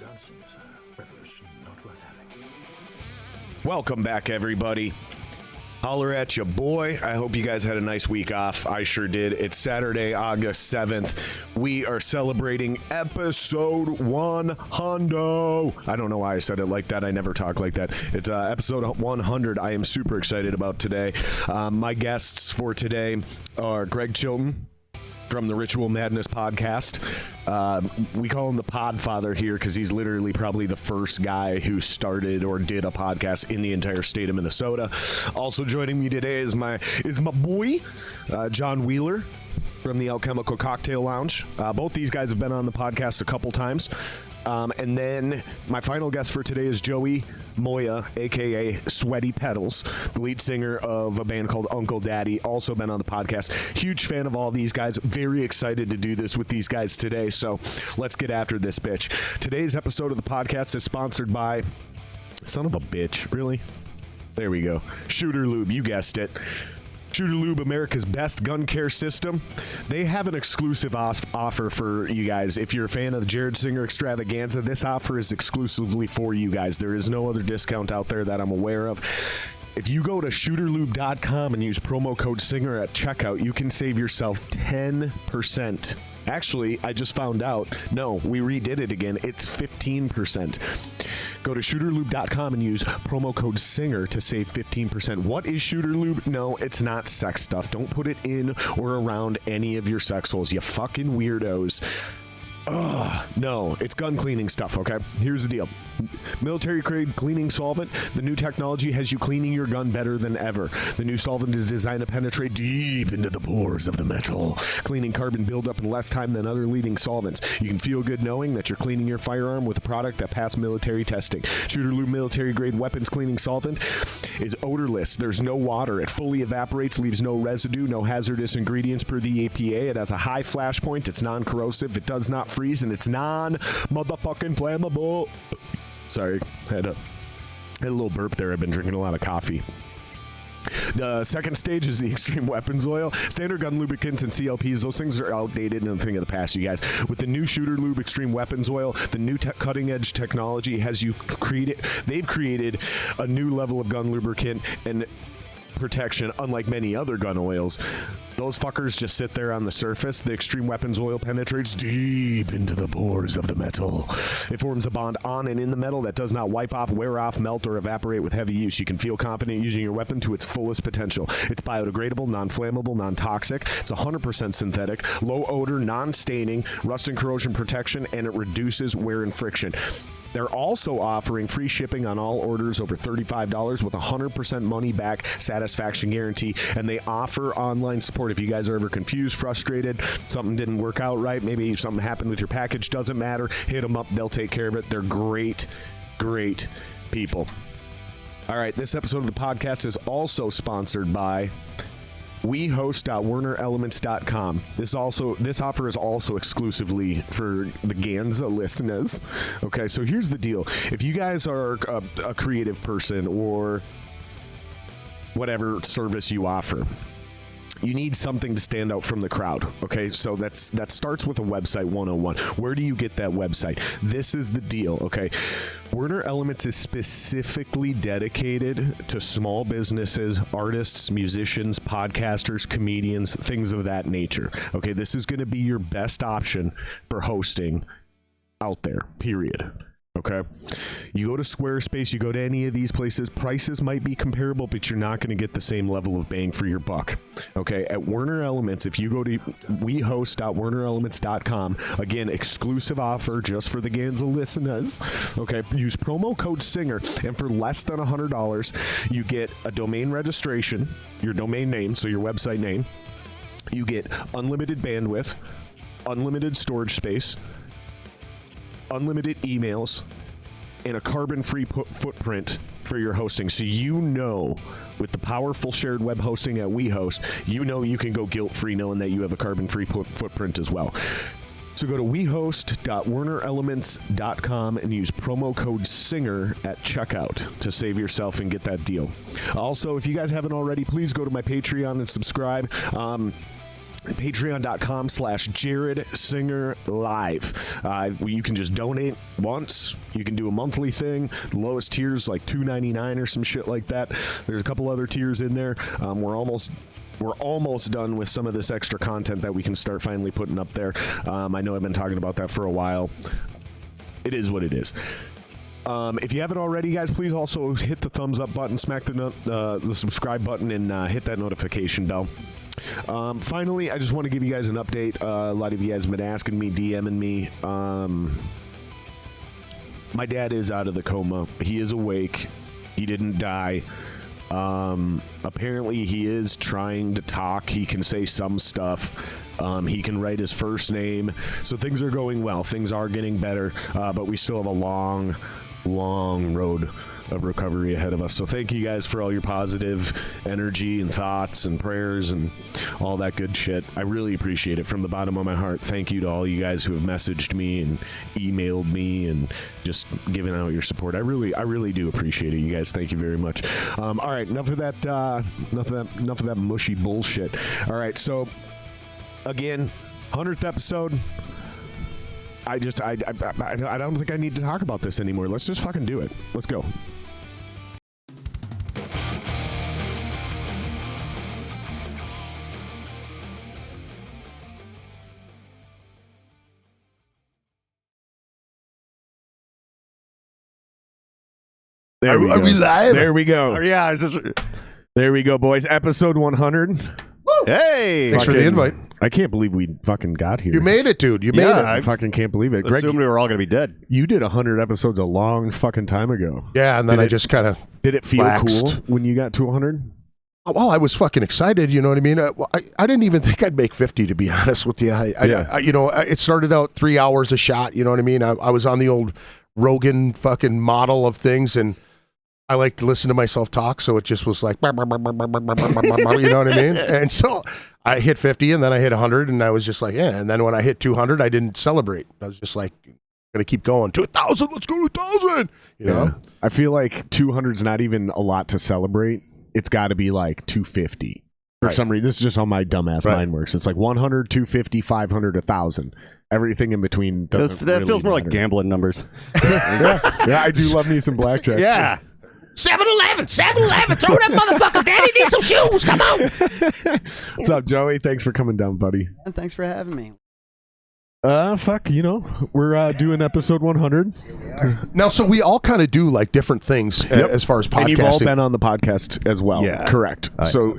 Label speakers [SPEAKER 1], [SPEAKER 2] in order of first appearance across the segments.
[SPEAKER 1] Dancing is a revolution not worth having.
[SPEAKER 2] Welcome back, everybody. Holler at ya, boy. I hope you guys had a nice week off. I sure did. It's Saturday, August 7th. We are celebrating episode 100. I don't know why I said it like that. I never talk like that. It's episode 100. I am super excited about today. My guests for today are Greg Chilton from the Ritual Madness podcast. We call him the Podfather here because he's literally probably the first guy who started or did a podcast in the entire state of Minnesota. Also joining me today is my boy, John Wheeler from the Alchemical Cocktail Lounge. Both these guys have been on the podcast a couple times. And then my final guest for today is Joey Moya, aka Sweaty Pedals, the lead singer of a band called Uncle Daddy, also been on the podcast. Huge fan of all these guys. Very excited to do this with these guys today. So let's get after this bitch. Today's episode of the podcast is sponsored by, son of a bitch, really? There we go. Shooter Lube, you guessed it. Shooter Lube, America's best gun care system. They have an exclusive offer for you guys. If you're a fan of the Jared Singer Extravaganza, this offer is exclusively for you guys. There is no other discount out there that I'm aware of. If you go to shooterlube.com and use promo code SINGER at checkout, you can save yourself 10%. Actually, I just found out, no, we redid it again. It's 15%. Go to shooterlube.com and use promo code SINGER to save 15%. What is Shooter Lube? No, it's not sex stuff. Don't put it in or around any of your sex holes, you fucking weirdos. No, it's gun cleaning stuff, okay? Here's the deal. Military grade cleaning solvent. The new technology has you cleaning your gun better than ever. The new solvent is designed to penetrate deep into the pores of the metal, cleaning carbon buildup in less time than other leading solvents. You can feel good knowing that you're cleaning your firearm with a product that passed military testing. Shooter Lube military grade weapons cleaning solvent is odorless. There's no water. It fully evaporates, leaves no residue, no hazardous ingredients per the EPA. It has a high flash point. It's non-corrosive. It does not freeze, and it's non-motherfucking flammable. Sorry, I had a little burp there. I've been drinking a lot of coffee. The second stage is the extreme weapons oil. Standard gun lubricants and CLPs, those things are outdated and a thing of the past, you guys. With the new Shooter Lube extreme weapons oil, the new cutting edge technology has you created, they've created a new level of gun lubricant and protection unlike many other gun oils. Those fuckers just sit there on the surface. The extreme weapons oil penetrates deep into the pores of the metal. It forms a bond on and in the metal that does not wipe off, wear off, melt, or evaporate with heavy use. You can feel confident using your weapon to its fullest potential. It's biodegradable, non-flammable, non-toxic. It's 100% synthetic, low odor, non-staining, rust and corrosion protection, and it reduces wear and friction. They're also offering free shipping on all orders over $35 with 100% money back satisfaction guarantee, and they offer online support. If you guys are ever confused, frustrated, something didn't work out right, maybe something happened with your package, doesn't matter, hit them up, they'll take care of it. They're great, great people. All right, this episode of the podcast is also sponsored by WeHost.WernerElements.com. This offer is also exclusively for the Ganza listeners. Okay, so here's the deal. If you guys are a creative person or whatever service you offer, you need something to stand out from the crowd. Okay, so that starts with a website 101. Where do you get that website? This is the deal, okay? Werner Elements is specifically dedicated to small businesses, artists, musicians, podcasters, comedians, things of that nature. Okay, this is going to be your best option for hosting out there, period. Okay, you go to Squarespace, you go to any of these places, prices might be comparable, but you're not going to get the same level of bang for your buck. Okay, at Werner Elements, if you go to wehost.wernerelements.com, again, exclusive offer just for the Ganza listeners. Okay, use promo code SINGER, and for less than $100, you get a domain registration, your domain name, so your website name. You get unlimited bandwidth, unlimited storage space, unlimited emails, and a carbon-free footprint for your hosting. So you know, with the powerful shared web hosting at WeHost, you know you can go guilt-free knowing that you have a carbon-free footprint as well. So go to wehost.wernerelements.com and use promo code SINGER at checkout to save yourself and get that deal. Also, if you guys haven't already, please go to my Patreon and subscribe. Patreon.com/Jared Singer Live. You can just donate once. You can do a monthly thing. The lowest tier's like $2.99 or some shit like that. There's a couple other tiers in there. We're almost done with some of this extra content that we can start finally putting up there. I know I've been talking about that for a while. It is what it is. If you haven't already, guys, please also hit the thumbs up button, smack the subscribe button, and hit that notification bell. Finally, I just want to give you guys an update. A lot of you guys have been asking me, DMing me. My dad is out of the coma. He is awake. He didn't die. Apparently, he is trying to talk. He can say some stuff. He can write his first name. So things are going well. Things are getting better. But we still have a long road of recovery ahead of us. So thank you guys for all your positive energy and thoughts and prayers and all that good shit. I really appreciate it from the bottom of my heart. Thank you to all you guys who have messaged me and emailed me and just given out your support. I really do appreciate it, you guys. Thank you very much. All right, enough of that mushy bullshit. All right, so again, 100th episode. I don't think I need to talk about this anymore. Let's just fucking do it. Let's go. Are we live? There we go.
[SPEAKER 3] Yeah,
[SPEAKER 2] there we go, boys. Episode 100.
[SPEAKER 3] Woo! Hey,
[SPEAKER 4] thanks for the invite.
[SPEAKER 2] I can't believe we fucking got here.
[SPEAKER 4] You made it, dude. You made it.
[SPEAKER 2] I fucking can't believe it.
[SPEAKER 3] Greg, assumed we were all going to be dead.
[SPEAKER 2] You did 100 episodes a long fucking time ago.
[SPEAKER 4] Yeah, and then I just kind of
[SPEAKER 2] did it feel
[SPEAKER 4] waxed.
[SPEAKER 2] Cool when you got to 100?
[SPEAKER 4] Well, I was fucking excited. You know what I mean? I didn't even think I'd make 50, to be honest with you. It started out 3 hours a shot. You know what I mean? I was on the old Rogan fucking model of things, and I like to listen to myself talk, so it just was like, you know what I mean? And so I hit 50, and then I hit 100, and I was just like, yeah. And then when I hit 200, I didn't celebrate. I was just like, gonna keep going to 1,000. Let's go to 1,000. You know?
[SPEAKER 2] I feel like 200 is not even a lot to celebrate. It's got to be like 250 for some reason. This is just how my dumbass mind works. It's like 100, 250, 500, 1,000. Everything in between doesn't
[SPEAKER 3] that
[SPEAKER 2] really
[SPEAKER 3] feels more
[SPEAKER 2] matter.
[SPEAKER 3] like gambling numbers.
[SPEAKER 2] Yeah, I do love me some blackjack.
[SPEAKER 3] Yeah.
[SPEAKER 4] 7-Eleven, throw that motherfucker. Daddy needs some shoes. Come on.
[SPEAKER 2] What's up, Joey? Thanks for coming down, buddy.
[SPEAKER 5] Thanks for having me.
[SPEAKER 2] We're doing episode 100.
[SPEAKER 4] Now, so we all kind of do like different things as far as podcasting.
[SPEAKER 2] And you've all been on the podcast as well.
[SPEAKER 3] Yeah.
[SPEAKER 2] Correct. So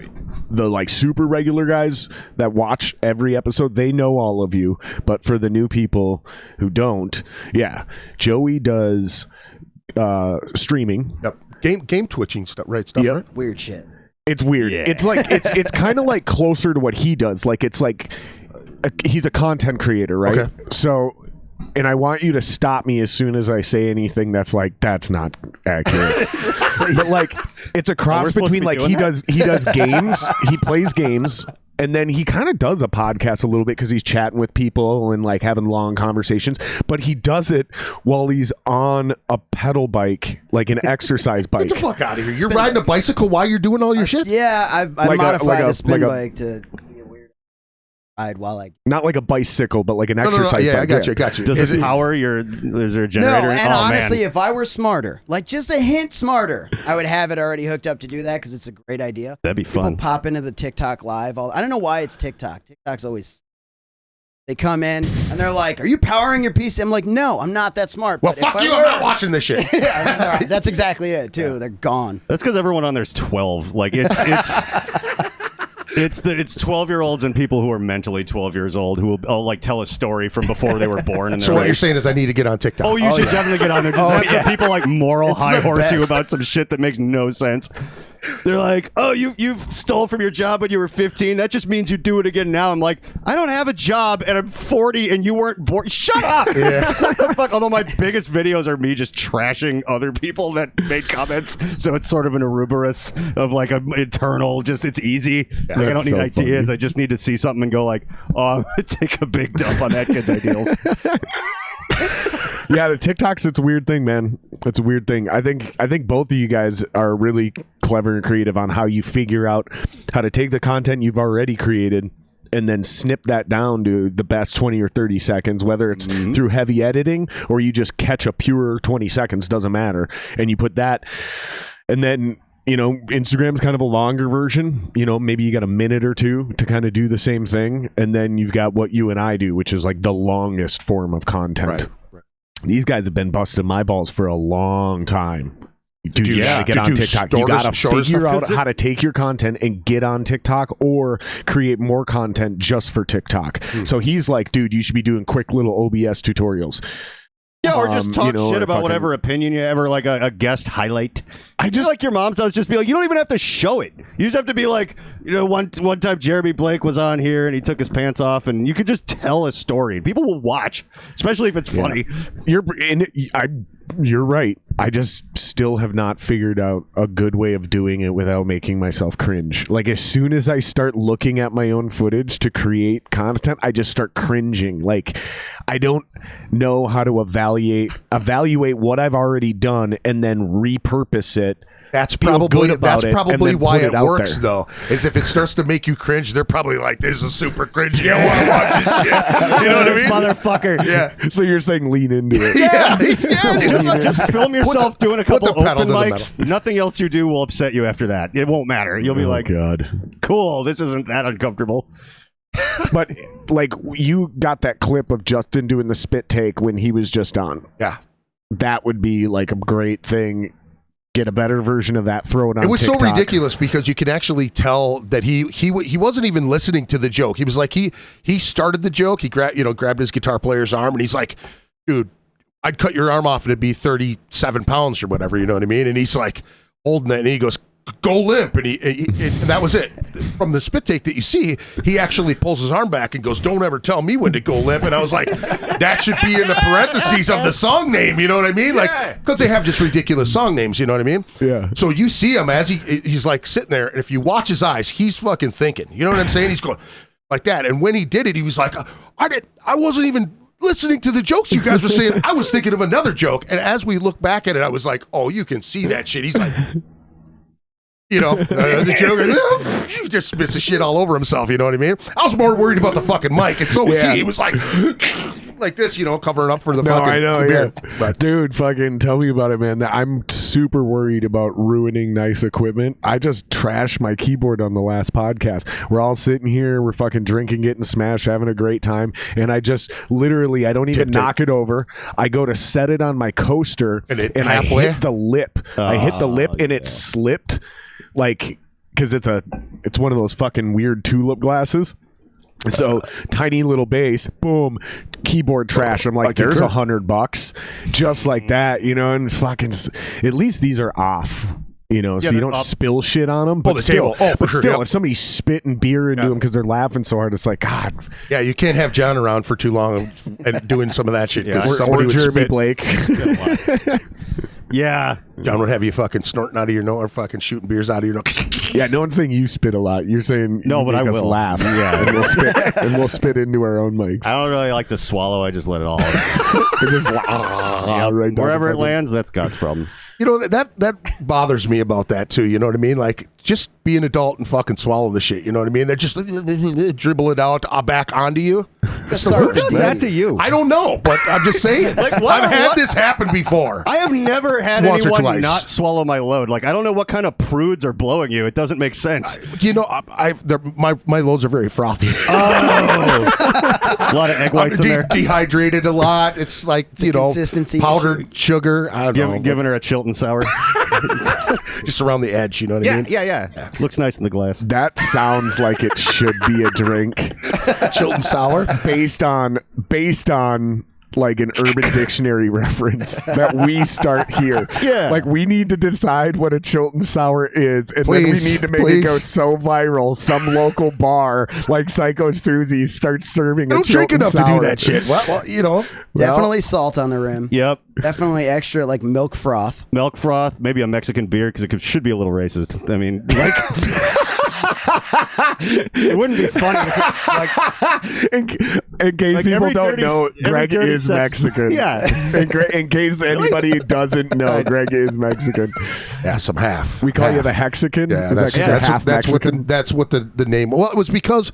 [SPEAKER 2] the like super regular guys that watch every episode, they know all of you. But for the new people who don't, Joey does streaming.
[SPEAKER 4] Yep. Game twitching stuff, right? Right?
[SPEAKER 5] Weird shit.
[SPEAKER 2] It's weird.
[SPEAKER 3] Yeah.
[SPEAKER 2] It's like it's kind of like closer to what he does. Like it's like he's a content creator, right?
[SPEAKER 4] Okay.
[SPEAKER 2] So, and I want you to stop me as soon as I say anything that's like that's not accurate. But like it's a cross between like he does games, he plays games. And then he kind of does a podcast a little bit because he's chatting with people and like having long conversations. But he does it while he's on a pedal bike, like an exercise bike.
[SPEAKER 4] Get the fuck out of here. You're riding a bicycle while you're doing all your shit?
[SPEAKER 5] Yeah, I've
[SPEAKER 2] Like
[SPEAKER 5] modified
[SPEAKER 2] a
[SPEAKER 5] a spin bike to be a weird ride while I...
[SPEAKER 2] Not like a bicycle, but like an exercise
[SPEAKER 4] Yeah,
[SPEAKER 2] bike.
[SPEAKER 4] I got you.
[SPEAKER 3] Does it power your... Is there a generator?
[SPEAKER 5] No, and honestly,
[SPEAKER 3] man.
[SPEAKER 5] if I were smarter, like just a hint smarter, I would have it already hooked up to do that because it's a great idea.
[SPEAKER 3] That'd be fun.
[SPEAKER 5] People pop into the TikTok live. I don't know why it's TikTok. TikTok's always... They come in and they're like, "Are you powering your PC?" I'm like, "No, I'm not that smart."
[SPEAKER 4] Well,
[SPEAKER 5] but
[SPEAKER 4] fuck you. I'm not watching this shit.
[SPEAKER 5] Yeah, that's exactly it, too. They're gone.
[SPEAKER 3] That's because everyone on there's 12. Like it's 12-year-olds and people who are mentally 12 years old who will like tell a story from before they were born. And
[SPEAKER 4] So what you're saying is I need to get on TikTok.
[SPEAKER 3] Oh, you should definitely get on there. Just have some people like moral
[SPEAKER 5] It's
[SPEAKER 3] high
[SPEAKER 5] the
[SPEAKER 3] horse you
[SPEAKER 5] best.
[SPEAKER 3] about some shit that makes no sense. They're like, "Oh, you've stole from your job when you were 15. That just means you do it again now." I'm like, I don't have a job and I'm 40 and you weren't born. Shut up.
[SPEAKER 4] Yeah.
[SPEAKER 3] Fuck, although my biggest videos are me just trashing other people that made comments. So it's sort of an Ouroboros of like an eternal, just it's easy. Like, I don't need
[SPEAKER 2] so
[SPEAKER 3] ideas.
[SPEAKER 2] funny.
[SPEAKER 3] I just need to see something and go like, "Oh, I'm gonna take a big dump on that kid's ideals."
[SPEAKER 2] Yeah, the TikToks, it's a weird thing, man. It's a weird thing. I think both of you guys are really clever and creative on how you figure out how to take the content you've already created and then snip that down to the best 20 or 30 seconds, whether it's through heavy editing or you just catch a pure 20 seconds, doesn't matter. And you put that, and then, you know, Instagram's kind of a longer version. You know, maybe you got a minute or two to kind of do the same thing. And then you've got what you and I do, which is like the longest form of content. Right. These guys have been busting my balls for a long time. Dude, you gotta get on TikTok. You gotta figure out how to take your content and get on TikTok or create more content just for TikTok. So he's like, dude, you should be doing quick little OBS tutorials.
[SPEAKER 3] Yeah, or just talk shit about whatever opinion you ever, like a guest highlight. I just like your mom's house. Just be like, you don't even have to show it. You just have to be like, you know, one time Jeremy Blake was on here and he took his pants off, and you could just tell a story. People will watch, especially if it's funny.
[SPEAKER 2] You're right. I just still have not figured out a good way of doing it without making myself cringe. Like, as soon as I start looking at my own footage to create content, I just start cringing. Like, I don't know how to evaluate what I've already done and then repurpose it.
[SPEAKER 4] That's probably why it works, though. Is if it starts to make you cringe, they're probably like, "This is super cringy. I want to watch this shit." You know what I mean,
[SPEAKER 3] motherfucker?
[SPEAKER 2] Yeah. So you're saying lean into it?
[SPEAKER 4] Yeah.
[SPEAKER 3] Just film yourself doing a couple open mics. Nothing else you do will upset you after that. It won't matter. You'll be like,
[SPEAKER 2] God,
[SPEAKER 3] cool. This isn't that uncomfortable.
[SPEAKER 2] But like, you got that clip of Justin doing the spit take when he was just on.
[SPEAKER 4] Yeah,
[SPEAKER 2] that would be like a great thing. Get a better version of that, throw it on.
[SPEAKER 4] It was
[SPEAKER 2] TikTok.
[SPEAKER 4] so ridiculous because you can actually tell that he wasn't even listening to the joke. He was like, he started the joke. He grabbed his guitar player's arm, and he's like, "Dude, I'd cut your arm off and it'd be 37 pounds or whatever." You know what I mean? And he's like holding it, and he goes, "Go limp," and and that was it. From the spit take that you see, he actually pulls his arm back and goes, "Don't ever tell me when to go limp." And I was like, that should be in the parentheses of the song name. You know what I mean? Like, because they have just ridiculous song names. You know what I mean?
[SPEAKER 2] Yeah.
[SPEAKER 4] So you see him as he's like sitting there, and if you watch his eyes, he's fucking thinking. You know what I'm saying? He's going like that. And when he did it, he was like, I wasn't even listening to the jokes you guys were saying. I was thinking of another joke. And as we look back at it, I was like, oh, you can see that shit. He's like, you know, the joke, he just spits the shit all over himself. You know what I mean? I was more worried about the fucking mic, and so was he. He was like this, you know, covering up for the fucking.
[SPEAKER 2] I know,
[SPEAKER 4] beer.
[SPEAKER 2] yeah. But dude, fucking tell me about it, man. I'm super worried about ruining nice equipment. I just trashed my keyboard on the last podcast. We're all sitting here, we're fucking drinking, getting smashed, having a great time, and I just literally, I don't even knock it over. I go to set it on my coaster, and I hit the lip. I hit the lip, and it slipped. Like, because it's one of those fucking weird tulip glasses. So tiny little bass, boom, keyboard trash. I'm like, there's $100, just like that, you know. And fucking, at least these are off, you know, so you don't spill shit on them. But still, if somebody's spitting beer into them because they're laughing so hard, it's like, God.
[SPEAKER 4] Yeah, you can't have John around for too long and doing some of that shit.
[SPEAKER 2] Or Jeremy Blake.
[SPEAKER 3] Yeah.
[SPEAKER 4] John would have you fucking snorting out of your nose or fucking shooting beers out of your nose.
[SPEAKER 2] Yeah, no one's saying you spit a lot. You're saying
[SPEAKER 3] no, but I will
[SPEAKER 2] laugh. Yeah, and we'll spit into our own mics.
[SPEAKER 3] I don't really like to swallow. I just let it all out.
[SPEAKER 2] Just right
[SPEAKER 3] wherever it lands, that's God's problem.
[SPEAKER 4] You know, that bothers me about that too. You know what I mean? Like, just be an adult and fucking swallow the shit. You know what I mean? They just dribble it out back onto you. That's the worst.
[SPEAKER 3] Who does that to you?
[SPEAKER 4] I don't know, but I'm just saying. Like, I've had this happen before.
[SPEAKER 3] I have never had anyone not swallow my load. Like, I don't know what kind of prudes are blowing you. It doesn't make sense.
[SPEAKER 4] You know, my loads are very frothy.
[SPEAKER 3] Oh, a lot of egg whites in there.
[SPEAKER 4] Dehydrated a lot. It's like, you know, powdered sugar. I don't know.
[SPEAKER 3] Giving her a Chilton sour.
[SPEAKER 4] Just around the edge, you know what I mean?
[SPEAKER 3] Yeah. Looks nice in the glass.
[SPEAKER 2] That sounds like it should be a drink.
[SPEAKER 4] Chilton sour?
[SPEAKER 2] Based on like an Urban Dictionary reference that we start here.
[SPEAKER 3] Yeah.
[SPEAKER 2] Like, we need to decide what a Chilton Sour is, and then we need to make it go so viral, some local bar like Psycho Susie starts serving a Chilton Sour.
[SPEAKER 4] I don't drink enough to do that shit. Well, you know.
[SPEAKER 5] Definitely salt on the rim.
[SPEAKER 3] Yep.
[SPEAKER 5] Definitely extra, like milk froth.
[SPEAKER 3] Milk froth, maybe a Mexican beer, because it should be a little racist. I mean, like... It wouldn't be funny if
[SPEAKER 2] in case people don't know, Greg is Mexican.
[SPEAKER 3] Yeah.
[SPEAKER 2] In case anybody doesn't know, Greg is Mexican.
[SPEAKER 4] Yeah, some half.
[SPEAKER 2] We call you the Hexican.
[SPEAKER 4] Yeah, that's what the name. Well, it was because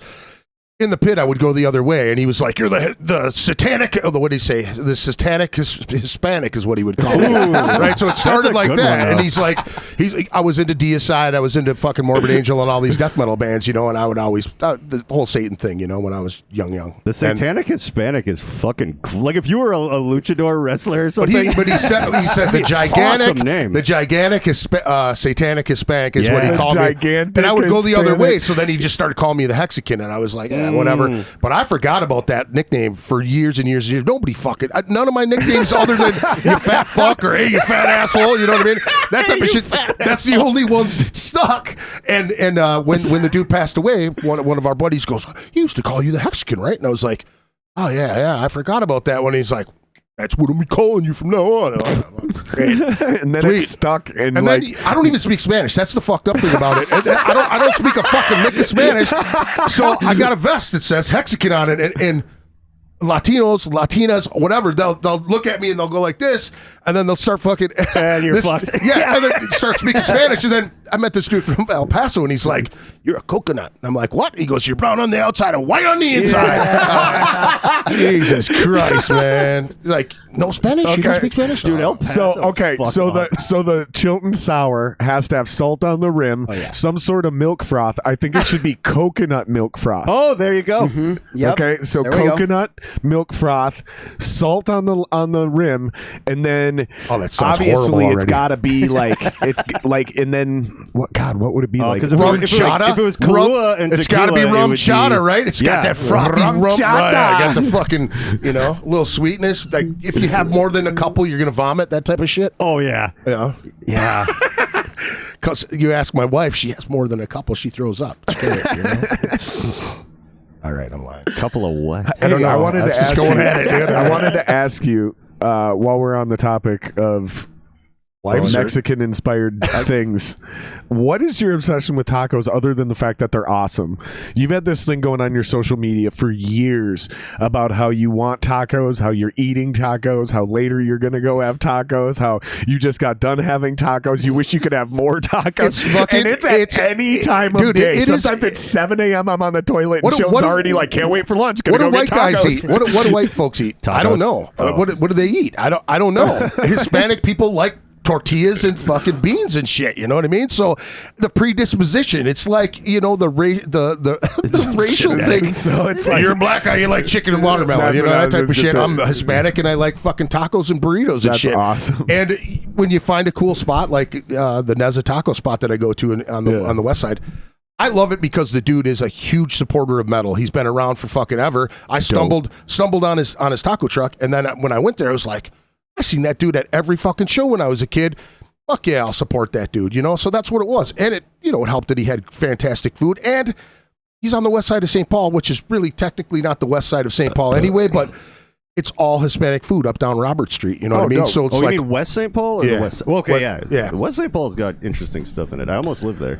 [SPEAKER 4] in the pit, I would go the other way, and he was like, "You're the satanic." Oh, what did he say? The satanic Hispanic is what he would call me, right? So it started like that, and he's like, I was into Deicide, I was into fucking Morbid Angel, and all these death metal bands, you know, and I would always the whole Satan thing, you know, when I was young.
[SPEAKER 3] The satanic Hispanic is fucking like if you were a luchador wrestler or something.
[SPEAKER 4] But he said the gigantic
[SPEAKER 3] awesome name.
[SPEAKER 4] The gigantic satanic Hispanic is what he called me,
[SPEAKER 2] gigantic
[SPEAKER 4] and I would go the other
[SPEAKER 2] Hispanic.
[SPEAKER 4] way. So then he just started calling me the Hexican, and I was like, whatever. But I forgot about that nickname for years and years and years. Nobody fucking none of my nicknames other than you fat fuck or hey you fat asshole. You know what I mean? That type of shit. That's the only ones that stuck. And when the dude passed away, one of our buddies goes, "He used to call you the Hexican, right?" And I was like, "Oh yeah, I forgot about that one." He's like, "That's what I'm calling you from now on."
[SPEAKER 2] And then
[SPEAKER 4] Sweet.
[SPEAKER 2] it's stuck. And
[SPEAKER 4] then I don't even speak Spanish. That's the fucked up thing about it. I don't speak a fucking lick of Spanish. So I got a vest that says Hexican on it, and Latinos, Latinas, whatever, they'll look at me and they'll go like this, and then they'll start fucking.
[SPEAKER 3] And you're fucked.
[SPEAKER 4] Yeah, and then start speaking Spanish, and then I met this dude from El Paso, and he's like, "You're a coconut." And I'm like, "What?" He goes, "You're brown on the outside and white on the inside." Jesus Christ, man! Like, no Spanish? You don't speak Spanish,
[SPEAKER 3] Dude, El
[SPEAKER 2] So
[SPEAKER 3] Paso's
[SPEAKER 2] the Chilton Sour has to have salt on the rim, some sort of milk froth. I think it should be coconut milk froth.
[SPEAKER 3] Oh, there you go.
[SPEAKER 5] Yep.
[SPEAKER 2] Okay, so
[SPEAKER 5] There we go.
[SPEAKER 2] coconut milk froth, salt on the rim, and then
[SPEAKER 4] Oh, that sounds
[SPEAKER 2] obviously
[SPEAKER 4] horrible
[SPEAKER 2] it's
[SPEAKER 4] already.
[SPEAKER 2] got to be like it's like, and then what would it be like?
[SPEAKER 3] Because
[SPEAKER 4] Rum chata?
[SPEAKER 3] if it was Kahlua and
[SPEAKER 4] it's got to be
[SPEAKER 3] tequila, it
[SPEAKER 4] rum
[SPEAKER 3] would
[SPEAKER 4] chata,
[SPEAKER 3] be-
[SPEAKER 4] right? It's
[SPEAKER 3] Yeah.
[SPEAKER 4] got that frothy
[SPEAKER 2] Rum
[SPEAKER 4] rum
[SPEAKER 2] chata.
[SPEAKER 4] Right, got the fucking, little sweetness. Like, if you have more than a couple, you're going to vomit, that type of shit.
[SPEAKER 3] Oh yeah,
[SPEAKER 4] You know?
[SPEAKER 3] yeah.
[SPEAKER 4] Because you ask my wife, she has more than a couple, she throws up. It's great, you know? All right, I'm lying.
[SPEAKER 3] Couple of what?
[SPEAKER 4] I don't know.
[SPEAKER 2] I wanted
[SPEAKER 4] That's
[SPEAKER 2] to
[SPEAKER 4] just
[SPEAKER 2] ask
[SPEAKER 4] going
[SPEAKER 2] you,
[SPEAKER 4] at it, dude.
[SPEAKER 2] I wanted to ask you while we're on the topic of
[SPEAKER 4] Wives are-
[SPEAKER 2] Mexican inspired things. What is your obsession with tacos other than the fact that they're awesome? You've had this thing going on your social media for years about how you want tacos, how you're eating tacos, how later you're going to go have tacos, how you just got done having tacos. You wish you could have more tacos.
[SPEAKER 4] It's fucking-
[SPEAKER 2] and it's at any time of
[SPEAKER 4] dude,
[SPEAKER 2] day.
[SPEAKER 4] it is-
[SPEAKER 2] Sometimes it's 7 a.m. I'm on the toilet
[SPEAKER 4] What
[SPEAKER 2] and
[SPEAKER 4] do-
[SPEAKER 2] Chill's
[SPEAKER 4] what do-
[SPEAKER 2] already like, can't wait for lunch.
[SPEAKER 4] What
[SPEAKER 2] Gonna
[SPEAKER 4] do
[SPEAKER 2] go
[SPEAKER 4] white
[SPEAKER 2] get
[SPEAKER 4] guys
[SPEAKER 2] tacos.
[SPEAKER 4] eat? What do white folks eat? I don't know. What do they eat? I don't know. Hispanic people like tortillas and fucking beans and shit. You know what I mean? So the predisposition, it's like, the racial thing.
[SPEAKER 2] So it's like
[SPEAKER 4] You're a black guy, you like chicken and watermelon,
[SPEAKER 2] That's
[SPEAKER 4] you know,
[SPEAKER 2] what I
[SPEAKER 4] that
[SPEAKER 2] was
[SPEAKER 4] type of
[SPEAKER 2] just
[SPEAKER 4] shit.
[SPEAKER 2] gonna say.
[SPEAKER 4] I'm Hispanic and I like fucking tacos and burritos and
[SPEAKER 2] That's
[SPEAKER 4] shit.
[SPEAKER 2] awesome.
[SPEAKER 4] And when you find a cool spot like the Neza Taco spot that I go to on the west side, I love it because the dude is a huge supporter of metal. He's been around for fucking ever. I stumbled on his taco truck, and then when I went there, I was like, I seen that dude at every fucking show when I was a kid. Fuck yeah, I'll support that dude, So that's what it was. And it helped that he had fantastic food. And he's on the west side of St. Paul, which is really technically not the west side of St. Paul anyway, but it's all Hispanic food up down Robert Street. You know what I mean?
[SPEAKER 2] dope.
[SPEAKER 4] So it's
[SPEAKER 3] You
[SPEAKER 4] like,
[SPEAKER 3] mean West St. Paul or
[SPEAKER 4] Yeah.
[SPEAKER 3] the West? Well, okay,
[SPEAKER 4] Yeah.
[SPEAKER 3] West St. Paul's got interesting stuff in it. I almost lived there,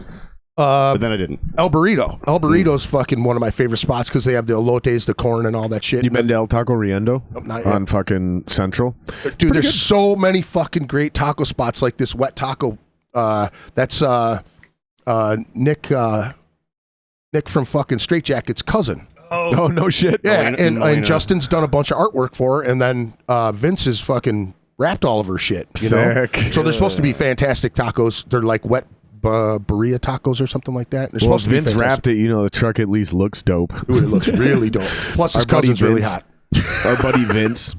[SPEAKER 3] but then I didn't.
[SPEAKER 4] El Burrito. El Burrito's fucking one of my favorite spots because they have the elotes, the corn, and all that shit.
[SPEAKER 2] You been to El Taco Riendo
[SPEAKER 4] not yet.
[SPEAKER 2] on fucking Central?
[SPEAKER 4] Dude, there's so many fucking great taco spots like this wet taco. That's Nick from fucking Straight Jacket's cousin.
[SPEAKER 2] Oh no shit!
[SPEAKER 4] Yeah,
[SPEAKER 3] Elena-
[SPEAKER 4] and
[SPEAKER 3] Elena.
[SPEAKER 4] Justin's done a bunch of artwork for her, and then Vince has fucking wrapped all of her shit. You know?
[SPEAKER 2] Sick.
[SPEAKER 4] So they're supposed to be fantastic tacos. They're like wet burrito tacos or something like that. They're
[SPEAKER 2] Well,
[SPEAKER 4] supposed to be
[SPEAKER 2] Vince
[SPEAKER 4] fantastic.
[SPEAKER 2] wrapped it. The truck at least looks dope.
[SPEAKER 4] Dude, it looks really dope. Plus his
[SPEAKER 2] Our buddy
[SPEAKER 4] cousin's really
[SPEAKER 2] Vince-
[SPEAKER 4] hot.
[SPEAKER 2] Our buddy Vince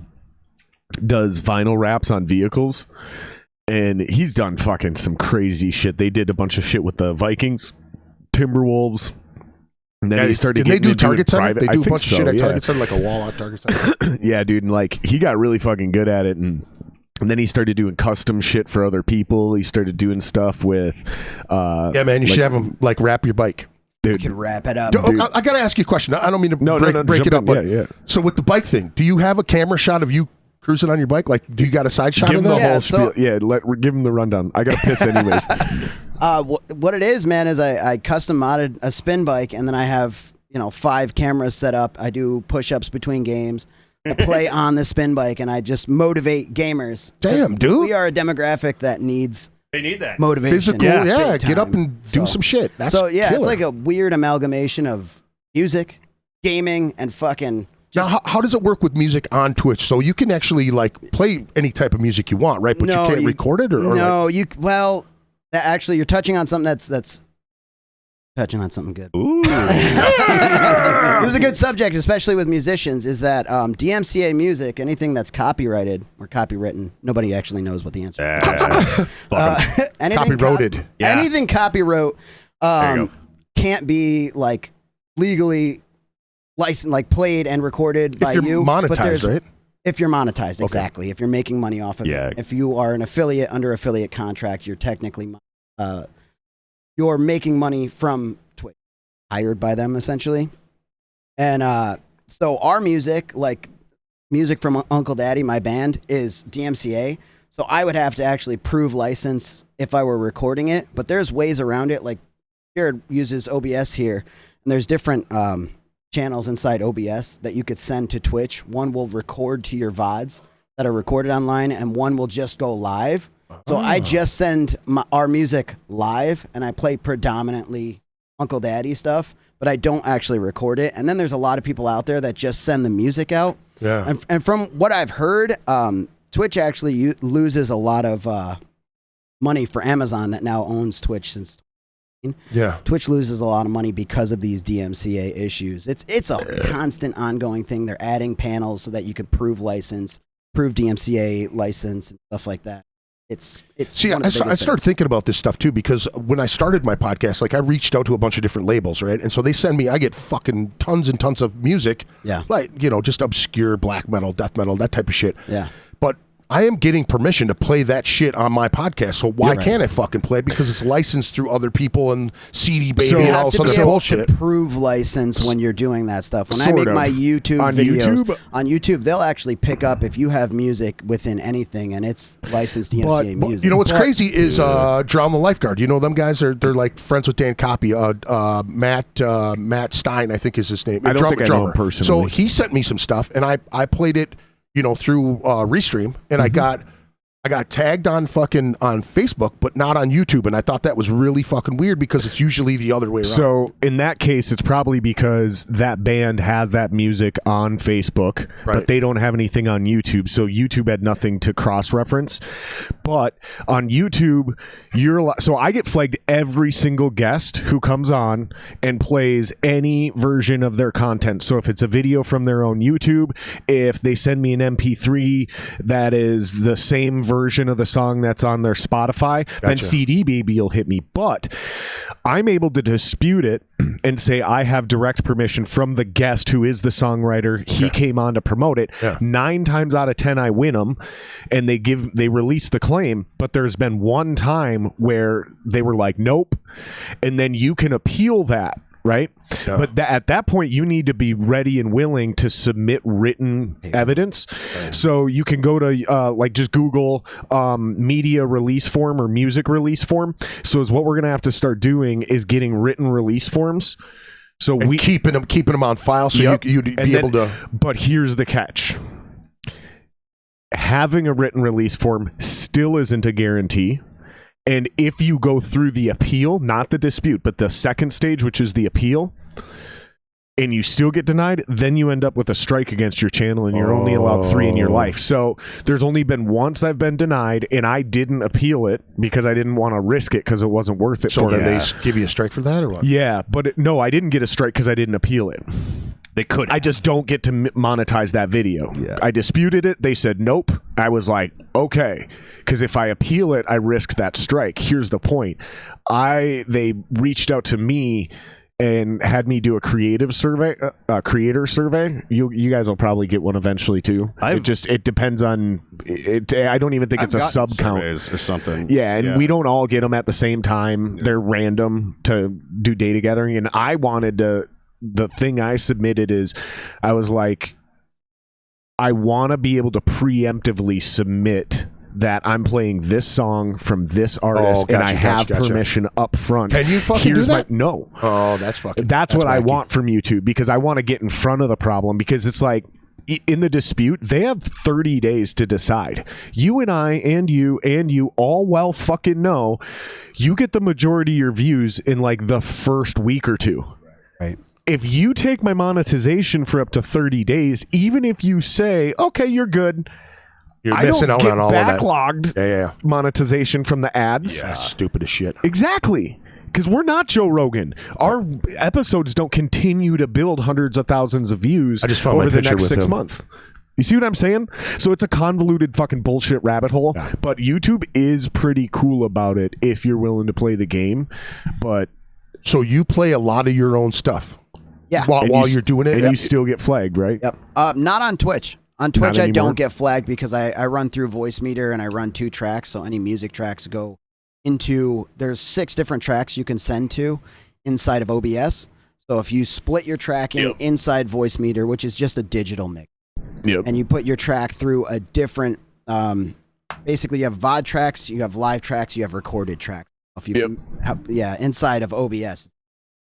[SPEAKER 2] does vinyl wraps on vehicles, and he's done fucking some crazy shit. They did a bunch of shit with the Vikings, Timberwolves. And then he started
[SPEAKER 4] Did they
[SPEAKER 2] getting
[SPEAKER 4] do
[SPEAKER 2] into
[SPEAKER 4] Target
[SPEAKER 2] it
[SPEAKER 4] Center?
[SPEAKER 2] private.
[SPEAKER 4] They
[SPEAKER 2] I
[SPEAKER 4] do a
[SPEAKER 2] think
[SPEAKER 4] bunch of
[SPEAKER 2] so,
[SPEAKER 4] shit at
[SPEAKER 2] yeah.
[SPEAKER 4] Target Center, like a wall at Target Center.
[SPEAKER 2] Yeah, dude, and like he got really fucking good at it, and then he started doing custom shit for other people. He started doing stuff with
[SPEAKER 4] Yeah, man, you should have them like wrap your bike.
[SPEAKER 5] We
[SPEAKER 2] dude.
[SPEAKER 5] can wrap it up.
[SPEAKER 4] Dude, I got to ask you a question. I don't mean to break
[SPEAKER 2] jump
[SPEAKER 4] it up,
[SPEAKER 2] in.
[SPEAKER 4] but
[SPEAKER 2] Yeah.
[SPEAKER 4] so with the bike thing, do you have a camera shot of you cruising on your bike? Like, do you got a side shot
[SPEAKER 2] Give
[SPEAKER 4] of
[SPEAKER 2] him the
[SPEAKER 4] that?
[SPEAKER 5] Yeah,
[SPEAKER 2] whole
[SPEAKER 5] so-
[SPEAKER 2] spiel. Yeah, give him the rundown. I got to piss anyways.
[SPEAKER 5] What it is, man, is I custom modded a spin bike, and then I have 5 cameras set up. I do push-ups between games. I play on the spin bike, and I just motivate gamers.
[SPEAKER 4] Damn, dude.
[SPEAKER 5] We are a demographic that needs
[SPEAKER 3] They need that.
[SPEAKER 5] motivation.
[SPEAKER 4] Physical,
[SPEAKER 3] Yeah,
[SPEAKER 4] get
[SPEAKER 5] big
[SPEAKER 4] up
[SPEAKER 5] time.
[SPEAKER 4] and do
[SPEAKER 5] So-
[SPEAKER 4] some shit. That's
[SPEAKER 5] So yeah,
[SPEAKER 4] killer.
[SPEAKER 5] it's like a weird amalgamation of music, gaming and fucking.
[SPEAKER 4] Now, how does it work with music on Twitch? So you can actually like play any type of music you want, right? But you can't record it, or
[SPEAKER 5] no,
[SPEAKER 4] like...
[SPEAKER 5] actually, you're touching on something that's touching on something good.
[SPEAKER 3] Ooh.
[SPEAKER 5] This is a good subject, especially with musicians. Is that DMCA music, anything that's copyrighted or copywritten? Nobody actually knows what the answer is. Anything
[SPEAKER 4] copyrighted.
[SPEAKER 5] Anything copywrote can't be like legally licensed, like played and recorded by you.
[SPEAKER 4] Monetized, right?
[SPEAKER 5] If you're monetized, exactly. If you're making money off of it. If you are an affiliate under affiliate contract, you're technically you're making money from Twitch, hired by them essentially. And so our music, like music from Uncle Daddy, my band, is DMCA. So I would have to actually prove license if I were recording it. But there's ways around it. Like Jared uses OBS here, and there's different channels inside OBS that you could send to Twitch. One will record to your VODs that are recorded online, and one will just go live. So I just send our music live, and I play predominantly Uncle Daddy stuff, but I don't actually record it. And then there's a lot of people out there that just send the music out.
[SPEAKER 4] Yeah.
[SPEAKER 5] And from what I've heard, Twitch actually loses a lot of money for Amazon that now owns Twitch since.
[SPEAKER 4] Yeah.
[SPEAKER 5] Twitch loses a lot of money because of these DMCA issues. It's a constant ongoing thing. They're adding panels so that you can prove DMCA license and stuff like that. See, I
[SPEAKER 4] started thinking about this stuff too, because when I started my podcast, like I reached out to a bunch of different labels, right? And so they send me, I get fucking tons and tons of music.
[SPEAKER 5] Yeah.
[SPEAKER 4] Like, just obscure black metal, death metal, that type of shit.
[SPEAKER 5] Yeah.
[SPEAKER 4] But I am getting permission to play that shit on my podcast. So why can't I fucking play it? Because it's licensed through other people and CD Baby and all this other bullshit.
[SPEAKER 5] To prove license when you're doing that stuff. When I make my YouTube videos on YouTube, they'll actually pick up if you have music within anything and it's licensed DMCA music.
[SPEAKER 4] You know what's crazy is Drown the Lifeguard. You know them guys? They're like friends with Dan Copy. Matt Stein, I think is his name.
[SPEAKER 2] I don't think I know him personally.
[SPEAKER 4] So he sent me some stuff, and I played it, through Restream, and I got tagged on Facebook, but not on YouTube, and I thought that was really fucking weird because it's usually the other way around.
[SPEAKER 2] So in that case, it's probably because that band has that music on Facebook, but they don't have anything on YouTube, so YouTube had nothing to cross-reference. But on YouTube, so I get flagged every single guest who comes on and plays any version of their content. So if it's a video from their own YouTube, if they send me an MP3 that is the same version of the song that's on their Spotify, then CD Baby will hit me. But I'm able to dispute it and say I have direct permission from the guest who is the songwriter. He came on to promote it. 9 times out of 10 I win them, and they release the claim. But there's been one time where they were like, nope, and then you can appeal that. Right. But at that point, you need to be ready and willing to submit written evidence. So you can go to just Google media release form or music release form. So what we're going to have to start doing is getting written release forms. So we
[SPEAKER 4] keeping them on file. So you'd be able to.
[SPEAKER 2] But here's the catch. Having a written release form still isn't a guarantee. And if you go through the appeal, not the dispute, but the second stage, which is the appeal, and you still get denied, then you end up with a strike against your channel, and you're only allowed 3 in your life. So there's only been once I've been denied, and I didn't appeal it because I didn't want to risk it because it wasn't worth it.
[SPEAKER 4] So then they give you a strike for that, or what?
[SPEAKER 2] Yeah, but no, I didn't get a strike because I didn't appeal it.
[SPEAKER 3] They could.
[SPEAKER 2] I just don't get to monetize that video. Yeah. I disputed it. They said nope. I was like, okay, because if I appeal it, I risk that strike. Here's the point. They reached out to me and had me do a creative survey, creator survey. You guys will probably get one eventually too. It depends on it. I don't even think it's a sub count
[SPEAKER 3] or something.
[SPEAKER 2] Yeah, and we don't all get them at the same time. They're random to do data gathering, and I wanted to. The thing I submitted is I was like, I want to be able to preemptively submit that I'm playing this song from this artist and I have permission up front.
[SPEAKER 4] Can you fucking do that?
[SPEAKER 2] No.
[SPEAKER 4] Oh, that's fucking...
[SPEAKER 2] That's what wacky. I want from YouTube, because I want to get in front of the problem, because it's like, in the dispute, they have 30 days to decide. You and I and you all well fucking know you get the majority of your views in like the first week or two.
[SPEAKER 5] Right.
[SPEAKER 2] if you take my monetization for up to 30 days, even if you say, okay, you're good,
[SPEAKER 4] You're
[SPEAKER 2] I
[SPEAKER 4] missing
[SPEAKER 2] don't
[SPEAKER 4] out
[SPEAKER 2] get
[SPEAKER 4] on all
[SPEAKER 2] backlogged
[SPEAKER 4] of that. Yeah.
[SPEAKER 2] monetization from the ads.
[SPEAKER 4] Yeah, stupid as shit.
[SPEAKER 2] Exactly. Because we're not Joe Rogan. Our episodes don't continue to build hundreds of thousands of views
[SPEAKER 4] I just found my
[SPEAKER 2] over the
[SPEAKER 4] picture
[SPEAKER 2] next
[SPEAKER 4] with
[SPEAKER 2] 6
[SPEAKER 4] him.
[SPEAKER 2] months. You see what I'm saying? So it's a convoluted fucking bullshit rabbit hole.
[SPEAKER 4] Yeah.
[SPEAKER 2] But YouTube is pretty cool about it if you're willing to play the game. But
[SPEAKER 4] So you play a lot of your own stuff
[SPEAKER 5] Yeah.
[SPEAKER 4] while you're doing it?
[SPEAKER 2] and you still get flagged, right?
[SPEAKER 5] Yep. Not on Twitch. On Twitch, I
[SPEAKER 2] anymore?
[SPEAKER 5] don't get flagged because I run through Voice Meter and I run 2 tracks. So any music tracks go into, there's 6 different tracks you can send to inside of OBS. So if you split your tracking inside Voice Meter, which is just a digital mix,
[SPEAKER 2] Yep.
[SPEAKER 5] and you put your track through a different, basically you have VOD tracks, you have live tracks, you have recorded tracks. If you inside of OBS.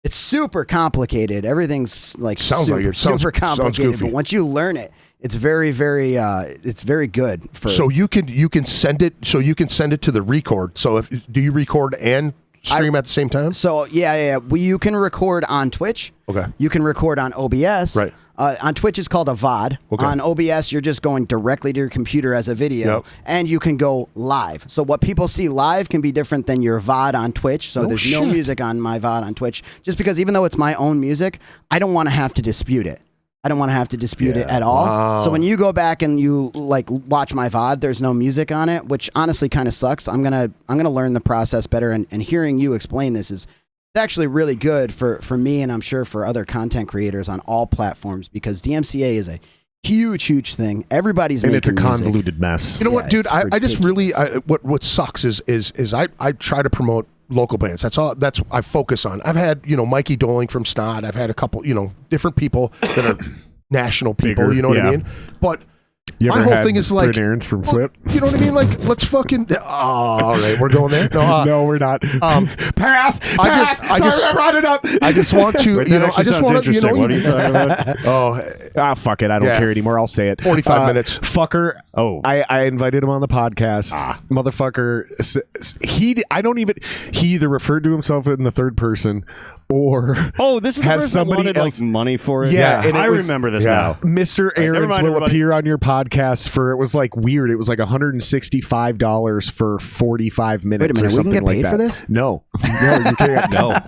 [SPEAKER 5] It's super complicated. Everything's like
[SPEAKER 4] Sounds
[SPEAKER 5] super,
[SPEAKER 4] like it.
[SPEAKER 5] super
[SPEAKER 4] Sounds
[SPEAKER 5] complicated.
[SPEAKER 4] goofy.
[SPEAKER 5] But once you learn it, it's very, very, it's very good for.
[SPEAKER 4] So you can send it. So you can send it to the record. So do you record and stream at the same time?
[SPEAKER 5] So yeah. You can record on Twitch.
[SPEAKER 4] Okay.
[SPEAKER 5] You can record on OBS.
[SPEAKER 4] Right.
[SPEAKER 5] On Twitch, it's called a VOD.
[SPEAKER 4] Okay.
[SPEAKER 5] On OBS, you're just going directly to your computer as a video,
[SPEAKER 4] Yep.
[SPEAKER 5] and you can go live. So what people see live can be different than your VOD on Twitch. So
[SPEAKER 4] No
[SPEAKER 5] there's no
[SPEAKER 4] shit.
[SPEAKER 5] music on my VOD on Twitch, just because even though it's my own music, I don't want to have to dispute it. I don't want to have to dispute it at all.
[SPEAKER 4] Wow.
[SPEAKER 5] So when you go back and you like watch my VOD, there's no music on it, which honestly kind of sucks. I'm gonna learn the process better, and hearing you explain this is actually really good for me, and I'm sure for other content creators on all platforms, because DMCA is a huge thing. Everybody's
[SPEAKER 2] And
[SPEAKER 5] making
[SPEAKER 2] it's a
[SPEAKER 5] music.
[SPEAKER 2] convoluted mess.
[SPEAKER 4] You know what,
[SPEAKER 5] Yeah,
[SPEAKER 4] dude?
[SPEAKER 5] it's
[SPEAKER 4] I just
[SPEAKER 5] ridiculous.
[SPEAKER 4] really what sucks is I try to promote local bands. That's all. That's I focus on. I've had Mikey Doling from Snot. I've had a couple different people that are national people.
[SPEAKER 2] Bigger,
[SPEAKER 4] You know what
[SPEAKER 2] yeah.
[SPEAKER 4] I mean? But
[SPEAKER 2] You
[SPEAKER 4] my
[SPEAKER 2] ever
[SPEAKER 4] whole
[SPEAKER 2] had
[SPEAKER 4] thing is like,
[SPEAKER 2] Bryn Aarons from
[SPEAKER 4] well,
[SPEAKER 2] Flip?
[SPEAKER 4] you know what I mean? Like, let's fucking. Oh, all right, we're going there. No,
[SPEAKER 2] No, we're not. Pass.
[SPEAKER 4] I just
[SPEAKER 2] brought it up.
[SPEAKER 4] I just want to.
[SPEAKER 3] Wait,
[SPEAKER 4] You
[SPEAKER 3] that
[SPEAKER 4] know, I
[SPEAKER 3] actually
[SPEAKER 4] just
[SPEAKER 3] sounds
[SPEAKER 4] want to.
[SPEAKER 3] interesting. What are you talking about?
[SPEAKER 4] Oh,
[SPEAKER 2] Fuck it. I don't
[SPEAKER 4] Yeah.
[SPEAKER 2] care anymore. I'll say it.
[SPEAKER 4] 45 minutes.
[SPEAKER 2] Fucker.
[SPEAKER 3] Oh.
[SPEAKER 2] I invited him on the podcast. Motherfucker. He either referred to himself in the third person or
[SPEAKER 3] Oh, this is the
[SPEAKER 2] has
[SPEAKER 3] person
[SPEAKER 2] somebody
[SPEAKER 3] wanted,
[SPEAKER 2] else.
[SPEAKER 3] like money for it.
[SPEAKER 2] Yeah, and
[SPEAKER 3] I
[SPEAKER 2] it was-
[SPEAKER 3] remember this
[SPEAKER 4] yeah.
[SPEAKER 3] now.
[SPEAKER 2] Mr.
[SPEAKER 3] never
[SPEAKER 2] Aarons
[SPEAKER 3] mind,
[SPEAKER 2] will
[SPEAKER 3] everybody.
[SPEAKER 2] appear on your podcast for, it was like weird. It was like $165 for 45 minutes
[SPEAKER 5] minute,
[SPEAKER 2] or
[SPEAKER 5] we can
[SPEAKER 2] something
[SPEAKER 5] get
[SPEAKER 2] like
[SPEAKER 5] paid
[SPEAKER 2] that.
[SPEAKER 5] for this?
[SPEAKER 2] No. No, you can't. No.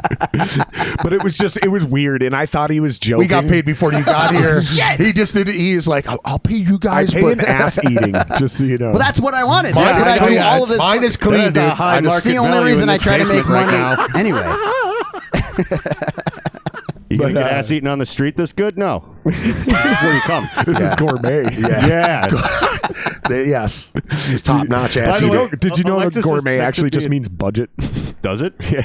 [SPEAKER 2] But it was weird, and I thought he was joking.
[SPEAKER 4] we got paid before you got here. He just did. He is like, I'll pay you
[SPEAKER 2] I
[SPEAKER 4] guys.
[SPEAKER 2] pay
[SPEAKER 4] but
[SPEAKER 2] in ass eating, just so you know.
[SPEAKER 5] Well, that's what I wanted.
[SPEAKER 4] Mine
[SPEAKER 5] That's
[SPEAKER 4] is
[SPEAKER 5] what I do
[SPEAKER 4] clean.
[SPEAKER 5] all of this.
[SPEAKER 4] Mine is clean,
[SPEAKER 3] That is
[SPEAKER 4] dude.
[SPEAKER 3] a high
[SPEAKER 4] I just-
[SPEAKER 3] market
[SPEAKER 5] It's the only
[SPEAKER 3] value
[SPEAKER 5] reason
[SPEAKER 3] in
[SPEAKER 5] I
[SPEAKER 3] this
[SPEAKER 5] try to make
[SPEAKER 3] basement
[SPEAKER 5] money
[SPEAKER 3] right now.
[SPEAKER 5] anyway.
[SPEAKER 3] You gonna
[SPEAKER 2] But,
[SPEAKER 3] get ass eaten on the street this good? No. It's where you come.
[SPEAKER 2] This is gourmet.
[SPEAKER 3] Yeah.
[SPEAKER 4] Yes, it's top notch
[SPEAKER 3] By
[SPEAKER 4] ass
[SPEAKER 3] the way,
[SPEAKER 4] eater.
[SPEAKER 2] Did you know
[SPEAKER 3] Alexis
[SPEAKER 2] that
[SPEAKER 3] just
[SPEAKER 2] gourmet
[SPEAKER 3] texted
[SPEAKER 2] actually
[SPEAKER 3] me
[SPEAKER 2] just
[SPEAKER 3] and-
[SPEAKER 2] means budget?
[SPEAKER 3] Does it?
[SPEAKER 2] Yeah.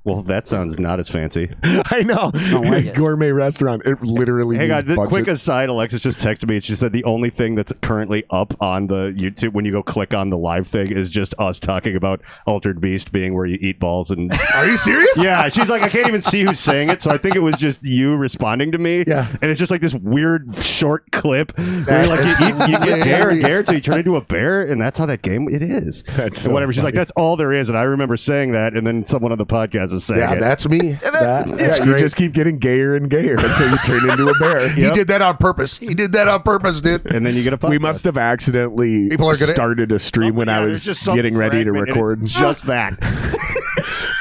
[SPEAKER 3] Well, that sounds not as fancy.
[SPEAKER 2] I know.
[SPEAKER 5] Don't like it.
[SPEAKER 2] Gourmet restaurant. It literally
[SPEAKER 3] Hey,
[SPEAKER 2] means
[SPEAKER 3] guys,
[SPEAKER 2] budget.
[SPEAKER 3] quick aside, Alexis just texted me and she said the only thing that's currently up on the YouTube when you go click on the live thing is just us talking about Altered Beast being where you eat balls. And
[SPEAKER 4] Are you serious?
[SPEAKER 3] yeah, she's like, I can't even see who's saying it, so I think it was just you responding to me.
[SPEAKER 4] Yeah.
[SPEAKER 3] And it's just like this weird short clip where you're like, you get Gare till you turn into a bear, and that's how that game it is.
[SPEAKER 2] That's
[SPEAKER 3] And
[SPEAKER 2] so
[SPEAKER 3] whatever. She's like,
[SPEAKER 2] funny.
[SPEAKER 3] that's all there is. And I remember saying that, and then someone on the podcast was saying
[SPEAKER 4] Yeah,
[SPEAKER 3] it.
[SPEAKER 4] that's me. That's
[SPEAKER 2] Yeah, you
[SPEAKER 4] great.
[SPEAKER 2] just keep getting gayer and gayer until you turn into a bear.
[SPEAKER 4] He did that on purpose. He did that on purpose, dude.
[SPEAKER 3] and then you get a podcast.
[SPEAKER 2] We must have accidentally
[SPEAKER 4] People are gonna-
[SPEAKER 2] started a stream when I
[SPEAKER 3] Yeah,
[SPEAKER 2] was
[SPEAKER 3] there's just some
[SPEAKER 2] getting ready to
[SPEAKER 3] fragment, and
[SPEAKER 2] record.
[SPEAKER 3] it's just that.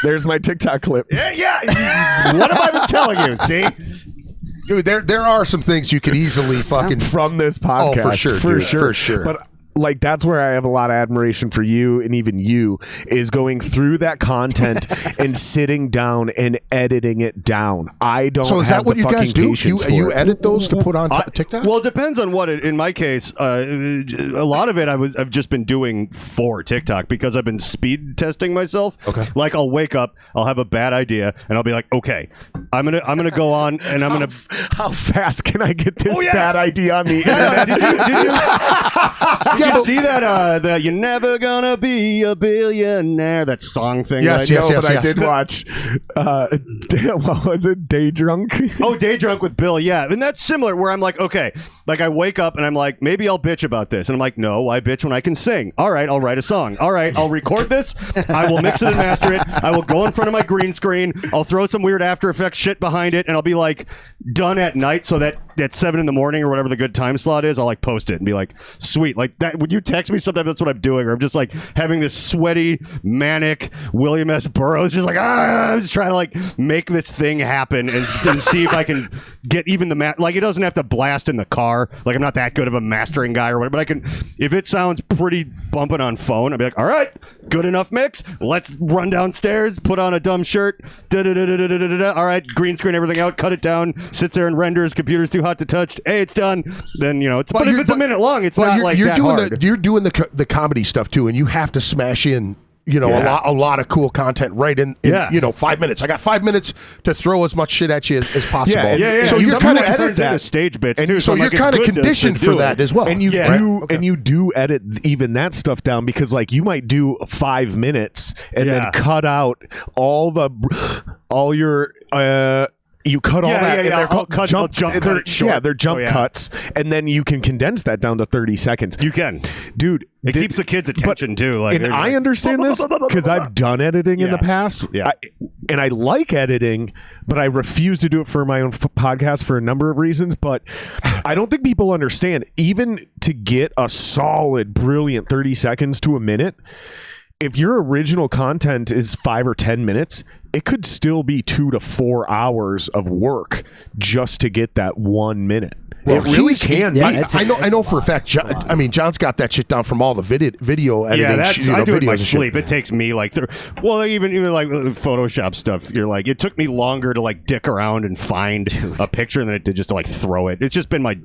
[SPEAKER 2] There's my TikTok clip.
[SPEAKER 3] Yeah. What have I been telling you? See?
[SPEAKER 4] Dude, there are some things you could easily fucking.
[SPEAKER 2] From this podcast.
[SPEAKER 4] Oh, for sure,
[SPEAKER 2] For
[SPEAKER 4] dude,
[SPEAKER 2] sure.
[SPEAKER 4] for sure.
[SPEAKER 2] But like, that's where I have a lot of admiration for you, and even you, is going through that content and sitting down and editing it down. I don't
[SPEAKER 4] So is
[SPEAKER 2] have
[SPEAKER 4] that what
[SPEAKER 2] the
[SPEAKER 4] you guys
[SPEAKER 2] fucking
[SPEAKER 4] do?
[SPEAKER 2] patience for
[SPEAKER 4] You
[SPEAKER 2] it.
[SPEAKER 4] edit those to put on TikTok?
[SPEAKER 3] Well, it depends on what. In my case, a lot of it I've just been doing for TikTok because I've been speed testing myself.
[SPEAKER 4] Okay.
[SPEAKER 3] Like I'll wake up, I'll have a bad idea, and I'll be like, okay, I'm gonna go on and I'm gonna.
[SPEAKER 2] How fast can I get this
[SPEAKER 3] Oh, yeah.
[SPEAKER 2] bad idea on the
[SPEAKER 3] Yeah,
[SPEAKER 2] internet?
[SPEAKER 3] did you Did you see that? The "You're Never Gonna Be a Billionaire" that song thing.
[SPEAKER 4] Yes,
[SPEAKER 3] that I
[SPEAKER 4] yes,
[SPEAKER 3] know,
[SPEAKER 4] yes,
[SPEAKER 3] but
[SPEAKER 4] yes.
[SPEAKER 3] I did watch.
[SPEAKER 2] What was it? Day Drunk?
[SPEAKER 3] Oh, Day Drunk with Bill. Yeah, and that's similar. Where I'm like, okay, like I wake up and I'm like, maybe I'll bitch about this, and I'm like, no, why bitch when I can sing? All right, I'll write a song. All right, I'll record this. I will mix it and master it. I will go in front of my green screen. I'll throw some weird After Effects shit behind it, and I'll be like done at night. So that at 7 a.m. or whatever the good time slot is, I'll like post it and be like, sweet. Like that. Would you text me? Sometimes that's what I'm doing, or I'm just like having this sweaty, manic William S. Burroughs, just like I'm just trying to like make this thing happen and see if I can get even the like it doesn't have to blast in the car. Like I'm not that good of a mastering guy or whatever, but I can if it sounds pretty bumping on phone, I'd be like, all right, good enough mix. Let's run downstairs, put on a dumb shirt. All right, green screen everything out, cut it down, sits there and renders. Computer's too hot to touch. Hey, it's done. Then it's but if it's a minute long, it's not like
[SPEAKER 4] you're
[SPEAKER 3] that
[SPEAKER 4] doing
[SPEAKER 3] hard.
[SPEAKER 4] you're doing the comedy stuff too, and you have to smash in. A lot of cool content right in 5 minutes. I got 5 minutes to throw as much shit at you as possible.
[SPEAKER 3] Yeah.
[SPEAKER 4] So
[SPEAKER 3] You
[SPEAKER 4] you're kind of
[SPEAKER 3] edit that stage bits
[SPEAKER 4] and
[SPEAKER 3] too.
[SPEAKER 4] so
[SPEAKER 3] I'm
[SPEAKER 4] you're
[SPEAKER 3] like, it's
[SPEAKER 4] kind of
[SPEAKER 3] good to
[SPEAKER 4] conditioned for
[SPEAKER 3] do
[SPEAKER 4] that
[SPEAKER 3] it.
[SPEAKER 4] as well.
[SPEAKER 2] And you do edit even that stuff down because like you might do 5 minutes and then cut out all your you cut all that and they're called jump cuts. They're jump cuts, and then you can condense that down to 30 seconds.
[SPEAKER 3] You can,
[SPEAKER 2] dude.
[SPEAKER 3] It keeps the kids' attention too. Like,
[SPEAKER 2] and I understand this because I've done editing in the past.
[SPEAKER 3] Yeah.
[SPEAKER 2] And I like editing, but I refuse to do it for my own podcast for a number of reasons. But I don't think people understand. Even to get a solid, brilliant 30 seconds to a minute, if your original content is 5 or 10 minutes, it could still be 2 to 4 hours of work just to get that 1 minute.
[SPEAKER 4] Well,
[SPEAKER 2] it really can.
[SPEAKER 4] I know for a fact. John's got that shit down from all the video editing.
[SPEAKER 3] Yeah, I do it in my sleep.
[SPEAKER 4] Shit.
[SPEAKER 3] It takes me like, even like Photoshop stuff. You're like, it took me longer to like dick around and find a picture than it did just to like throw it. It's just been my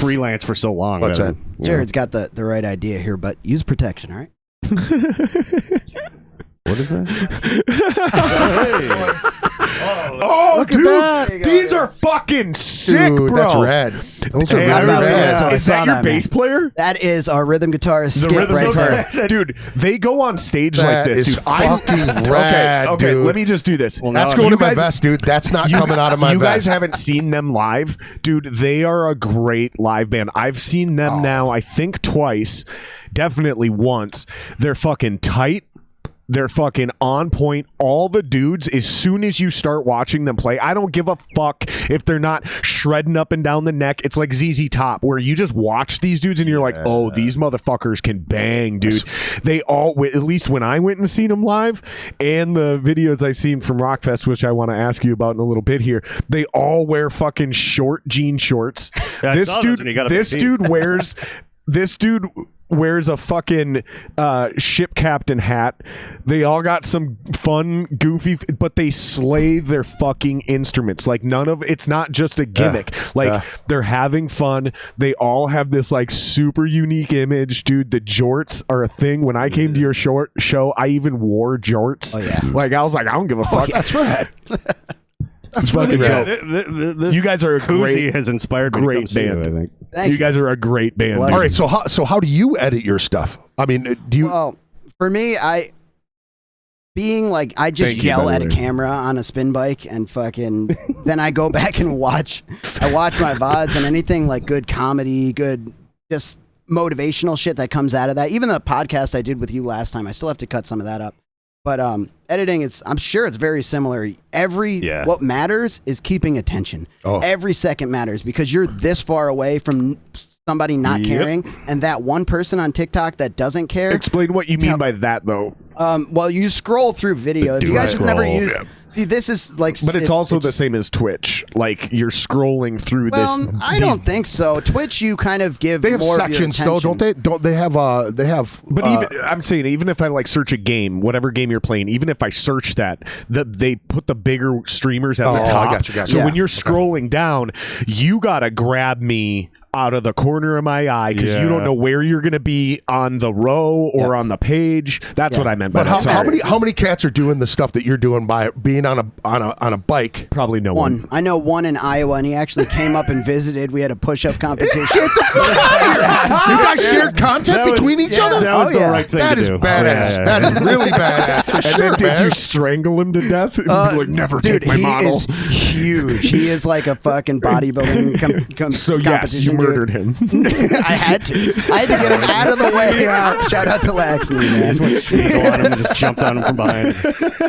[SPEAKER 3] freelance for so long.
[SPEAKER 4] What's that?
[SPEAKER 5] Jared's got the right idea here, but use protection, all right?
[SPEAKER 3] What is that?
[SPEAKER 2] Look
[SPEAKER 4] at that.
[SPEAKER 2] These are fucking sick,
[SPEAKER 4] Dude,
[SPEAKER 2] bro.
[SPEAKER 4] That's rad. Those are
[SPEAKER 2] Hey,
[SPEAKER 4] really rad.
[SPEAKER 2] Is that your bass player?
[SPEAKER 5] That is our rhythm guitarist Skip
[SPEAKER 2] rhythm
[SPEAKER 5] right
[SPEAKER 2] guitar.
[SPEAKER 5] there.
[SPEAKER 2] Dude, they go on stage
[SPEAKER 4] That
[SPEAKER 2] like this.
[SPEAKER 4] is
[SPEAKER 2] Dude.
[SPEAKER 4] fucking rad,
[SPEAKER 2] okay,
[SPEAKER 4] dude.
[SPEAKER 2] let me just do this.
[SPEAKER 3] Well,
[SPEAKER 4] That's
[SPEAKER 3] no,
[SPEAKER 4] going
[SPEAKER 2] you
[SPEAKER 4] to my
[SPEAKER 2] guys-
[SPEAKER 4] vest, dude. That's not coming out of my
[SPEAKER 2] You
[SPEAKER 4] vest.
[SPEAKER 2] guys haven't seen them live? Dude, they are a great live band. I've seen them now, I think twice, definitely once. They're fucking tight. They're fucking on point. All the dudes, as soon as you start watching them play, I don't give a fuck if they're not shredding up and down the neck. It's like ZZ Top, where you just watch these dudes and you're like, oh, these motherfuckers can bang, dude. They all, at least when I went and seen them live, and the videos I seen from Rockfest, which I want to ask you about in a little bit here, they all wear fucking short jean shorts. This dude wears a fucking ship captain hat. They all got some fun, goofy, but they slay their fucking instruments. Like it's not just a gimmick. They're having fun. They all have this like super unique image, dude. The jorts are a thing. When I came to your show, I even wore jorts. Oh yeah. Like I was like, I don't give a fuck.
[SPEAKER 4] That's rad.
[SPEAKER 2] That's fucking dope. You guys are a
[SPEAKER 3] Koozie has inspired me to come see you, I think.
[SPEAKER 5] Thank
[SPEAKER 2] you guys are a great band.
[SPEAKER 5] Pleasure.
[SPEAKER 4] All right, so how do you edit your stuff? I mean, do you?
[SPEAKER 5] Well, for me, I just
[SPEAKER 2] Thank you,
[SPEAKER 5] yell
[SPEAKER 2] by the
[SPEAKER 5] at a
[SPEAKER 2] way.
[SPEAKER 5] camera on a spin bike and fucking then I go back and watch my VODs and anything like good comedy, good just motivational shit that comes out of that. Even the podcast I did with you last time, I still have to cut some of that up. But editing, I'm sure it's very similar. What matters is keeping attention.
[SPEAKER 4] Oh.
[SPEAKER 5] Every second matters because you're this far away from somebody not caring, and that one person on TikTok that doesn't care.
[SPEAKER 2] Explain what you mean by that, though.
[SPEAKER 5] Well, you scroll through video. If you guys have never used, see, this is like,
[SPEAKER 2] But it's also the same as Twitch. Like you're scrolling through
[SPEAKER 5] well,
[SPEAKER 2] this.
[SPEAKER 5] I don't think so. Twitch, you kind of give
[SPEAKER 4] They have
[SPEAKER 5] more
[SPEAKER 4] sections
[SPEAKER 5] of your
[SPEAKER 4] though,
[SPEAKER 5] attention.
[SPEAKER 4] don't they? Don't they have? They have.
[SPEAKER 2] But I'm saying, even if I like search a game, whatever game you're playing, even if I search that, they put the bigger streamers at the
[SPEAKER 4] I
[SPEAKER 2] top.
[SPEAKER 4] got you.
[SPEAKER 2] So
[SPEAKER 5] Yeah.
[SPEAKER 2] when you're scrolling down, you gotta grab me out of the corner of my eye because you don't know where you're going to be on the row or on the page. That's what I meant by
[SPEAKER 4] But
[SPEAKER 2] that.
[SPEAKER 4] how many cats are doing the stuff that you're doing by being on a bike?
[SPEAKER 2] Probably no one.
[SPEAKER 5] I know one in Iowa, and he actually came up and visited. We had a push-up competition.
[SPEAKER 4] You guys shared content between each other?
[SPEAKER 3] That was the right thing
[SPEAKER 4] That
[SPEAKER 3] to
[SPEAKER 4] is
[SPEAKER 3] do.
[SPEAKER 4] badass. That is really badass.
[SPEAKER 2] And then did you strangle him to death? Like, never
[SPEAKER 5] Dude,
[SPEAKER 2] take my
[SPEAKER 5] he
[SPEAKER 2] model.
[SPEAKER 5] is huge. He is like a fucking bodybuilding
[SPEAKER 2] So
[SPEAKER 5] competition.
[SPEAKER 2] yes, you murdered him.
[SPEAKER 5] I had to get him out of the way. Shout out to Laxney, man.
[SPEAKER 3] Go on him and just jumped on him from behind.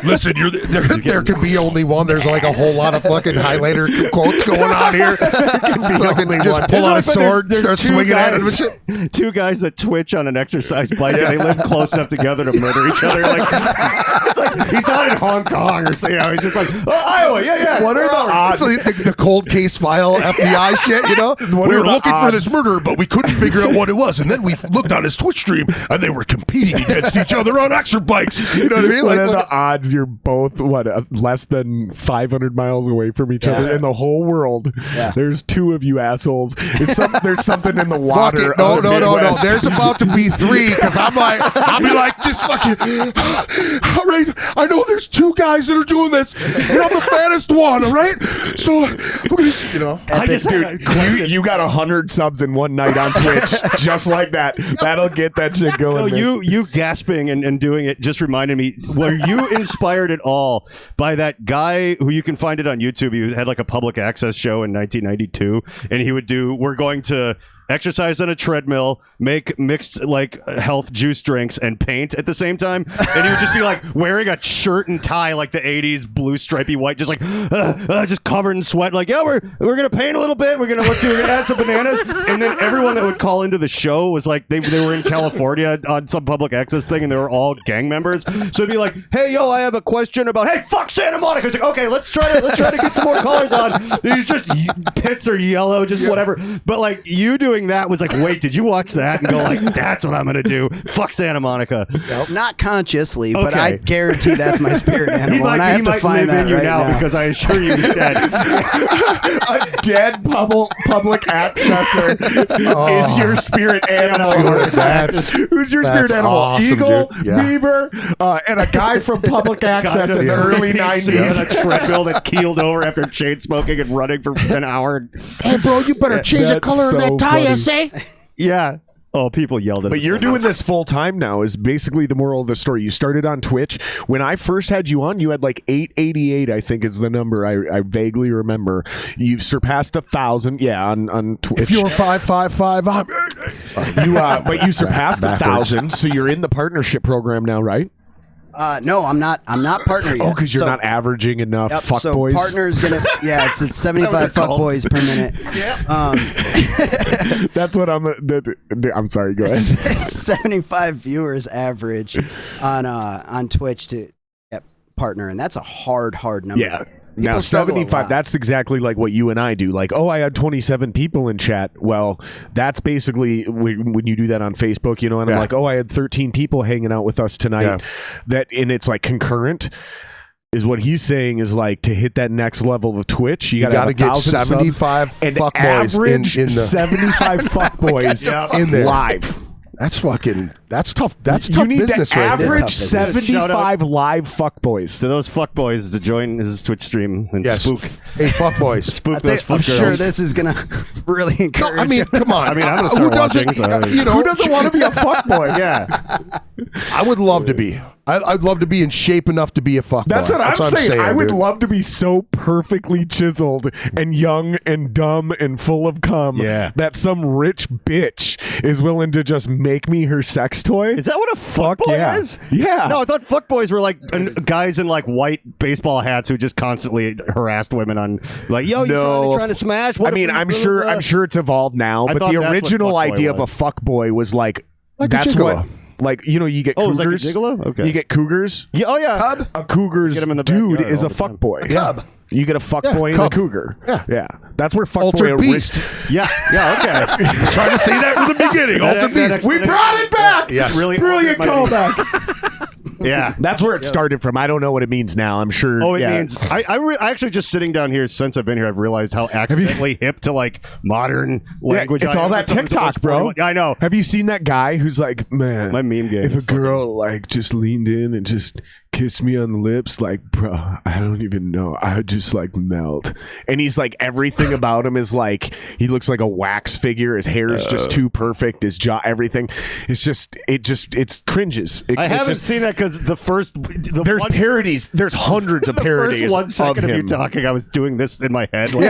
[SPEAKER 4] Listen, there could be only one. There's like a whole lot of fucking highlighter quotes going on here. Fucking just pull out a sword, start swinging at him and shit.
[SPEAKER 3] Two guys that twitch on an exercise bike, and they live close enough together to murder each other. Like, it's like he's not in Hong Kong or something. He's just like, Iowa, yeah.
[SPEAKER 2] What are the odds?
[SPEAKER 4] It's like the cold case file FBI shit, you know? We were looking for this murderer, but we couldn't figure out what it was. And then we looked on his Twitch stream, and they were competing against each other on extra bikes. You know what I mean?
[SPEAKER 2] What are the odds you're both, less than 500 miles away from each other in the whole world?
[SPEAKER 5] Yeah.
[SPEAKER 2] There's two of you assholes. There's something in the
[SPEAKER 4] Fuck
[SPEAKER 2] water.
[SPEAKER 4] it. No.
[SPEAKER 2] of the Midwest.
[SPEAKER 4] There's about to be 3 because I'll be like, just fucking. All right, I know there's 2 guys that are doing this, and I'm the fattest one. All right, so we're gonna, you know.
[SPEAKER 2] You got 100 subs in one night on Twitch, just like that. That'll get that shit going.
[SPEAKER 3] No, you gasping and doing it just reminded me. Were you inspired at all by that guy who you can find it on YouTube? He had like a public access show in 1992, and he would do, we're going to exercise on a treadmill, make mixed like health juice drinks, and paint at the same time. And he would just be like wearing a shirt and tie like the 80s, blue stripy white, just like just covered in sweat. Like, yeah, we're gonna paint a little bit. We're gonna add some bananas. And then everyone that would call into the show was like they were in California on some public access thing, and they were all gang members. So it'd be like, hey, yo, I have a question about, hey, fuck Santa Monica. It's like, okay, let's try to get some more colors on. These just pits are yellow, just whatever. But like you doing that was like, wait, did you watch that? And go like, that's what I'm gonna do. Fuck Santa Monica.
[SPEAKER 5] Not consciously, but
[SPEAKER 3] Okay.
[SPEAKER 5] I guarantee that's my spirit animal, and I have to find
[SPEAKER 3] live
[SPEAKER 5] that
[SPEAKER 3] in you
[SPEAKER 5] right
[SPEAKER 3] now because I assure you he's dead.
[SPEAKER 2] A dead public accessor is your spirit animal. Who's your spirit animal?
[SPEAKER 4] awesome,
[SPEAKER 2] Eagle,
[SPEAKER 4] dude. Yeah.
[SPEAKER 2] beaver, and a guy from public access in the early
[SPEAKER 3] On
[SPEAKER 2] 90s.
[SPEAKER 3] a treadmill that keeled over after chain smoking and running for an hour.
[SPEAKER 4] Hey, bro, you better change the
[SPEAKER 2] That's
[SPEAKER 4] color of
[SPEAKER 2] so
[SPEAKER 4] that tire,
[SPEAKER 2] funny.
[SPEAKER 4] say.
[SPEAKER 3] Yeah. Oh, people yelled at
[SPEAKER 2] But
[SPEAKER 3] us
[SPEAKER 2] you're
[SPEAKER 3] so
[SPEAKER 2] doing
[SPEAKER 3] much.
[SPEAKER 2] this full time now is basically the moral of the story. You started on Twitch. When I first had you on, you had like 888, I think is the number I vaguely remember. You've surpassed 1,000. Yeah, on Twitch.
[SPEAKER 4] If you're 555, I'm.
[SPEAKER 2] But you surpassed 1,000, so you're in the partnership program now, right?
[SPEAKER 5] No, I'm not partner yet.
[SPEAKER 2] Oh, because you're
[SPEAKER 5] So-
[SPEAKER 2] not averaging enough
[SPEAKER 5] Yep,
[SPEAKER 2] fuck
[SPEAKER 5] so
[SPEAKER 2] boys.
[SPEAKER 5] partner's gonna it's 75 fuck boys per minute.
[SPEAKER 2] That's what I'm sorry. Go ahead.
[SPEAKER 5] It's 75 viewers average on Twitch to get partner, and that's a hard number.
[SPEAKER 2] Yeah.
[SPEAKER 5] People
[SPEAKER 2] Now
[SPEAKER 5] struggle a
[SPEAKER 2] 75.
[SPEAKER 5] lot.
[SPEAKER 2] That's exactly like what you and I do. Like, I had 27 people in chat. Well, that's basically when you do that on Facebook, you know. And I'm like, I had 13 people hanging out with us tonight.
[SPEAKER 4] Yeah.
[SPEAKER 2] And it's like concurrent. Is what he's saying is like to hit that next level of Twitch, you got to
[SPEAKER 4] get 75
[SPEAKER 2] and
[SPEAKER 4] fuck boys
[SPEAKER 2] average
[SPEAKER 4] in the
[SPEAKER 2] 75 fuck boys
[SPEAKER 4] in there.
[SPEAKER 2] live.
[SPEAKER 4] That's tough. That's
[SPEAKER 2] You
[SPEAKER 4] tough
[SPEAKER 2] need
[SPEAKER 4] business,
[SPEAKER 2] to
[SPEAKER 4] right?
[SPEAKER 2] average
[SPEAKER 5] business.
[SPEAKER 2] 75 live fuck boys.
[SPEAKER 3] To those fuckboys to join his Twitch stream and
[SPEAKER 4] Yes.
[SPEAKER 3] spook.
[SPEAKER 4] Hey, fuck boys.
[SPEAKER 3] Spook those fuck
[SPEAKER 5] I'm
[SPEAKER 3] girls.
[SPEAKER 5] sure this is gonna really
[SPEAKER 4] No,
[SPEAKER 5] encourage.
[SPEAKER 4] I mean, come on.
[SPEAKER 3] I mean, I'm gonna
[SPEAKER 4] Who
[SPEAKER 3] start watching,
[SPEAKER 4] doesn't?
[SPEAKER 3] so-
[SPEAKER 4] You know,
[SPEAKER 2] Who doesn't want to be a fuck boy?
[SPEAKER 3] Yeah.
[SPEAKER 4] I would love to be. I'd love to be in shape enough to be a fuck
[SPEAKER 2] That's
[SPEAKER 4] boy.
[SPEAKER 2] what I'm saying. I would
[SPEAKER 4] dude.
[SPEAKER 2] love to be so perfectly chiseled and young and dumb and full of cum that some rich bitch is willing to just make me her sex toy.
[SPEAKER 3] Is that what a fuckboy
[SPEAKER 2] yeah.
[SPEAKER 3] is?
[SPEAKER 2] Yeah.
[SPEAKER 3] No, I thought fuckboys were like guys in like white baseball hats who just constantly harassed women on like, yo, you trying to smash? What
[SPEAKER 2] I mean, I'm sure it's evolved now,
[SPEAKER 3] I
[SPEAKER 2] but
[SPEAKER 3] thought
[SPEAKER 2] the
[SPEAKER 3] that's what
[SPEAKER 2] original
[SPEAKER 3] fuckboy
[SPEAKER 2] idea
[SPEAKER 3] was.
[SPEAKER 2] of a fuck boy was like
[SPEAKER 4] a
[SPEAKER 2] that's
[SPEAKER 4] gigolo.
[SPEAKER 2] what. Like, you know, you get
[SPEAKER 3] Oh, it's
[SPEAKER 2] cougars.
[SPEAKER 3] like a gigolo? Okay.
[SPEAKER 2] You get cougars.
[SPEAKER 3] Yeah, oh yeah.
[SPEAKER 5] Cub?
[SPEAKER 2] A cougar's
[SPEAKER 3] Get 'em in the
[SPEAKER 2] dude
[SPEAKER 3] backyard
[SPEAKER 2] is
[SPEAKER 3] all
[SPEAKER 2] a
[SPEAKER 3] the
[SPEAKER 2] fuck
[SPEAKER 3] time.
[SPEAKER 2] boy.
[SPEAKER 5] Cub.
[SPEAKER 2] You get a fuck
[SPEAKER 4] Yeah,
[SPEAKER 2] boy and a
[SPEAKER 4] cub.
[SPEAKER 2] cougar.
[SPEAKER 4] Yeah.
[SPEAKER 2] That's where fuck
[SPEAKER 4] Altered
[SPEAKER 2] boy
[SPEAKER 4] beast.
[SPEAKER 3] Yeah, okay.
[SPEAKER 4] Trying to say that from the beginning. Altered beast.
[SPEAKER 2] We brought it back.
[SPEAKER 4] Yes.
[SPEAKER 3] Really
[SPEAKER 2] Brilliant
[SPEAKER 3] altered my-
[SPEAKER 2] callback.
[SPEAKER 3] Yeah.
[SPEAKER 2] That's where it started from. I don't know what it means now. I'm sure.
[SPEAKER 3] Oh, it means I actually just sitting down here since I've been here, I've realized how accidentally hip to like modern language.
[SPEAKER 2] It's all that TikTok, bro.
[SPEAKER 3] I know.
[SPEAKER 2] Have you seen that guy who's like, man,
[SPEAKER 3] My meme game
[SPEAKER 2] if a
[SPEAKER 3] is
[SPEAKER 2] girl like just leaned in and just kissed me on the lips, like, bro, I don't even know, I would just like melt. And he's like, everything about him is like, he looks like a wax figure. His hair is just too perfect. His jaw, everything. It's cringes.
[SPEAKER 3] I haven't seen that because
[SPEAKER 2] There's parodies. There's hundreds of parodies.
[SPEAKER 3] First 1 second of you talking, I was doing this in my head.
[SPEAKER 2] Well,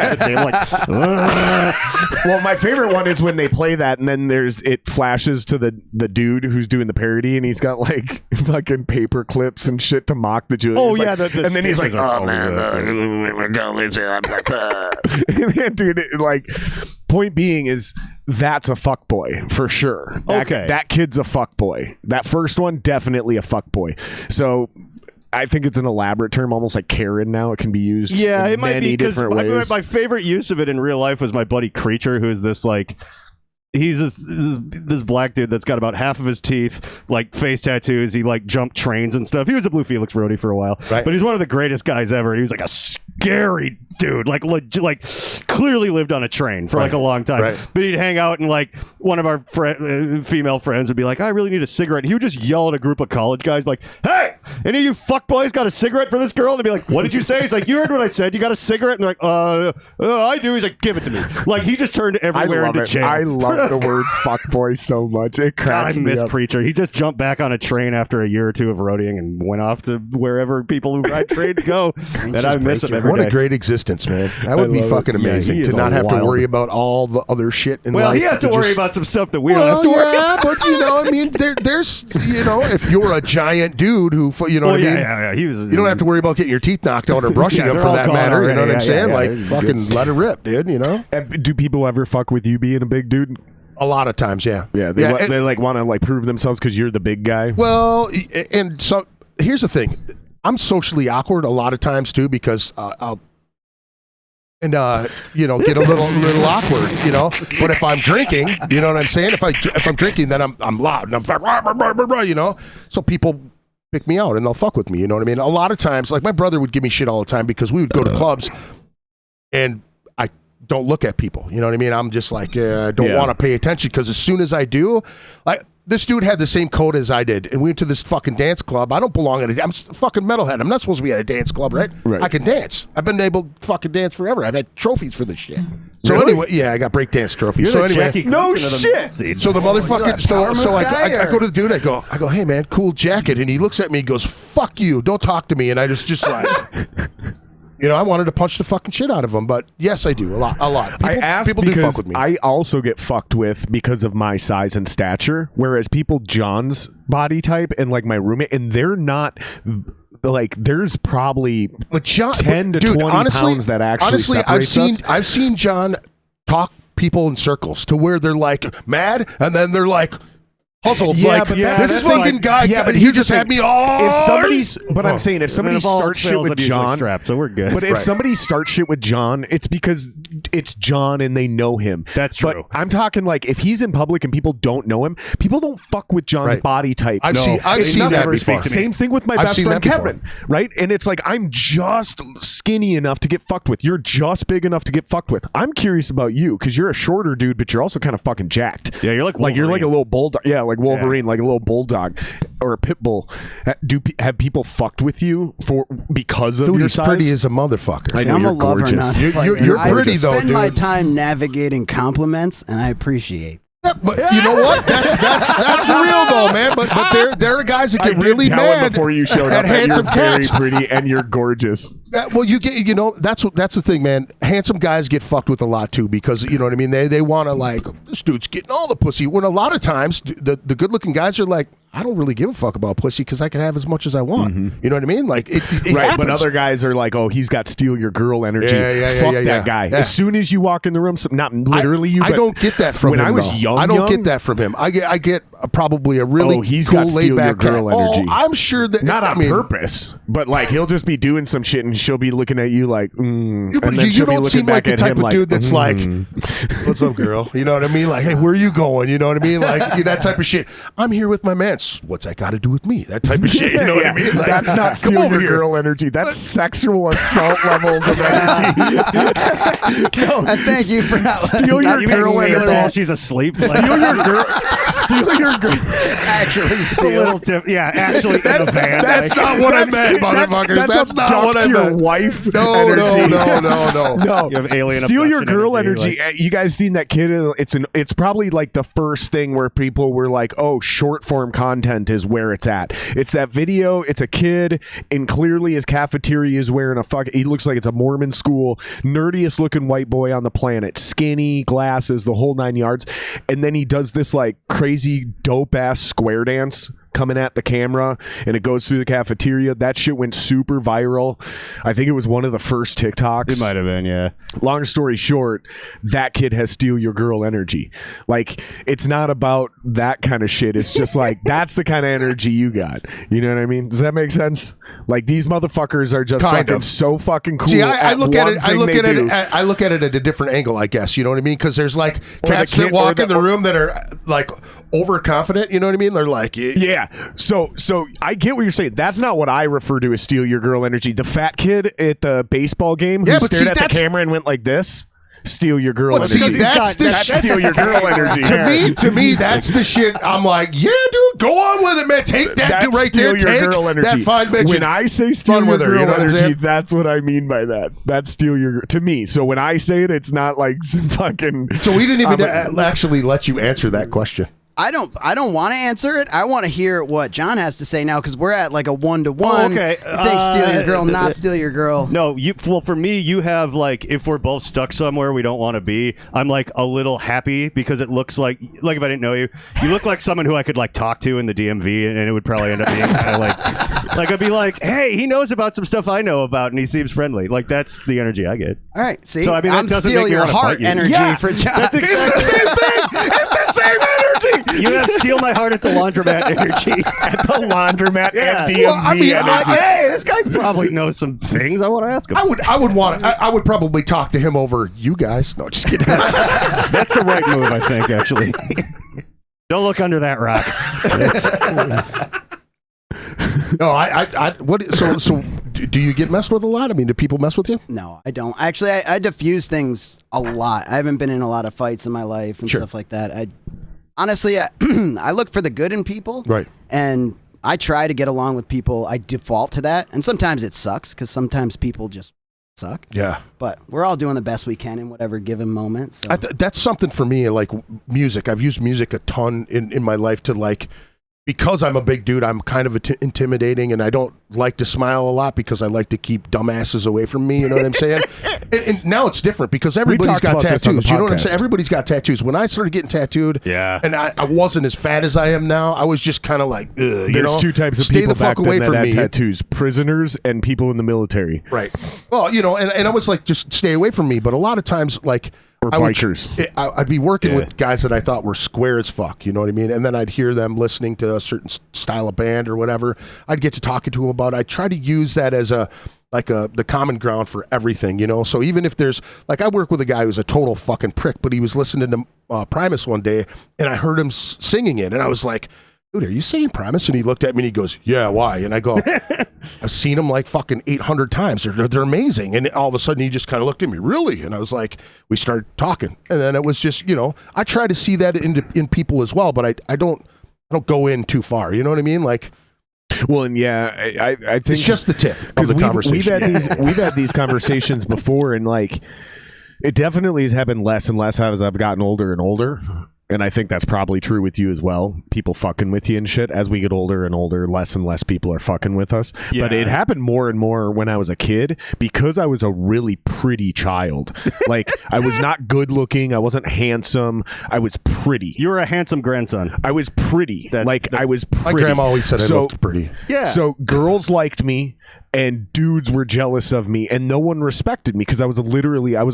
[SPEAKER 2] my favorite one is when they play that, and then it flashes to the dude who's doing the parody, and he's got like fucking paper clips and shit to mock the Julian.
[SPEAKER 3] Oh,
[SPEAKER 2] He's
[SPEAKER 3] yeah,
[SPEAKER 2] like,
[SPEAKER 3] the
[SPEAKER 2] and then he's like,
[SPEAKER 3] stickers are
[SPEAKER 2] oh man, dude, like, point being is that's a fuckboy for sure. That kid's a fuckboy. That first one, definitely a fuckboy. So I think it's an elaborate term, almost like Karen now. It can be used in
[SPEAKER 3] it might
[SPEAKER 2] many
[SPEAKER 3] be,
[SPEAKER 2] different ways.
[SPEAKER 3] My favorite use of it in real life was my buddy Creature, who is this like, he's this black dude that's got about half of his teeth, like face tattoos. He like jumped trains and stuff. He was a Blue Felix roadie for a while,
[SPEAKER 4] right.
[SPEAKER 3] But he's one of the greatest guys ever. He was like a scary dude, like clearly lived on a train for like a long time.
[SPEAKER 4] Right.
[SPEAKER 3] But he'd hang out and like one of our female friends would be like, I really need a cigarette. And he would just yell at a group of college guys like, hey, any of you fuckboys got a cigarette for this girl? And they'd be like, what did you say? He's like, you heard what I said. You got a cigarette? And they're like, I do. He's like, give it to me. Like, he just turned everywhere into jail.
[SPEAKER 2] I love the word fuckboy so much. It cracks me up.
[SPEAKER 3] Creature. He just jumped back on a train after a year or two of roadieing and went off to wherever people who ride trains go. And I miss him every day.
[SPEAKER 4] What a great existence, man. That would be fucking amazing to not have to worry about all the other shit in life.
[SPEAKER 3] Well, he has to worry about some stuff that we don't have to worry about.
[SPEAKER 4] But I mean, there's, if you're a giant dude who, what I mean?
[SPEAKER 3] Yeah. He was.
[SPEAKER 4] You don't have to worry about getting your teeth knocked out or brushing them for that matter. You know what I'm saying? Like, fucking let it rip, dude,
[SPEAKER 2] Do people ever fuck with you being a big dude?
[SPEAKER 4] A lot of times, yeah.
[SPEAKER 2] Yeah, they like want to like prove themselves because you're the big guy.
[SPEAKER 4] Well, and so here's the thing. I'm socially awkward a lot of times too because I'll get a little awkward, But if I'm drinking, you know what I'm saying? If I'm drinking, then I'm loud and I'm like, So people pick me out and they'll fuck with me, you know what I mean? A lot of times, like my brother would give me shit all the time because we would go to clubs and I don't look at people, you know what I mean? I'm just like, I don't want to pay attention because as soon as I do, like this dude had the same coat as I did and we went to this fucking dance club. I don't belong at I'm a fucking metalhead. I'm not supposed to be at a dance club, right? I can dance. I've been able to fucking dance forever. I've had trophies for this shit. So anyway, I got breakdance trophies. So anyway,
[SPEAKER 2] no shit.
[SPEAKER 4] So the motherfucking so I go to the dude. I go, hey man, cool jacket, and he looks at me. He goes, fuck you, don't talk to me. And I just like, I wanted to punch the fucking shit out of him. But yes, I do a lot. People,
[SPEAKER 2] I ask
[SPEAKER 4] people do fuck
[SPEAKER 2] because
[SPEAKER 4] with me.
[SPEAKER 2] I also get fucked with because of my size and stature, whereas people John's body type and like my roommate, and they're not. Like there's probably 10 to 20 pounds that actually separates us.
[SPEAKER 4] I've seen John talk people in circles to where they're like mad and then they're like puzzled.
[SPEAKER 2] Yeah,
[SPEAKER 4] like,
[SPEAKER 2] but
[SPEAKER 4] this fucking guy.
[SPEAKER 2] Yeah, but
[SPEAKER 4] he just had me all.
[SPEAKER 2] If somebody's, but I'm saying if somebody starts shit with John,
[SPEAKER 3] strapped, so we're good.
[SPEAKER 2] But if somebody starts shit with John, it's because it's John and they know him.
[SPEAKER 3] That's true.
[SPEAKER 2] But I'm talking like if he's in public and people don't know him, people don't fuck with John's body type.
[SPEAKER 4] I've seen that before.
[SPEAKER 2] Same thing with my best friend Kevin, right? And it's like I'm just skinny enough to get fucked with. You're just big enough to get fucked with. I'm curious about you because you're a shorter dude, but you're also kind of fucking jacked.
[SPEAKER 3] Yeah, you're like Wolverine.
[SPEAKER 2] You're like a little bulldog. Yeah, like Wolverine, like a little bulldog or a pit bull. Have people fucked with you because of your
[SPEAKER 4] he's
[SPEAKER 2] size?
[SPEAKER 4] pretty as a motherfucker.
[SPEAKER 2] I know,
[SPEAKER 5] I'm
[SPEAKER 2] you're
[SPEAKER 5] a lover,
[SPEAKER 2] gorgeous.
[SPEAKER 5] not
[SPEAKER 4] You're pretty though,
[SPEAKER 5] I spend
[SPEAKER 4] dude.
[SPEAKER 5] my time navigating compliments, and I appreciate.
[SPEAKER 4] But you know what? That's for real though, man. But there are guys that get really mad
[SPEAKER 2] before you showed
[SPEAKER 4] at
[SPEAKER 2] up that
[SPEAKER 4] handsome
[SPEAKER 2] you're very
[SPEAKER 4] cats.
[SPEAKER 2] pretty and you're gorgeous.
[SPEAKER 4] Well, you get, that's the thing, man. Handsome guys get fucked with a lot too because you know what I mean. They want to like this dude's getting all the pussy. When a lot of times the good looking guys are like, I don't really give a fuck about pussy because I can have as much as I want. Mm-hmm. You know what I mean? Like it
[SPEAKER 2] right.
[SPEAKER 4] happens.
[SPEAKER 2] But other guys are like, oh, he's got steal your girl energy.
[SPEAKER 4] Fuck
[SPEAKER 2] that guy.
[SPEAKER 4] Yeah.
[SPEAKER 2] As soon as you walk in the room, not literally you.
[SPEAKER 4] I don't get that from
[SPEAKER 2] when
[SPEAKER 4] him.
[SPEAKER 2] I was
[SPEAKER 4] though.
[SPEAKER 2] young.
[SPEAKER 4] I don't get that from him. I get probably a really
[SPEAKER 2] he's
[SPEAKER 4] cool
[SPEAKER 2] got steal
[SPEAKER 4] laid
[SPEAKER 2] your
[SPEAKER 4] back
[SPEAKER 2] girl energy.
[SPEAKER 4] I'm sure that
[SPEAKER 2] not on purpose, but like he'll just be doing some shit and she'll be looking at you like, and then
[SPEAKER 4] you
[SPEAKER 2] she'll be
[SPEAKER 4] don't
[SPEAKER 2] looking
[SPEAKER 4] seem like
[SPEAKER 2] back
[SPEAKER 4] the
[SPEAKER 2] at
[SPEAKER 4] type
[SPEAKER 2] him
[SPEAKER 4] of dude that's like,
[SPEAKER 2] mm.
[SPEAKER 4] what's up, girl? You know what I mean? Like, hey, where are you going? You know what I mean? Like that type of shit. I'm here with my man. dance. What's that got to do with me? That type of shit. You know what I mean? Like,
[SPEAKER 2] That's not
[SPEAKER 4] come
[SPEAKER 2] steal
[SPEAKER 4] over
[SPEAKER 2] your
[SPEAKER 4] here.
[SPEAKER 2] girl energy. That's sexual assault levels of energy.
[SPEAKER 5] And thank you for not
[SPEAKER 2] Steal your
[SPEAKER 3] You mean
[SPEAKER 2] girl
[SPEAKER 3] steal her
[SPEAKER 2] energy.
[SPEAKER 3] while she's asleep.
[SPEAKER 2] Steal your girl. Steal your girl.
[SPEAKER 5] actually
[SPEAKER 3] A
[SPEAKER 5] steal.
[SPEAKER 3] little tip. Yeah, actually, in a van.
[SPEAKER 4] That's
[SPEAKER 3] like-
[SPEAKER 4] not what I meant, motherfuckers. That's not what I
[SPEAKER 2] your
[SPEAKER 4] meant.
[SPEAKER 2] wife
[SPEAKER 4] No,
[SPEAKER 2] energy.
[SPEAKER 4] no.
[SPEAKER 3] You have alien
[SPEAKER 2] Steal your
[SPEAKER 3] abduction
[SPEAKER 2] girl
[SPEAKER 3] energy,
[SPEAKER 2] energy. You guys seen that kid? It's probably like the first thing where people were like, "Oh, short form content is where it's at." It's that video. It's a kid, and clearly his cafeteria is wearing he looks like it's a Mormon school, nerdiest looking white boy on the planet, skinny, glasses, the whole 9 yards, and then he does this like crazy dope ass square dance coming at the camera, and it goes through the cafeteria. That shit went super viral. I think it was one of the first TikToks.
[SPEAKER 3] It might have been, yeah.
[SPEAKER 2] Long story short, that kid has steal your girl energy. Like, it's not about that kind of shit. It's just like, that's the kind of energy you got. You know what I mean? Does that make sense? Like, these motherfuckers are just
[SPEAKER 4] Kind
[SPEAKER 2] fucking
[SPEAKER 4] of.
[SPEAKER 2] so fucking cool.
[SPEAKER 4] See, I look at it. I look at it.
[SPEAKER 2] it.
[SPEAKER 4] I look at it at a different angle. I guess you know what I mean. Because there's like
[SPEAKER 2] Or the
[SPEAKER 4] cats
[SPEAKER 2] kid-
[SPEAKER 4] that walk
[SPEAKER 2] or
[SPEAKER 4] in the room that are like overconfident. You know what I mean? They're like,
[SPEAKER 2] Yeah. So I get what you're saying. That's not what I refer to as steal your girl energy. The fat kid at the baseball game who
[SPEAKER 4] Yeah, but
[SPEAKER 2] stared
[SPEAKER 4] see,
[SPEAKER 2] at the
[SPEAKER 4] that's-
[SPEAKER 2] camera and went like this. Steal your girl
[SPEAKER 4] Well, see,
[SPEAKER 2] energy.
[SPEAKER 4] that's the
[SPEAKER 2] That's
[SPEAKER 4] shit.
[SPEAKER 2] steal your girl energy.
[SPEAKER 4] to me, that's the shit. I'm like, yeah, dude, go on with it, man. Take that
[SPEAKER 2] That's
[SPEAKER 4] dude right
[SPEAKER 2] steal
[SPEAKER 4] there.
[SPEAKER 2] your
[SPEAKER 4] Take
[SPEAKER 2] girl energy.
[SPEAKER 4] that fine bitch.
[SPEAKER 2] When
[SPEAKER 4] and
[SPEAKER 2] I say steal
[SPEAKER 4] fun
[SPEAKER 2] your
[SPEAKER 4] with her,
[SPEAKER 2] girl
[SPEAKER 4] you know what I'm
[SPEAKER 2] energy,
[SPEAKER 4] saying?
[SPEAKER 2] that's what I mean by that. That's steal your to me. So when I say it, it's not like some fucking.
[SPEAKER 4] So we didn't even actually let you answer that question.
[SPEAKER 5] I don't want to answer it. I want to hear what John has to say now because we're at like a 1-to-1.
[SPEAKER 3] okay.
[SPEAKER 5] You think steal your girl, not steal your girl.
[SPEAKER 3] No, well, for me, you have like, if we're both stuck somewhere we don't want to be, I'm like a little happy because it looks like if I didn't know you, you look like someone who I could like talk to in the DMV, and it would probably end up being kind of like I'd be like, hey, he knows about some stuff I know about, and he seems friendly. Like, that's the energy I get.
[SPEAKER 5] All right, see,
[SPEAKER 3] So, I mean, that
[SPEAKER 5] I'm
[SPEAKER 3] doesn't
[SPEAKER 5] steal
[SPEAKER 3] make me
[SPEAKER 5] your
[SPEAKER 3] wanna
[SPEAKER 5] heart
[SPEAKER 3] fight you.
[SPEAKER 5] energy
[SPEAKER 3] Yeah,
[SPEAKER 5] for John.
[SPEAKER 3] that's exactly-
[SPEAKER 2] It's the same thing. It's the same energy.
[SPEAKER 3] You have steal my heart at the laundromat energy.
[SPEAKER 2] At the laundromat
[SPEAKER 3] Yeah.
[SPEAKER 2] and DMV
[SPEAKER 4] Well, I mean,
[SPEAKER 2] energy.
[SPEAKER 3] Hey, this guy probably knows some things I want to ask him.
[SPEAKER 4] I would probably talk to him over you guys. No, just kidding.
[SPEAKER 3] That's the right move, I think, actually. Don't look under that rock.
[SPEAKER 4] No, what? So, do you get messed with a lot? I mean, do people mess with you?
[SPEAKER 5] No, I don't. Actually, I diffuse things a lot. I haven't been in a lot of fights in my life and
[SPEAKER 4] Sure.
[SPEAKER 5] stuff like that. Honestly, I look for the good in people.
[SPEAKER 4] Right.
[SPEAKER 5] And I try to get along with people. I default to that. And sometimes it sucks because sometimes people just suck.
[SPEAKER 4] Yeah.
[SPEAKER 5] But we're all doing the best we can in whatever given moment. So.
[SPEAKER 4] That's something for me, like music. I've used music a ton in my life to like, because I'm a big dude, I'm kind of intimidating, and I don't like to smile a lot because I like to keep dumbasses away from me. You know what I'm saying? and now it's different because everybody's
[SPEAKER 2] talked
[SPEAKER 4] got
[SPEAKER 2] about this on the
[SPEAKER 4] tattoos. You know what I'm
[SPEAKER 2] podcast.
[SPEAKER 4] saying? Everybody's got tattoos. When I started getting tattooed,
[SPEAKER 3] Yeah.
[SPEAKER 4] and I wasn't as fat as I am now, I was just kind of like, ugh,
[SPEAKER 2] There's two types of
[SPEAKER 4] stay
[SPEAKER 2] people
[SPEAKER 4] the fuck
[SPEAKER 2] back
[SPEAKER 4] away
[SPEAKER 2] then
[SPEAKER 4] from
[SPEAKER 2] that
[SPEAKER 4] me.
[SPEAKER 2] had tattoos: prisoners and people in the military.
[SPEAKER 4] Right. Well, you know, and I was like, just stay away from me. But a lot of times, like,
[SPEAKER 2] Or bikers.
[SPEAKER 4] I'd be working
[SPEAKER 3] Yeah.
[SPEAKER 4] with guys that I thought were square as fuck. You know what I mean? And then I'd hear them listening to a certain style of band or whatever. I'd get to talking to them about it. I try to use that as the common ground for everything, you know? So even if there's, like, I work with a guy who's a total fucking prick, but he was listening to Primus one day, and I heard him singing it, and I was like, dude, are you saying Primus? And he looked at me and he goes, yeah, why? And I go, I've seen them like fucking 800 times. They're amazing. And all of a sudden he just kind of looked at me, really? And I was like, we started talking. And then it was just, you know, I try to see that in people as well, but I don't go in too far. You know what I mean? Like,
[SPEAKER 2] Well, and yeah, I think
[SPEAKER 4] it's just the tip of the conversation.
[SPEAKER 2] we've had these conversations before, and like, it definitely has happened less and less as I've gotten older and older. And I think that's probably true with you as well. People fucking with you and shit. As we get older and older, less and less people are fucking with us.
[SPEAKER 3] Yeah.
[SPEAKER 2] But it happened more and more when I was a kid because I was a really pretty child. Like, I was not good looking. I wasn't handsome. I was pretty.
[SPEAKER 3] You were a handsome grandson.
[SPEAKER 2] I was pretty. I was pretty.
[SPEAKER 4] My grandma always said I looked pretty.
[SPEAKER 3] Yeah.
[SPEAKER 2] So girls liked me and dudes were jealous of me and no one respected me because I was a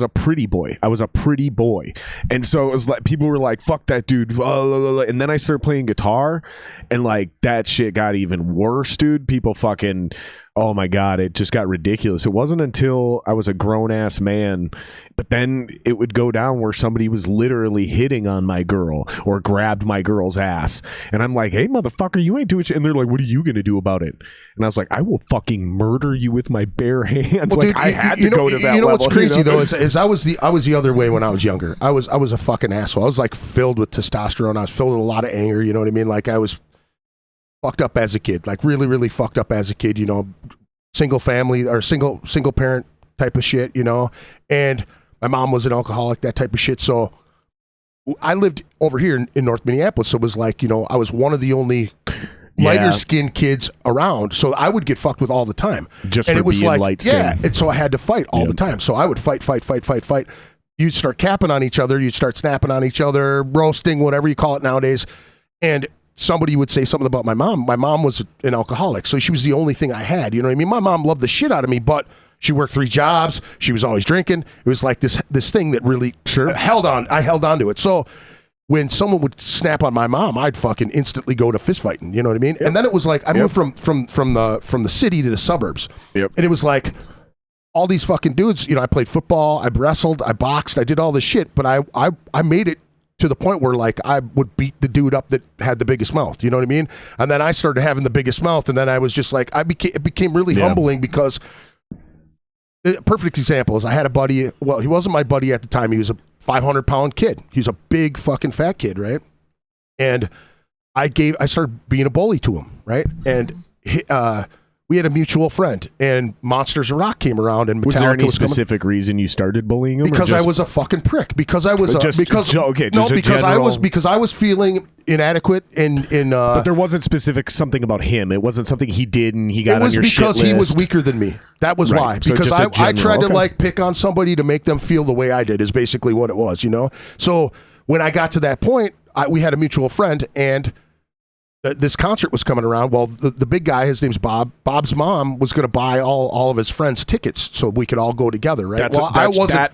[SPEAKER 2] pretty boy. I was a pretty boy. And so it was like, people were like, fuck that dude. And then I started playing guitar and like that shit got even worse, dude. People fucking oh my God, it just got ridiculous. It wasn't until I was a grown-ass man, but then it would go down where somebody was literally hitting on my girl or grabbed my girl's ass. And I'm like, hey, motherfucker, you ain't doing shit. And they're like, what are you going to do about it? And I was like, I will fucking murder you with my bare hands.
[SPEAKER 4] Well,
[SPEAKER 2] like,
[SPEAKER 4] dude,
[SPEAKER 2] I had to go to that level.
[SPEAKER 4] You know what's crazy,
[SPEAKER 2] you know?
[SPEAKER 4] though, is I was the other way when I was younger. I was a fucking asshole. I was like filled with testosterone. I was filled with a lot of anger, you know what I mean? Like I was fucked up as a kid, like really, really fucked up as a kid, you know, single family or single parent type of shit, you know, and my mom was an alcoholic, that type of shit. So I lived over here in North Minneapolis. So it was like, you know, I was one of the only lighter skinned kids around. So I would get fucked with all the time.
[SPEAKER 2] Just
[SPEAKER 4] and
[SPEAKER 2] for
[SPEAKER 4] it was
[SPEAKER 2] being
[SPEAKER 4] like,
[SPEAKER 2] light skinned.
[SPEAKER 4] yeah. And so I had to fight all the time. So I would fight. You'd start capping on each other. You'd start snapping on each other, roasting, whatever you call it nowadays. And somebody would say something about my mom. My mom was an alcoholic, so she was the only thing I had. You know what I mean? My mom loved the shit out of me, but she worked 3 jobs. She was always drinking. It was like this thing that really held on. I held on to it. So when someone would snap on my mom, I'd fucking instantly go to fist fighting. You know what I mean? Yep. And then it was like I moved from the city to the suburbs.
[SPEAKER 2] Yep.
[SPEAKER 4] And it was like all these fucking dudes. You know, I played football, I wrestled, I boxed, I did all this shit, but I made it to the point where like I would beat the dude up that had the biggest mouth, you know what I mean? And then I started having the biggest mouth, and then I was just like, it became really humbling because a perfect example is I had a buddy, well, he wasn't my buddy at the time, he was a 500-pound kid. He was a big fucking fat kid, right? And I started being a bully to him, right? And we had a mutual friend, and Monsters of Rock came around, and Metallica
[SPEAKER 2] was there any
[SPEAKER 4] was
[SPEAKER 2] specific reason you started bullying him?
[SPEAKER 4] Because I was a fucking prick. Because I was because I was feeling inadequate in.
[SPEAKER 2] But there wasn't specific something about him. It wasn't something he did, and he got on your shit list. It was
[SPEAKER 4] because he was weaker than me. That was why.
[SPEAKER 2] So
[SPEAKER 4] because
[SPEAKER 2] just
[SPEAKER 4] I tried to like pick on somebody to make them feel the way I did. Is basically what it was, you know. So when I got to that point, we had a mutual friend, and this concert was coming around. Well, the big guy, his name's Bob. Bob's mom was going to buy all of his friends tickets so we could all go together, right?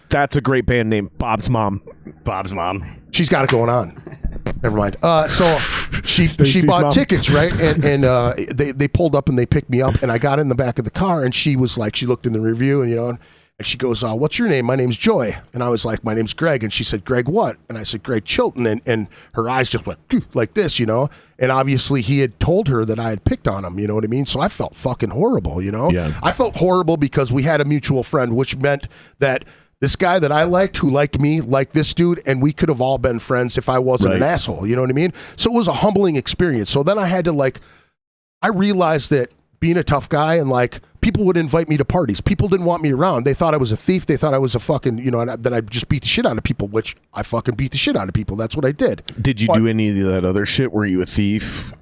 [SPEAKER 2] That's a great band name, Bob's mom.
[SPEAKER 3] Bob's mom.
[SPEAKER 4] She's got it going on. Never mind. So she bought
[SPEAKER 2] mom.
[SPEAKER 4] tickets, right? And they pulled up and they picked me up, and I got in the back of the car, and she was like, she looked in the review, and you know. And she goes, what's your name? My name's Joy. And I was like, my name's Greg. And she said, Greg what? And I said, Greg Chilton. And her eyes just went like this, you know? And obviously he had told her that I had picked on him, you know what I mean? So I felt fucking horrible, you know?
[SPEAKER 2] Yeah.
[SPEAKER 4] I felt horrible because we had a mutual friend, which meant that this guy that I liked, who liked me, liked this dude, and we could have all been friends if I wasn't an asshole, you know what I mean? So it was a humbling experience. So then I had to I realized that being a tough guy, and like people would invite me to parties. People didn't want me around. They thought I was a thief. They thought I was a fucking, you know, that I just beat the shit out of people, which I fucking beat the shit out of people. That's what I did.
[SPEAKER 2] Did you do any of that other shit? Were you a thief?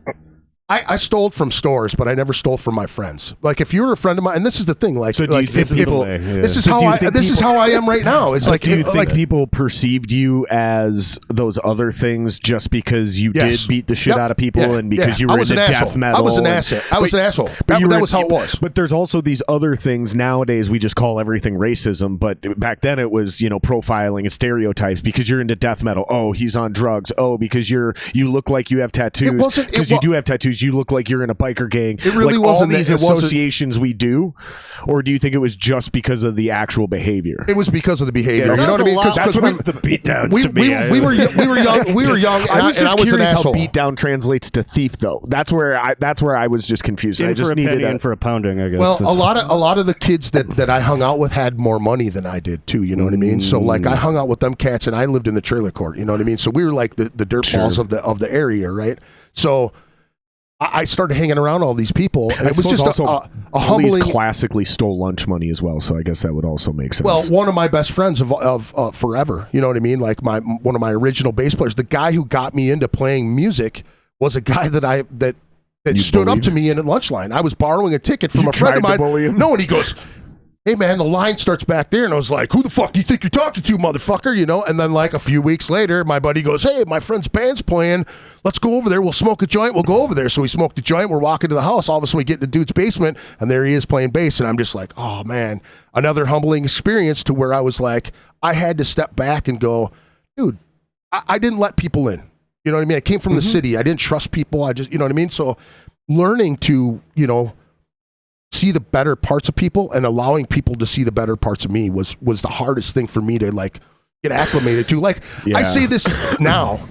[SPEAKER 4] I stole from stores, but I never stole from my friends. Like if you're a friend of mine, and this is the thing, like,
[SPEAKER 2] so do you think
[SPEAKER 4] this is how I am right now. It's like,
[SPEAKER 2] do you think people perceived you as those other things just because you did beat the shit out of people and because you were into death metal?
[SPEAKER 4] I was an asset. I was an asshole. That was how it was.
[SPEAKER 2] But there's also these other things nowadays. We just call everything racism, but back then it was, you know, profiling and stereotypes because you're into death metal. Oh, he's on drugs. Oh, because you look like you have tattoos. Because you do have tattoos. You look like you're in a biker gang.
[SPEAKER 4] It really
[SPEAKER 2] like
[SPEAKER 4] wasn't
[SPEAKER 2] all these associations we do, or do you think it was just because of the actual behavior?
[SPEAKER 4] It was because of the behavior. You know what I mean?
[SPEAKER 3] That's what the beatdowns to me.
[SPEAKER 4] We were young. We were young. And I was
[SPEAKER 2] curious
[SPEAKER 4] an
[SPEAKER 2] how
[SPEAKER 4] asshole.
[SPEAKER 2] beatdown translates to thief, though. That's where I was just confused. I just needed
[SPEAKER 3] in for a pounding, I guess.
[SPEAKER 4] Well, a lot of the kids that I hung out with had more money than I did too. You know what I mean? So like I hung out with them cats, and I lived in the trailer court. You know what I mean? So we were like the dirt balls of the area, right? So I started hanging around all these people, and it was just a humbling.
[SPEAKER 2] Classically stole lunch money as well, so I guess that would also make sense.
[SPEAKER 4] Well, one of my best friends of forever, you know what I mean? Like one of my original bass players, the guy who got me into playing music was a guy that stood up to me in a lunch line. I was borrowing a ticket from a friend of mine. No, and he goes, hey man, the line starts back there, and I was like, who the fuck do you think you're talking to, motherfucker? You know, and then like a few weeks later, my buddy goes, hey, my friend's band's playing, let's go over there, we'll smoke a joint, we'll go over there. So we smoked a joint, we're walking to the house, all of a sudden we get in the dude's basement, and there he is playing bass, and I'm just like, oh man, another humbling experience to where I was like, I had to step back and go, dude, I didn't let people in. You know what I mean? I came from the city, I didn't trust people, I just, you know what I mean? So learning to, you know, see the better parts of people, and allowing people to see the better parts of me was the hardest thing for me to like get acclimated to. Like I say this now,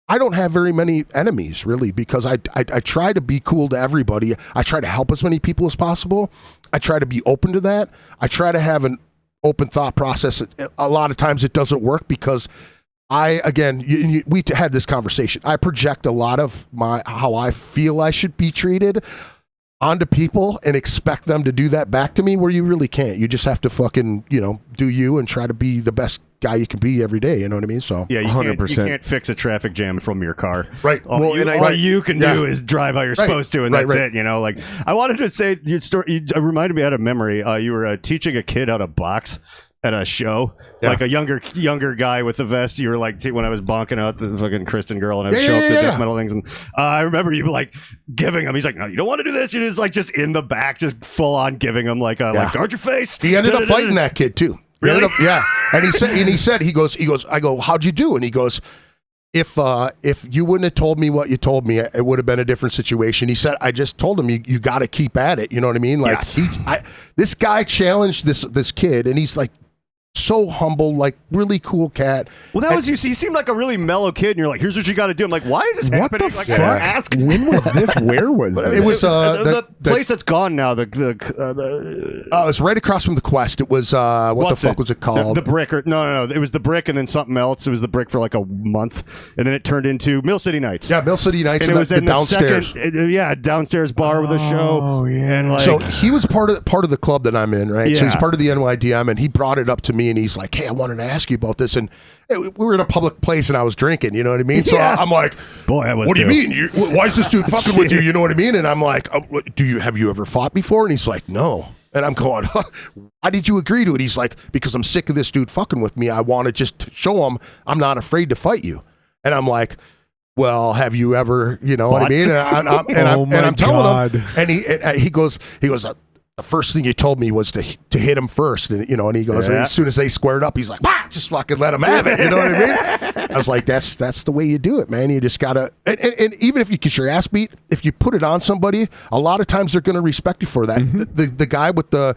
[SPEAKER 4] I don't have very many enemies really, because I try to be cool to everybody. I try to help as many people as possible. I try to be open to that. I try to have an open thought process. A lot of times it doesn't work because we had this conversation. I project a lot of how I feel I should be treated onto people and expect them to do that back to me, where you really can't. You just have to fucking, do you and try to be the best guy you can be every day. You know what I mean? So
[SPEAKER 3] yeah, you
[SPEAKER 2] 100%.
[SPEAKER 3] Can't fix a traffic jam from your car.
[SPEAKER 4] Right.
[SPEAKER 3] All you can do is drive how you're supposed to, and that's it. Like I wanted to say your story. You reminded me out of memory. You were teaching a kid how to box at a show, like a younger guy with a vest. You were like, when I was bonking out the fucking Kristen girl, and I would show up to death metal things, and I remember you like giving him. He's like, no, you don't want to do this. You're just in the back, just full on giving him like guard your face.
[SPEAKER 4] He ended up fighting that kid too.
[SPEAKER 3] Really?
[SPEAKER 4] And he said, he goes, I go, how'd you do? And he goes, if you wouldn't have told me what you told me, it would have been a different situation. He said, I just told him you got to keep at it. You know what I mean? Like this guy challenged this kid, and he's like, so humble, like really cool cat.
[SPEAKER 3] Well, that was you. See, he seemed like a really mellow kid, and you're like, "Here's what you got to do." I'm like, "Why is this happening?"
[SPEAKER 2] What the fuck?
[SPEAKER 3] Ask.
[SPEAKER 2] When was this? Where was this?
[SPEAKER 3] It was the place that's gone now.
[SPEAKER 4] It's right across from the Quest. It was what the fuck was it called?
[SPEAKER 3] The Brick? No. It was the Brick, and then something else. It was the Brick for like a month, and then it turned into Mill City Nights.
[SPEAKER 4] Yeah, Mill City Nights, and it was the downstairs.
[SPEAKER 3] Downstairs bar with a show. Oh yeah. And
[SPEAKER 4] so he was part of the club that I'm in, right? Yeah. So he's part of the NYDM, and he brought it up to me, and he's like, "Hey, I wanted to ask you about this." And we were in a public place, and I was drinking. You know what I mean? So I'm like,
[SPEAKER 3] "Boy, I was."
[SPEAKER 4] What do you mean? Why is this dude fucking with you? You know what I mean? And I'm like, have you ever fought before? And he's like, "No." And I'm going, why did you agree to it? He's like, because I'm sick of this dude fucking with me. I want to just show him I'm not afraid to fight you. And I'm like, well, have you ever, you know what I mean? And I'm telling him, and he goes, the first thing you told me was to hit him first, and and he goes, as soon as they squared up, he's like, just fucking let him have it. You know what I mean? I was like, that's the way you do it, man. You just gotta, and even if you get your ass beat, if you put it on somebody, a lot of times they're gonna respect you for that. Mm-hmm. The guy with the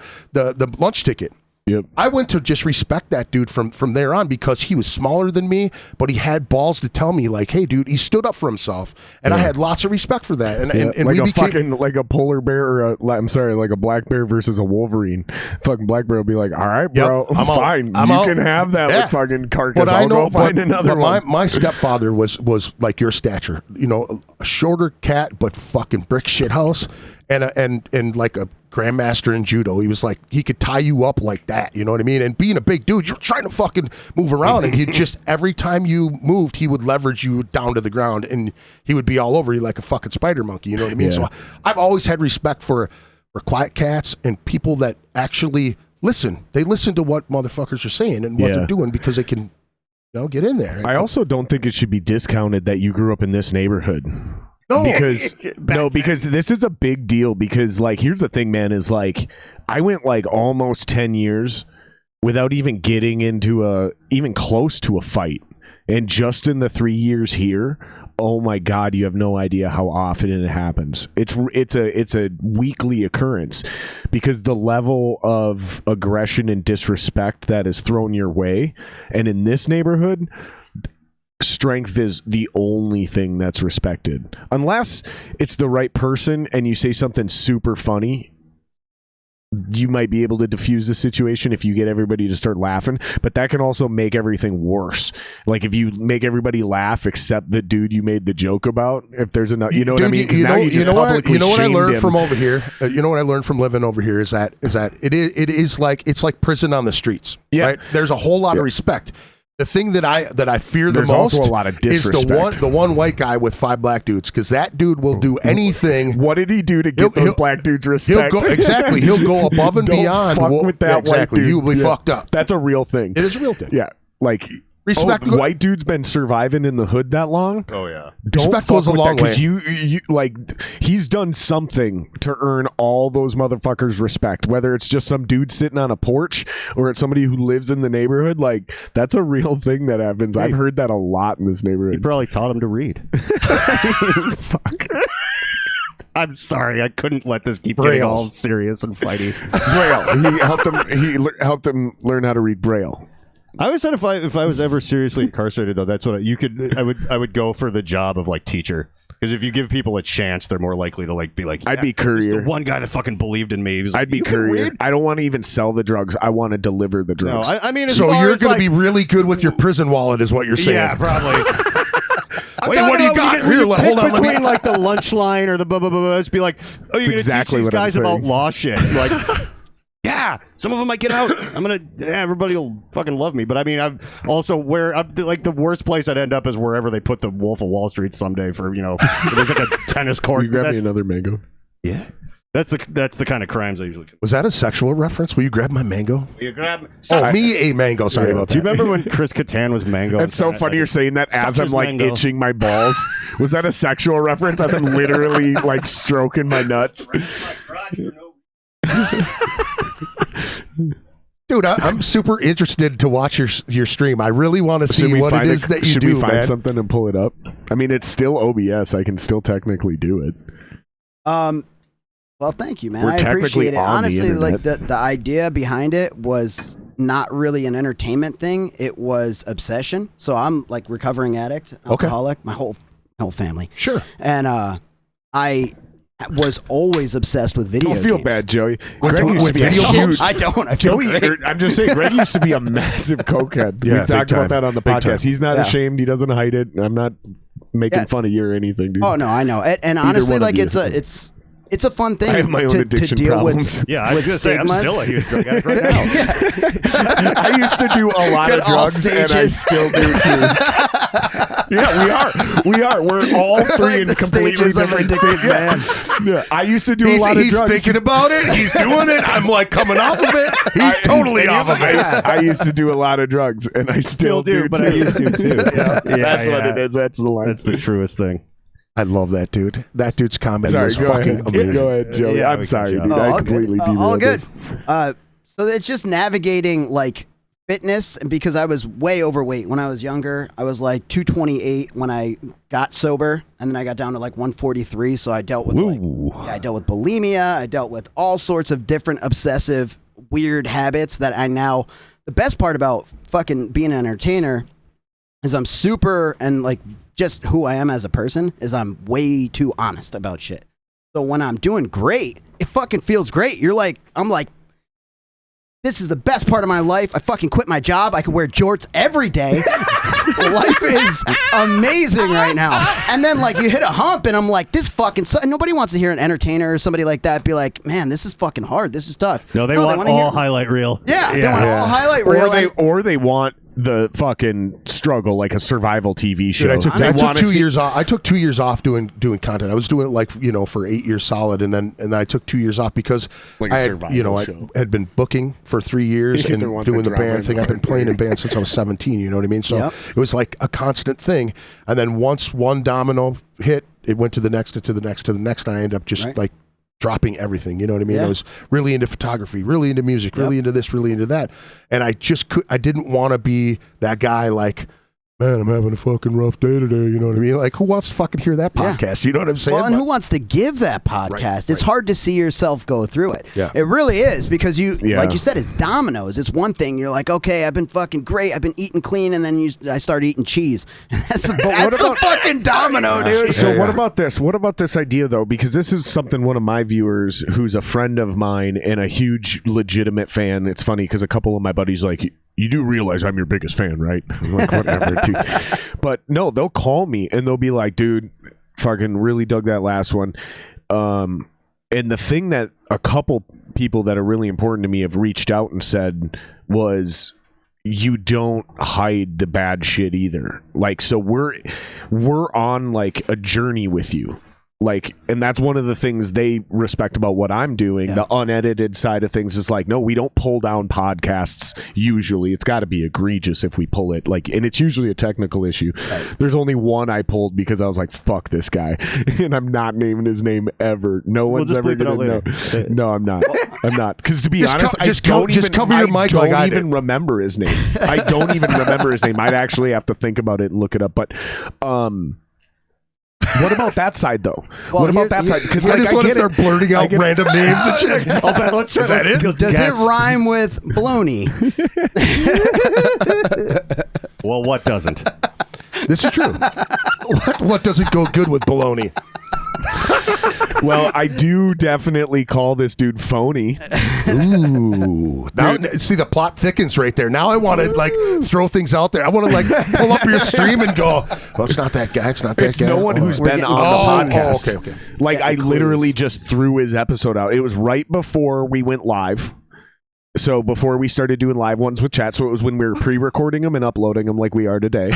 [SPEAKER 4] lunch ticket. Yep. I went to just respect that dude from there on, because he was smaller than me, but he had balls to tell me, like, hey, dude, he stood up for himself, and I had lots of respect for that. And
[SPEAKER 2] like like a polar bear, or like a black bear versus a Wolverine. Fucking black bear will be like, all right, bro, I'm fine. You can have that with fucking carcass. I'll go find another one.
[SPEAKER 4] My stepfather was like your stature, a shorter cat, but fucking brick shit house, and like a grandmaster in judo. He was like, he could tie you up like that, you know what I mean? And being a big dude, you're trying to fucking move around, and he just, every time you moved, he would leverage you down to the ground, and he would be all over you like a fucking spider monkey, you know what I mean? So I've always had respect for quiet cats and people that actually listen. They listen to what motherfuckers are saying and what they're doing, because they can get in there.
[SPEAKER 2] I also don't think it should be discounted that you grew up in this neighborhood. No, because this is a big deal. Because, like, here's the thing, man, is like, I went like almost 10 years without even getting into even close to a fight. And just in the 3 years here, oh my God, you have no idea how often it happens. It's a weekly occurrence, because the level of aggression and disrespect that is thrown your way. And in this neighborhood, strength is the only thing that's respected, unless it's the right person and you say something super funny. You might be able to diffuse the situation if you get everybody to start laughing, but that can also make everything worse. Like if you make everybody laugh except the dude you made the joke about, if there's enough, you know what I mean?
[SPEAKER 4] You know what I learned from over here? You know what I learned from living over here is that it is like, it's like prison on the streets. Yeah. Right? There's a whole lot of respect. The thing that I fear the most
[SPEAKER 2] also a lot of disrespect.
[SPEAKER 4] Is the one white guy with 5 black dudes, because that dude will do anything.
[SPEAKER 2] What did he do to get those black dudes respect?
[SPEAKER 4] He'll go above and beyond.
[SPEAKER 2] Fuck with that white dude.
[SPEAKER 4] You will be fucked up.
[SPEAKER 2] That's a real thing.
[SPEAKER 4] It is a real thing.
[SPEAKER 2] Yeah, like respect. White dude's been surviving in the hood that long.
[SPEAKER 3] Oh yeah,
[SPEAKER 4] respect goes a long way.
[SPEAKER 2] Because you like, he's done something to earn all those motherfuckers' respect. Whether it's just some dude sitting on a porch or it's somebody who lives in the neighborhood, like that's a real thing that happens. I've heard that a lot in this neighborhood.
[SPEAKER 3] He probably taught him to read.
[SPEAKER 2] Fuck.
[SPEAKER 3] I'm sorry, I couldn't let this keep getting all serious and fighty.
[SPEAKER 2] Braille. He helped him learn how to read Braille.
[SPEAKER 3] I always said if I was ever seriously incarcerated, though, that's what I would go for the job of like teacher. Because if you give people a chance, they're more likely to like be like,
[SPEAKER 2] I'd be courier.
[SPEAKER 3] The one guy that fucking believed in me.
[SPEAKER 2] I'd be courier. I don't want to even sell the drugs. I want to deliver the drugs.
[SPEAKER 3] No, I mean,
[SPEAKER 4] so you're going to be really good with your prison wallet, is what you're saying?
[SPEAKER 3] Yeah, probably.
[SPEAKER 4] Wait, what do you got? Here, hold on.
[SPEAKER 3] Between like the lunch line or the blah blah blah, just be like, oh, you're going to teach these guys about law shit. Like, yeah, some of them might get out. Everybody will fucking love me. But I mean, I'm like the worst place I'd end up is wherever they put the Wolf of Wall Street someday for, there's like a tennis court.
[SPEAKER 2] You grab me another mango.
[SPEAKER 3] Yeah. That's the kind of crimes I usually commit.
[SPEAKER 4] Was that a sexual reference? Will you grab my mango?
[SPEAKER 3] You grab me.
[SPEAKER 4] Me a mango. Sorry about that.
[SPEAKER 3] Do you remember when Chris Kattan was mango?
[SPEAKER 2] It's so funny you're saying that as I'm like mango. Itching my balls. Was that a sexual reference? As I'm literally like stroking my nuts.
[SPEAKER 4] Dude, I'm super interested to watch your stream. I really want to see what it is that you do,
[SPEAKER 2] Should we find
[SPEAKER 4] man.
[SPEAKER 2] something and pull it up? I mean, it's still OBS. I can still technically do it.
[SPEAKER 5] Well, thank you, man. I appreciate it. Honestly, like the idea behind it was not really an entertainment thing. It was obsession. So I'm like recovering addict, alcoholic, my whole family.
[SPEAKER 4] Sure.
[SPEAKER 5] And I was always obsessed with video games.
[SPEAKER 2] Don't feel bad, Joey. Greg used to be a huge...
[SPEAKER 5] I don't.
[SPEAKER 2] Joey, I'm just saying, Greg used to be a massive cokehead.
[SPEAKER 4] Yeah,
[SPEAKER 2] We've talked about that on the podcast. He's not ashamed. He doesn't hide it. I'm not making fun of you or anything, dude.
[SPEAKER 5] Oh, no, I know. And honestly, like it's a fun thing
[SPEAKER 2] I have my own
[SPEAKER 5] to
[SPEAKER 2] addiction
[SPEAKER 5] deal
[SPEAKER 2] problems.
[SPEAKER 5] with.
[SPEAKER 3] Yeah, I was going to say, I'm still a huge drug addict right now.
[SPEAKER 2] I used to do a lot of drugs, and I still do too. Yeah, we are. We're all three in completely different stages, man. Yeah, I used to do a lot of drugs.
[SPEAKER 4] He's thinking about it. He's doing it. I'm like coming off of it. He's totally off of it.
[SPEAKER 2] I used to do a lot of drugs, and I still do,
[SPEAKER 3] but I used to too.
[SPEAKER 2] That's what it is. That's the line.
[SPEAKER 3] That's the truest thing.
[SPEAKER 4] I love that dude. That dude's comedy is fucking amazing.
[SPEAKER 2] Go ahead, Joey. I'm sorry, dude. I completely derailed
[SPEAKER 5] all good.
[SPEAKER 2] this.
[SPEAKER 5] So it's just navigating like fitness, because I was way overweight when I was younger. I was like 228 when I got sober, and then I got down to like 143. So I dealt with I dealt with bulimia. I dealt with all sorts of different obsessive, weird habits that I now. The best part about fucking being an entertainer is I'm super and like. Just who I am as a person is I'm way too honest about shit. So when I'm doing great, it fucking feels great. I'm like, this is the best part of my life. I fucking quit my job. I can wear jorts every day. Life is amazing right now. And then like you hit a hump and I'm like, this fucking nobody wants to hear an entertainer or somebody like that be like, man, this is fucking hard. This is tough.
[SPEAKER 3] No, they want all highlight reel.
[SPEAKER 5] Yeah, they want all highlight reel.
[SPEAKER 2] Or they want the fucking struggle, like a survival TV show.
[SPEAKER 4] Dude, I took 2 years off. I took 2 years off doing content. I was doing it like for 8 years solid, and then I took 2 years off because
[SPEAKER 2] like
[SPEAKER 4] I had been booking for 3 years and doing the band thing. I've been playing in bands since I was 17. You know what I mean? So it was like a constant thing. And then once one domino hit, it went to the next, to the next, to the next. And I ended up just like dropping everything, you know what I mean? I was really into photography, really into music, really into this, really into that. And I didn't want to be that guy like, man, I'm having a fucking rough day today, you know what I mean? Like, who wants to fucking hear that podcast? You know what I'm saying?
[SPEAKER 5] Well, and who wants to give that podcast? It's hard to see yourself go through it.
[SPEAKER 4] Yeah.
[SPEAKER 5] It really is, because like you said, it's dominoes. It's one thing. You're like, okay, I've been fucking great. I've been eating clean, and then I start eating cheese. That's the fucking domino, dude.
[SPEAKER 2] So what about this? What about this idea, though? Because this is something one of my viewers, who's a friend of mine and a huge legitimate fan. It's funny because a couple of my buddies like, you do realize I'm your biggest fan, right? I'm like, whatever, dude. But no, they'll call me and they'll be like, dude, fucking really dug that last one. And the thing that a couple people that are really important to me have reached out and said was, you don't hide the bad shit either. Like, so we're on like a journey with you. Like, and that's one of the things they respect about what I'm doing. The unedited side of things is like, no, we don't pull down podcasts. Usually it's got to be egregious if we pull it, like, and it's usually a technical issue. There's only one I pulled because I was like, fuck this guy. And I'm not naming his name ever. No one's ever gonna know. No, I'm not. I'm not. Because to be honest, I don't even remember his name. I don't even remember his name. I'd actually have to think about it and look it up. But What about that side though?
[SPEAKER 5] Well,
[SPEAKER 2] what about that side? Because
[SPEAKER 4] I just want to start blurting out random names and shit.
[SPEAKER 3] Is that it?
[SPEAKER 5] Does it rhyme with baloney?
[SPEAKER 3] Well, what doesn't?
[SPEAKER 4] This is true. What doesn't go good with baloney?
[SPEAKER 2] Well, I do definitely call this dude phony.
[SPEAKER 4] Ooh. Now, see, the plot thickens right there. Now I want to like throw things out there. I want to like pull up your stream and go, well, it's not that guy. It's not that
[SPEAKER 2] It's
[SPEAKER 4] guy.
[SPEAKER 2] no one who's been on the podcast.
[SPEAKER 4] Okay.
[SPEAKER 2] Like, I literally just threw his episode out. It was right before we went live. So before we started doing live ones with chat. So it was when we were pre-recording them and uploading them like we are today.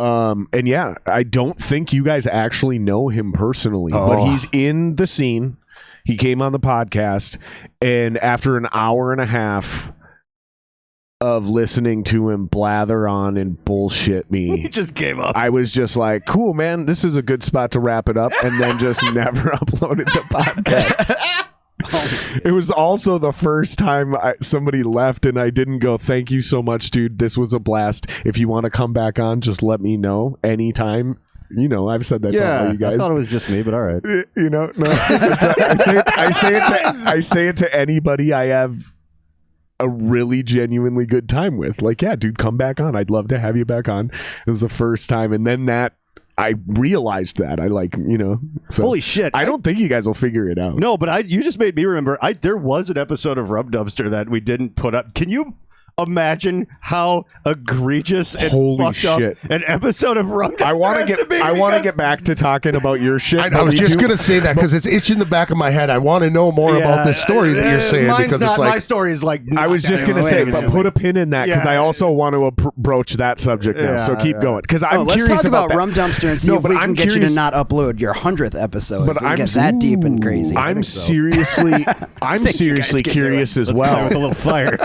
[SPEAKER 2] And yeah, I don't think you guys actually know him personally, but he's in the scene. He came on the podcast, and after an hour and a half of listening to him blather on and bullshit me,
[SPEAKER 3] He just gave up.
[SPEAKER 2] I was just like, cool, man, this is a good spot to wrap it up, and then just never uploaded the podcast. It was also the first time somebody left and I didn't go, thank you so much, dude. This was a blast. If you want to come back on, just let me know anytime. You know, I've said that to all you guys.
[SPEAKER 3] I thought it was just me, but all right.
[SPEAKER 2] You know, no. I say it to anybody I have a really genuinely good time with. Like, yeah, dude, come back on. I'd love to have you back on. It was the first time. And then I realized that. I like, you know. So
[SPEAKER 3] Holy shit.
[SPEAKER 2] I don't think you guys will figure it out.
[SPEAKER 3] No, but you just made me remember. There was an episode of Rub Dumpster that we didn't put up. Can you imagine how egregious and
[SPEAKER 2] Holy
[SPEAKER 3] fucked
[SPEAKER 2] shit.
[SPEAKER 3] up an episode of Rub Dumpster
[SPEAKER 2] I want to get back to talking about your shit.
[SPEAKER 4] I was just going to say that because it's itching in the back of my head. I want to know more about this story that you're saying because it's like
[SPEAKER 3] my story is like.
[SPEAKER 2] I was just going to say, but put a pin in that because I also want to broach that subject now. So keep going because I'm
[SPEAKER 5] let's
[SPEAKER 2] curious
[SPEAKER 5] talk about
[SPEAKER 2] that.
[SPEAKER 5] Rum Dumpster and see if we can get you to not upload your 100th episode.
[SPEAKER 2] But
[SPEAKER 5] I'm get that deep and crazy.
[SPEAKER 2] I'm seriously curious as well.
[SPEAKER 3] With a little fire.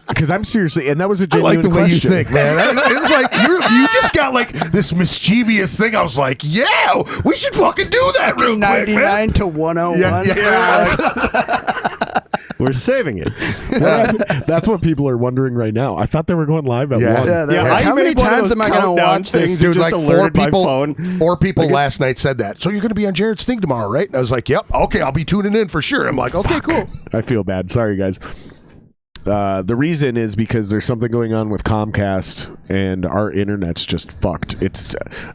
[SPEAKER 2] Because I'm seriously, and that was a
[SPEAKER 4] I
[SPEAKER 2] genuine
[SPEAKER 4] like the way
[SPEAKER 2] question.
[SPEAKER 4] you think, man. It's like you just got like this mischievous thing. I was like, yeah, we should fucking do that real quick,
[SPEAKER 5] 99
[SPEAKER 4] man.
[SPEAKER 5] to 101.
[SPEAKER 4] Yeah.
[SPEAKER 3] We're saving it.
[SPEAKER 2] That's what people are wondering right now. I thought they were going live at 1.
[SPEAKER 5] How many times am I going to watch this?
[SPEAKER 4] Dude, like four people
[SPEAKER 3] Like
[SPEAKER 4] last night said that. So you're going to be on Jared's thing tomorrow, right? And I was like, yep. Okay, I'll be tuning in for sure. I'm like, okay, cool.
[SPEAKER 2] I feel bad. Sorry, guys. The reason is because there's something going on with Comcast and our internet's just fucked.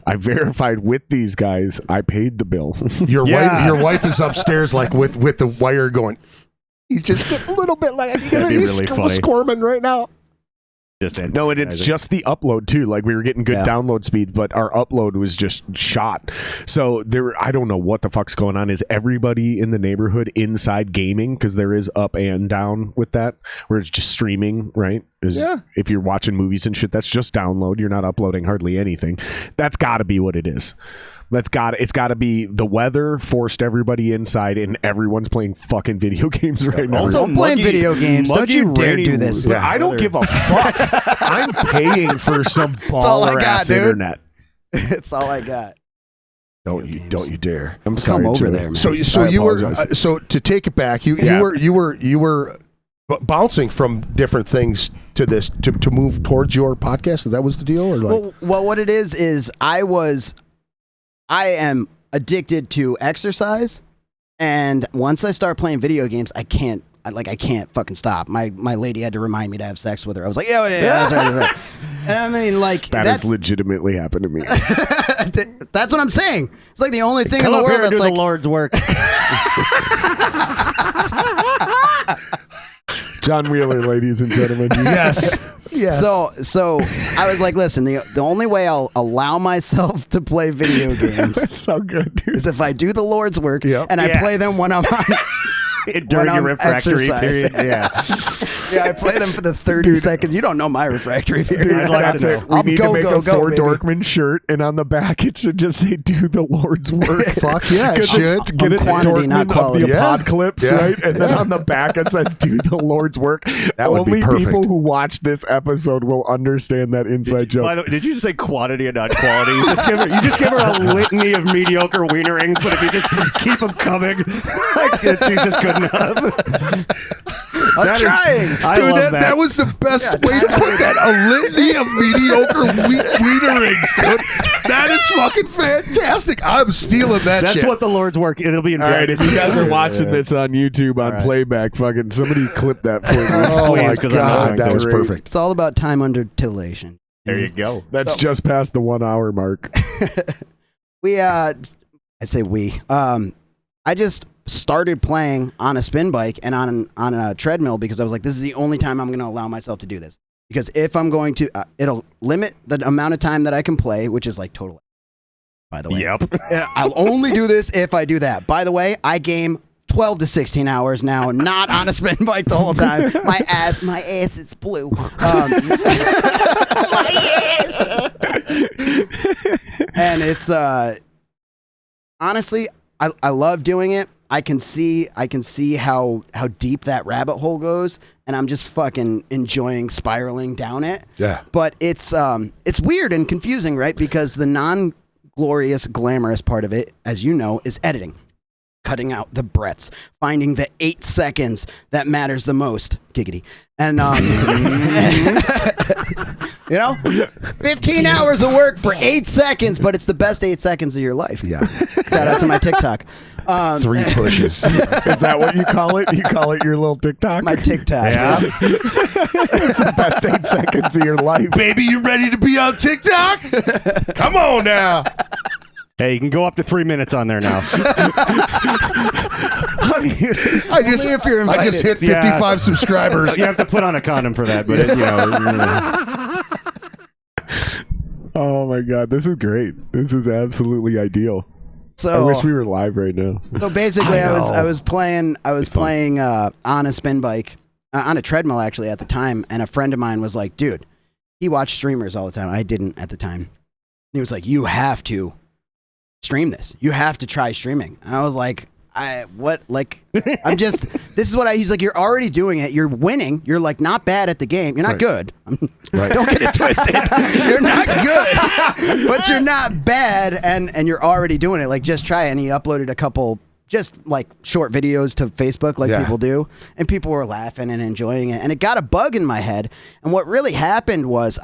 [SPEAKER 2] I verified with these guys. I paid the bill.
[SPEAKER 4] Your wife is upstairs like with the wire going. He's just a little bit like he's
[SPEAKER 3] really funny.
[SPEAKER 4] squirming right now.
[SPEAKER 2] No, and it's just the upload too. Like we were getting good download speed, but our upload was just shot. So I don't know what the fuck's going on. Is everybody in the neighborhood inside gaming? Because there is up and down with that, where it's just streaming, right? If you're watching movies and shit, that's just download. You're not uploading hardly anything. That's got to be what it is. It's got to be the weather forced everybody inside, and everyone's playing fucking video games right now.
[SPEAKER 5] Also, playing video games. Don't you dare do this.
[SPEAKER 2] But I don't give a fuck. I'm paying for some baller ass internet.
[SPEAKER 5] It's all I got.
[SPEAKER 4] Don't you dare!
[SPEAKER 2] I'm sorry.
[SPEAKER 5] Come over there, man.
[SPEAKER 4] So you were so to take it back. You were bouncing from different things to this to move towards your podcast. That was the deal, or like?
[SPEAKER 5] Well, what it is I am addicted to exercise, and once I start playing video games, I can't fucking stop. My lady had to remind me to have sex with her. I was like, yeah, that's right. And I mean, like
[SPEAKER 2] that has legitimately happened to me.
[SPEAKER 5] That's what I'm saying. It's like the only thing
[SPEAKER 3] Come
[SPEAKER 5] in the
[SPEAKER 3] up
[SPEAKER 5] world
[SPEAKER 3] here and
[SPEAKER 5] that's
[SPEAKER 3] do
[SPEAKER 5] like
[SPEAKER 3] the Lord's work.
[SPEAKER 2] John Wheeler, ladies and gentlemen.
[SPEAKER 4] Yes. Yeah.
[SPEAKER 5] So I was like, listen, the only way I'll allow myself to play video games
[SPEAKER 2] That's so good, dude.
[SPEAKER 5] is if I do the Lord's work and I
[SPEAKER 3] Yeah.
[SPEAKER 5] play them when I'm on
[SPEAKER 3] During
[SPEAKER 5] when
[SPEAKER 3] your
[SPEAKER 5] I'm
[SPEAKER 3] refractory
[SPEAKER 5] exercising.
[SPEAKER 3] period. Yeah.
[SPEAKER 5] Yeah, I play them for the 30 seconds. You don't know my refractory period.
[SPEAKER 3] I'd like
[SPEAKER 2] That's
[SPEAKER 3] to
[SPEAKER 2] it.
[SPEAKER 3] know.
[SPEAKER 2] We
[SPEAKER 5] I'll
[SPEAKER 2] need
[SPEAKER 5] go,
[SPEAKER 2] to make
[SPEAKER 5] go,
[SPEAKER 2] a
[SPEAKER 5] go,
[SPEAKER 2] for
[SPEAKER 5] baby.
[SPEAKER 2] Dorkmen shirt, and on the back it should just say "Do the Lord's work."
[SPEAKER 4] Fuck yeah, it should.
[SPEAKER 2] Get it,
[SPEAKER 5] quantity,
[SPEAKER 2] Dorkmen
[SPEAKER 5] not
[SPEAKER 2] of the
[SPEAKER 5] quality.
[SPEAKER 4] Yeah.
[SPEAKER 2] Apodcalypse,
[SPEAKER 4] Yeah.
[SPEAKER 2] right? And then on the back it says "Do the Lord's work."
[SPEAKER 4] That would be
[SPEAKER 2] Only
[SPEAKER 4] perfect.
[SPEAKER 2] people who watch this episode will understand that inside joke.
[SPEAKER 3] By the way, did you just say quantity and not quality? You just give her a litany of mediocre wiener rings, but if you just keep them coming, like, she's just good enough.
[SPEAKER 5] I'm trying.
[SPEAKER 4] Dude, that was the best way to put that. A litany of mediocre wiener rings, dude. That is fucking fantastic. I'm stealing that
[SPEAKER 3] That's
[SPEAKER 4] shit.
[SPEAKER 3] what the Lord's work. It'll be in.
[SPEAKER 2] All right, if you guys are watching this on YouTube on playback, fucking somebody clip that for me.
[SPEAKER 4] Oh my
[SPEAKER 3] Please, 'cause I'm
[SPEAKER 4] God,
[SPEAKER 3] not
[SPEAKER 4] that was
[SPEAKER 2] great.
[SPEAKER 4] perfect.
[SPEAKER 5] It's all about time under titillation.
[SPEAKER 3] There you go.
[SPEAKER 2] That's just past the 1 hour mark.
[SPEAKER 5] I say we. I just started playing on a spin bike and on a treadmill because I was like, this is the only time I'm going to allow myself to do this. Because if I'm going to, it'll limit the amount of time that I can play, which is like total. By the way,
[SPEAKER 3] Yep.
[SPEAKER 5] And I'll only do this if I do that. By the way, I game 12 to 16 hours now, not on a spin bike the whole time. My ass is blue. My ass. And it's honestly, I love doing it. I can see how deep that rabbit hole goes, and I'm just fucking enjoying spiraling down it.
[SPEAKER 4] Yeah.
[SPEAKER 5] But it's weird and confusing, right? Because the non-glorious, glamorous part of it, as you know, is editing. Cutting out the breaths, finding the 8 seconds that matters the most. Giggity. And, 15 hours of work for 8 seconds, but it's the best 8 seconds of your life.
[SPEAKER 4] Yeah.
[SPEAKER 5] Shout out to my TikTok.
[SPEAKER 4] 3 pushes.
[SPEAKER 2] Is that what you call it? You call it your little TikTok?
[SPEAKER 5] My TikTok.
[SPEAKER 3] Yeah.
[SPEAKER 2] It's the best 8 seconds of your life.
[SPEAKER 4] Baby, you ready to be on TikTok? Come on now.
[SPEAKER 3] Hey, you can go up to 3 minutes on there now.
[SPEAKER 4] I just hit 55
[SPEAKER 3] Yeah.
[SPEAKER 4] subscribers.
[SPEAKER 3] You have to put on a condom for that, but
[SPEAKER 2] Oh my God, this is great. This is absolutely ideal.
[SPEAKER 5] So
[SPEAKER 2] I wish we were live right now.
[SPEAKER 5] So basically,
[SPEAKER 4] I
[SPEAKER 5] I was playing on a spin bike, on a treadmill actually at the time, and a friend of mine was like, "Dude, he watched streamers all the time. I didn't at the time." He was like, "You have to stream this. You have to try streaming." And I was like, this is what he's like, "You're already doing it. You're winning. You're like not bad at the game. You're not good. Don't get it twisted. You're not good, but you're not bad. And you're already doing it. Like, just try it." And he uploaded a couple just like short videos to Facebook like people do. And people were laughing and enjoying it. And it got a bug in my head. And what really happened was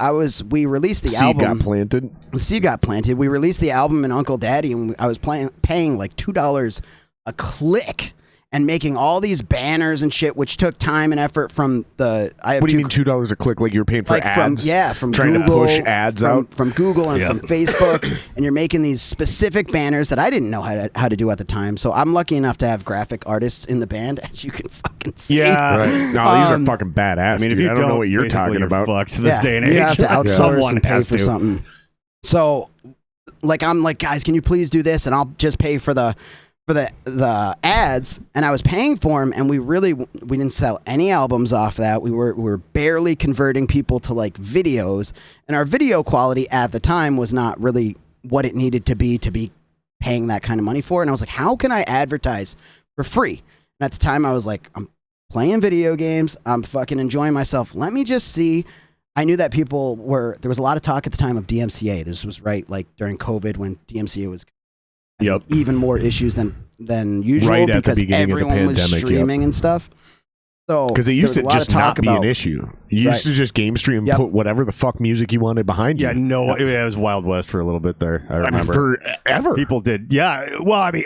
[SPEAKER 5] we released the album.
[SPEAKER 2] Seed got planted.
[SPEAKER 5] The seed got planted. We released the album in Uncle Daddy, and I was paying like $2 a click and making all these banners and shit, which took time and effort from the.
[SPEAKER 2] What do you mean $2 a click? Like you're paying for ads?
[SPEAKER 5] From
[SPEAKER 2] trying
[SPEAKER 5] Google,
[SPEAKER 2] to push ads out
[SPEAKER 5] from Google and from Facebook, and you're making these specific banners that I didn't know how to do at the time. So I'm lucky enough to have graphic artists in the band, as you can fucking see.
[SPEAKER 3] Yeah.
[SPEAKER 2] Right. No, these are fucking badass.
[SPEAKER 3] I mean, if
[SPEAKER 2] dude.
[SPEAKER 3] you
[SPEAKER 2] I don't know what you're
[SPEAKER 3] basically
[SPEAKER 2] talking about.
[SPEAKER 3] Fucked this day and age.
[SPEAKER 5] You have to outsource
[SPEAKER 3] Someone
[SPEAKER 5] and pay
[SPEAKER 3] has
[SPEAKER 5] for
[SPEAKER 3] to.
[SPEAKER 5] something. So, like, I'm like, "Guys, can you please do this?" And I'll just pay for the ads, and I was paying for them, and we didn't sell any albums off that. We were barely converting people to like videos, and our video quality at the time was not really what it needed to be paying that kind of money for. And I was like, how can I advertise for free? And at the time I was like, I'm playing video games, I'm fucking enjoying myself. Let me just see. I knew that there was a lot of talk at the time of DMCA. This was right like during COVID when DMCA was even more issues than usual,
[SPEAKER 2] Right at the
[SPEAKER 5] because
[SPEAKER 2] beginning of the
[SPEAKER 5] everyone was
[SPEAKER 2] pandemic,
[SPEAKER 5] streaming and stuff. So
[SPEAKER 2] because it used to just not be an issue. You used
[SPEAKER 5] Right.
[SPEAKER 2] to just game stream and put whatever the fuck music you wanted behind you.
[SPEAKER 3] Yeah, no, it was Wild West for a little bit there. I remember.
[SPEAKER 2] Forever.
[SPEAKER 3] People did. Yeah. Well, I mean,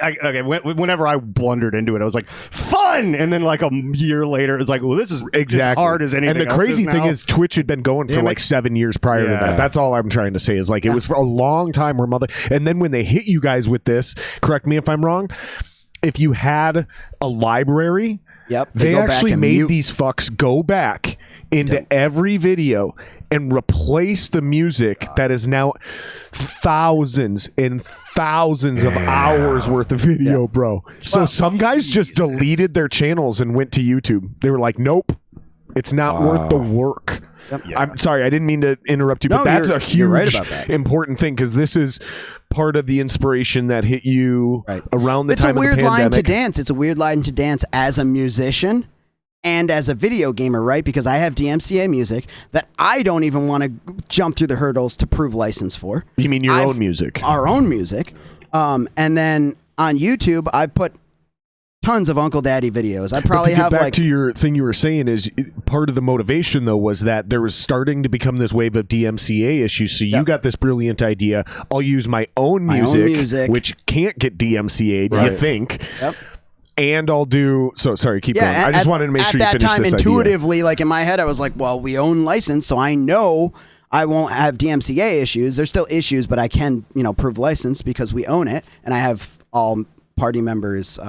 [SPEAKER 3] whenever I blundered into it, I was like, fun. And then like a year later, it was like, well, this is as hard as anything.
[SPEAKER 2] And the
[SPEAKER 3] else
[SPEAKER 2] crazy
[SPEAKER 3] is
[SPEAKER 2] thing
[SPEAKER 3] now.
[SPEAKER 2] is Twitch had been going for like 7 years prior to
[SPEAKER 3] Yeah.
[SPEAKER 2] that. That's all I'm trying to say is like it was for a long time where and then when they hit you guys with this, correct me if I'm wrong, if you had a library, they
[SPEAKER 5] go back
[SPEAKER 2] actually
[SPEAKER 5] and
[SPEAKER 2] made
[SPEAKER 5] mute.
[SPEAKER 2] these fucks go back into every video and replace the music that is now thousands and thousands of hours worth of video, bro. So some guys just deleted their channels and went to YouTube. They were like, nope, it's not worth the work. I'm sorry, I didn't mean to interrupt you, but that's a
[SPEAKER 5] you're right
[SPEAKER 2] huge,
[SPEAKER 5] about that.
[SPEAKER 2] important thing because this is part of the inspiration that hit you around the time of the pandemic.
[SPEAKER 5] It's a weird line to dance. It's a weird line to dance as a musician and as a video gamer, right? Because I have DMCA music that I don't even want to jump through the hurdles to prove license for.
[SPEAKER 2] You mean your own music?
[SPEAKER 5] Our own music. And then on YouTube, I put tons of Uncle Daddy videos. I probably
[SPEAKER 2] have
[SPEAKER 5] have
[SPEAKER 2] back to your thing you were saying is part of the motivation though was that there was starting to become this wave of DMCA issues. So you got this brilliant idea. I'll use my own music, which can't get DMCA'd, you think.
[SPEAKER 5] Yep.
[SPEAKER 2] And I'll do sorry, keep going. I just wanted to make sure you finished this idea.
[SPEAKER 5] At that time, intuitively, like in my head, I was like, well, we own license, so I know I won't have DMCA issues. There's still issues, but I can, prove license because we own it, and I have all party members.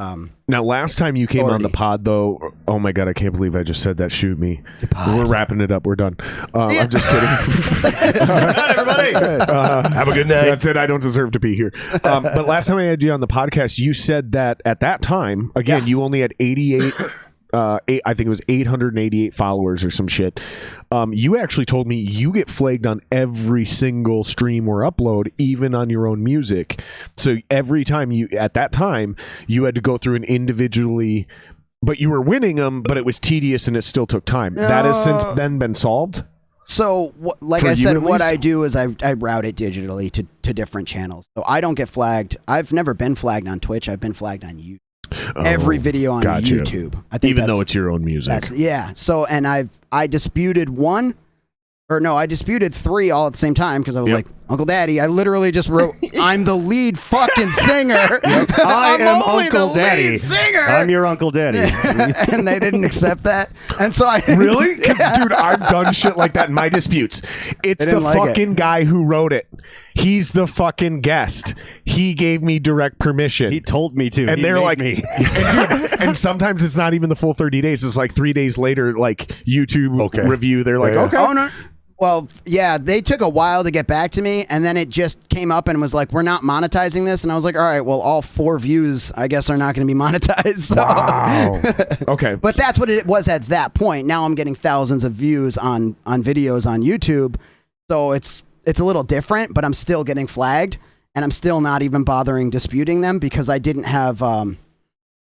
[SPEAKER 2] Now, last time you came on the pod, though, oh my god, I can't believe I just said that. Shoot me. We're wrapping it up. We're done. I'm just kidding.
[SPEAKER 3] Everybody,
[SPEAKER 4] have a good night.
[SPEAKER 2] That's it. I don't deserve to be here. But last time I had you on the podcast, you said that at that time, again, you only had 88. I think it was 888 followers or some shit. You actually told me you get flagged on every single stream or upload, even on your own music. So every time at that time, you had to go through an individually, but you were winning them, but it was tedious and it still took time. That has since then been solved.
[SPEAKER 5] So, like I said, what I do is I route it digitally to different channels. So I don't get flagged. I've never been flagged on Twitch. I've been flagged on YouTube. Every video on YouTube. I think
[SPEAKER 2] even though it's your own music.
[SPEAKER 5] So, and I disputed I disputed 3 all at the same time because I was like, Uncle Daddy, I literally just wrote, I'm the lead fucking singer.
[SPEAKER 3] I am Uncle Daddy.
[SPEAKER 5] Singer.
[SPEAKER 3] I'm your Uncle Daddy.
[SPEAKER 5] And they didn't accept that. And so I
[SPEAKER 2] really? Because dude, I've done shit like that in my disputes. It's the fucking guy who wrote it. He's the fucking guest. He gave me direct permission.
[SPEAKER 3] He told me to.
[SPEAKER 2] And they're like, and sometimes it's not even the full 30 days. It's like 3 days later, like YouTube review. They're like, okay.
[SPEAKER 5] Oh, no. Well, yeah, they took a while to get back to me, and then it just came up and was like, we're not monetizing this. And I was like, all right, well, all 4 views, I guess, are not going to be monetized. So.
[SPEAKER 2] Wow. Okay.
[SPEAKER 5] But that's what it was at that point. Now I'm getting thousands of views on videos on YouTube. So it's a little different, but I'm still getting flagged, and I'm still not even bothering disputing them because I didn't have...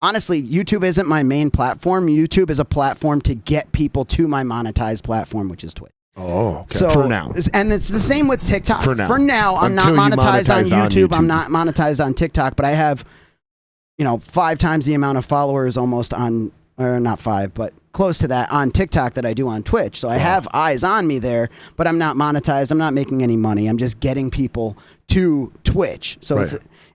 [SPEAKER 5] honestly, YouTube isn't my main platform. YouTube is a platform to get people to my monetized platform, which is Twitch.
[SPEAKER 4] Oh, okay.
[SPEAKER 5] So,
[SPEAKER 2] for now.
[SPEAKER 5] And it's the same with TikTok.
[SPEAKER 2] For now.
[SPEAKER 5] I'm not monetized on YouTube. I'm not monetized on TikTok, but I have, 5 times the amount of followers almost on, or not 5, but close to that on TikTok that I do on Twitch. So I have eyes on me there, but I'm not monetized. I'm not making any money. I'm just getting people to Twitch. So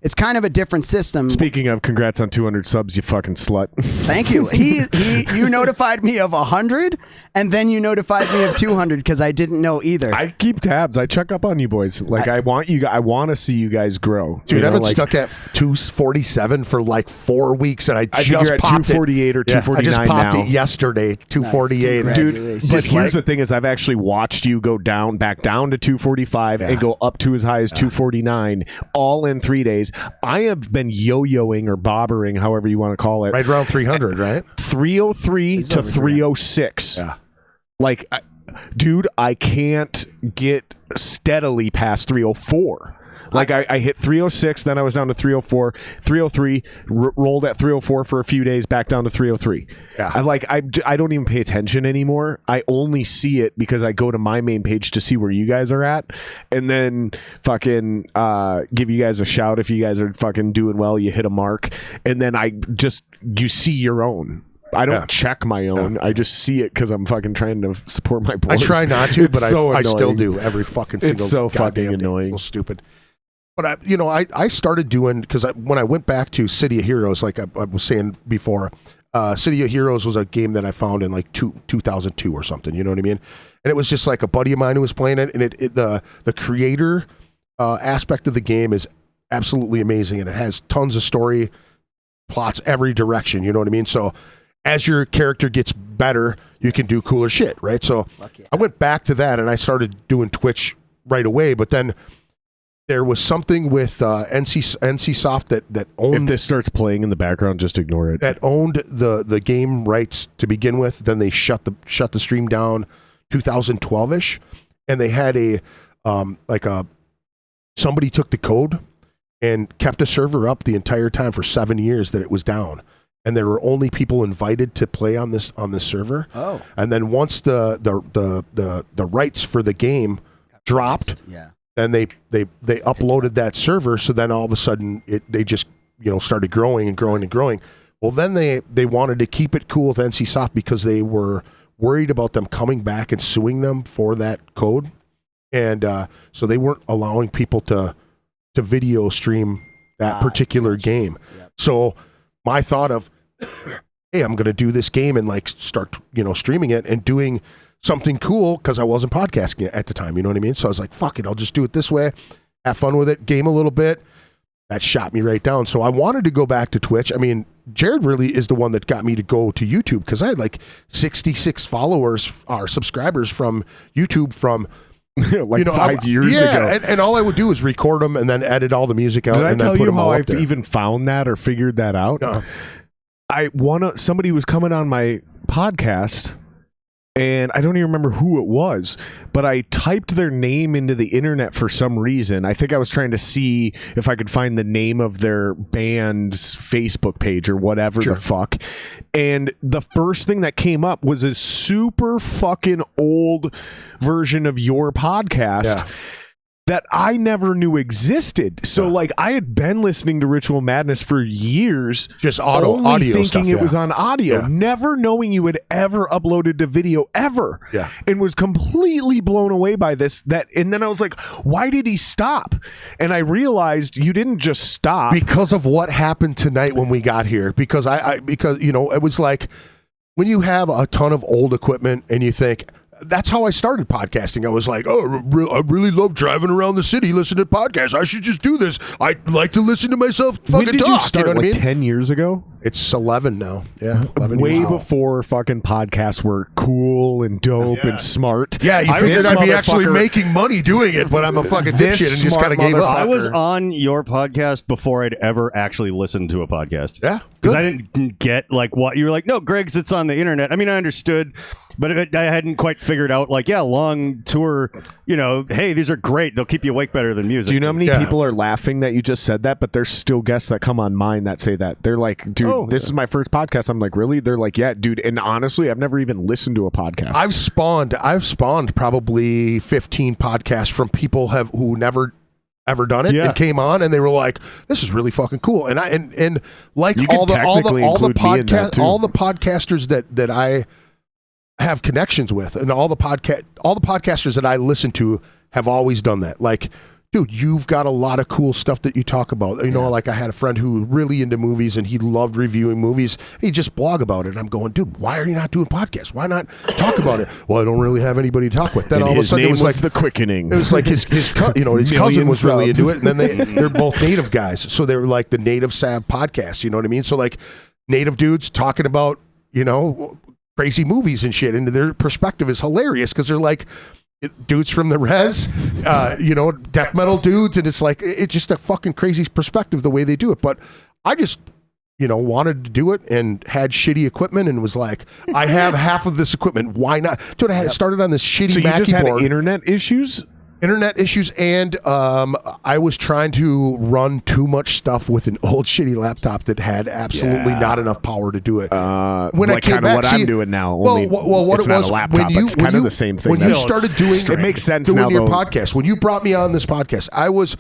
[SPEAKER 5] it's kind of a different system.
[SPEAKER 2] Speaking of, congrats on 200 subs, you fucking slut.
[SPEAKER 5] Thank you. You notified me of 100, and then you notified me of 200 because I didn't know either.
[SPEAKER 2] I keep tabs. I check up on you boys. Like I want to see you guys grow.
[SPEAKER 4] Dude, I've been stuck at 247 for like 4 weeks, and I
[SPEAKER 2] think
[SPEAKER 4] just
[SPEAKER 2] you're at
[SPEAKER 4] popped
[SPEAKER 2] 248 or 249
[SPEAKER 4] I just popped
[SPEAKER 2] now.
[SPEAKER 4] it yesterday, 248.
[SPEAKER 5] Nice.
[SPEAKER 2] Dude, but here's the thing: is I've actually watched you go back down to 245 and go up to as high as 249, all in 3 days. I have been yo-yoing or bobbering, however you want to call it,
[SPEAKER 4] right around 300, right?
[SPEAKER 2] 303 to 306.
[SPEAKER 4] Yeah.
[SPEAKER 2] Like, dude, I can't get steadily past 304. Like I hit 306, then I was down to 304, 303, rolled at 304 for a few days, back down to 303.
[SPEAKER 4] Yeah.
[SPEAKER 2] I don't even pay attention anymore. I only see it because I go to my main page to see where you guys are at, and then fucking give you guys a shout if you guys are fucking doing well. You hit a mark, and then you see your own. I don't check my own. I just see it because I'm fucking trying to support my boys.
[SPEAKER 4] I try not to, but I still
[SPEAKER 2] annoying.
[SPEAKER 4] do every fucking single.
[SPEAKER 2] It's so fucking annoying.
[SPEAKER 4] So stupid. But I started doing, because when I went back to City of Heroes, like I was saying before, City of Heroes was a game that I found in like 2002 or something. You know what I mean? And it was just like a buddy of mine who was playing it, and the creator aspect of the game is absolutely amazing, and it has tons of story plots every direction. You know what I mean? So as your character gets better, you can do cooler shit, right? So I went back to that, and I started doing Twitch right away, but then there was something with NCSoft that owned...
[SPEAKER 2] If this starts playing in the background, just ignore it.
[SPEAKER 4] That owned the game rights to begin with. Then they shut the stream down 2012-ish. And they had somebody took the code and kept a server up the entire time for 7 years that it was down. And there were only people invited to play on this server. Oh. And then once the rights for the game dropped...
[SPEAKER 5] Yeah.
[SPEAKER 4] Then they uploaded that server, so then all of a sudden they just started growing and growing and growing. Well, then they wanted to keep it cool with NCSoft because they were worried about them coming back and suing them for that code. And so they weren't allowing people to video stream that particular game. Yep. So my thought of, hey, I'm going to do this game and like start, streaming it and doing something cool because I wasn't podcasting at the time. You know what I mean? So I was like, fuck it, I'll just do it this way. Have fun with it, game a little bit. That shot me right down. So I wanted to go back to Twitch. I mean, Jared really is the one that got me to go to YouTube because I had like 66 followers or subscribers from YouTube from
[SPEAKER 2] 5 years ago.
[SPEAKER 4] And all I would do is record them and then edit all the music out.
[SPEAKER 2] Did I
[SPEAKER 4] and
[SPEAKER 2] tell
[SPEAKER 4] then put
[SPEAKER 2] you
[SPEAKER 4] them
[SPEAKER 2] how
[SPEAKER 4] all
[SPEAKER 2] I
[SPEAKER 4] up there.
[SPEAKER 2] even found that or figured that out?
[SPEAKER 4] No.
[SPEAKER 2] Somebody was coming on my podcast, and I don't even remember who it was, but I typed their name into the internet for some reason. I think I was trying to see if I could find the name of their band's Facebook page or whatever the fuck. And the first thing that came up was a super fucking old version of your podcast that I never knew existed. So like I had been listening to Ritual Madness for years,
[SPEAKER 4] just
[SPEAKER 2] only
[SPEAKER 4] audio
[SPEAKER 2] thinking
[SPEAKER 4] stuff,
[SPEAKER 2] it was on audio, never knowing you had ever uploaded to video ever.
[SPEAKER 4] Yeah.
[SPEAKER 2] And was completely blown away by this. And then I was like, why did he stop? And I realized you didn't just stop
[SPEAKER 4] because of what happened tonight when we got here. Because because it was like when you have a ton of old equipment and you think. That's how I started podcasting. I was like, I really love driving around the city, listening to podcasts. I should just do this. I like to listen to myself fucking
[SPEAKER 2] when did
[SPEAKER 4] talk.
[SPEAKER 2] You start,
[SPEAKER 4] know what I mean?
[SPEAKER 2] 10 years ago?
[SPEAKER 4] It's 11 now. Yeah. 11
[SPEAKER 2] Way
[SPEAKER 4] years.
[SPEAKER 2] before fucking podcasts were cool and dope and smart.
[SPEAKER 4] Yeah, you figured I'd be actually making money doing it, but I'm a fucking dipshit and just kind of gave up.
[SPEAKER 3] I was on your podcast before I'd ever actually listened to a podcast.
[SPEAKER 4] Yeah.
[SPEAKER 3] Because I didn't get like what you were like, no, Greg sits on the internet. I mean, I understood, but I hadn't quite figured out like, long tour, hey, these are great. They'll keep you awake better than music.
[SPEAKER 2] Do you know how many people are laughing that you just said that? But there's still guests that come on mine that say that. They're like, dude, this is my first podcast. I'm like, really? They're like, yeah, dude. And honestly, I've never even listened to a podcast.
[SPEAKER 4] I've spawned probably 15 podcasts from people who never ever done it and came on and they were like, this is really fucking cool. And like all the podcasters that I have connections with and all the podcasters that I listen to have always done that. Like, dude, you've got a lot of cool stuff that you talk about. Like I had a friend who was really into movies and he loved reviewing movies. He just blog about it. And I'm going, dude, why are you not doing podcasts? Why not talk about it? Well, I don't really have anybody to talk with. Then all of a sudden it was like
[SPEAKER 2] The Quickening.
[SPEAKER 4] It was like his cousin was really into it. And then they're both native guys. So they were like the Native Sav podcast. You know what I mean? So like native dudes talking about, crazy movies and shit. And their perspective is hilarious because they're like, dudes from the res, death metal dudes, and it's like it's just a fucking crazy perspective the way they do it. But I just, wanted to do it and had shitty equipment and was like, I have half of this equipment. Why not? Dude, I had started on this shitty.
[SPEAKER 2] So you
[SPEAKER 4] Mackie
[SPEAKER 2] just had
[SPEAKER 4] board.
[SPEAKER 2] internet issues,
[SPEAKER 4] and I was trying to run too much stuff with an old shitty laptop that had absolutely not enough power to do it.
[SPEAKER 2] When I came back, what I'm doing now. Only
[SPEAKER 4] what
[SPEAKER 2] it's
[SPEAKER 4] it
[SPEAKER 2] not
[SPEAKER 4] was
[SPEAKER 2] a laptop. It's kind of the same thing.
[SPEAKER 4] When you started doing
[SPEAKER 2] it makes sense
[SPEAKER 4] doing
[SPEAKER 2] now.
[SPEAKER 4] Your podcast. When you brought me on this podcast, I was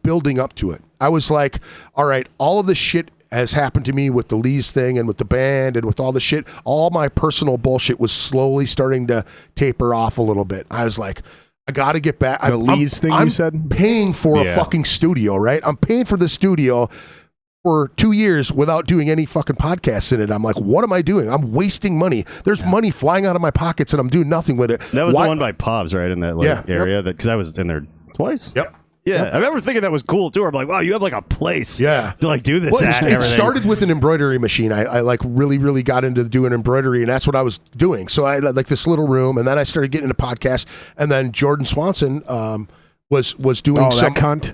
[SPEAKER 4] building up to it. I was like, all right, all of this shit has happened to me with the Lee's thing and with the band and with all the shit. All my personal bullshit was slowly starting to taper off a little bit. I was like, I got to get back.
[SPEAKER 2] The Lee's thing you said?
[SPEAKER 4] I'm paying for a fucking studio, right? I'm paying for the studio for 2 years without doing any fucking podcasts in it. I'm like, what am I doing? I'm wasting money. There's money flying out of my pockets and I'm doing nothing with it.
[SPEAKER 3] That was the one by Povs, right? In that area because I was in there twice.
[SPEAKER 4] Yep.
[SPEAKER 3] Yeah, I remember thinking that was cool too. I'm like, wow, you have like a place
[SPEAKER 4] to
[SPEAKER 3] like do this
[SPEAKER 4] well,
[SPEAKER 3] at.
[SPEAKER 4] It started with an embroidery machine. I like really got into doing embroidery and that's what I was doing. So I had like this little room and then I started getting into podcasts and then Jordan Swanson was doing
[SPEAKER 2] that cunt.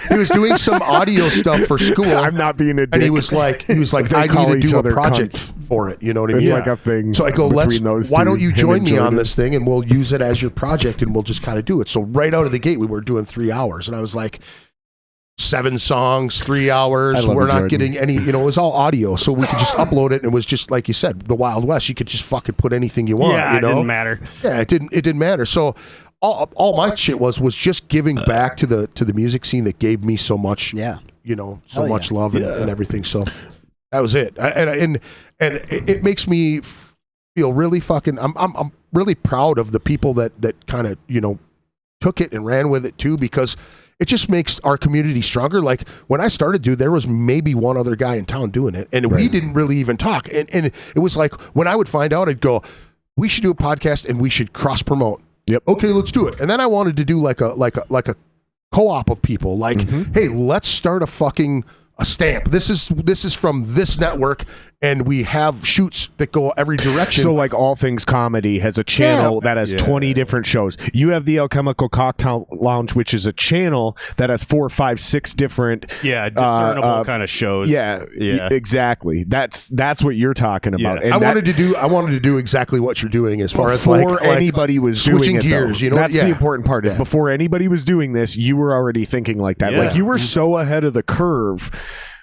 [SPEAKER 4] He was doing some audio stuff for school.
[SPEAKER 2] I'm not being a dick.
[SPEAKER 4] And he was like, I need to do a project for it. You know what I mean?
[SPEAKER 2] It's like a thing.
[SPEAKER 4] So I go, why don't you join me on this thing and we'll use it as your project and we'll just kind of do it. So right out of the gate, we were doing 3 hours and I was like, 7 songs, 3 hours. We're not getting any, it was all audio. So we could just upload it. And it was just, like you said, the Wild West. You could just fucking put anything you want.
[SPEAKER 3] Yeah, it didn't matter.
[SPEAKER 4] Yeah, it didn't matter. So all my shit was just giving back to the music scene that gave me so much, much love and everything. So That was it. And it makes me feel really fucking. I'm really proud of the people that kind of took it and ran with it too, because it just makes our community stronger. Like when I started, dude, there was maybe one other guy in town doing it, and we didn't really even talk. And it was like when I would find out, I'd go, we should do a podcast and we should cross promote.
[SPEAKER 2] Yep.
[SPEAKER 4] Okay, let's do it. And then I wanted to do like a co-op of people. Like, hey, let's start a stamp. This is from this network, and we have shoots that go every direction.
[SPEAKER 2] So like All Things Comedy has a channel that has 20 different shows. You have the Alchemical Cocktail Lounge, which is a channel that has 4, 5, 6 different
[SPEAKER 3] discernible kind of shows.
[SPEAKER 2] Yeah, exactly. That's what you're talking about. And
[SPEAKER 4] I wanted to do exactly what you're doing as far as
[SPEAKER 2] before anybody was
[SPEAKER 4] switching
[SPEAKER 2] doing
[SPEAKER 4] gears.
[SPEAKER 2] It, that's the important part. Is before anybody was doing this, you were already thinking like that. Like you were so ahead of the curve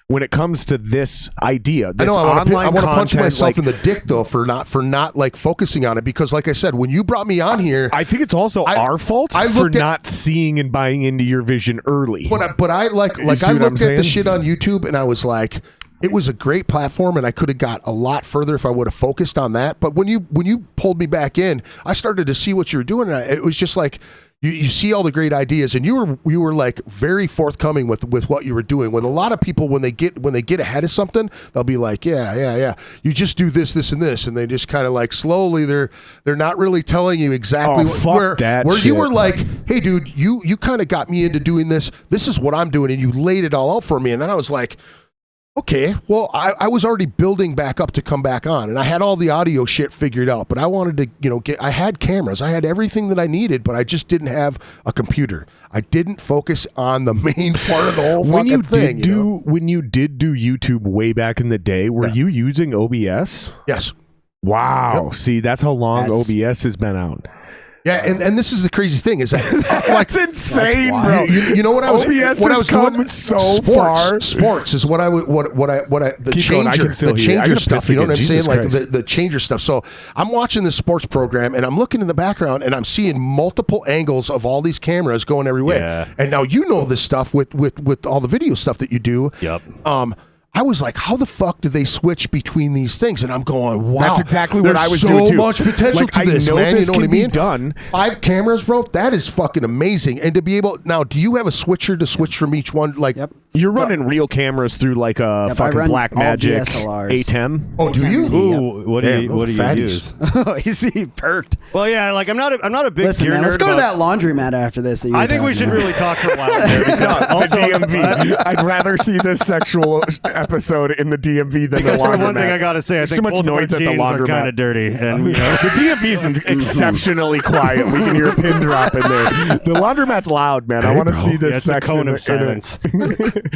[SPEAKER 2] when it comes to this idea. This
[SPEAKER 4] I want to punch myself
[SPEAKER 2] like,
[SPEAKER 4] in the dick though for not like focusing on it, because like I said, when you brought me on here,
[SPEAKER 2] I think it's also our fault for not seeing and buying into your vision early.
[SPEAKER 4] But I I looked at the shit on YouTube and I was like, it was a great platform and I could have got a lot further if I would have focused on that. But when you pulled me back in, I started to see what you were doing, and it was just like, You see all the great ideas, and you were like very forthcoming with what you were doing. When a lot of people, when they get ahead of something, they'll be like, yeah, you just do this, and this, and they just kind of like slowly they're not really telling you exactly where you were like, hey dude, you kind of got me into doing this. This is what I'm doing, and you laid it all out for me, and then I was like, okay, well, I was already building back up to come back on, and I had all the audio shit figured out, but I wanted to, I had cameras, I had everything that I needed, but I just didn't have a computer. I didn't focus on the main part of the whole fucking thing.
[SPEAKER 2] When you did do YouTube way back in the day, were you using OBS?
[SPEAKER 4] Yes.
[SPEAKER 2] Wow.
[SPEAKER 4] Yep.
[SPEAKER 2] See, that's how long OBS has been out.
[SPEAKER 4] Yeah, and this is the crazy thing is that
[SPEAKER 2] that's insane, bro.
[SPEAKER 4] You know what I was
[SPEAKER 2] doing so far.
[SPEAKER 4] Sports is what I the changer stuff. You know what I'm saying? Like the changer stuff. So I'm watching this sports program and I'm looking in the background and I'm seeing multiple angles of all these cameras going every way.
[SPEAKER 3] Yeah.
[SPEAKER 4] And now this stuff with all the video stuff that you do.
[SPEAKER 3] Yep.
[SPEAKER 4] I was like, how the fuck do they switch between these things? And I'm going, wow.
[SPEAKER 2] That's exactly what I was doing too.
[SPEAKER 4] So much potential to this, man.
[SPEAKER 2] This
[SPEAKER 4] you know what I mean?
[SPEAKER 2] Done.
[SPEAKER 4] 5 cameras, bro. That is fucking amazing. And to be able now, do you have a switcher to switch from each one? Like,
[SPEAKER 2] you're running real cameras through like a fucking Blackmagic A10.
[SPEAKER 4] Oh, do you?
[SPEAKER 3] Ooh, what do you use?
[SPEAKER 5] Oh, he perked.
[SPEAKER 3] Well, yeah, like I'm not a big
[SPEAKER 5] Listen,
[SPEAKER 3] gear
[SPEAKER 5] man,
[SPEAKER 3] nerd.
[SPEAKER 5] Let's go to that laundromat after this.
[SPEAKER 3] I think we should really talk for a while. Also,
[SPEAKER 2] the DMV. I'd rather see this sexual episode in the DMV than the laundromat.
[SPEAKER 3] One thing I gotta say, I think
[SPEAKER 2] much
[SPEAKER 3] both
[SPEAKER 2] noise at the
[SPEAKER 3] jeans are
[SPEAKER 2] laundromat.
[SPEAKER 3] kind of dirty, and
[SPEAKER 2] the DMV's exceptionally quiet. We can hear a pin drop in there. The laundromat's loud, man. I want to see this sex
[SPEAKER 3] cone of silence.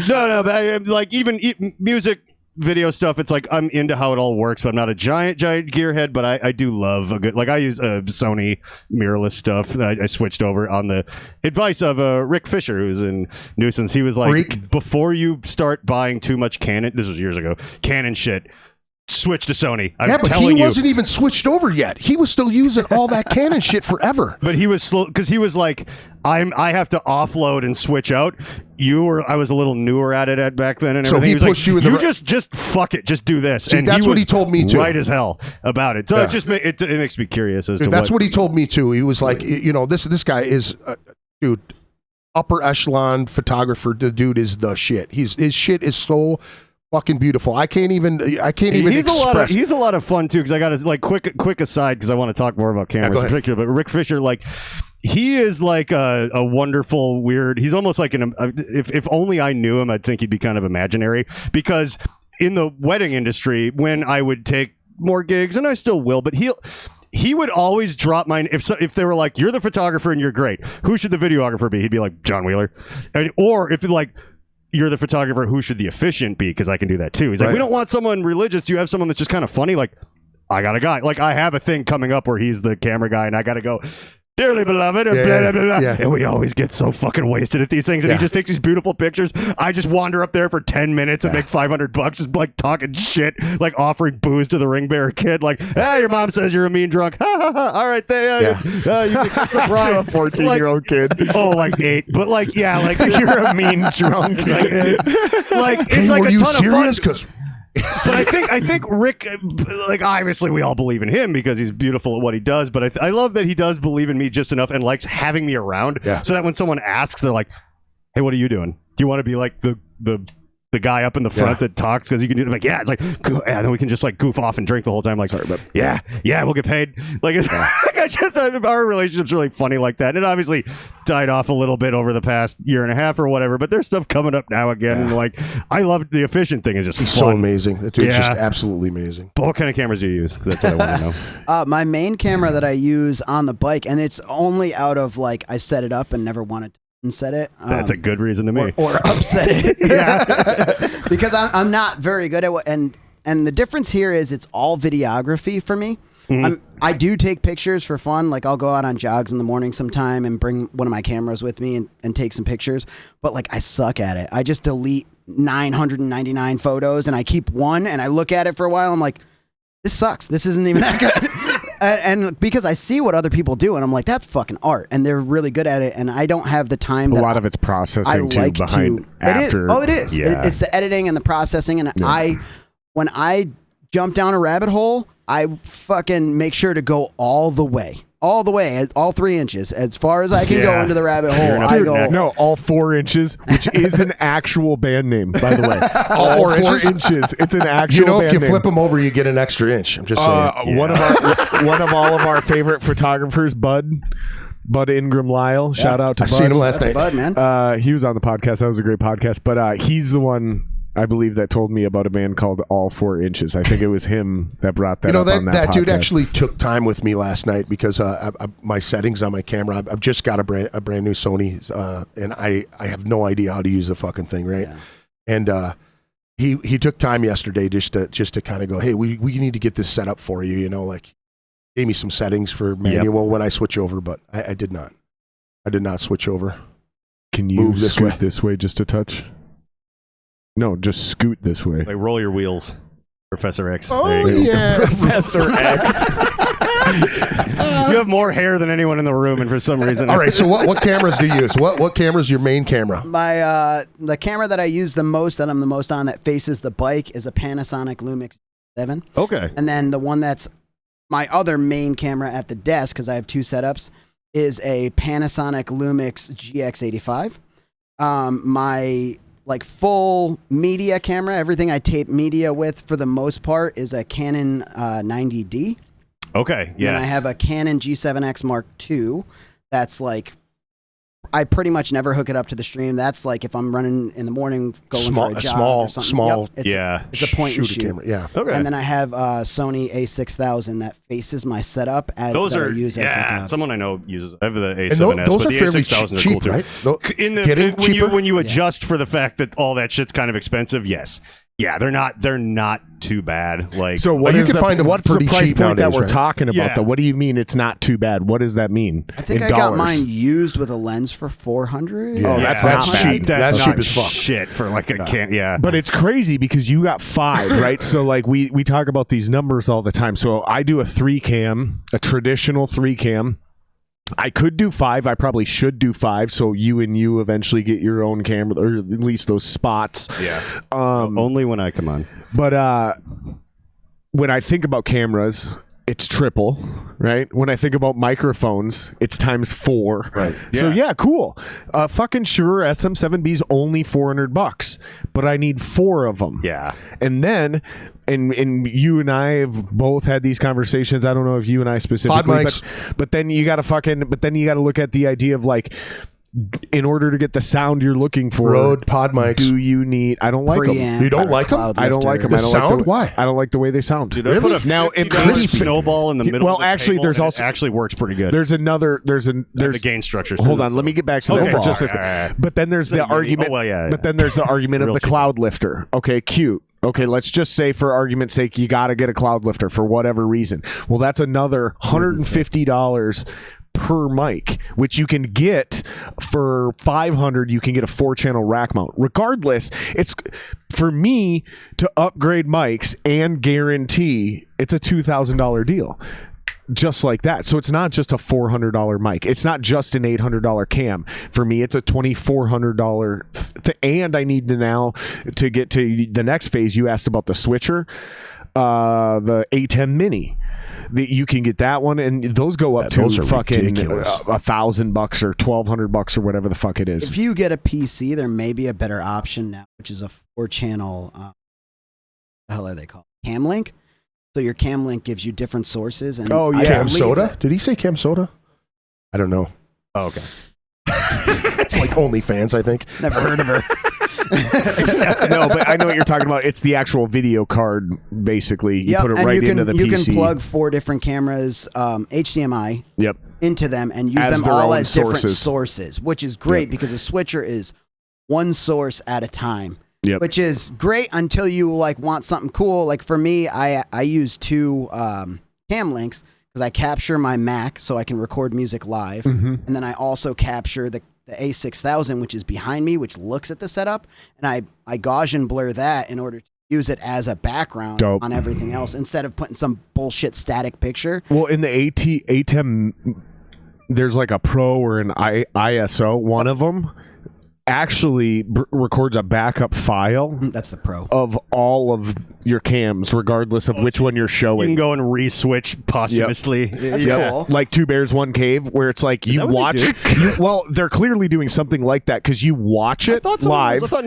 [SPEAKER 3] No, but like even music video stuff, it's like I'm into how it all works, but I'm not a giant gearhead, but I do love a good, like I use Sony mirrorless stuff. I switched over on the advice of Rick Fisher, who's in Nuisance. He was like, before you start buying too much Canon, this was years ago, Canon shit, switch to Sony.
[SPEAKER 4] But he wasn't even switched over yet. He was still using all that Canon shit forever.
[SPEAKER 3] But he was slow because he was like, I have to offload and switch out. I was a little newer at it back then, and everything.
[SPEAKER 4] So he pushed you in the
[SPEAKER 3] just fuck it, just do this.
[SPEAKER 4] See,
[SPEAKER 3] and
[SPEAKER 4] that's what he told me too.
[SPEAKER 3] Right as hell about it. So it just it makes me curious as to
[SPEAKER 4] that's what he told me too. He was like, this guy is, dude, upper echelon photographer. The dude is the shit. His shit is so fucking beautiful. I can't even express.
[SPEAKER 3] He's a lot of fun too, because I got to like quick aside because I want to talk more about cameras in particular. But Rick Fisher, like, he is like a wonderful, weird. He's almost like if only I knew him, I'd think he'd be kind of imaginary. Because in the wedding industry, when I would take more gigs, and I still will, but he would always drop mine if they were like, "You're the photographer and you're great. Who should the videographer be?" He'd be like, "John Wheeler," or if like, "You're the photographer, who should the efficient be?" Because I can do that too. He's like, "We don't want someone religious. Do you have someone that's just kind of funny?" Like, I got a guy. Like, I have a thing coming up where he's the camera guy, and I got to go, "Dearly beloved," and blah, blah, blah, blah. And we always get so fucking wasted at these things, and he just takes these beautiful pictures. I just wander up there for 10 minutes and make $500, just like talking shit, like offering booze to the ring bearer kid, like, "Hey, your mom says you're a mean drunk." Ha ha ha. All right, you can kiss the bride.
[SPEAKER 2] A 14-year-old kid.
[SPEAKER 3] Oh, like 8, but like, yeah, like
[SPEAKER 2] you're a mean drunk.
[SPEAKER 3] like it's like
[SPEAKER 4] were
[SPEAKER 3] a
[SPEAKER 4] you
[SPEAKER 3] ton
[SPEAKER 4] serious?
[SPEAKER 3] of fun. But I think Rick, like, obviously we all believe in him because he's beautiful at what he does. But I love that he does believe in me just enough and likes having me around, so that when someone asks, they're like, "Hey, what are you doing? Do you want to be like the guy up in the front that talks because you can do?" Like, yeah, it's like, and then we can just like goof off and drink the whole time. Like, sorry, but yeah, we'll get paid. Like, it's just our relationship's really funny like that. And it obviously died off a little bit over the past year and a half or whatever. But there's stuff coming up now again. And like, I love the efficient thing. Is just
[SPEAKER 4] so amazing. That dude's just absolutely amazing.
[SPEAKER 3] But what kind of cameras do you use? 'Cause that's what I want to know.
[SPEAKER 5] My main camera that I use on the bike, and it's only out of like I set it up and never wanted to set it.
[SPEAKER 3] That's a good reason to me.
[SPEAKER 5] Or upset it. Yeah. Because I'm not very good at what, and the difference here is it's all videography for me. I do take pictures for fun. Like I'll go out on jogs in the morning sometime and bring one of my cameras with me and take some pictures. But like I suck at it. I just delete 999 photos and I keep one and I look at it for a while. I'm like, this sucks. This isn't even that good. And because I see what other people do, and I'm like, that's fucking art, and they're really good at it, and I don't have the time.
[SPEAKER 2] A lot of it's processing too behind after.
[SPEAKER 5] It is.
[SPEAKER 2] Yeah.
[SPEAKER 5] It's the editing and the processing, and when I jump down a rabbit hole, I fucking make sure to go all the way, all 3 inches, as far as I can go into the rabbit hole. I go.
[SPEAKER 6] No, all 4 inches, which is an actual band name, by the way. All 4 inches. It's an actual.
[SPEAKER 4] You know, if you
[SPEAKER 6] band
[SPEAKER 4] flip
[SPEAKER 6] name.
[SPEAKER 4] them over, you get an extra inch. I'm just saying.
[SPEAKER 6] One of all of our favorite photographers, Bud Ingram Lyle. Shout out to
[SPEAKER 4] I
[SPEAKER 6] Bud.
[SPEAKER 4] seen him last night.
[SPEAKER 5] Bud, man.
[SPEAKER 6] He was on the podcast. That was a great podcast. But he's the one, I believe, that told me about a band called All 4 Inches. I think it was him that brought that up on
[SPEAKER 4] that
[SPEAKER 6] podcast.
[SPEAKER 4] dude actually took time with me last night because my settings on my camera, I've just got a brand new Sony, and I have no idea how to use the fucking thing, right? Yeah. And he took time yesterday just to kind of go, hey, we need to get this set up for you, like gave me some settings for manual when I switch over, but I did not. I did not switch over.
[SPEAKER 2] Can you scoot this way just a touch? No, just scoot this way.
[SPEAKER 3] Like roll your wheels, Professor X.
[SPEAKER 4] Oh, yeah.
[SPEAKER 6] Professor X.
[SPEAKER 3] You have more hair than anyone in the room, and for some reason...
[SPEAKER 4] All right, so what cameras do you use? What camera is your main camera?
[SPEAKER 5] My the camera that I use the most, that I'm the most on, that faces the bike, is a Panasonic Lumix 7.
[SPEAKER 3] Okay.
[SPEAKER 5] And then the one that's my other main camera at the desk, because I have 2 setups, is a Panasonic Lumix GX85. My like full media camera, everything I tape media with for the most part, is a Canon 90D.
[SPEAKER 3] Okay, yeah.
[SPEAKER 5] And I have a Canon G7X Mark II. That's like, I pretty much never hook it up to the stream. That's like if I'm running in the morning, going for a jog or something.
[SPEAKER 4] Small.
[SPEAKER 5] Yep, it's a point and shoot
[SPEAKER 4] camera. Yeah.
[SPEAKER 3] Okay.
[SPEAKER 5] And then I have Sony A6000 that faces my setup.
[SPEAKER 3] Those are
[SPEAKER 5] used as
[SPEAKER 3] someone I know uses. I have the A7S,
[SPEAKER 4] And those
[SPEAKER 3] but
[SPEAKER 4] are
[SPEAKER 3] the
[SPEAKER 4] fairly
[SPEAKER 3] A6000
[SPEAKER 4] cheap,
[SPEAKER 3] are cool too.
[SPEAKER 4] Right?
[SPEAKER 3] When you adjust for the fact that all that shit's kind of expensive, yes. Yeah, they're not too bad. Like,
[SPEAKER 6] so
[SPEAKER 4] you can find them
[SPEAKER 6] what's the
[SPEAKER 4] pretty
[SPEAKER 6] price
[SPEAKER 4] cheap
[SPEAKER 6] point that
[SPEAKER 4] nowadays,
[SPEAKER 6] we're
[SPEAKER 4] right?
[SPEAKER 6] talking about,
[SPEAKER 3] Yeah.
[SPEAKER 6] though? What do you mean it's not too bad? What does that mean?
[SPEAKER 5] I think
[SPEAKER 6] in
[SPEAKER 5] I
[SPEAKER 6] dollars?
[SPEAKER 5] got mine used with a lens for $400.
[SPEAKER 6] Yeah.
[SPEAKER 4] Oh,
[SPEAKER 6] that's
[SPEAKER 4] that's
[SPEAKER 6] not
[SPEAKER 4] cheap.
[SPEAKER 6] bad.
[SPEAKER 4] That's
[SPEAKER 3] not
[SPEAKER 4] cheap as fuck.
[SPEAKER 3] shit for like a can. Yeah,
[SPEAKER 6] But it's crazy because you got 5, right? So like we talk about these numbers all the time. So I do a 3-cam, a traditional 3-cam. I could do 5. I probably should do 5. So you eventually get your own camera, or at least those spots.
[SPEAKER 3] yeah. Only when I come on.
[SPEAKER 6] But when I think about cameras, it's triple, right? When I think about microphones, it's times 4.
[SPEAKER 4] Right.
[SPEAKER 6] So yeah, cool. Fucking Shure SM7B's only $400, but I need 4 of them.
[SPEAKER 3] Yeah.
[SPEAKER 6] And then, and you and I have both had these conversations. I don't know if you and I specifically, but then you got to look at the idea of like, in order to get the sound you're looking for,
[SPEAKER 4] Rode pod mics.
[SPEAKER 6] do you need? I don't like them.
[SPEAKER 4] You don't like them?
[SPEAKER 6] I don't like them.
[SPEAKER 4] The
[SPEAKER 6] I don't
[SPEAKER 4] sound?
[SPEAKER 6] like
[SPEAKER 4] Why?
[SPEAKER 6] I don't like the way they sound.
[SPEAKER 3] Dude, I put a
[SPEAKER 6] Now,
[SPEAKER 3] $50
[SPEAKER 6] crispy.
[SPEAKER 3] snowball in the middle.
[SPEAKER 6] Well,
[SPEAKER 3] of the
[SPEAKER 6] actually,
[SPEAKER 3] table,
[SPEAKER 6] there's
[SPEAKER 3] and
[SPEAKER 6] also-
[SPEAKER 3] it actually works pretty good.
[SPEAKER 6] There's
[SPEAKER 3] the gain structure.
[SPEAKER 6] Hold on, let me get back to that. It's just this- but then there's the argument. But then there's the argument of
[SPEAKER 3] Real
[SPEAKER 6] the
[SPEAKER 3] cheap.
[SPEAKER 6] cloud lifter. Okay, cute. Okay, let's just say for argument's sake, you got to get a cloud lifter for whatever reason. Well, that's another $150 per mic, which you can get for $500. You can get a 4-channel rack mount. Regardless, it's for me to upgrade mics and guarantee it's a $2,000 deal. just like that. So it's not just a $400 mic. It's not just an $800 cam. For me, it's a $2,400. And I need to now, to get to the next phase, you asked about the switcher, the A10 Mini. You can get that one, and those go up to fucking $1,000 or $1,200 or whatever the fuck it is.
[SPEAKER 5] If you get a PC, there may be a better option now, which is a 4-channel. What the hell are they called? Cam Link. So your Cam Link gives you different sources. And
[SPEAKER 4] Cam Soda? Did he say Cam Soda? I don't know.
[SPEAKER 3] Oh, okay.
[SPEAKER 4] It's like OnlyFans, I think.
[SPEAKER 5] Never heard of her.
[SPEAKER 6] No, but I know what you're talking about. It's the actual video card, basically. You put it right into the PC.
[SPEAKER 5] You can plug 4 different cameras, HDMI, into them and use them all as different sources, which is great because a switcher is one source at a time. Which is great until you like want something cool. Like for me, I use 2 cam links because I capture my Mac so I can record music live, and then I also capture the A6000, which is behind me, which looks at the setup, and I Gaussian blur that in order to use it as a background on everything else instead of putting some bullshit static picture.
[SPEAKER 6] Well, in the ATEM, there's like a Pro or an ISO. One of them actually records a backup file.
[SPEAKER 5] That's the Pro
[SPEAKER 6] of all of your cams, regardless of which one you're showing.
[SPEAKER 3] You can go and re-switch posthumously.
[SPEAKER 5] That's cool.
[SPEAKER 6] Like 2 Bears, 1 Cave, where it's like you watch. Well, they're clearly doing something like that because you watch it live.
[SPEAKER 3] I thought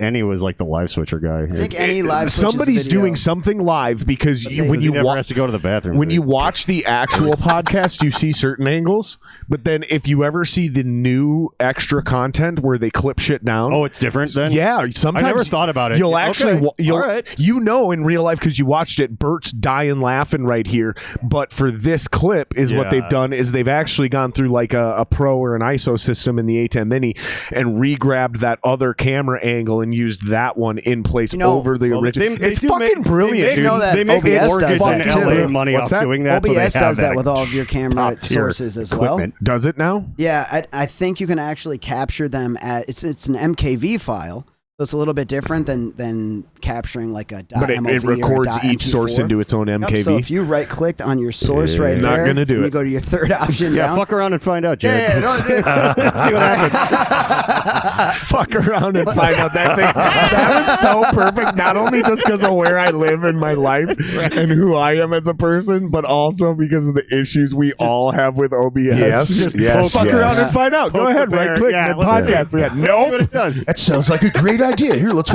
[SPEAKER 3] Annie was like the live switcher guy.
[SPEAKER 5] I think any live
[SPEAKER 6] somebody's doing something live because when you
[SPEAKER 3] never has to go to the bathroom.
[SPEAKER 6] When you watch the actual podcast, you see certain angles, but then if you ever see the new extra content where they clip shit down,
[SPEAKER 3] it's different then.
[SPEAKER 6] Yeah, sometimes
[SPEAKER 3] I never thought about it.
[SPEAKER 6] You'll actually,
[SPEAKER 3] Right.
[SPEAKER 6] you know, in real life because you watched it. Bert's dying laughing right here, but for this clip is what they've done is they've actually gone through like a Pro or an ISO system in the A10 Mini and re-grabbed that other camera angle and used that one in place over the original. It's fucking brilliant, dude.
[SPEAKER 5] That
[SPEAKER 3] they make
[SPEAKER 5] OBS does that
[SPEAKER 3] LA money off doing that.
[SPEAKER 5] OBS
[SPEAKER 3] so
[SPEAKER 5] does that with all of your camera sources as well.
[SPEAKER 6] Does it now?
[SPEAKER 5] Yeah, I think you can actually capture them as it's an MKV file. So it's a little bit different than capturing like a
[SPEAKER 6] but it records each source into its own MKV.
[SPEAKER 5] So if you right-clicked on your source right
[SPEAKER 6] not
[SPEAKER 5] there,
[SPEAKER 6] gonna do
[SPEAKER 5] you
[SPEAKER 6] it.
[SPEAKER 5] go to your third option down.
[SPEAKER 3] Fuck around and find out, Jared.
[SPEAKER 5] See
[SPEAKER 3] what happens.
[SPEAKER 6] Fuck around and find out. That was so perfect. Not only just because of where I live in my life and who I am as a person, but also because of the issues we all have with OBS. Fuck around and find out. Go ahead, right click the podcast.
[SPEAKER 3] Nope. What it does.
[SPEAKER 4] That sounds like a great idea. Here, let's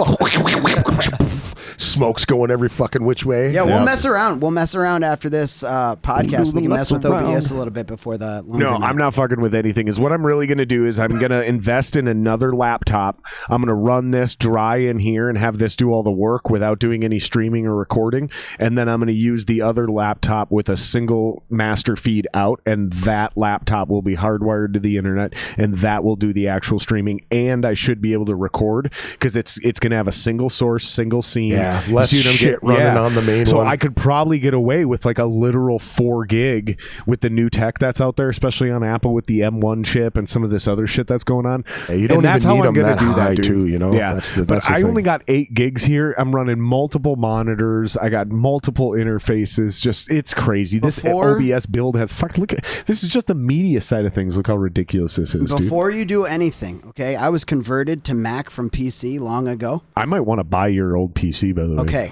[SPEAKER 4] smoke's going every fucking which way.
[SPEAKER 5] Yeah, we'll mess around. We'll mess around after this podcast. We can mess with OBS a little bit before the.
[SPEAKER 6] No, I'm not fucking with anything. Is what I'm really going to do is I'm going to invest in another laptop. I'm going to run this dry in here and have this do all the work without doing any streaming or recording. And then I'm going to use the other laptop with a single master feed out, and that laptop will be hardwired to the internet, and that will do the actual streaming. And I should be able to record because it's going to have a single source, single scene.
[SPEAKER 4] Yeah, less shit running on the main one.
[SPEAKER 6] So I could probably get away with like a literal 4 gig with the new tech that's out there, especially on Apple with the M1 chip and some of this other shit that's going on.
[SPEAKER 4] Yeah, you don't
[SPEAKER 6] that's
[SPEAKER 4] even need
[SPEAKER 6] how I'm
[SPEAKER 4] them
[SPEAKER 6] going
[SPEAKER 4] that
[SPEAKER 6] to do
[SPEAKER 4] high
[SPEAKER 6] that, dude.
[SPEAKER 4] too, you know?
[SPEAKER 6] Yeah,
[SPEAKER 4] that's the
[SPEAKER 6] but I
[SPEAKER 4] thing.
[SPEAKER 6] only got 8 gigs here. I'm running multiple monitors. I got multiple interfaces. Just, it's crazy. This OBS build has, look at, this is just the media side of things. Look how ridiculous this is,
[SPEAKER 5] Before you do anything, okay, I was converted to Mac from PC long ago.
[SPEAKER 6] I might want to buy your old PC, by the way.
[SPEAKER 5] Okay.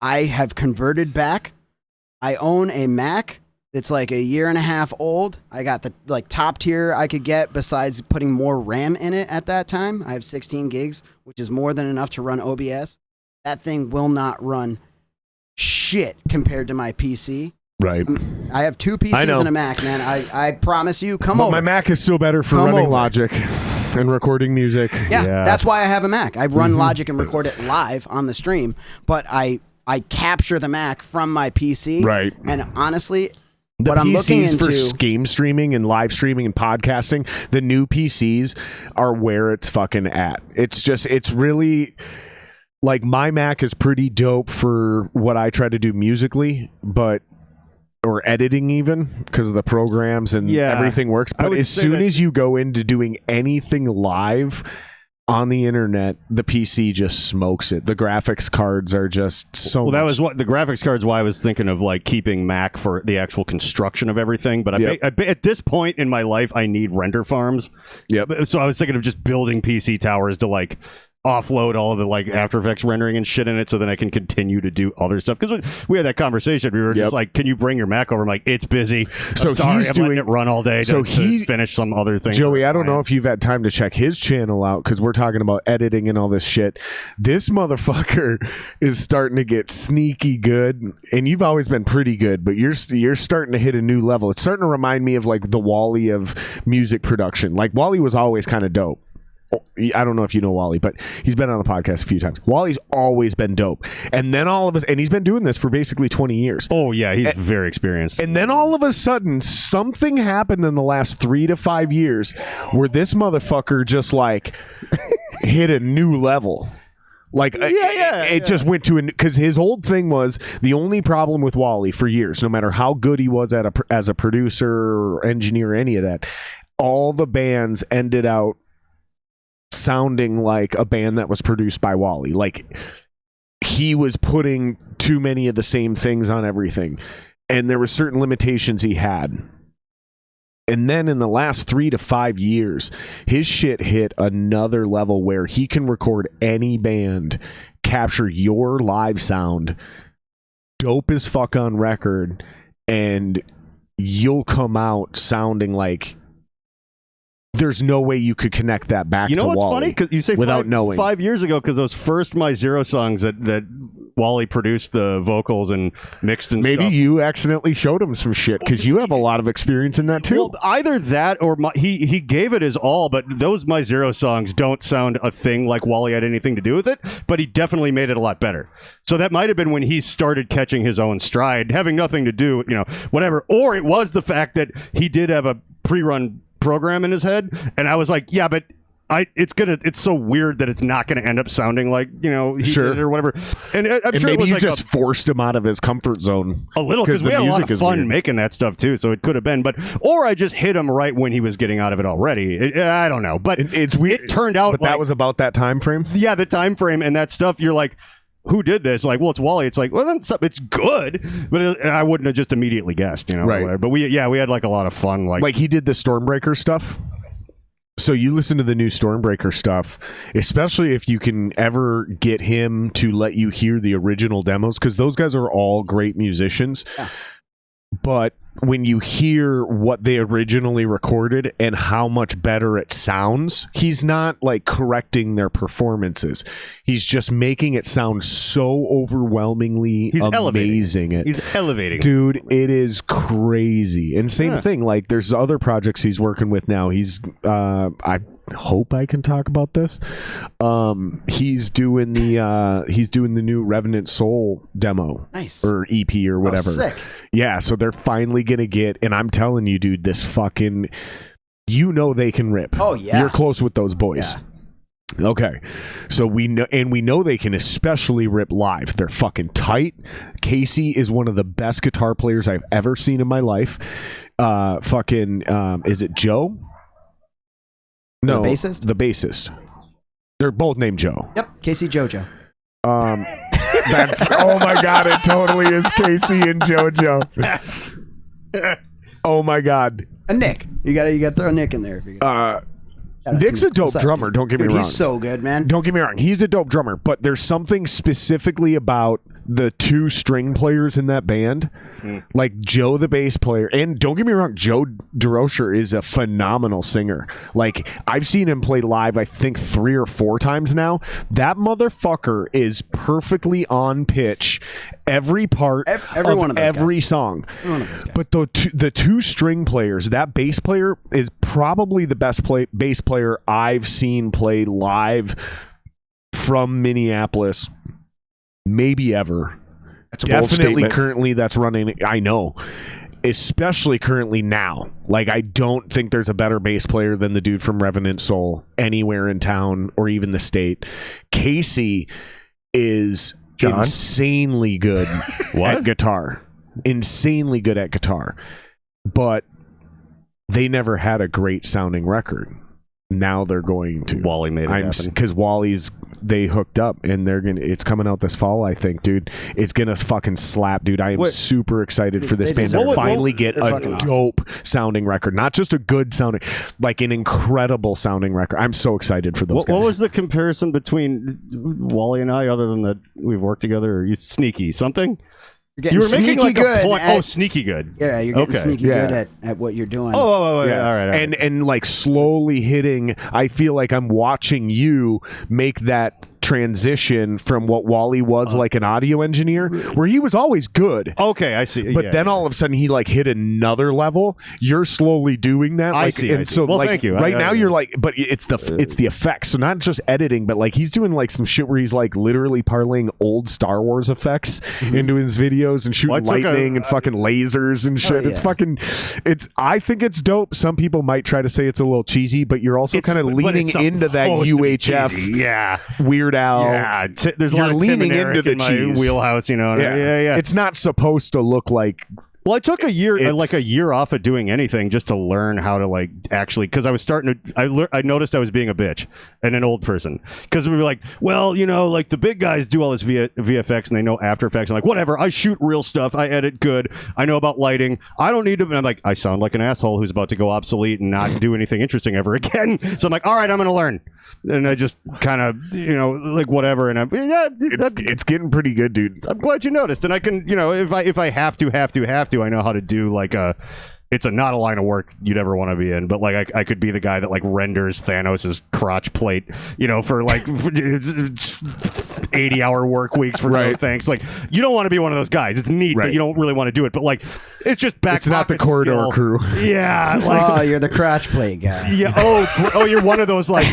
[SPEAKER 5] I have converted back. I own a Mac. It's like a year and a half old. I got the like top tier I could get besides putting more RAM in it at that time. I have 16 gigs, which is more than enough to run OBS. That thing will not run shit compared to my PC.
[SPEAKER 6] Right.
[SPEAKER 5] I have 2 PCs and a Mac, man. I promise you, come over.
[SPEAKER 6] My Mac is still better for running Logic and recording music.
[SPEAKER 5] Yeah, that's why I have a Mac. I run Logic and record it live on the stream, but I capture the Mac from my PC.
[SPEAKER 6] Right.
[SPEAKER 5] And honestly,
[SPEAKER 6] the
[SPEAKER 5] what I'm looking
[SPEAKER 6] PCs
[SPEAKER 5] into
[SPEAKER 6] for game streaming and live streaming and podcasting, the new PCs are where it's fucking at. It's really like my Mac is pretty dope for what I try to do musically, or editing even because of the programs and everything works. But as soon as you go into doing anything live, on the internet, the PC just smokes it. The graphics cards are just so.
[SPEAKER 3] Well, that was what the graphics cards. Why I was thinking of like keeping Mac for the actual construction of everything. But at this point in my life, I need render farms.
[SPEAKER 6] Yep.
[SPEAKER 3] So I was thinking of just building PC towers to like offload all of the like After Effects rendering and shit in it, so then I can continue to do other stuff. Because we had that conversation, we were just like, "Can you bring your Mac over?" I'm like, "It's busy."
[SPEAKER 6] So
[SPEAKER 3] I'm letting it run all day. To finish some other thing.
[SPEAKER 6] Joey, I don't know if you've had time to check his channel out because we're talking about editing and all this shit. This motherfucker is starting to get sneaky good, and you've always been pretty good, but you're starting to hit a new level. It's starting to remind me of like the Wally of music production. Like Wally was always kind of dope. I don't know if you know Wally, but he's been on the podcast a few times. Wally's always been dope. And then all of us, and he's been doing this for basically 20 years.
[SPEAKER 3] Oh, yeah, he's very experienced.
[SPEAKER 6] And then all of a sudden, something happened in the last 3 to 5 years where this motherfucker just like hit a new level. Like, it just went to, because his old thing was the only problem with Wally for years, no matter how good he was as a producer or engineer or any of that, all the bands ended out sounding like a band that was produced by Wally. Like he was putting too many of the same things on everything, and there were certain limitations he had. And then in the last 3 to 5 years, his shit hit another level where he can record any band, capture your live sound, dope as fuck on record, and you'll come out sounding like there's no way you could connect that back to Wally.
[SPEAKER 3] You know what's funny? Because you say
[SPEAKER 6] without knowing.
[SPEAKER 3] 5 years ago, because those first My Zero songs that Wally produced the vocals and mixed and
[SPEAKER 6] maybe
[SPEAKER 3] stuff.
[SPEAKER 6] you accidentally showed him some shit because you have a lot of experience in that too.
[SPEAKER 3] Well, either that or he gave it his all, but those My Zero songs don't sound a thing like Wally had anything to do with it, but he definitely made it a lot better. So that might have been when he started catching his own stride, having nothing to do, whatever. Or it was the fact that he did have a pre-run program in his head, and I was like, yeah, but it's so weird that it's not gonna end up sounding like he did it or whatever. And I'm sure
[SPEAKER 6] maybe
[SPEAKER 3] it was
[SPEAKER 6] you
[SPEAKER 3] like
[SPEAKER 6] just forced him out of his comfort zone
[SPEAKER 3] a little, because we had a lot of fun making that stuff too, so it could have been, or I just hit him right when he was getting out of it already. I don't know, but
[SPEAKER 6] it's weird.
[SPEAKER 3] It turned out
[SPEAKER 6] but that was about that time frame.
[SPEAKER 3] Yeah, the time frame and that stuff. You're like, who did this? Like, well, it's Wally. It's like, well, then it's good, but I wouldn't have just immediately guessed,
[SPEAKER 6] right?
[SPEAKER 3] But we had like a lot of fun. Like
[SPEAKER 6] he did the Stormbreaker stuff. So you listen to the new Stormbreaker stuff, especially if you can ever get him to let you hear the original demos, because those guys are all great musicians. Yeah. But when you hear what they originally recorded and how much better it sounds, he's not like correcting their performances. He's just making it sound so overwhelmingly amazing.
[SPEAKER 3] He's elevating.
[SPEAKER 6] Dude, it is crazy. And same thing, like there's other projects he's working with now. He's I hope I can talk about this. He's doing the new Revenant Soul demo.
[SPEAKER 5] Nice.
[SPEAKER 6] Or EP or whatever.
[SPEAKER 5] Oh, sick.
[SPEAKER 6] Yeah, so they're finally gonna get, and I'm telling you, dude, this fucking, they can rip.
[SPEAKER 5] Oh yeah,
[SPEAKER 6] you're close with those boys. Yeah. Okay, so we know they can especially rip live. They're fucking tight. Casey is one of the best guitar players I've ever seen in my life. Is it Joe? No,
[SPEAKER 5] the bassist.
[SPEAKER 6] The bassist. They're both named Joe.
[SPEAKER 5] Yep, Casey JoJo.
[SPEAKER 6] That's oh my god, it totally is Casey and JoJo.
[SPEAKER 3] Yes.
[SPEAKER 6] Oh my god.
[SPEAKER 5] And Nick. You gotta throw Nick in there if you
[SPEAKER 6] Nick's a dope drummer, don't get me wrong.
[SPEAKER 5] He's so good, man.
[SPEAKER 6] Don't get me wrong. He's a dope drummer, but there's something specifically about the two string players in that band. Like Joe, the bass player, and don't get me wrong, Joe DeRocher is a phenomenal singer. Like I've seen him play live, I think 3 or 4 times now. That motherfucker is perfectly on pitch every part
[SPEAKER 5] every one of those
[SPEAKER 6] every
[SPEAKER 5] guys.
[SPEAKER 6] Song.
[SPEAKER 5] Every one of those guys.
[SPEAKER 6] But the two string players, that bass player is probably the best bass player I've seen play live from Minneapolis, maybe ever.
[SPEAKER 4] That's a bold
[SPEAKER 6] Definitely
[SPEAKER 4] statement.
[SPEAKER 6] currently that's running. I know, especially currently now. Like I don't think there's a better bass player than the dude from Revenant Soul anywhere in town or even the state. Casey is insanely good at guitar. Insanely good at guitar. But they never had a great sounding record.
[SPEAKER 2] now they're going to.
[SPEAKER 3] Wally made it happen.
[SPEAKER 2] Because Wally's, they hooked up and it's coming out this fall, I think, dude. It's gonna fucking slap, dude. I am super excited for this band to finally get a dope sounding record, not just a good sounding, like an incredible sounding record. I'm so excited for those guys.
[SPEAKER 3] What was the comparison between Wally and I, other than that we've worked together? Or you sneaky something?
[SPEAKER 5] You were making like
[SPEAKER 3] good
[SPEAKER 5] a point.
[SPEAKER 3] Sneaky good.
[SPEAKER 5] Yeah, you're getting sneaky good at what you're doing.
[SPEAKER 3] Yeah. All right.
[SPEAKER 2] And like slowly hitting. I feel like I'm watching you make that transition from what Wally was like an audio engineer, where he was always good.
[SPEAKER 3] Okay, I see.
[SPEAKER 2] But then all of a sudden he like hit another level. You're slowly doing that.
[SPEAKER 3] I see.
[SPEAKER 2] So
[SPEAKER 3] well,
[SPEAKER 2] like
[SPEAKER 3] thank you.
[SPEAKER 2] Right now you're like, but it's the effects. So not just editing, but like he's doing like some shit where he's like literally parlaying old Star Wars effects into his videos and shooting lightning and fucking lasers and shit. It's fucking. I think it's dope. Some people might try to say it's a little cheesy, but you're also kind of leaning into that UHF weird Al.
[SPEAKER 3] Yeah, there's a lot of
[SPEAKER 2] leaning
[SPEAKER 3] Tim and
[SPEAKER 2] into
[SPEAKER 3] Eric
[SPEAKER 2] the
[SPEAKER 3] in my
[SPEAKER 2] cheese.
[SPEAKER 3] wheelhouse, you know. Yeah.
[SPEAKER 2] It's not supposed to look like.
[SPEAKER 3] Well, I took a year off of doing anything just to learn how to like actually, because I was starting to. I noticed I was being a bitch and an old person, because we were like, well, you know, like the big guys do all this VFX and they know After Effects. I'm like, whatever. I shoot real stuff. I edit good. I know about lighting. I don't need to. And I'm like, I sound like an asshole who's about to go obsolete and not do anything interesting ever again. So I'm like, all right, I'm going to learn. And I just kind of, you know, like whatever. And
[SPEAKER 2] it's getting pretty good, dude.
[SPEAKER 3] I'm glad you noticed. And I can, you know, if I have to, I know how to do like it's not a line of work you'd ever want to be in, but like I could be the guy that like renders Thanos' crotch plate, you know, for like 80-hour work weeks for no thanks. Like, you don't want to be one of those guys. It's neat, but you don't really want to do it. But like, it's just back.
[SPEAKER 2] It's not the corridor crew.
[SPEAKER 3] Yeah. Like,
[SPEAKER 5] you're the crotch plate guy.
[SPEAKER 3] Yeah. Oh, you're one of those like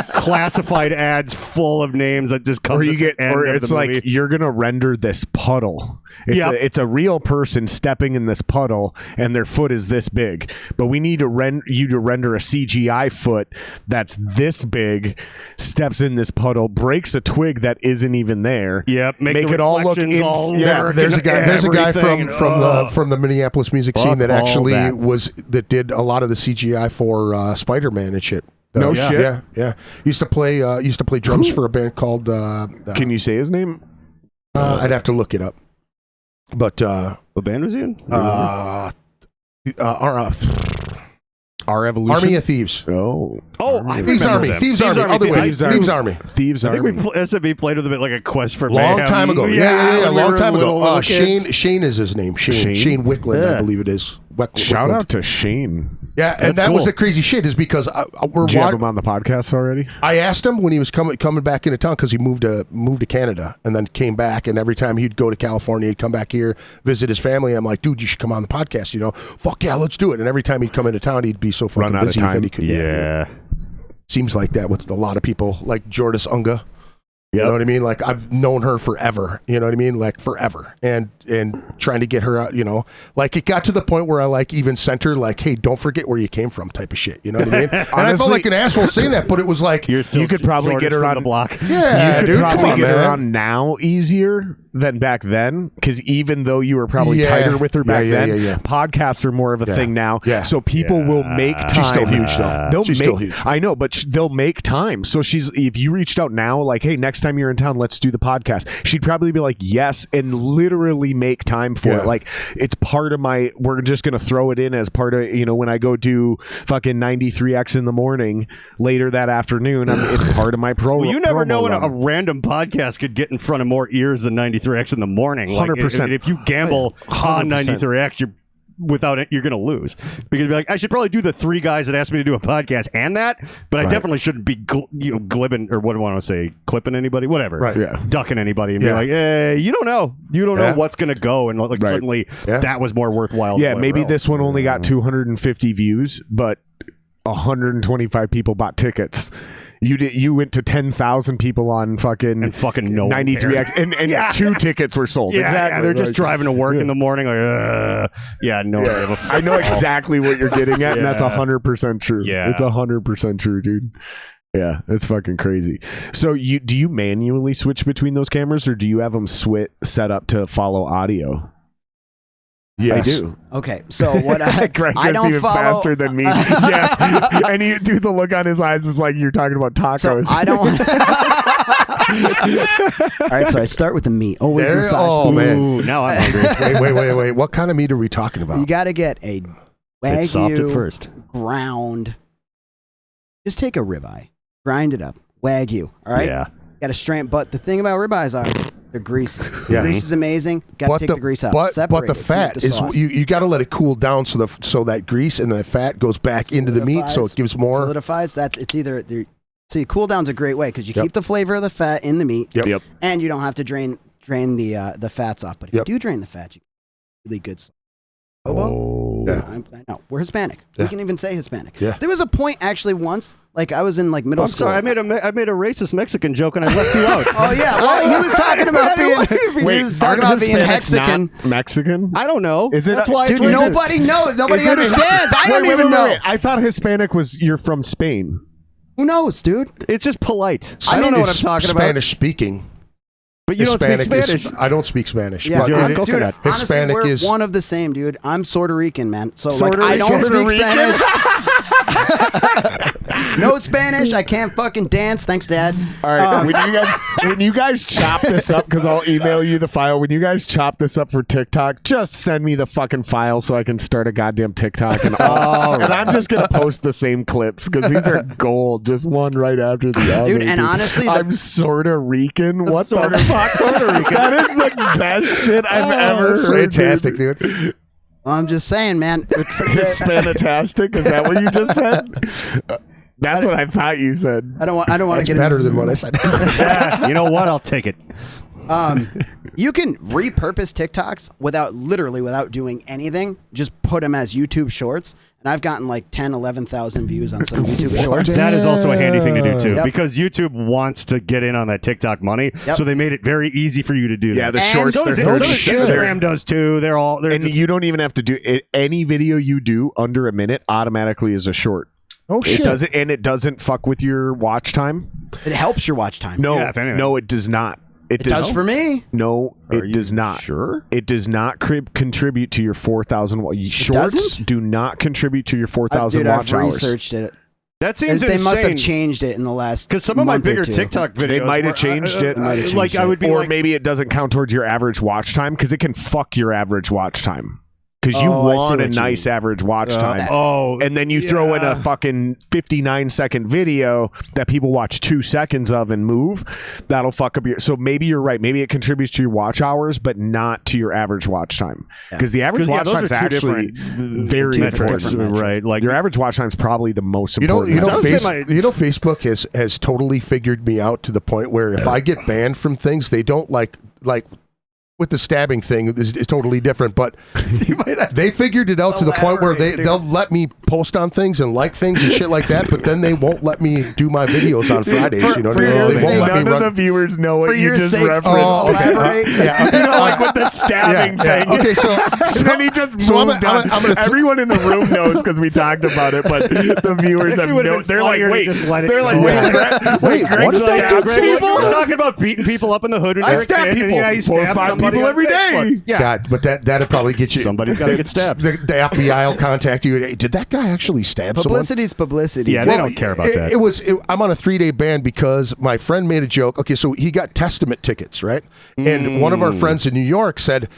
[SPEAKER 3] classified ads full of names that just come.
[SPEAKER 2] Or it's like you're gonna render this puddle. It's a real person stepping in this puddle, and their foot is this big. But we need to render a CGI foot that's this big, steps in this puddle, breaks a twig that isn't even there.
[SPEAKER 3] Yep.
[SPEAKER 2] Make it all look.
[SPEAKER 4] There's a guy from the Minneapolis music scene that actually that did a lot of the CGI for Spider-Man and shit.
[SPEAKER 2] No shit.
[SPEAKER 4] Yeah. Used to play drums for a band called.
[SPEAKER 2] Can you say his name?
[SPEAKER 4] I'd have to look it up. But
[SPEAKER 3] what band was he in?
[SPEAKER 2] Our Evolution.
[SPEAKER 4] Army of Thieves.
[SPEAKER 2] Thieves
[SPEAKER 4] Army. Thieves Army. Other way. Thieves Army.
[SPEAKER 2] Thieves Army.
[SPEAKER 3] I think SMB played with a bit like a quest for
[SPEAKER 4] long time ago. Yeah. Long time ago.
[SPEAKER 3] Shane.
[SPEAKER 4] Shane is his name. Shane Wickland, I believe it is.
[SPEAKER 2] Shout out to Shane.
[SPEAKER 4] Yeah, and that was the crazy shit, is because
[SPEAKER 2] Did you have him on the podcast already?
[SPEAKER 4] I asked him when he was coming back into town, because he moved to Canada and then came back, and every time he'd go to California, he'd come back here, visit his family. I'm like, dude, you should come on the podcast, you know? Fuck yeah, let's do it. And every time he'd come into town, he'd be so fucking busy that he could.
[SPEAKER 3] Yeah.
[SPEAKER 4] Seems like that with a lot of people, like Jordis Unga. You know what I mean? Like, I've known her forever. You know what I mean? Like, forever. And trying to get her out, you know? Like, it got to the point where I, like, even sent her, like, hey, don't forget where you came from type of shit. You know what I mean? And I felt like an asshole saying that, but it was like...
[SPEAKER 2] You could probably get her on
[SPEAKER 3] the block.
[SPEAKER 4] Yeah,
[SPEAKER 2] you could probably get her on now easier than back then, because even though you were probably tighter with her back then, podcasts are more of a thing now.
[SPEAKER 4] Yeah.
[SPEAKER 2] So people will make time.
[SPEAKER 4] She's still huge, though. She's still huge.
[SPEAKER 2] I know, but they'll make time. So if you reached out now, like, hey, next time you're in town, let's do the podcast, she'd probably be like, yes, and literally make time for it. Like, it's part of we're just going to throw it in as part of, you know, when I go do fucking 93X in the morning later that afternoon, it's part of my program.
[SPEAKER 3] Well, you never know when a random podcast could get in front of more ears than 93X in the morning.
[SPEAKER 2] 100%.
[SPEAKER 3] If you gamble on 93X, you're going to lose, because you'd be like, I should probably do the three guys that asked me to do a podcast and that, but I definitely shouldn't be glibbing, or what do I want to say, clipping anybody, whatever, ducking anybody, and be like, hey, you don't know what's going to go, and like suddenly that was more worthwhile.
[SPEAKER 2] Yeah, maybe this one only got 250 views, but 125 people bought tickets. You went to 10,000 people on fucking
[SPEAKER 3] no
[SPEAKER 2] 93X, and 2 tickets were sold.
[SPEAKER 3] Yeah,
[SPEAKER 2] exactly.
[SPEAKER 3] They're just driving to work in the morning. Like,
[SPEAKER 2] I know exactly what you're getting at, and that's 100% true.
[SPEAKER 3] Yeah,
[SPEAKER 2] it's 100% true, dude. Yeah, it's fucking crazy. So do you manually switch between those cameras, or do you have them set up to follow audio?
[SPEAKER 4] Yes.
[SPEAKER 6] I do.
[SPEAKER 5] Okay, so what I
[SPEAKER 6] Greg
[SPEAKER 5] I
[SPEAKER 6] goes
[SPEAKER 5] don't
[SPEAKER 6] even
[SPEAKER 5] follow.
[SPEAKER 6] faster than me. Yes, and you do the look on his eyes is like you're talking about
[SPEAKER 5] So
[SPEAKER 6] tacos.
[SPEAKER 5] I don't. All right, so I start with the meat. Always
[SPEAKER 4] There-
[SPEAKER 5] massage.
[SPEAKER 4] oh,
[SPEAKER 5] the meat.
[SPEAKER 4] man.
[SPEAKER 3] Ooh, now I'm hungry.
[SPEAKER 4] Wait. What kind of meat are we talking about?
[SPEAKER 5] You got to get a
[SPEAKER 3] It's soft at
[SPEAKER 5] Wagyu
[SPEAKER 3] first.
[SPEAKER 5] ground. Just take a ribeye, grind it up. Wagyu, all right?
[SPEAKER 3] Yeah.
[SPEAKER 5] Got to strain. But the thing about ribeyes are they're greasy.
[SPEAKER 4] Yeah.
[SPEAKER 5] Grease is amazing. Got to take the grease out.
[SPEAKER 4] But
[SPEAKER 5] Separate
[SPEAKER 4] the
[SPEAKER 5] it,
[SPEAKER 4] fat
[SPEAKER 5] keep the
[SPEAKER 4] is
[SPEAKER 5] sauce.
[SPEAKER 4] you got to let it cool down so that grease and the fat goes back into the meat, so it gives more.
[SPEAKER 5] Solidifies. It's either see, cool down's a great way because you
[SPEAKER 4] Yep.
[SPEAKER 5] keep the flavor of the fat in the meat,
[SPEAKER 4] Yep.
[SPEAKER 5] and you don't have to drain the fats off. But if
[SPEAKER 4] Yep.
[SPEAKER 5] you do drain the fat, you get really good.
[SPEAKER 3] Oh.
[SPEAKER 4] Yeah.
[SPEAKER 5] I know we're Hispanic.
[SPEAKER 4] Yeah.
[SPEAKER 5] We can even say Hispanic.
[SPEAKER 4] Yeah.
[SPEAKER 5] There was a point actually once, like I was in like middle
[SPEAKER 3] I'm
[SPEAKER 5] school.
[SPEAKER 3] sorry, I made a racist Mexican joke and I left you out.
[SPEAKER 5] Oh yeah, well he was talking about being
[SPEAKER 6] Wait,
[SPEAKER 5] he was talking about being
[SPEAKER 6] Hispanics
[SPEAKER 5] Mexican.
[SPEAKER 6] not Mexican?
[SPEAKER 3] I don't know.
[SPEAKER 6] Is it?
[SPEAKER 3] That's why it's
[SPEAKER 5] Dude,
[SPEAKER 3] racist.
[SPEAKER 5] nobody knows. Nobody
[SPEAKER 6] Is it-
[SPEAKER 5] understands. I don't
[SPEAKER 6] Wait,
[SPEAKER 5] even know.
[SPEAKER 6] I thought Hispanic was you're from Spain.
[SPEAKER 5] Who knows, dude?
[SPEAKER 3] It's just polite. I
[SPEAKER 4] Spain
[SPEAKER 3] don't know what I'm
[SPEAKER 4] is
[SPEAKER 3] talking about.
[SPEAKER 4] Spanish speaking.
[SPEAKER 3] But you
[SPEAKER 4] Hispanic
[SPEAKER 3] don't speak Spanish.
[SPEAKER 4] I don't speak Spanish.
[SPEAKER 5] Yeah,
[SPEAKER 4] but
[SPEAKER 3] You're on
[SPEAKER 4] it-
[SPEAKER 3] coconut.
[SPEAKER 5] Dude,
[SPEAKER 4] Hispanic
[SPEAKER 5] honestly, we're
[SPEAKER 4] is
[SPEAKER 5] one of the same, dude. I'm Puerto Rican, man. So
[SPEAKER 6] Puerto
[SPEAKER 5] like, I don't
[SPEAKER 6] Rican.
[SPEAKER 5] speak Spanish. No Spanish. I can't fucking dance. Thanks, Dad.
[SPEAKER 6] All right, when you guys chop this up, because I'll email you the file. When you guys chop this up for TikTok, just send me the fucking file so I can start a goddamn TikTok, and I'm just gonna post the same clips because these are gold, just one right after the other.
[SPEAKER 5] Dude, and honestly, the-
[SPEAKER 6] I'm Puerto Rican. What the
[SPEAKER 3] Puerto
[SPEAKER 6] fuck, Puerto Rican? That is the best shit I've ever
[SPEAKER 4] that's
[SPEAKER 6] heard.
[SPEAKER 4] fantastic, dude.
[SPEAKER 5] I'm just saying, man.
[SPEAKER 6] It's Hispanitastic. Is that what you just said? That's what I thought you said.
[SPEAKER 5] I don't want to
[SPEAKER 4] That's
[SPEAKER 5] get
[SPEAKER 4] better
[SPEAKER 5] into
[SPEAKER 4] than what I said.
[SPEAKER 3] Yeah, you know what? I'll take it.
[SPEAKER 5] You can repurpose TikToks without doing anything. Just put them as YouTube shorts. And I've gotten like 10, 11,000 views on some YouTube shorts.
[SPEAKER 3] That is also a handy thing to do too,
[SPEAKER 5] Yep.
[SPEAKER 3] because YouTube wants to get in on that TikTok money,
[SPEAKER 5] Yep.
[SPEAKER 3] so they made it very easy for you to do
[SPEAKER 6] Yeah,
[SPEAKER 3] that.
[SPEAKER 6] the
[SPEAKER 5] And
[SPEAKER 6] shorts.
[SPEAKER 5] so
[SPEAKER 6] They're
[SPEAKER 5] does-
[SPEAKER 3] So
[SPEAKER 6] 30
[SPEAKER 3] does
[SPEAKER 6] seconds.
[SPEAKER 3] Instagram does too. They're
[SPEAKER 6] And
[SPEAKER 3] just,
[SPEAKER 6] you don't even have to do it. Any video you do under a minute automatically is a short.
[SPEAKER 4] Oh shit!
[SPEAKER 6] It doesn't fuck with your watch time.
[SPEAKER 5] It helps your watch time.
[SPEAKER 6] No,
[SPEAKER 3] Yeah, if anything.
[SPEAKER 6] no, it does not.
[SPEAKER 5] it does for me.
[SPEAKER 6] No,
[SPEAKER 3] Are
[SPEAKER 6] it
[SPEAKER 3] you
[SPEAKER 6] does not.
[SPEAKER 3] sure?
[SPEAKER 6] It does not contribute to your 4,000. Shorts
[SPEAKER 5] doesn't?
[SPEAKER 6] do not contribute to your 4,000
[SPEAKER 5] Dude,
[SPEAKER 6] watch
[SPEAKER 5] I've
[SPEAKER 6] hours.
[SPEAKER 5] researched it.
[SPEAKER 3] that seems
[SPEAKER 5] They must have
[SPEAKER 3] insane.
[SPEAKER 5] changed it in the last.
[SPEAKER 3] Because some of my
[SPEAKER 5] month or
[SPEAKER 3] bigger
[SPEAKER 5] two.
[SPEAKER 3] TikTok videos,
[SPEAKER 6] They might have
[SPEAKER 3] were-
[SPEAKER 6] changed it.
[SPEAKER 5] might have
[SPEAKER 3] like
[SPEAKER 5] changed
[SPEAKER 3] I
[SPEAKER 5] it.
[SPEAKER 3] would be
[SPEAKER 6] Or
[SPEAKER 3] like,
[SPEAKER 6] maybe it doesn't count towards your average watch time because it can fuck your average watch time. Because you
[SPEAKER 5] Oh, I see
[SPEAKER 6] want a
[SPEAKER 5] what you
[SPEAKER 6] nice
[SPEAKER 5] mean.
[SPEAKER 6] average watch time.
[SPEAKER 3] oh,
[SPEAKER 6] And then you throw in a fucking 59-second video that people watch 2 seconds of and move. That'll fuck up your. So maybe you're right. Maybe it contributes to your watch hours, but not to your average watch time. Because the average
[SPEAKER 3] 'Cause, yeah,
[SPEAKER 6] watch
[SPEAKER 3] those
[SPEAKER 6] time is
[SPEAKER 3] are two
[SPEAKER 6] actually
[SPEAKER 3] different
[SPEAKER 6] very
[SPEAKER 5] metrics.
[SPEAKER 6] important.
[SPEAKER 5] Different metrics.
[SPEAKER 3] right? Like
[SPEAKER 6] Your average watch time is probably the most
[SPEAKER 4] You know,
[SPEAKER 6] important.
[SPEAKER 3] I would say
[SPEAKER 4] Facebook has totally figured me out to the point where if I get banned from things, they don't like with the stabbing thing is totally different, but they figured it out to the point where they'll let me post on things and like things and shit like that, but then they won't let me do my videos on Fridays. You know what I mean?
[SPEAKER 5] your
[SPEAKER 4] They won't
[SPEAKER 5] sake,
[SPEAKER 4] let me
[SPEAKER 6] None of the
[SPEAKER 4] run.
[SPEAKER 6] viewers know what
[SPEAKER 5] For
[SPEAKER 6] you
[SPEAKER 5] your
[SPEAKER 6] just
[SPEAKER 5] sake,
[SPEAKER 6] referenced.
[SPEAKER 4] Oh, okay.
[SPEAKER 5] elaborate.
[SPEAKER 4] Yeah.
[SPEAKER 6] You know, like with the stabbing
[SPEAKER 4] Yeah,
[SPEAKER 6] thing.
[SPEAKER 4] okay, so
[SPEAKER 6] then he just moved
[SPEAKER 4] so I'm
[SPEAKER 6] on.
[SPEAKER 4] gonna
[SPEAKER 6] Everyone in the room knows because we talked about it, but the viewers have
[SPEAKER 3] Actually would've
[SPEAKER 6] no.
[SPEAKER 3] been
[SPEAKER 6] They're like,
[SPEAKER 3] funnier to
[SPEAKER 6] wait,
[SPEAKER 3] just let it
[SPEAKER 6] they're like,
[SPEAKER 3] go.
[SPEAKER 6] wait,
[SPEAKER 4] Wait, what
[SPEAKER 6] Greg's
[SPEAKER 4] did that
[SPEAKER 6] like,
[SPEAKER 4] dude
[SPEAKER 6] Greg,
[SPEAKER 4] say?
[SPEAKER 3] We're talking about beating people up in the hood when
[SPEAKER 6] I
[SPEAKER 3] you're a
[SPEAKER 6] stab
[SPEAKER 3] kid, and
[SPEAKER 6] people,
[SPEAKER 3] yeah, you
[SPEAKER 6] 4 or
[SPEAKER 3] stab
[SPEAKER 6] 5
[SPEAKER 3] somebody
[SPEAKER 6] people
[SPEAKER 3] on
[SPEAKER 6] every
[SPEAKER 3] Facebook.
[SPEAKER 6] day.
[SPEAKER 3] Yeah.
[SPEAKER 4] God, but that'd probably get you.
[SPEAKER 3] Somebody's gotta get stabbed.
[SPEAKER 4] The FBI will contact you. Hey, did that guy actually stab someone?
[SPEAKER 5] Publicity's publicity.
[SPEAKER 3] Yeah, they don't care about that.
[SPEAKER 4] I'm on a 3-day ban because my friend made a joke. Okay, so he got Testament tickets, right? And one of our friends in New York said,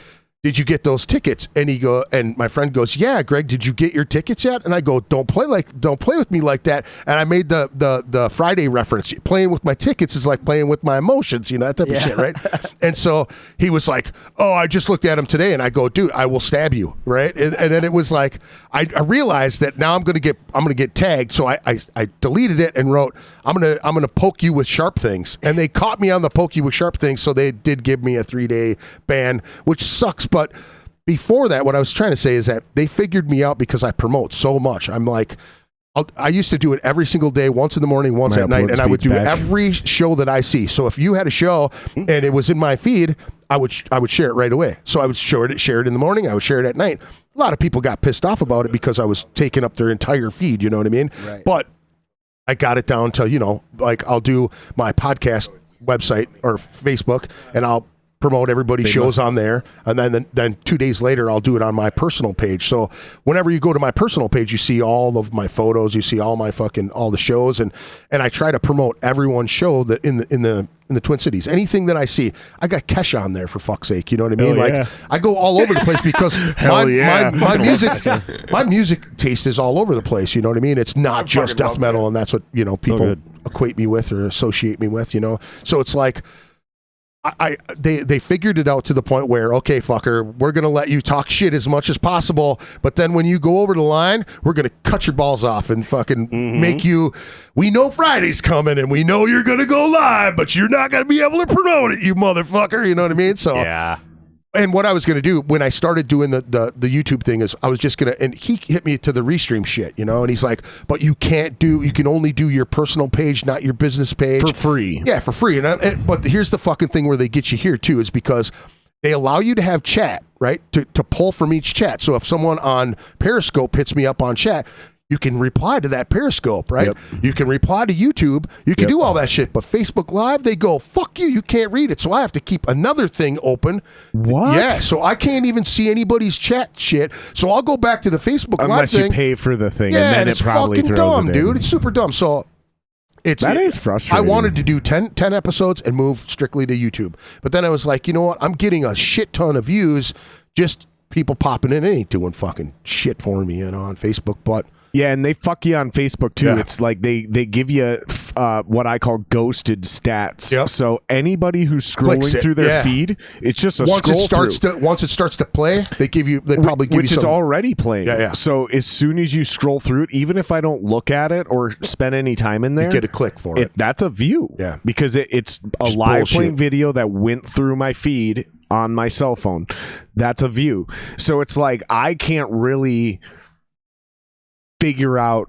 [SPEAKER 4] "Did you get those tickets?" And my friend goes, "Yeah, Greg, did you get your tickets yet?" And I go, don't play with me like that." And I made the Friday reference. Playing with my tickets is like playing with my emotions, that type of shit, right? And so he was like, "Oh, I just looked at him today," and I go, "Dude, I will stab you," right? And then it was like I realized that now I'm gonna get tagged, so I deleted it and wrote, I'm gonna poke you with sharp things, and they caught me on the poke you with sharp things, so they did give me a 3-day ban, which sucks. But before that, what I was trying to say is that they figured me out because I promote so much. I'm like, I used to do it every single day, once in the morning, once
[SPEAKER 6] Might
[SPEAKER 4] at night,
[SPEAKER 6] upload
[SPEAKER 4] and I would do
[SPEAKER 6] speech back.
[SPEAKER 4] every show that I see. So if you had a show and it was in my feed, I would share it right away. So I would share it in the morning. I would share it at night. A lot of people got pissed off about it because I was taking up their entire feed. You know what I mean?
[SPEAKER 5] Right.
[SPEAKER 4] But I got it down to like I'll do my podcast website or Facebook, and I'll promote everybody's shows on there, and then 2 days later I'll do it on my personal page. So whenever you go to my personal page, you see all of my photos, you see all my all the shows, and I try to promote everyone's show that in the Twin Cities. Anything that I see, I got Kesha on there, for fuck's sake. You know what I mean? Like I go all over the place because my music taste is all over the place. You know what I mean? It's not just death metal, and that's what people equate me with or associate me with. So it's like. They figured it out to the point where, okay, fucker, we're gonna let you talk shit as much as possible, but then when you go over the line, we're gonna cut your balls off and fucking make you. We know Friday's coming, and we know you're gonna go live, but you're not gonna be able to promote it, you motherfucker. You know what I mean? So
[SPEAKER 6] yeah.
[SPEAKER 4] And what I was going to do when I started doing the YouTube thing is I was just going to, and he hit me to the restream shit, and he's like, but you can only do your personal page, not your business page.
[SPEAKER 6] For free.
[SPEAKER 4] Yeah, for free. But here's the fucking thing where they get you here too, is because they allow you to have chat, right? To pull from each chat. So if someone on Periscope hits me up on chat, you can reply to that Periscope, right? Yep. You can reply to YouTube. You can do all that shit. But Facebook Live, they go, fuck you. You can't read it. So I have to keep another thing open.
[SPEAKER 6] What?
[SPEAKER 4] Yeah. So I can't even see anybody's chat shit. So I'll go back to the Facebook Live
[SPEAKER 6] unless
[SPEAKER 4] thing.
[SPEAKER 6] You pay for the thing.
[SPEAKER 4] Yeah,
[SPEAKER 6] and then
[SPEAKER 4] it's
[SPEAKER 6] it probably
[SPEAKER 4] fucking
[SPEAKER 6] throws
[SPEAKER 4] dumb,
[SPEAKER 6] it
[SPEAKER 4] dude. It's super dumb. So
[SPEAKER 6] that is frustrating.
[SPEAKER 4] I wanted to do 10 episodes and move strictly to YouTube. But then I was like, you know what? I'm getting a shit ton of views. Just people popping in. It ain't doing fucking shit for me, on Facebook. But
[SPEAKER 6] yeah, and they fuck you on Facebook too. Yeah. It's like they give you what I call ghosted stats.
[SPEAKER 4] Yep.
[SPEAKER 6] So anybody who's scrolling through their feed, it's just once
[SPEAKER 4] it starts to play, they probably give you
[SPEAKER 6] which it's already playing.
[SPEAKER 4] Yeah.
[SPEAKER 6] So as soon as you scroll through it, even if I don't look at it or spend any time in there,
[SPEAKER 4] you get a click for it.
[SPEAKER 6] That's a view.
[SPEAKER 4] Yeah,
[SPEAKER 6] because it's a live playing video that went through my feed on my cell phone. That's a view. So it's like I can't really figure out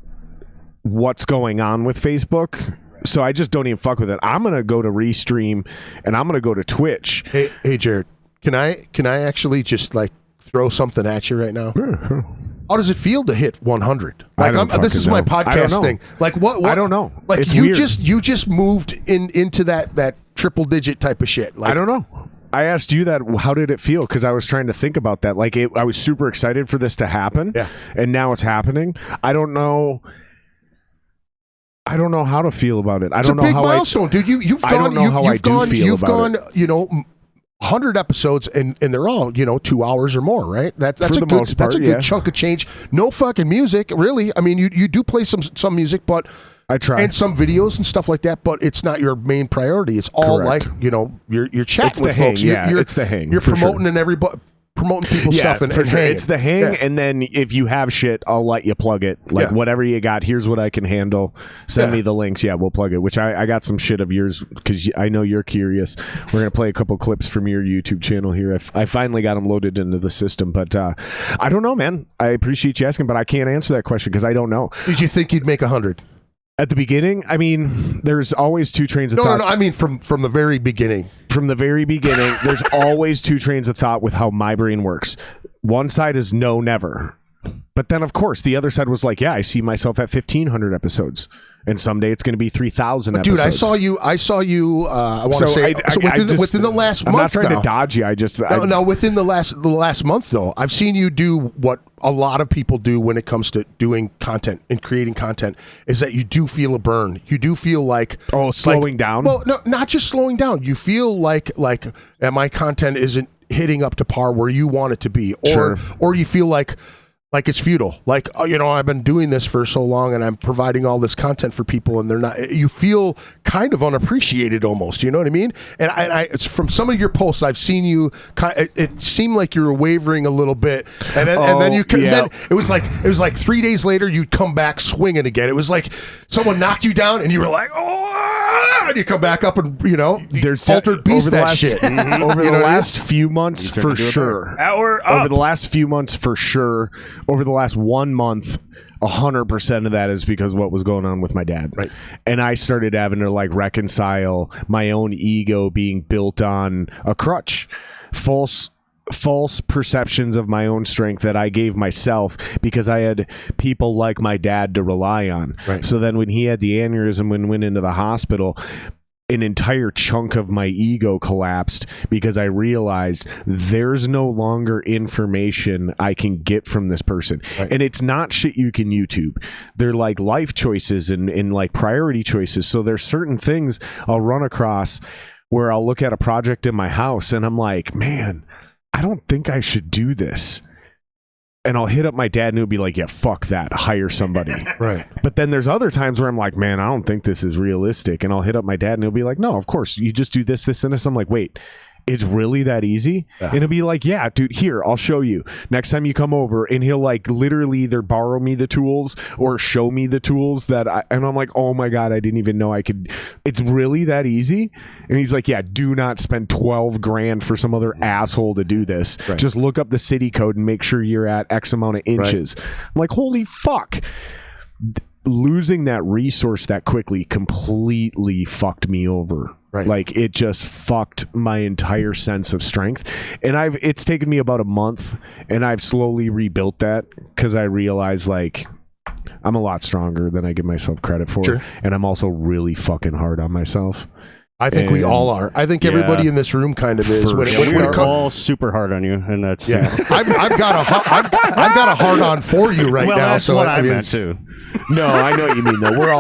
[SPEAKER 6] what's going on with Facebook, so I just don't even fuck with it. I'm gonna go to Restream and I'm gonna go to Twitch.
[SPEAKER 4] Hey Jared, can I actually just like throw something at you right now?
[SPEAKER 6] Sure.
[SPEAKER 4] How does it feel to hit 100? Like this is my podcast thing. Like what?
[SPEAKER 6] I don't know.
[SPEAKER 4] Like
[SPEAKER 6] it's
[SPEAKER 4] you
[SPEAKER 6] weird.
[SPEAKER 4] just moved into that triple digit type of shit. Like,
[SPEAKER 6] I don't know. I asked you that. How did it feel? Because I was trying to think about that. Like I was super excited for this to happen.
[SPEAKER 4] Yeah.
[SPEAKER 6] And now it's happening. I don't know how to feel about it.
[SPEAKER 4] It's a big milestone, dude. You've gone 100 episodes and they're all 2 hours or more, right? That's a good chunk of change. No fucking music, really. I mean, you do play some music, but
[SPEAKER 6] I try.
[SPEAKER 4] And some videos and stuff like that, but it's not your main priority. It's all
[SPEAKER 6] Correct.
[SPEAKER 4] Like, you're chatting with folks.
[SPEAKER 6] It's the hang.
[SPEAKER 4] You're promoting and promoting people's stuff and
[SPEAKER 6] for sure.
[SPEAKER 4] hanging.
[SPEAKER 6] It's the hang, and then if you have shit, I'll let you plug it. Like whatever you got, here's what I can handle. Send me the links. Yeah, we'll plug it. Which I got some shit of yours because I know you're curious. We're gonna play a couple clips from your YouTube channel here. I finally got them loaded into the system, but I don't know, man. I appreciate you asking, but I can't answer that question because I don't know.
[SPEAKER 4] Did you think you'd make 100?
[SPEAKER 6] At the beginning, I mean, there's always two trains of thought.
[SPEAKER 4] No. I mean, from the very beginning.
[SPEAKER 6] From the very beginning, there's always two trains of thought with how my brain works. One side is no, never. But then, of course, the other side was like, yeah, I see myself at 1,500 episodes. And someday it's going to be 3,000 episodes.
[SPEAKER 4] Dude, I saw you. I want to say within the last month.
[SPEAKER 6] I'm not trying to dodge you.
[SPEAKER 4] No, within the last month though, I've seen you do what a lot of people do when it comes to doing content and creating content. Is that you do feel a burn. You do feel like
[SPEAKER 6] slowing down.
[SPEAKER 4] Well, no, not just slowing down. You feel like my content isn't hitting up to par where you want it to be, or you feel like it's futile. Like, I've been doing this for so long and I'm providing all this content for people and they're not, you feel kind of unappreciated almost, you know what I mean? And it's from some of your posts, I've seen you, it seemed like you were wavering a little bit. And then it was like 3 days later, you'd come back swinging again. It was like someone knocked you down and you were like, and you come back up and,
[SPEAKER 6] there's
[SPEAKER 4] altered beast that shit.
[SPEAKER 6] Over the last few months, for sure. Over the last few months, for sure. Over the last 1 month, 100% of that is because of what was going on with my dad.
[SPEAKER 4] Right.
[SPEAKER 6] And I started having to reconcile my own ego being built on a crutch. False perceptions of my own strength that I gave myself because I had people like my dad to rely on.
[SPEAKER 4] Right.
[SPEAKER 6] So then when he had the aneurysm and went into the hospital, an entire chunk of my ego collapsed because I realized there's no longer information I can get from this person. Right. And it's not shit you can YouTube. They're like life choices and like priority choices. So there's certain things I'll run across where I'll look at a project in my house and I'm like, man, I don't think I should do this. And I'll hit up my dad and he'll be like, yeah, fuck that. Hire somebody.
[SPEAKER 4] Right.
[SPEAKER 6] But then there's other times where I'm like, man, I don't think this is realistic. And I'll hit up my dad and he'll be like, no, of course. You just do this, this, and this. I'm like, wait, it's really that easy? Yeah. And he'll be like, yeah, dude, here, I'll show you. Next time you come over, and he'll like literally either borrow me the tools or show me the tools and I'm like, oh my God, I didn't even know I could. It's really that easy? And he's like, yeah, do not spend 12 grand for some other asshole to do this. Right. Just look up the city code and make sure you're at X amount of inches. Right. I'm like, holy fuck. Losing that resource that quickly completely fucked me over. Right. Like it just fucked my entire sense of strength. And it's taken me about a month and I've slowly rebuilt that because I realized like I'm a lot stronger than I give myself credit for. Sure. And I'm also really fucking hard on myself.
[SPEAKER 4] I think we all are. I think everybody in this room kind of is.
[SPEAKER 3] We are all super hard on you, and that's
[SPEAKER 4] I've got a hard on for you right now.
[SPEAKER 3] That's
[SPEAKER 4] so
[SPEAKER 3] what I meant too.
[SPEAKER 6] No, I know what you mean though. We're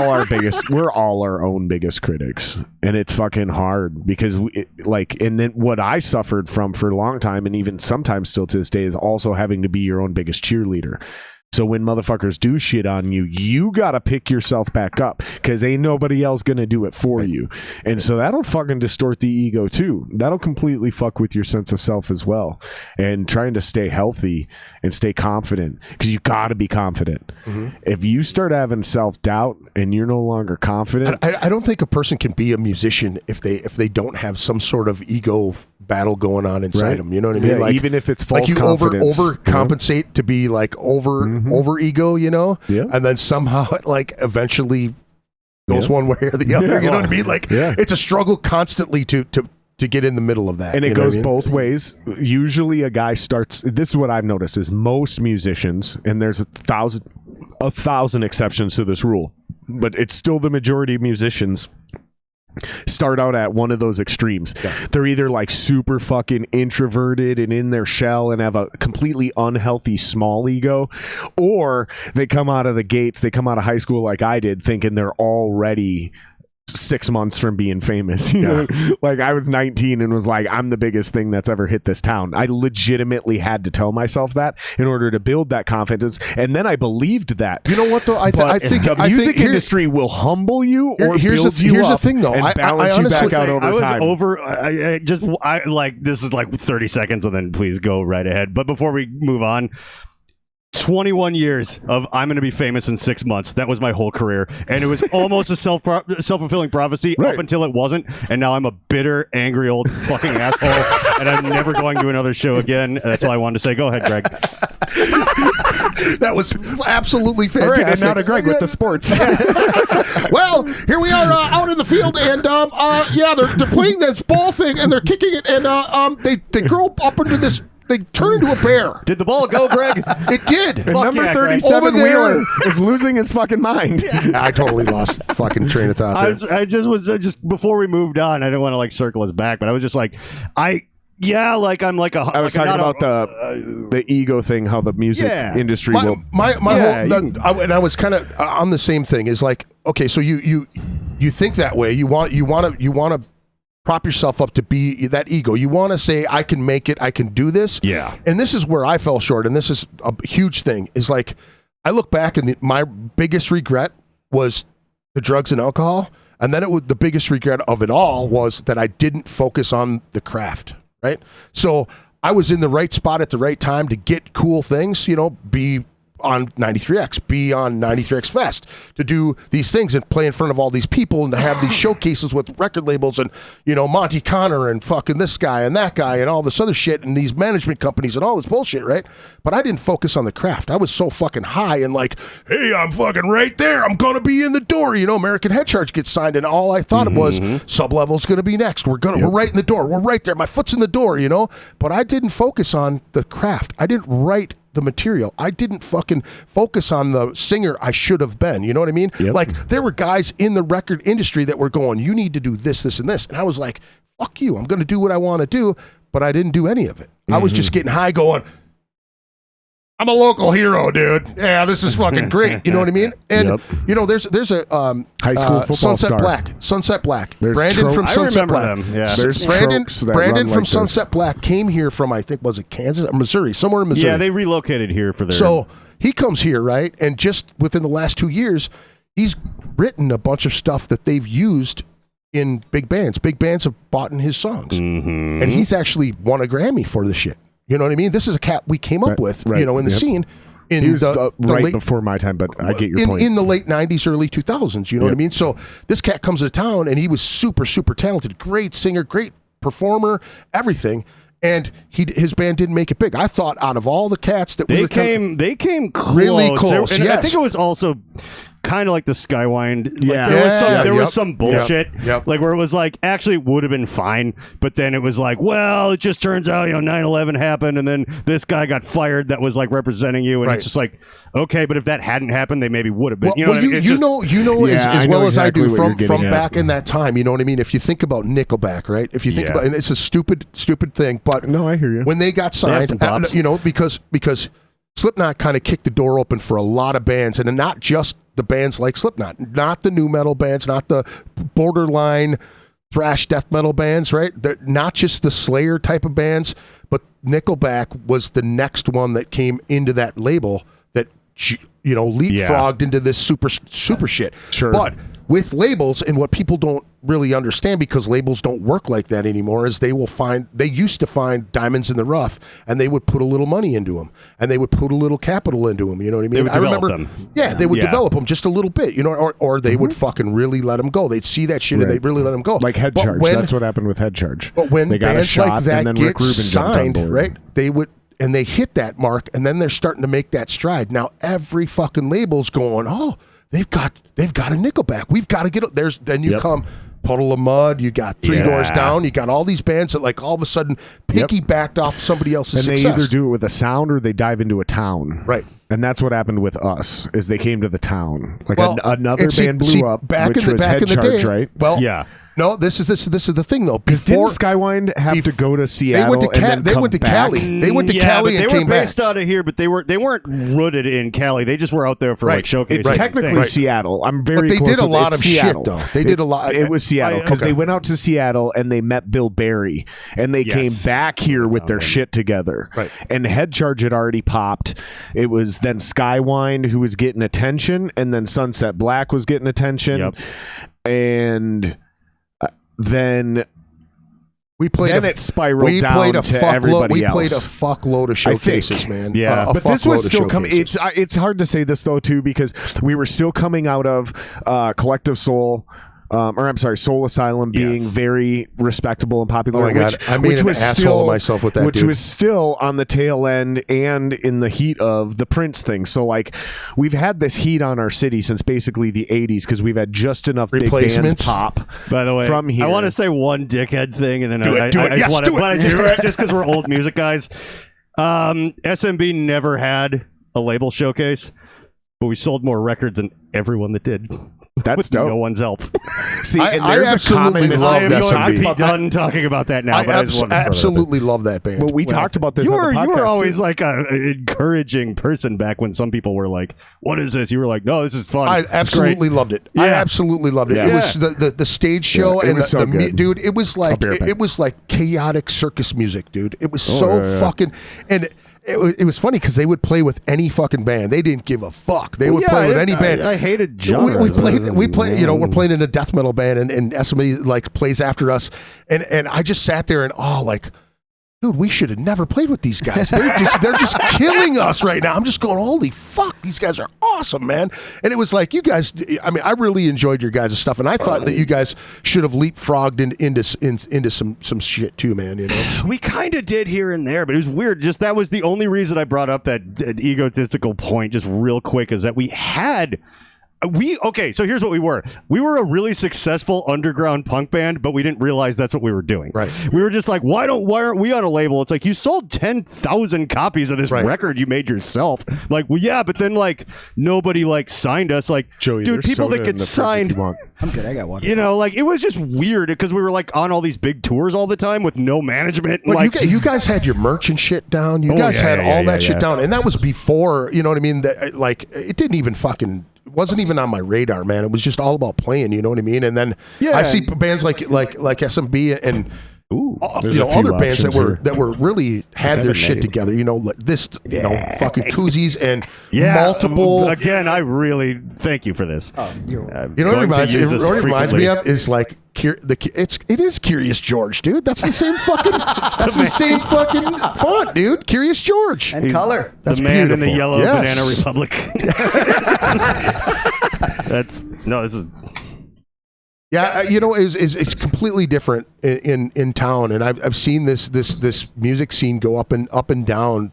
[SPEAKER 6] all our own biggest critics, and it's fucking hard because and then what I suffered from for a long time, and even sometimes still to this day, is also having to be your own biggest cheerleader. So when motherfuckers do shit on you, you gotta pick yourself back up because ain't nobody else gonna do it for you. And so that'll fucking distort the ego too. That'll completely fuck with your sense of self as well. And trying to stay healthy and stay confident because you gotta be confident. Mm-hmm. If you start having self-doubt and you're no longer confident,
[SPEAKER 4] I don't think a person can be a musician if they don't have some sort of ego battle going on inside them. You know what I mean?
[SPEAKER 6] Yeah,
[SPEAKER 4] like,
[SPEAKER 6] even if it's false
[SPEAKER 4] like you
[SPEAKER 6] confidence.
[SPEAKER 4] Overcompensate to be like over ego, you know? Yeah. And then somehow it like eventually goes one way or the other. You know what I mean? Like it's a struggle constantly to get in the middle of that.
[SPEAKER 6] And it goes both ways. Usually a guy starts, this is what I've noticed, is most musicians, and there's a thousand exceptions to this rule, but it's still the majority of musicians start out at one of those extremes. They're either like super fucking introverted and in their shell and have a completely unhealthy small ego, or they come out of the gates, they come out of high school like I did, thinking they're already 6 months from being famous. You know? Like I was 19 and was like, I'm the biggest thing that's ever hit this town. I legitimately had to tell myself that in order to build that confidence, and then I believed that.
[SPEAKER 4] You know what though? I think
[SPEAKER 6] the music industry will humble you or
[SPEAKER 4] here's
[SPEAKER 6] build you
[SPEAKER 4] here's
[SPEAKER 6] up
[SPEAKER 4] the thing though.
[SPEAKER 6] and balance you back out over time.
[SPEAKER 3] I like this is like 30 seconds and then please go right ahead. But before we move on, 21 years of I'm going to be famous in 6 months. That was my whole career. And it was almost a self-fulfilling prophecy up until it wasn't. And now I'm a bitter, angry old fucking asshole. And I'm never going to another show again. That's all I wanted to say. Go ahead, Greg.
[SPEAKER 4] That was absolutely fantastic.
[SPEAKER 6] All right, and now to Greg with the sports.
[SPEAKER 4] Well, here we are out in the field, and they're playing this ball thing, and they're kicking it, and they grow up into this. They turn into a bear.
[SPEAKER 3] Did the ball go, Greg?
[SPEAKER 4] It did.
[SPEAKER 6] And number 37 Wheeler is losing his fucking mind.
[SPEAKER 4] I totally lost fucking train of thought there.
[SPEAKER 3] I just before we moved on, I didn't want to like circle us back, but I was just like, I was
[SPEAKER 6] talking about the ego thing, how the music industry will.
[SPEAKER 4] And I was kind of on the same thing. Is like, okay, so you think that way. You want to prop yourself up to be that ego. You want to say, I can make it. I can do this.
[SPEAKER 3] Yeah.
[SPEAKER 4] And this is where I fell short. And this is a huge thing. Is like, I look back and my biggest regret was the drugs and alcohol. And then the biggest regret of it all was that I didn't focus on the craft. Right. So I was in the right spot at the right time to get cool things, be on 93X, be on 93X Fest, to do these things and play in front of all these people and to have these showcases with record labels and, Monty Connor and fucking this guy and that guy and all this other shit and these management companies and all this bullshit, right? But I didn't focus on the craft. I was so fucking high and like, hey, I'm fucking right there. I'm going to be in the door. American Head Charge gets signed and all I thought it was Sublevel's going to be next. We're right in the door. We're right there. My foot's in the door, But I didn't focus on the craft. I didn't write the material. I didn't fucking focus on the singer I should have been. You know what I mean?
[SPEAKER 6] Yep.
[SPEAKER 4] Like there were guys in the record industry that were going, you need to do this, this, and this. And I was like, fuck you. I'm going to do what I want to do. But I didn't do any of it. I was just getting high going, I'm a local hero, dude. Yeah, this is fucking great. You know what I mean? And you know, there's a
[SPEAKER 6] high school football
[SPEAKER 4] Sunset
[SPEAKER 6] star.
[SPEAKER 4] Black. Sunset Black.
[SPEAKER 6] There's
[SPEAKER 4] Brandon from
[SPEAKER 3] I
[SPEAKER 4] Sunset
[SPEAKER 3] remember
[SPEAKER 4] Black.
[SPEAKER 3] them. Yeah.
[SPEAKER 6] There's
[SPEAKER 4] Brandon
[SPEAKER 6] tropes that
[SPEAKER 4] Brandon
[SPEAKER 6] run
[SPEAKER 4] from
[SPEAKER 6] like
[SPEAKER 4] Sunset Black came here from, I think, was it Kansas or Missouri? Somewhere in Missouri.
[SPEAKER 3] Yeah, they relocated here for their.
[SPEAKER 4] So he comes here, right? And just within the last 2 years, he's written a bunch of stuff that they've used in big bands. Big bands have bought in his songs. And he's actually won a Grammy for this shit. You know what I mean? This is a cat we came up with, you know, in the scene. In
[SPEAKER 6] He was
[SPEAKER 4] the
[SPEAKER 6] right
[SPEAKER 4] late,
[SPEAKER 6] before my time, but I get your point.
[SPEAKER 4] in the late 90s, early 2000s, you know what I mean? So this cat comes to town and he was super, super talented. Great singer, great performer, everything. And his band didn't make it big. I thought out of all the cats that
[SPEAKER 3] they came close.
[SPEAKER 4] Really close,
[SPEAKER 3] And I
[SPEAKER 4] yes.
[SPEAKER 3] think it was also kind of like the Skywind.
[SPEAKER 6] Yeah.
[SPEAKER 3] Like, there was
[SPEAKER 4] Yep.
[SPEAKER 3] some bullshit.
[SPEAKER 4] Yep.
[SPEAKER 3] Like where it was like, actually it would have been fine, but then it was like, well, it just turns out, 9/11 happened and then this guy got fired that was like representing you. And
[SPEAKER 4] Right.
[SPEAKER 3] it's just like, okay, but if that hadn't happened, they maybe would have been.
[SPEAKER 4] Well,
[SPEAKER 3] you know what I mean? It's just-
[SPEAKER 4] you know
[SPEAKER 6] Yeah,
[SPEAKER 4] as
[SPEAKER 6] I
[SPEAKER 4] well
[SPEAKER 6] know
[SPEAKER 4] as I
[SPEAKER 6] exactly
[SPEAKER 4] do
[SPEAKER 6] what you're
[SPEAKER 4] from
[SPEAKER 6] getting at.
[SPEAKER 4] back in that time. You know what I mean? If you think about Nickelback, right? If you think about, and it's a stupid thing, but
[SPEAKER 6] No, I hear you.
[SPEAKER 4] when they got signed,
[SPEAKER 3] some pops.
[SPEAKER 4] because Slipknot kind of kicked the door open for a lot of bands, and not just the bands like Slipknot, not the new metal bands, not the borderline thrash death metal bands, right? They're not just the Slayer type of bands, but Nickelback was the next one that came into that label that leapfrogged into this super shit.
[SPEAKER 6] Sure.
[SPEAKER 4] But with labels, and what people don't really understand, because labels don't work like that anymore, is they used to find diamonds in the rough, and they would put a little money into them, and they would put a little capital into them. You know what I mean?
[SPEAKER 3] They would
[SPEAKER 4] I
[SPEAKER 3] develop
[SPEAKER 4] remember,
[SPEAKER 3] them.
[SPEAKER 4] yeah, they would
[SPEAKER 3] Yeah.
[SPEAKER 4] develop them just a little bit, or they would fucking really let them go. They'd see that shit and
[SPEAKER 6] Right.
[SPEAKER 4] they'd really let them go.
[SPEAKER 6] Like Head
[SPEAKER 4] But
[SPEAKER 6] Charge.
[SPEAKER 4] when-
[SPEAKER 6] That's what happened with Head Charge.
[SPEAKER 4] but when
[SPEAKER 6] they got a
[SPEAKER 4] bands
[SPEAKER 6] shot,
[SPEAKER 4] like that
[SPEAKER 6] and then
[SPEAKER 4] get
[SPEAKER 6] Rick Rubin jumped on
[SPEAKER 4] signed,
[SPEAKER 6] board.
[SPEAKER 4] right? They would, and they hit that mark, and then they're starting to make that stride. Now every fucking label's going, oh, they've got a Nickelback. We've got to get it. Then you come Puddle of Mud. You got Three Doors Down. You got all these bands that like all of a sudden piggybacked off somebody else's
[SPEAKER 6] And
[SPEAKER 4] success.
[SPEAKER 6] they either do it with a sound or they dive into a town.
[SPEAKER 4] Right.
[SPEAKER 6] And that's what happened with us, is they came to the town. Like
[SPEAKER 4] Well,
[SPEAKER 6] another
[SPEAKER 4] and
[SPEAKER 6] band blew up, which was Head Charge,
[SPEAKER 4] day,
[SPEAKER 6] right?
[SPEAKER 4] Well,
[SPEAKER 3] Yeah.
[SPEAKER 4] No, this is the thing though.
[SPEAKER 6] Didn't
[SPEAKER 4] Before
[SPEAKER 6] Skywind have to go to
[SPEAKER 4] they
[SPEAKER 6] Seattle
[SPEAKER 4] went to
[SPEAKER 6] and then
[SPEAKER 4] they
[SPEAKER 6] come
[SPEAKER 4] went to
[SPEAKER 6] back?
[SPEAKER 4] Cali. They went to
[SPEAKER 3] Yeah,
[SPEAKER 4] Cali
[SPEAKER 3] but
[SPEAKER 4] and
[SPEAKER 3] they were
[SPEAKER 4] came back.
[SPEAKER 3] based out of here, but they weren't rooted in Cali. They just were out there for like showcasing.
[SPEAKER 6] It's technically
[SPEAKER 3] things.
[SPEAKER 6] Seattle. I'm very
[SPEAKER 4] But they
[SPEAKER 6] close
[SPEAKER 4] did a
[SPEAKER 6] with-
[SPEAKER 4] lot
[SPEAKER 6] it's
[SPEAKER 4] of shit,
[SPEAKER 6] Seattle.
[SPEAKER 4] though. They did a lot.
[SPEAKER 6] It was Seattle because
[SPEAKER 4] okay.
[SPEAKER 6] they went out to Seattle and they met Bill Berry and they came back here with their shit together.
[SPEAKER 4] Right.
[SPEAKER 6] And Head Charge had already popped. It was then Skywind who was getting attention, and then Sunset Black was getting attention, and then.
[SPEAKER 4] Then
[SPEAKER 6] it spiraled down to everybody
[SPEAKER 4] We
[SPEAKER 6] else.
[SPEAKER 4] played a fuckload of showcases, man.
[SPEAKER 3] Yeah.
[SPEAKER 4] A
[SPEAKER 6] But this
[SPEAKER 4] fuckload
[SPEAKER 6] was
[SPEAKER 4] of
[SPEAKER 6] still coming.
[SPEAKER 4] showcases.
[SPEAKER 6] It's hard to say this though too, because we were still coming out of Collective Soul. Soul Asylum being very respectable and popular.
[SPEAKER 4] Oh my God. I made an asshole of myself with that,
[SPEAKER 6] which
[SPEAKER 4] dude.
[SPEAKER 6] was still on the tail end and in the heat of the Prince thing. So like, we've had this heat on our city since basically the '80s because we've had just enough big bands
[SPEAKER 4] Replacements?
[SPEAKER 6] pop.
[SPEAKER 3] By the way,
[SPEAKER 6] from here,
[SPEAKER 3] I want to say one dickhead thing, and then
[SPEAKER 4] Do it, do it.
[SPEAKER 3] I
[SPEAKER 4] Yes,
[SPEAKER 3] want
[SPEAKER 4] do it.
[SPEAKER 3] to do it just because we're old music guys. SMB never had a label showcase, but we sold more records than everyone that did.
[SPEAKER 6] That's
[SPEAKER 3] with
[SPEAKER 6] dope.
[SPEAKER 3] no one's help.
[SPEAKER 6] See,
[SPEAKER 4] I
[SPEAKER 6] and there's a
[SPEAKER 4] absolutely
[SPEAKER 6] common
[SPEAKER 4] love
[SPEAKER 3] I am going to
[SPEAKER 4] SMB.
[SPEAKER 3] be done talking about that now.
[SPEAKER 4] I
[SPEAKER 3] but I just wanted to throw that out there.
[SPEAKER 4] absolutely love that band.
[SPEAKER 6] Well, we talked about this
[SPEAKER 3] You
[SPEAKER 6] on
[SPEAKER 3] were
[SPEAKER 6] the podcast.
[SPEAKER 3] you were always
[SPEAKER 6] too.
[SPEAKER 3] like an encouraging person back when some people were like, "What is this?" You were like, "No, this is fun."
[SPEAKER 4] I
[SPEAKER 3] It's
[SPEAKER 4] absolutely loved it. I
[SPEAKER 3] Yeah.
[SPEAKER 4] absolutely loved it.
[SPEAKER 3] Yeah.
[SPEAKER 4] It was the stage show
[SPEAKER 6] it
[SPEAKER 4] and
[SPEAKER 6] was so good.
[SPEAKER 4] dude. It was like
[SPEAKER 6] be right back.
[SPEAKER 4] it was like chaotic circus music, dude. It was fucking and. It was funny because they would play with any fucking band. They didn't give a fuck. They would play with any band.
[SPEAKER 3] I hated
[SPEAKER 4] We
[SPEAKER 3] genres.
[SPEAKER 4] played. You know, we're playing in a death metal band, and SME like plays after us, and I just sat there and like, dude, we should have never played with these guys. They're just killing us right now. I'm just going, holy fuck, these guys are awesome, man. And it was like, you guys. I mean, I really enjoyed your guys' stuff, and I thought that you guys should have leapfrogged into some shit too, man. You know,
[SPEAKER 3] We kind of did here and there, but it was weird. Just that was the only reason I brought up that egotistical point, just real quick, is that we had So here's what we were. We were a really successful underground punk band, but we didn't realize that's what we were doing.
[SPEAKER 4] Right.
[SPEAKER 3] We were just like, why aren't we on a label? It's like, you sold 10,000 copies of this record you made yourself. Like, well, yeah, but then like nobody like signed us. Like,
[SPEAKER 6] Joey,
[SPEAKER 3] dude,
[SPEAKER 6] there's
[SPEAKER 3] people
[SPEAKER 6] soda
[SPEAKER 3] that
[SPEAKER 6] in
[SPEAKER 3] get
[SPEAKER 6] the fridge if
[SPEAKER 3] signed.
[SPEAKER 6] you want.
[SPEAKER 5] I'm good. I got water.
[SPEAKER 3] You know, like it was just weird because we were like on all these big tours all the time with no management.
[SPEAKER 4] Well,
[SPEAKER 3] Like,
[SPEAKER 4] you guys had your merch and shit down. You guys had all that shit down, and that was before. You know what I mean? That like it didn't even fucking. It wasn't even on my radar, man. It was just all about playing. You know what I mean? And then I see bands like SMB and.
[SPEAKER 6] There's a few
[SPEAKER 4] other bands
[SPEAKER 6] options
[SPEAKER 4] that were really had their shit together. You know, like this, fucking koozies and multiple.
[SPEAKER 3] Again, I really thank you for this.
[SPEAKER 4] You know what it reminds me of is like it is Curious George, dude. That's the same fucking the same fucking font, dude. Curious George
[SPEAKER 5] And color.
[SPEAKER 3] The
[SPEAKER 4] That's
[SPEAKER 3] man in the
[SPEAKER 4] beautiful.
[SPEAKER 3] yellow
[SPEAKER 4] Yes.
[SPEAKER 3] Banana Republic. This is.
[SPEAKER 4] Yeah, you know, it's completely different in town, and I've seen this music scene go up and down.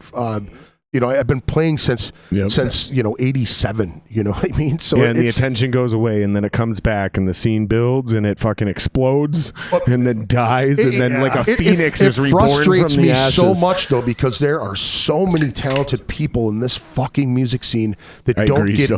[SPEAKER 4] You know, I've been playing since '87. You know what I mean? So
[SPEAKER 6] and the attention goes away, and then it comes back, and the scene builds, and it fucking explodes, and then dies, and then like a phoenix is reborn from the ashes.
[SPEAKER 4] It frustrates me so much though, because there are so many talented people in this fucking music scene that don't get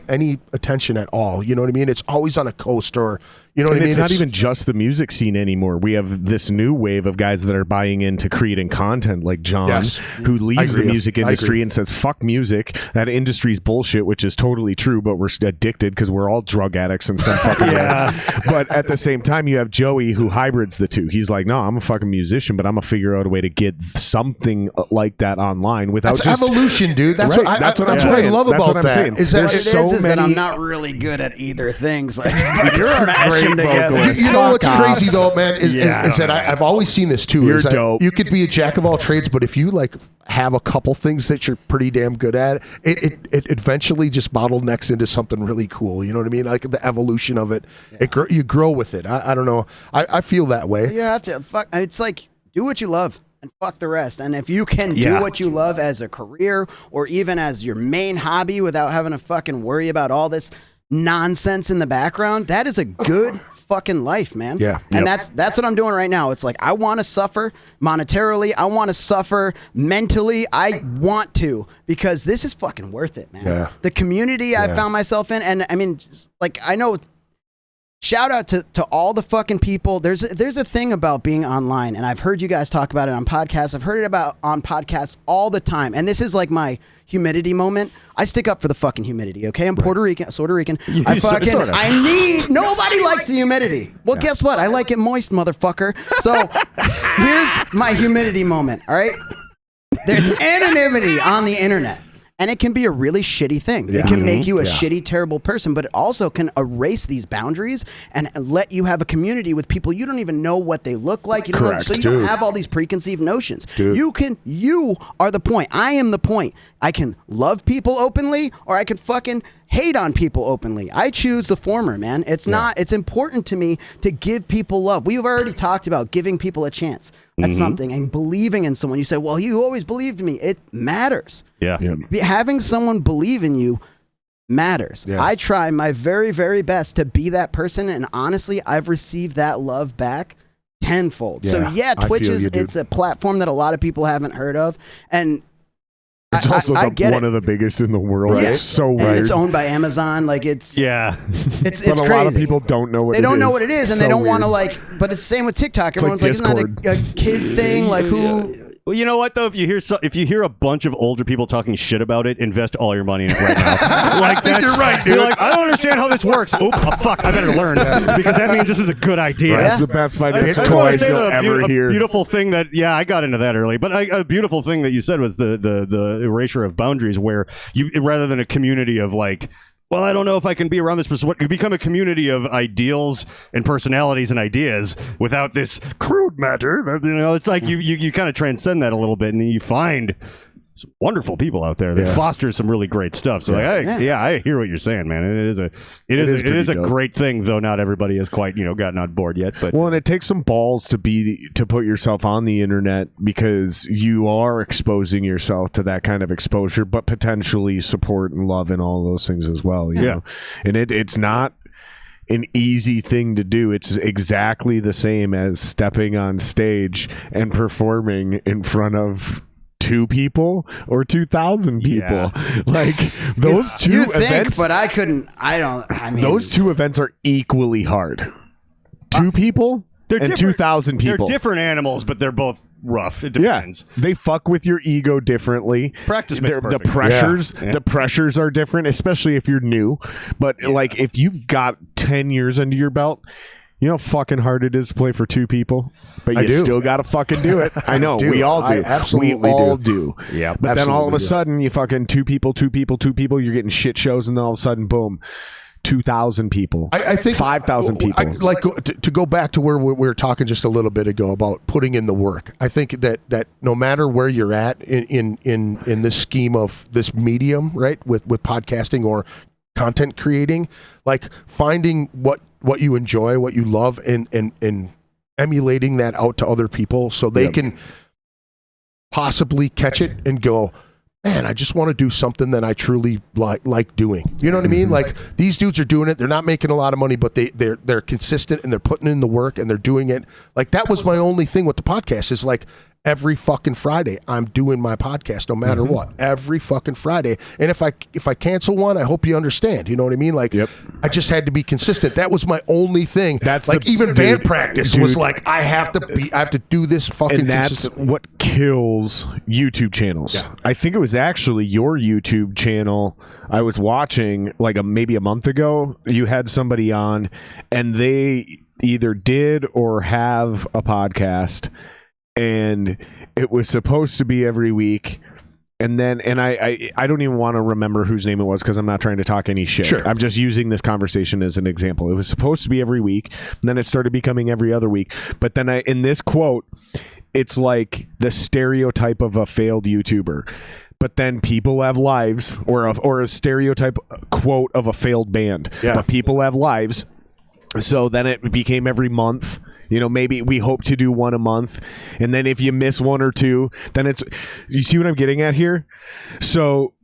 [SPEAKER 4] any attention at all. You know what I mean? It's always on a coast or. You know what I mean?
[SPEAKER 6] It's not even just the music scene anymore. We have this new wave of guys that are buying into creating content, like John, who leaves the music industry and says, fuck music. That industry's bullshit, which is totally true, but we're addicted because we're all drug addicts in some fucking way. But at the same time, you have Joey who hybrids the two. He's like, no, I'm a fucking musician, but I'm going to figure out a way to get something like that online without
[SPEAKER 4] That's evolution, dude. That's what I love about that.
[SPEAKER 5] Is that I'm not really good at either things. Like,
[SPEAKER 6] you're a vocalist.
[SPEAKER 4] You know what's crazy though, man, is that I've always seen this too.
[SPEAKER 6] You're dope.
[SPEAKER 4] You could be a jack of all trades, but if you like have a couple things that you're pretty damn good at, it eventually just bottlenecks into something really cool. You know what I mean? Like the evolution of it. You grow with it. I don't know. I feel that way.
[SPEAKER 5] You have to it's like do what you love and fuck the rest. And if you can do what you love as a career or even as your main hobby without having to fucking worry about all this nonsense in the background, that is a good fucking life, man.
[SPEAKER 4] Yeah.
[SPEAKER 5] And that's what I'm doing right now. It's like I want to suffer monetarily, I want to suffer mentally, I want to, because this is fucking worth it, man.
[SPEAKER 4] Yeah.
[SPEAKER 5] The community I found myself in, and I mean, like, I know, shout out to all the fucking people. There's a thing about being online, and I've heard you guys talk about it on podcasts. I've heard it about on podcasts all the time, and this is like my humidity moment. I stick up for the fucking humidity, okay? I'm Puerto Rican. I need, nobody likes the humidity. Well, guess what? I like it moist, motherfucker. So here's my humidity moment, all right? There's anonymity on the internet. And it can be a really shitty thing. It can make you a shitty, terrible person, but it also can erase these boundaries and let you have a community with people you don't even know what they look like. You don't know, so you don't have all these preconceived notions.
[SPEAKER 4] Dude.
[SPEAKER 5] You are the point. I am the point. I can love people openly, or I can fucking hate on people openly. I choose the former, man. It's important to me to give people love. We've already talked about giving people a chance at something and believing in someone. You say, well, you always believed in me. It matters.
[SPEAKER 3] Yeah.
[SPEAKER 5] Having someone believe in you matters.
[SPEAKER 4] Yeah.
[SPEAKER 5] I try my very, very best to be that person, and honestly, I've received that love back tenfold. So Twitch it's a platform that a lot of people haven't heard of, and
[SPEAKER 6] it's also
[SPEAKER 5] one
[SPEAKER 6] of the biggest in the world.
[SPEAKER 5] Yeah.
[SPEAKER 6] It's so
[SPEAKER 5] and
[SPEAKER 6] weird.
[SPEAKER 5] it's owned by Amazon. Like it's
[SPEAKER 6] but
[SPEAKER 5] crazy.
[SPEAKER 6] a lot of people don't know what
[SPEAKER 5] they don't know what it is, and
[SPEAKER 6] so
[SPEAKER 5] they don't want to
[SPEAKER 6] weird.
[SPEAKER 5] But it's the same with TikTok.
[SPEAKER 6] It's
[SPEAKER 5] Everyone's
[SPEAKER 6] like
[SPEAKER 5] isn't that a kid thing? Like who?
[SPEAKER 3] Well, you know what though? If you hear a bunch of older people talking shit about it, invest all your money in it right now. Like
[SPEAKER 4] you're right, dude.
[SPEAKER 3] You're like, I don't understand how this works. Fuck! I better learn because that means this is a good idea.
[SPEAKER 6] That's the best
[SPEAKER 3] I
[SPEAKER 6] financial
[SPEAKER 3] just want to
[SPEAKER 6] advice
[SPEAKER 3] say
[SPEAKER 6] you'll ever
[SPEAKER 3] a
[SPEAKER 6] hear.
[SPEAKER 3] beautiful thing that I got into that early, but a beautiful thing that you said was the erasure of boundaries, where you rather than a community of like, well, I don't know if I can be around this person. You become a community of ideals and personalities and ideas without this crude matter. You know, it's like you kind of transcend that a little bit, and you find some wonderful people out there that foster some really great stuff. So I hear what you're saying, man. It is a great thing, though not everybody has quite gotten on board yet. But
[SPEAKER 6] and it takes some balls to put yourself on the internet, because you are exposing yourself to that kind of exposure, but potentially support and love and all those things as well. You know? And it's not an easy thing to do. It's exactly the same as stepping on stage and performing in front of 2 people or 2,000 people. Like those two events,
[SPEAKER 5] but I mean,
[SPEAKER 6] those 2 events are equally hard. 2 people and 2,000 people.
[SPEAKER 3] They're different animals, but they're both rough. It depends.
[SPEAKER 6] They fuck with your ego differently.
[SPEAKER 3] Practice makes perfect.
[SPEAKER 6] The pressures are different, especially if you're new. But like if you've got 10 years under your belt, you know how fucking hard it is to play for 2 people, but you still got to fucking do it. I know. We all do.
[SPEAKER 4] Absolutely
[SPEAKER 6] we all do.
[SPEAKER 4] Yeah.
[SPEAKER 6] But then all of a sudden, you fucking 2 people, you're getting shit shows, and then all of a sudden, boom, 2,000 people.
[SPEAKER 4] I think
[SPEAKER 6] 5,000 people.
[SPEAKER 4] To go back to where we were talking just a little bit ago about putting in the work. I think that no matter where you're at in this scheme of this medium, right, with podcasting or content creating, like finding what you enjoy, what you love, and emulating that out to other people so they can possibly catch it and go, man, I just want to do something that I truly like doing. You know what I mean? Like these dudes are doing it. They're not making a lot of money, but they're consistent and they're putting in the work and they're doing it. Like that was my only thing with the podcast is like every fucking Friday I'm doing my podcast no matter what. Every fucking Friday. And if I cancel one, I hope you understand. You know what I mean? Like I just had to be consistent. That was my only thing. That's like even band practice was like I have to do this fucking
[SPEAKER 6] and that's
[SPEAKER 4] consistently.
[SPEAKER 6] what kills YouTube channels. I think it was actually your YouTube channel I was watching like maybe a month ago. You had somebody on and they either did or have a podcast, and it was supposed to be every week. And then, I don't even want to remember whose name it was because I'm not trying to talk any shit.
[SPEAKER 4] Sure.
[SPEAKER 6] I'm just using this conversation as an example. It was supposed to be every week. And then it started becoming every other week. But then in this quote, it's like the stereotype of a failed YouTuber. But then people have lives, or a stereotype quote of a failed band.
[SPEAKER 4] Yeah.
[SPEAKER 6] But people have lives. So then it became every month. You know, maybe we hope to do one a month. And then if you miss 1 or 2, then you see what I'm getting at here? So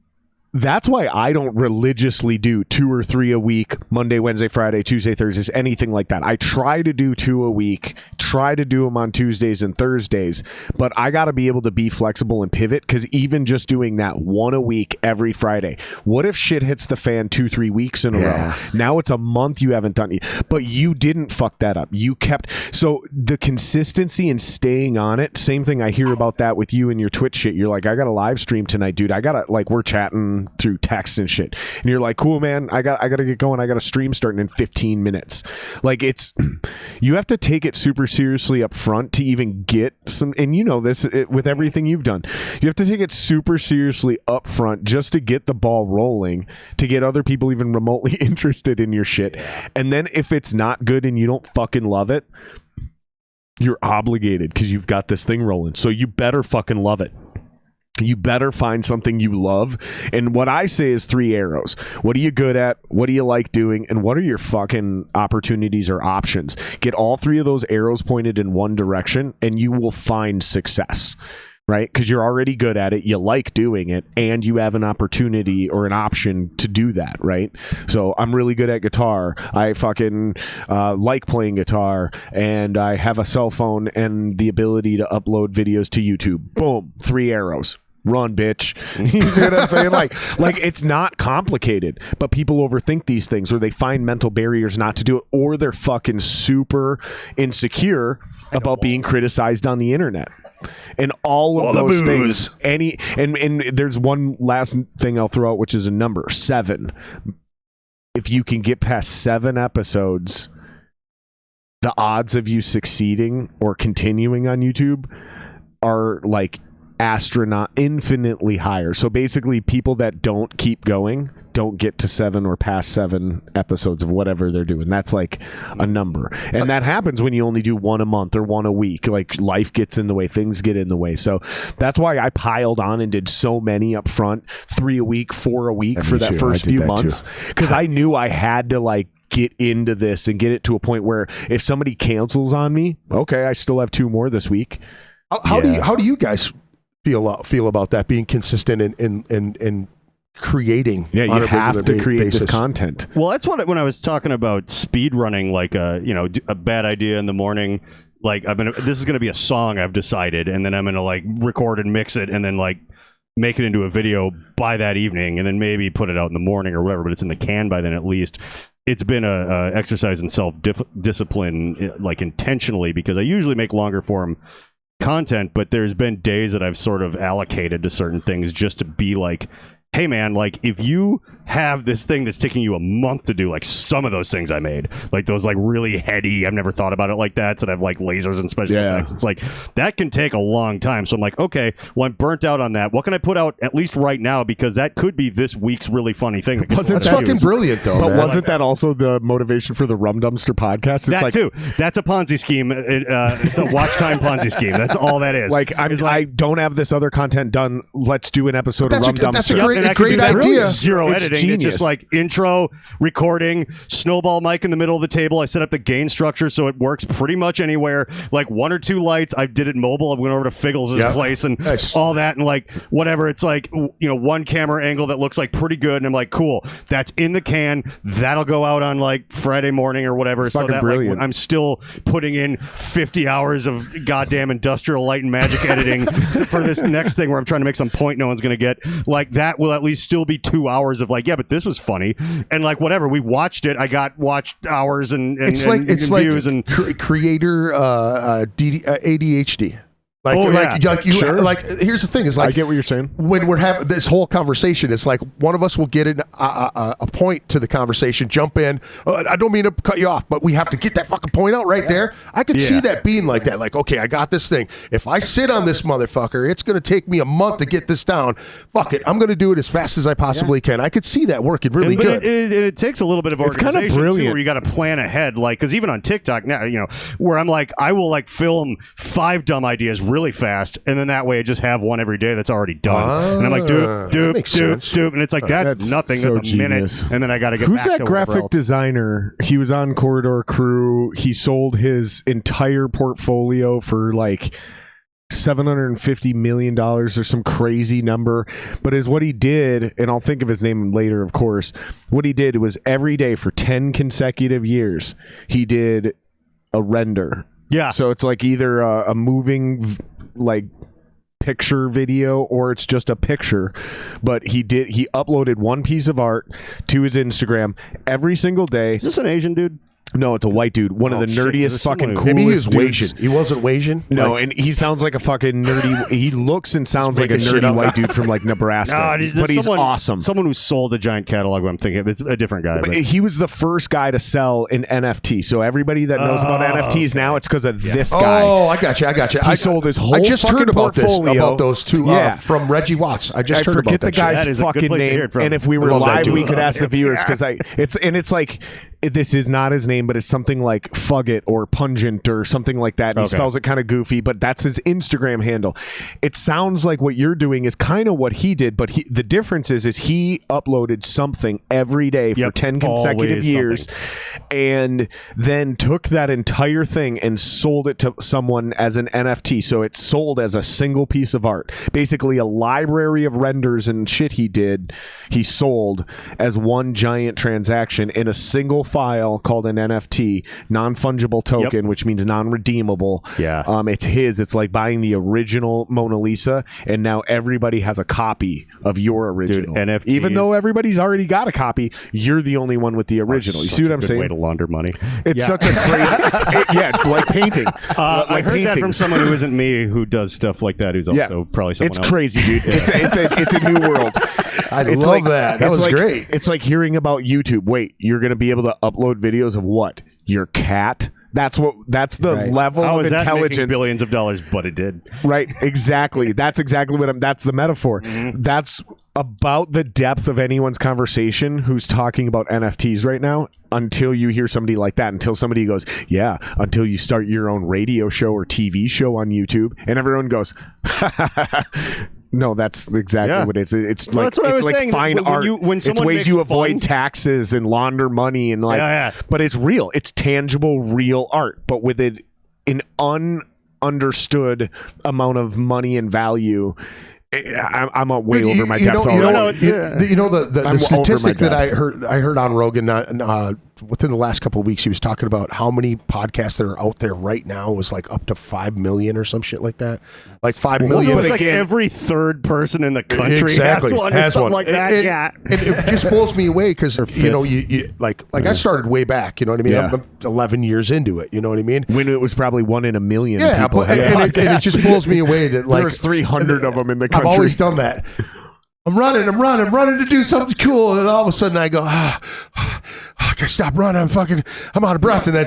[SPEAKER 6] that's why I don't religiously do 2 or 3 a week, Monday, Wednesday, Friday, Tuesday, Thursdays, anything like that. I try to do 2 a week, try to do them on Tuesdays and Thursdays, but I got to be able to be flexible and pivot, because even just doing that 1 a week every Friday, what if shit hits the fan 2-3 weeks in a row? Now it's a month you haven't done it, but you didn't fuck that up. You kept, so the consistency and staying on it, same thing I hear about that with you and your Twitch shit. You're like, I got a live stream tonight, dude. We're chatting through text and shit, and you're like, cool, man, I gotta get going. I got a stream starting in 15 minutes. Like, it's, you have to take it super seriously up front to even get some, and you know this with everything you've done, you have to take it super seriously up front just to get the ball rolling, to get other people even remotely interested in your shit. And then if it's not good and you don't fucking love it, you're obligated because you've got this thing rolling, so you better fucking love it. You better find something you love. And what I say is 3 arrows. What are you good at? What do you like doing? And what are your fucking opportunities or options? Get all 3 of those arrows pointed in one direction and you will find success, right? Because you're already good at it. You like doing it, and you have an opportunity or an option to do that, right? So I'm really good at guitar. I fucking like playing guitar, and I have a cell phone and the ability to upload videos to YouTube. Boom, 3 arrows. Run, bitch. You see what I'm saying? Like it's not complicated, but people overthink these things, or they find mental barriers not to do it, or they're fucking super insecure about being criticized on the internet. And all of those things, and there's one last thing I'll throw out, which is a number 7. If you can get past 7 episodes, the odds of you succeeding or continuing on YouTube are like infinitely higher. So basically, people that don't keep going don't get to 7 or past 7 episodes of whatever they're doing. That's like a number, and that happens when you only do 1 a month or 1 a week. Like life gets in the way, things get in the way. So that's why I piled on and did so many up front, 3 a week, 4 a week for that first few months, because I knew I had to like get into this and get it to a point where if somebody cancels on me, okay, I still have 2 more this week.
[SPEAKER 4] How do you guys feel about that, being consistent in creating?
[SPEAKER 6] Yeah, you have to create this content.
[SPEAKER 3] Well, that's what when I was talking about speed running, like a bad idea in the morning. Like this is gonna be a song I've decided, and then I'm gonna like record and mix it, and then like make it into a video by that evening, and then maybe put it out in the morning or whatever. But it's in the can by then at least. It's been a exercise in self-discipline, like intentionally, because I usually make longer form content, but there's been days that I've sort of allocated to certain things just to be like, hey man, like if you have this thing that's taking you a month to do, like some of those things I made, like those like really heady, I've never thought about it like that have like lasers and special effects. It's like that can take a long time. So I'm like, okay, well I'm burnt out on that. What can I put out at least right now, because that could be this week's really funny thing.
[SPEAKER 4] That's fucking brilliant though.
[SPEAKER 6] But
[SPEAKER 4] man.
[SPEAKER 6] wasn't that also the motivation for the Rum Dumpster podcast? It's
[SPEAKER 3] that
[SPEAKER 6] like,
[SPEAKER 3] too. That's a Ponzi scheme. It's a watch time Ponzi scheme. That's all that is.
[SPEAKER 6] Like I don't have this other content done. Let's do an episode of Rum Dumpster.
[SPEAKER 4] That's a great idea.
[SPEAKER 3] Zero
[SPEAKER 6] It's
[SPEAKER 3] editing.
[SPEAKER 6] genius.
[SPEAKER 3] It's just like intro, recording, snowball mic in the middle of the table. I set up the gain structure so it works pretty much anywhere. Like 1 or 2 lights. I did it mobile. I went over to Figgles's place and all that, and like whatever. It's like 1 camera angle that looks like pretty good, and I'm like, cool. That's in the can. That'll go out on like Friday morning or whatever.
[SPEAKER 6] It's
[SPEAKER 3] so
[SPEAKER 6] fucking
[SPEAKER 3] that
[SPEAKER 6] brilliant.
[SPEAKER 3] like, I'm still putting in 50 hours of goddamn industrial light and magic editing for this next thing where I'm trying to make some point no one's gonna get. Like that will at least still be 2 hours of like, yeah, but this was funny, and like whatever, we watched it. I got watched hours and
[SPEAKER 4] it's
[SPEAKER 3] views and
[SPEAKER 4] creator ADHD.
[SPEAKER 6] Sure.
[SPEAKER 4] Like here's the thing: is like
[SPEAKER 6] I get what you're saying.
[SPEAKER 4] When we're having this whole conversation, it's like one of us will get a point to the conversation, jump in. I don't mean to cut you off, but we have to get that fucking point out right there. I could see that being like that. Like, okay, I got this thing. If I sit on this motherfucker, it's going to take me a month to get this down. Fuck it, I'm going to do it as fast as I possibly can. I could see that working really good.
[SPEAKER 3] It takes a little bit of organization.
[SPEAKER 6] It's kind of brilliant.
[SPEAKER 3] Too, where you got to plan ahead. Like, because even on TikTok now, where I'm like, I will like film 5 dumb ideas really fast, and then that way I just have one every day that's already done, and I'm like doop, and it's like that's nothing,
[SPEAKER 6] so
[SPEAKER 3] that's a
[SPEAKER 6] genius.
[SPEAKER 3] minute, and then I got to get
[SPEAKER 6] Who's
[SPEAKER 3] back
[SPEAKER 6] that
[SPEAKER 3] to
[SPEAKER 6] graphic designer? He was on Corridor Crew. He sold his entire portfolio for like $750 million or some crazy number. But is what he did, and I'll think of his name later, of course. What he did was every day for 10 consecutive years, he did a render.
[SPEAKER 3] Yeah.
[SPEAKER 6] So it's like either a moving like picture video or it's just a picture, but he uploaded one piece of art to his Instagram every single day.
[SPEAKER 3] Is this an Asian dude?
[SPEAKER 6] No, it's a white dude. One of the nerdiest fucking coolest
[SPEAKER 4] Maybe he was
[SPEAKER 6] dudes.
[SPEAKER 4] Asian. He wasn't Asian.
[SPEAKER 6] No, and he sounds like a fucking nerdy. He looks and sounds like a nerdy white dude from like Nebraska. But he's awesome.
[SPEAKER 3] Someone who sold a giant catalog. I'm thinking of. It's a different guy.
[SPEAKER 6] But he was the first guy to sell an NFT. So everybody that knows about NFTs now, it's because of this guy.
[SPEAKER 4] Oh, I got you.
[SPEAKER 6] He sold his whole.
[SPEAKER 4] I just heard about
[SPEAKER 6] portfolio.
[SPEAKER 4] about those two from Reggie Watts. I just heard about
[SPEAKER 6] forget
[SPEAKER 4] that.
[SPEAKER 6] the guy's fucking name. And if we were live, we could ask the viewers because it's like. This is not his name, but it's something like Fugget or Pungent or something like that. And he spells it kind of goofy, but that's his Instagram handle. It sounds like what you're doing is kind of what he did, but the difference is he uploaded something every day for 10 consecutive years and then took that entire thing and sold it to someone as an NFT. So it's sold as a single piece of art. Basically a library of renders and shit he sold as one giant transaction in a single file called an NFT, non-fungible token, which means non-redeemable. It's his. It's like buying the original Mona Lisa, and now everybody has a copy of your original.
[SPEAKER 3] Dude, NFTs,
[SPEAKER 6] even though everybody's already got a copy, you're the only one with the original. You see what I'm saying?
[SPEAKER 3] Way to launder money.
[SPEAKER 6] It's such a crazy, like painting.
[SPEAKER 3] I heard that from someone who isn't me, who does stuff like that. Who's also probably someone else.
[SPEAKER 6] It's crazy, dude. It's a new world.
[SPEAKER 4] I love that. That was great.
[SPEAKER 6] It's like hearing about YouTube. Wait, you're going to be able to upload videos of what? Your cat That's the
[SPEAKER 5] Right.
[SPEAKER 6] level
[SPEAKER 3] How
[SPEAKER 6] of
[SPEAKER 3] is that making
[SPEAKER 6] intelligence.
[SPEAKER 3] billions of dollars? But it did.
[SPEAKER 6] Right, exactly. That's exactly what that's the metaphor.
[SPEAKER 3] Mm-hmm.
[SPEAKER 6] That's about the depth of anyone's conversation who's talking about NFTs right now, until you hear somebody like that, until somebody goes, yeah, until you start your own radio show or TV show on YouTube, and everyone goes, no, that's exactly what it is. It's
[SPEAKER 3] Well,
[SPEAKER 6] like
[SPEAKER 3] that's what I
[SPEAKER 6] it's
[SPEAKER 3] was
[SPEAKER 6] like
[SPEAKER 3] saying, that
[SPEAKER 6] fine
[SPEAKER 3] when
[SPEAKER 6] art.
[SPEAKER 3] when
[SPEAKER 6] it's
[SPEAKER 3] someone
[SPEAKER 6] ways
[SPEAKER 3] makes
[SPEAKER 6] you avoid
[SPEAKER 3] fun-
[SPEAKER 6] taxes and launder money and like,
[SPEAKER 3] Yeah.
[SPEAKER 6] but it's real. It's tangible, real art, but with it an understood amount of money and value. I'm way over my depth already.
[SPEAKER 4] The
[SPEAKER 6] I'm over
[SPEAKER 4] statistic
[SPEAKER 6] my
[SPEAKER 4] that I
[SPEAKER 6] depth.
[SPEAKER 4] heard on Rogan within the last couple of weeks, he was talking about how many podcasts that are out there right now was like up to 5 million or some shit like that. Like 5 million.
[SPEAKER 3] It's like every third person in the country
[SPEAKER 4] Exactly.
[SPEAKER 3] has one, or
[SPEAKER 4] Has
[SPEAKER 3] something
[SPEAKER 4] one.
[SPEAKER 3] like that.
[SPEAKER 4] And it just blows me away because you like I started way back. You know what I mean?
[SPEAKER 6] Yeah.
[SPEAKER 4] I'm 11 years into it. You know what I mean?
[SPEAKER 6] When it was probably 1 in a million.
[SPEAKER 4] Yeah,
[SPEAKER 6] people
[SPEAKER 4] but,
[SPEAKER 6] had
[SPEAKER 4] and it just blows me away that like
[SPEAKER 6] there's 300 of them in the
[SPEAKER 4] I've
[SPEAKER 6] country.
[SPEAKER 4] always done that. I'm running to do something cool, and then all of a sudden I go, I gotta stop running. I'm out of breath, and then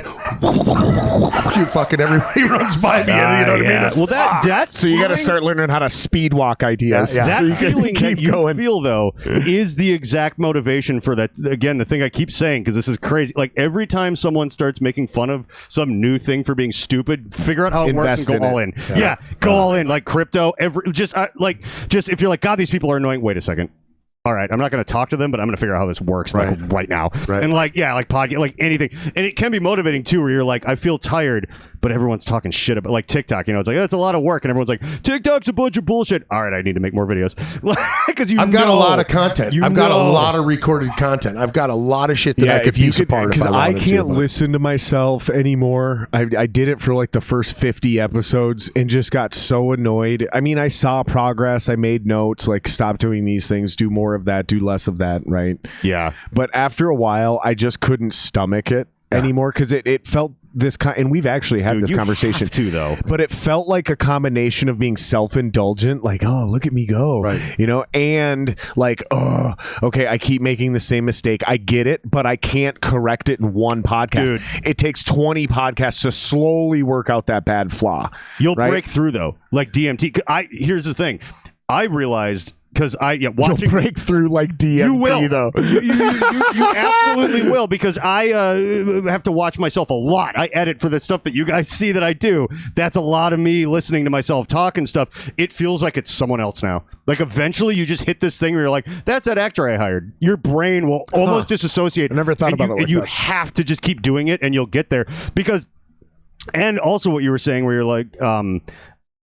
[SPEAKER 4] everybody runs by me. And, you know what I mean?
[SPEAKER 3] Well, that
[SPEAKER 6] So you got to start learning how to speed walk ideas.
[SPEAKER 4] Yeah, yeah.
[SPEAKER 3] that
[SPEAKER 6] So you can
[SPEAKER 3] feeling
[SPEAKER 6] keep
[SPEAKER 3] that you
[SPEAKER 6] going.
[SPEAKER 3] feel though is the exact motivation for that. Again, the thing I keep saying, because this is crazy. Like every time someone starts making fun of some new thing for being stupid, figure out how it
[SPEAKER 6] Invest
[SPEAKER 3] works and
[SPEAKER 6] in
[SPEAKER 3] go
[SPEAKER 6] it.
[SPEAKER 3] all in. Yeah, go all in. Like crypto. Just if you're like, God, these people are annoying. Wait a second. All right, I'm not going to talk to them, but I'm going to figure out how this works right now.
[SPEAKER 4] Right.
[SPEAKER 3] And like podcast, like anything, and it can be motivating too, where you're like, I feel tired, but everyone's talking shit about like TikTok. You know, it's like that's a lot of work, and everyone's like, TikTok's a bunch of bullshit. All right, I need to make more videos because
[SPEAKER 4] I've got a lot of content. I've got a
[SPEAKER 3] know.
[SPEAKER 4] lot of recorded content. I've got a lot of shit that I could piece apart if
[SPEAKER 6] because
[SPEAKER 4] I
[SPEAKER 6] I
[SPEAKER 4] wanted
[SPEAKER 6] can't
[SPEAKER 4] to.
[SPEAKER 6] listen to myself anymore. I did it for like the first 50 episodes and just got so annoyed. I mean, I saw progress. I made notes like stop doing these things, do more of that, do less of that, right?
[SPEAKER 3] Yeah.
[SPEAKER 6] But after a while, I just couldn't stomach it anymore because it felt this kind, and we've actually had this conversation
[SPEAKER 3] too, though.
[SPEAKER 6] but it felt like a combination of being self-indulgent, like, oh, look at me go,
[SPEAKER 4] Right.
[SPEAKER 6] you know, and like, oh, okay, I keep making the same mistake. I get it, but I can't correct it in one podcast.
[SPEAKER 3] Dude.
[SPEAKER 6] It takes 20 podcasts to slowly work out that bad flaw.
[SPEAKER 3] You'll
[SPEAKER 6] right?
[SPEAKER 3] break through though, like DMT. Here's the thing, I realized because
[SPEAKER 6] You'll
[SPEAKER 3] watching.
[SPEAKER 6] break through like DMT,
[SPEAKER 3] You will,
[SPEAKER 6] though.
[SPEAKER 3] you absolutely will, because I have to watch myself a lot. I edit for the stuff that you guys see that I do. That's a lot of me listening to myself talk and stuff. It feels like it's someone else now. Like eventually you just hit this thing where you're like, that's that actor I hired. Your brain will almost disassociate.
[SPEAKER 6] I never thought
[SPEAKER 3] and
[SPEAKER 6] about it like
[SPEAKER 3] and you
[SPEAKER 6] that.
[SPEAKER 3] have to just keep doing it and you'll get there. Because, and also what you were saying where you're like,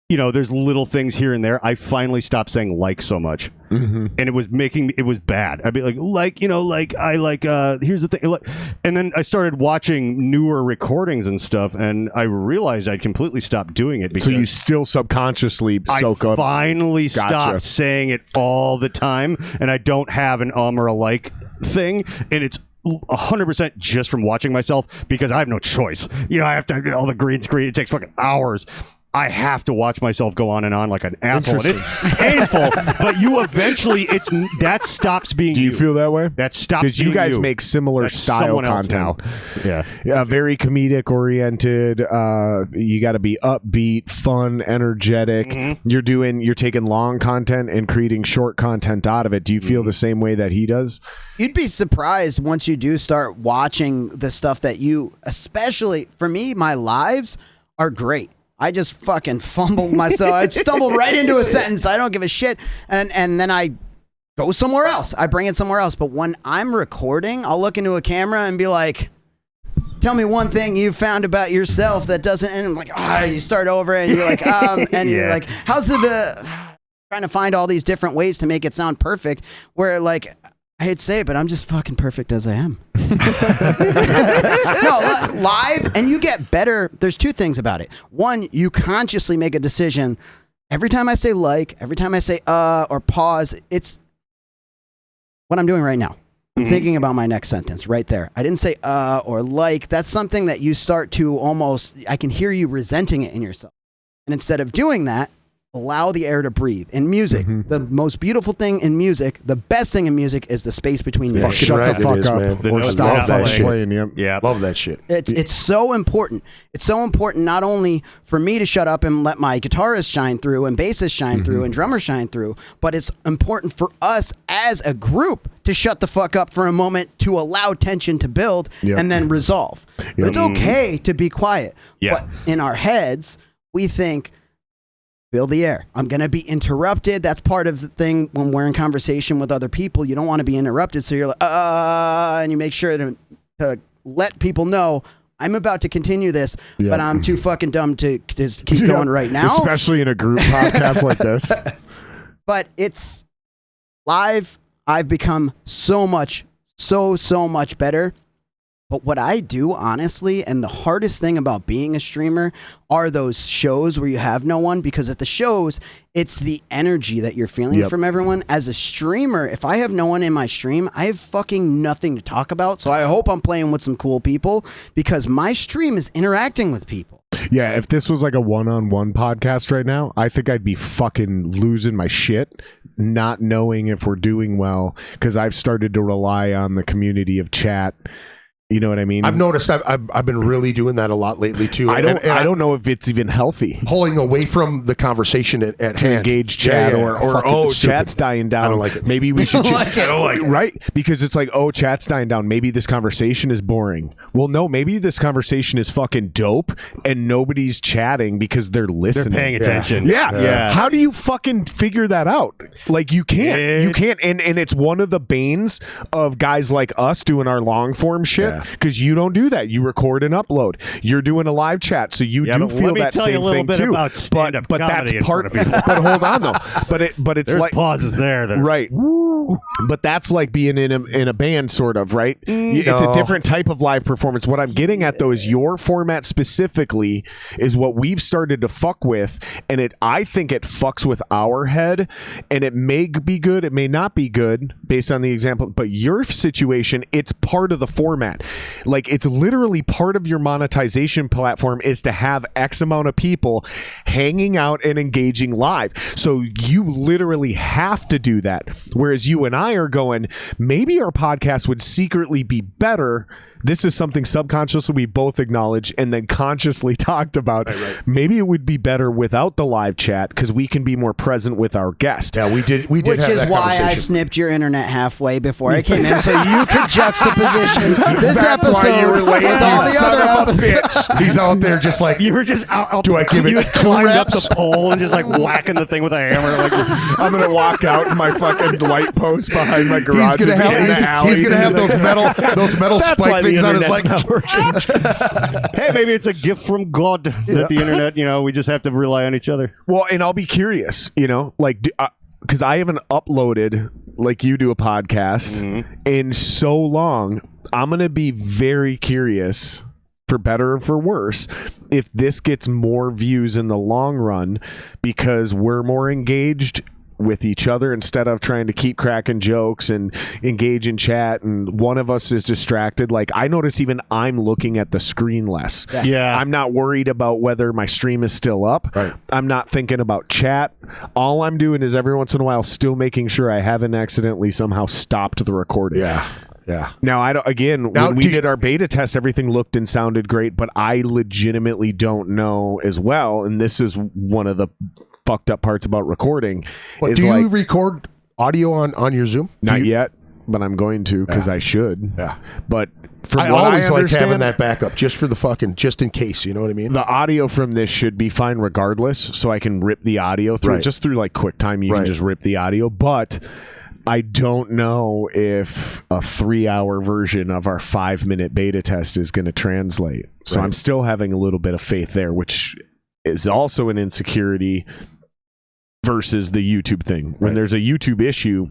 [SPEAKER 3] you know, there's little things here and there. I finally stopped saying like so much.
[SPEAKER 6] Mm-hmm.
[SPEAKER 3] And it was making it was bad. I'd be like, you know, like I like here's the thing, and then I started watching newer recordings and stuff, and I realized I'd completely stopped doing it because
[SPEAKER 6] So you still subconsciously soak
[SPEAKER 3] I
[SPEAKER 6] up.
[SPEAKER 3] finally
[SPEAKER 6] Gotcha.
[SPEAKER 3] stopped saying it all the time, and I don't have an or a like thing, and it's 100% just from watching myself because I have no choice. You know, I have to all the green screen. It takes fucking hours. I have to watch myself go on and on like an asshole. And it's painful, but you eventually, that stops being
[SPEAKER 6] Do you feel that way?
[SPEAKER 3] That stops
[SPEAKER 6] Because you
[SPEAKER 3] being
[SPEAKER 6] guys
[SPEAKER 3] you.
[SPEAKER 6] make similar
[SPEAKER 3] That's
[SPEAKER 6] style
[SPEAKER 3] someone else
[SPEAKER 6] content.
[SPEAKER 3] now.
[SPEAKER 6] Yeah, very comedic oriented. You got to be upbeat, fun, energetic.
[SPEAKER 3] Mm-hmm.
[SPEAKER 6] You're taking long content and creating short content out of it. Do you feel the same way that he does?
[SPEAKER 5] You'd be surprised once you do start watching the stuff that especially for me, my lives are great. I just fucking fumbled myself. I stumbled right into a sentence. I don't give a shit. And then I go somewhere else. I bring it somewhere else. But when I'm recording, I'll look into a camera and be like, tell me one thing you found about yourself that doesn't, and I'm like, you start over and you're like, and you're like, how's the, trying to find all these different ways to make it sound perfect, where like, I hate to say it, but I'm just fucking perfect as I am. No, live, and you get better. There's two things about it. One, you consciously make a decision. Every time I say like, every time I say or pause, it's what I'm doing right now. I'm thinking about my next sentence right there. I didn't say or like. That's something that you start to almost, I can hear you resenting it in yourself. And instead of doing that, allow the air to breathe. In music, the most beautiful thing in music, the best thing in music is the space between notes.
[SPEAKER 2] Shut the fuck up.
[SPEAKER 4] Man.
[SPEAKER 2] Or stop
[SPEAKER 4] that shit.
[SPEAKER 2] playing. Yep.
[SPEAKER 3] Yeah.
[SPEAKER 4] Love that shit.
[SPEAKER 5] It's so important. It's so important not only for me to shut up and let my guitarist shine through and bassist shine through and drummer shine through, but it's important for us as a group to shut the fuck up for a moment to allow tension to build and then resolve. It's okay to be quiet. But in our heads, we think, fill the air. I'm going to be interrupted. That's part of the thing when we're in conversation with other people. You don't want to be interrupted. So you're like, and you make sure to let people know I'm about to continue this, but I'm too fucking dumb to just keep going right now.
[SPEAKER 2] Especially in a group podcast like this.
[SPEAKER 5] But it's live. I've become so much better. But what I do, honestly, and the hardest thing about being a streamer are those shows where you have no one, because at the shows, it's the energy that you're feeling from everyone. As a streamer, if I have no one in my stream, I have fucking nothing to talk about. So I hope I'm playing with some cool people, because my stream is interacting with people.
[SPEAKER 2] Yeah, if this was like a one-on-one podcast right now, I think I'd be fucking losing my shit, not knowing if we're doing well, because I've started to rely on the community of chat. You know what I mean?
[SPEAKER 4] I've noticed I've been really doing that a lot lately too.
[SPEAKER 2] I don't know if it's even healthy.
[SPEAKER 4] Pulling away from the conversation at
[SPEAKER 2] to
[SPEAKER 4] hand.
[SPEAKER 2] Engage chat or
[SPEAKER 4] Stupid.
[SPEAKER 2] chat's dying down.
[SPEAKER 4] I don't like it.
[SPEAKER 2] Maybe we should
[SPEAKER 5] I don't like it.
[SPEAKER 2] Right? Because it's like, chat's dying down. Maybe this conversation is boring. Well, no, maybe this conversation is fucking dope and nobody's chatting because they're listening.
[SPEAKER 3] They're paying attention.
[SPEAKER 2] Yeah. How do you fucking figure that out? Like you can't. You can't. And it's one of the banes of guys like us doing our long form shit, because you don't do that. You record and upload. You're doing a live chat, so you do feel that same thing too. But that's part of it. But hold on though. But it's
[SPEAKER 3] There's
[SPEAKER 2] like
[SPEAKER 3] pauses there.
[SPEAKER 2] Right. But that's like being in a band, sort of, right? It's a different type of live performance. What I'm getting at though is your format specifically is what we've started to fuck with, and I think it fucks with our head, and it may be good, it may not be good based on the example, but your situation, it's part of the format. Like, it's literally part of your monetization platform is to have X amount of people hanging out and engaging live. So you literally have to do that. Whereas you and I are going, maybe our podcast would secretly be better. This is something subconsciously we both acknowledge and then consciously talked about. Right. Maybe it would be better without the live chat because we can be more present with our guest.
[SPEAKER 4] Yeah, we did.
[SPEAKER 5] Which is why I snipped your internet halfway before I came in, so you could juxtaposition this
[SPEAKER 2] That's
[SPEAKER 5] episode
[SPEAKER 2] why you were late,
[SPEAKER 5] with all the
[SPEAKER 2] son
[SPEAKER 5] other
[SPEAKER 2] of a
[SPEAKER 5] episodes.
[SPEAKER 2] bitch.
[SPEAKER 4] He's out there just like,
[SPEAKER 3] You were just out.
[SPEAKER 4] do I give
[SPEAKER 3] You
[SPEAKER 4] it
[SPEAKER 3] had
[SPEAKER 4] 2
[SPEAKER 3] climbed up
[SPEAKER 4] reps?
[SPEAKER 3] the pole and just like whacking the thing with a hammer. Like,
[SPEAKER 2] I'm gonna walk out in my fucking light post behind my garage.
[SPEAKER 4] He's gonna have those metal
[SPEAKER 3] That's why
[SPEAKER 4] spike
[SPEAKER 3] the
[SPEAKER 4] things on his
[SPEAKER 3] internet's
[SPEAKER 4] leg.
[SPEAKER 3] not working. Hey, maybe it's a gift from God that the internet, we just have to rely on each other.
[SPEAKER 2] Well, and I'll be curious, like, because I haven't uploaded like you do a podcast in so long. I'm gonna be very curious, for better or for worse, if this gets more views in the long run because we're more engaged with each other instead of trying to keep cracking jokes and engage in chat, and one of us is distracted. Like, I notice even I'm looking at the screen less.
[SPEAKER 3] Yeah.
[SPEAKER 2] I'm not worried about whether my stream is still up.
[SPEAKER 4] Right.
[SPEAKER 2] I'm not thinking about chat. All I'm doing is every once in a while still making sure I haven't accidentally somehow stopped the recording.
[SPEAKER 4] Yeah.
[SPEAKER 2] Now, when we did our beta test, everything looked and sounded great, but I legitimately don't know as well, and this is one of the fucked up parts about recording.
[SPEAKER 4] Do you record audio on your Zoom?
[SPEAKER 2] Not yet, but I'm going to because I should.
[SPEAKER 4] Yeah.
[SPEAKER 2] But from
[SPEAKER 4] I
[SPEAKER 2] what
[SPEAKER 4] always
[SPEAKER 2] I
[SPEAKER 4] like
[SPEAKER 2] understand,
[SPEAKER 4] having that backup just for the just in case. You know what I mean?
[SPEAKER 2] the audio from this should be fine regardless, so I can rip the audio through.
[SPEAKER 4] Right.
[SPEAKER 2] Just through like QuickTime, you can just rip the audio. But I don't know if a 3-hour version of our 5-minute beta test is going to translate. So I'm still having a little bit of faith there, which is also an insecurity versus the YouTube thing. When there's a YouTube issue,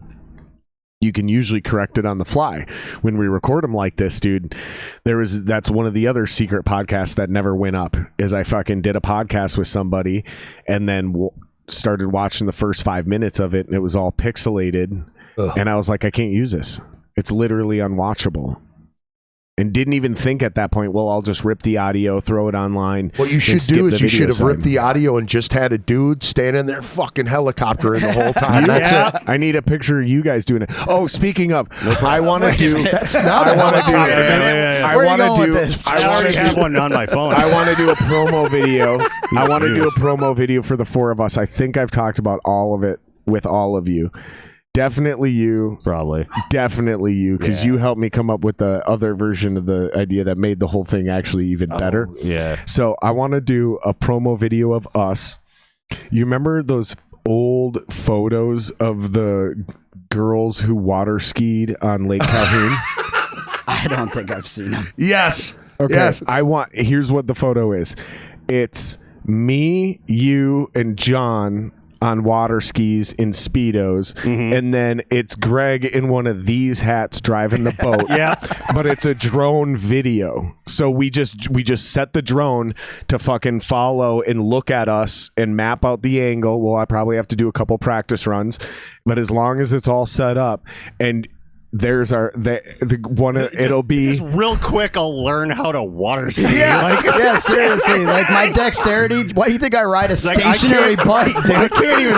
[SPEAKER 2] you can usually correct it on the fly. When we record them like this, dude, that's one of the other secret podcasts that never went up, is I fucking did a podcast with somebody and then started watching the first 5 minutes of it and it was all pixelated. And I was like, I can't use this. It's literally unwatchable.
[SPEAKER 6] and didn't even think at that point, well, I'll just rip the audio, throw it online.
[SPEAKER 4] What you should do is you should have ripped the audio and just had a dude standing there fucking helicoptering the whole time. That's it.
[SPEAKER 6] I need a picture of you guys doing it. Oh, speaking of, I want to do.
[SPEAKER 4] That's not
[SPEAKER 6] I want to do.
[SPEAKER 5] Where are you going with this?
[SPEAKER 3] I already have one on my phone.
[SPEAKER 6] I want to do a promo video. I want to do a promo video for the four of us. I think I've talked about all of it with all of you. Definitely you.
[SPEAKER 3] Probably.
[SPEAKER 6] Definitely you, because you helped me come up with the other version of the idea that made the whole thing actually even better.
[SPEAKER 3] Yeah.
[SPEAKER 6] So I want to do a promo video of us. You remember those old photos of the girls who water skied on Lake Calhoun?
[SPEAKER 5] I don't think I've seen them.
[SPEAKER 4] Yes.
[SPEAKER 6] Okay.
[SPEAKER 4] Yes.
[SPEAKER 6] Here's what the photo is. It's me, you, and John on water skis in Speedos, and then it's Greg in one of these hats driving the boat.
[SPEAKER 3] Yeah.
[SPEAKER 6] But it's a drone video. So we just set the drone to fucking follow and look at us and map out the angle. Well, I probably have to do a couple practice runs, but as long as it's all set up, and there's the one. It'll be
[SPEAKER 3] just real quick. I'll learn how to water ski.
[SPEAKER 5] Yeah, yeah, seriously. Like my dexterity. Why do you think I ride a stationary bike? Dude?
[SPEAKER 3] I can't even.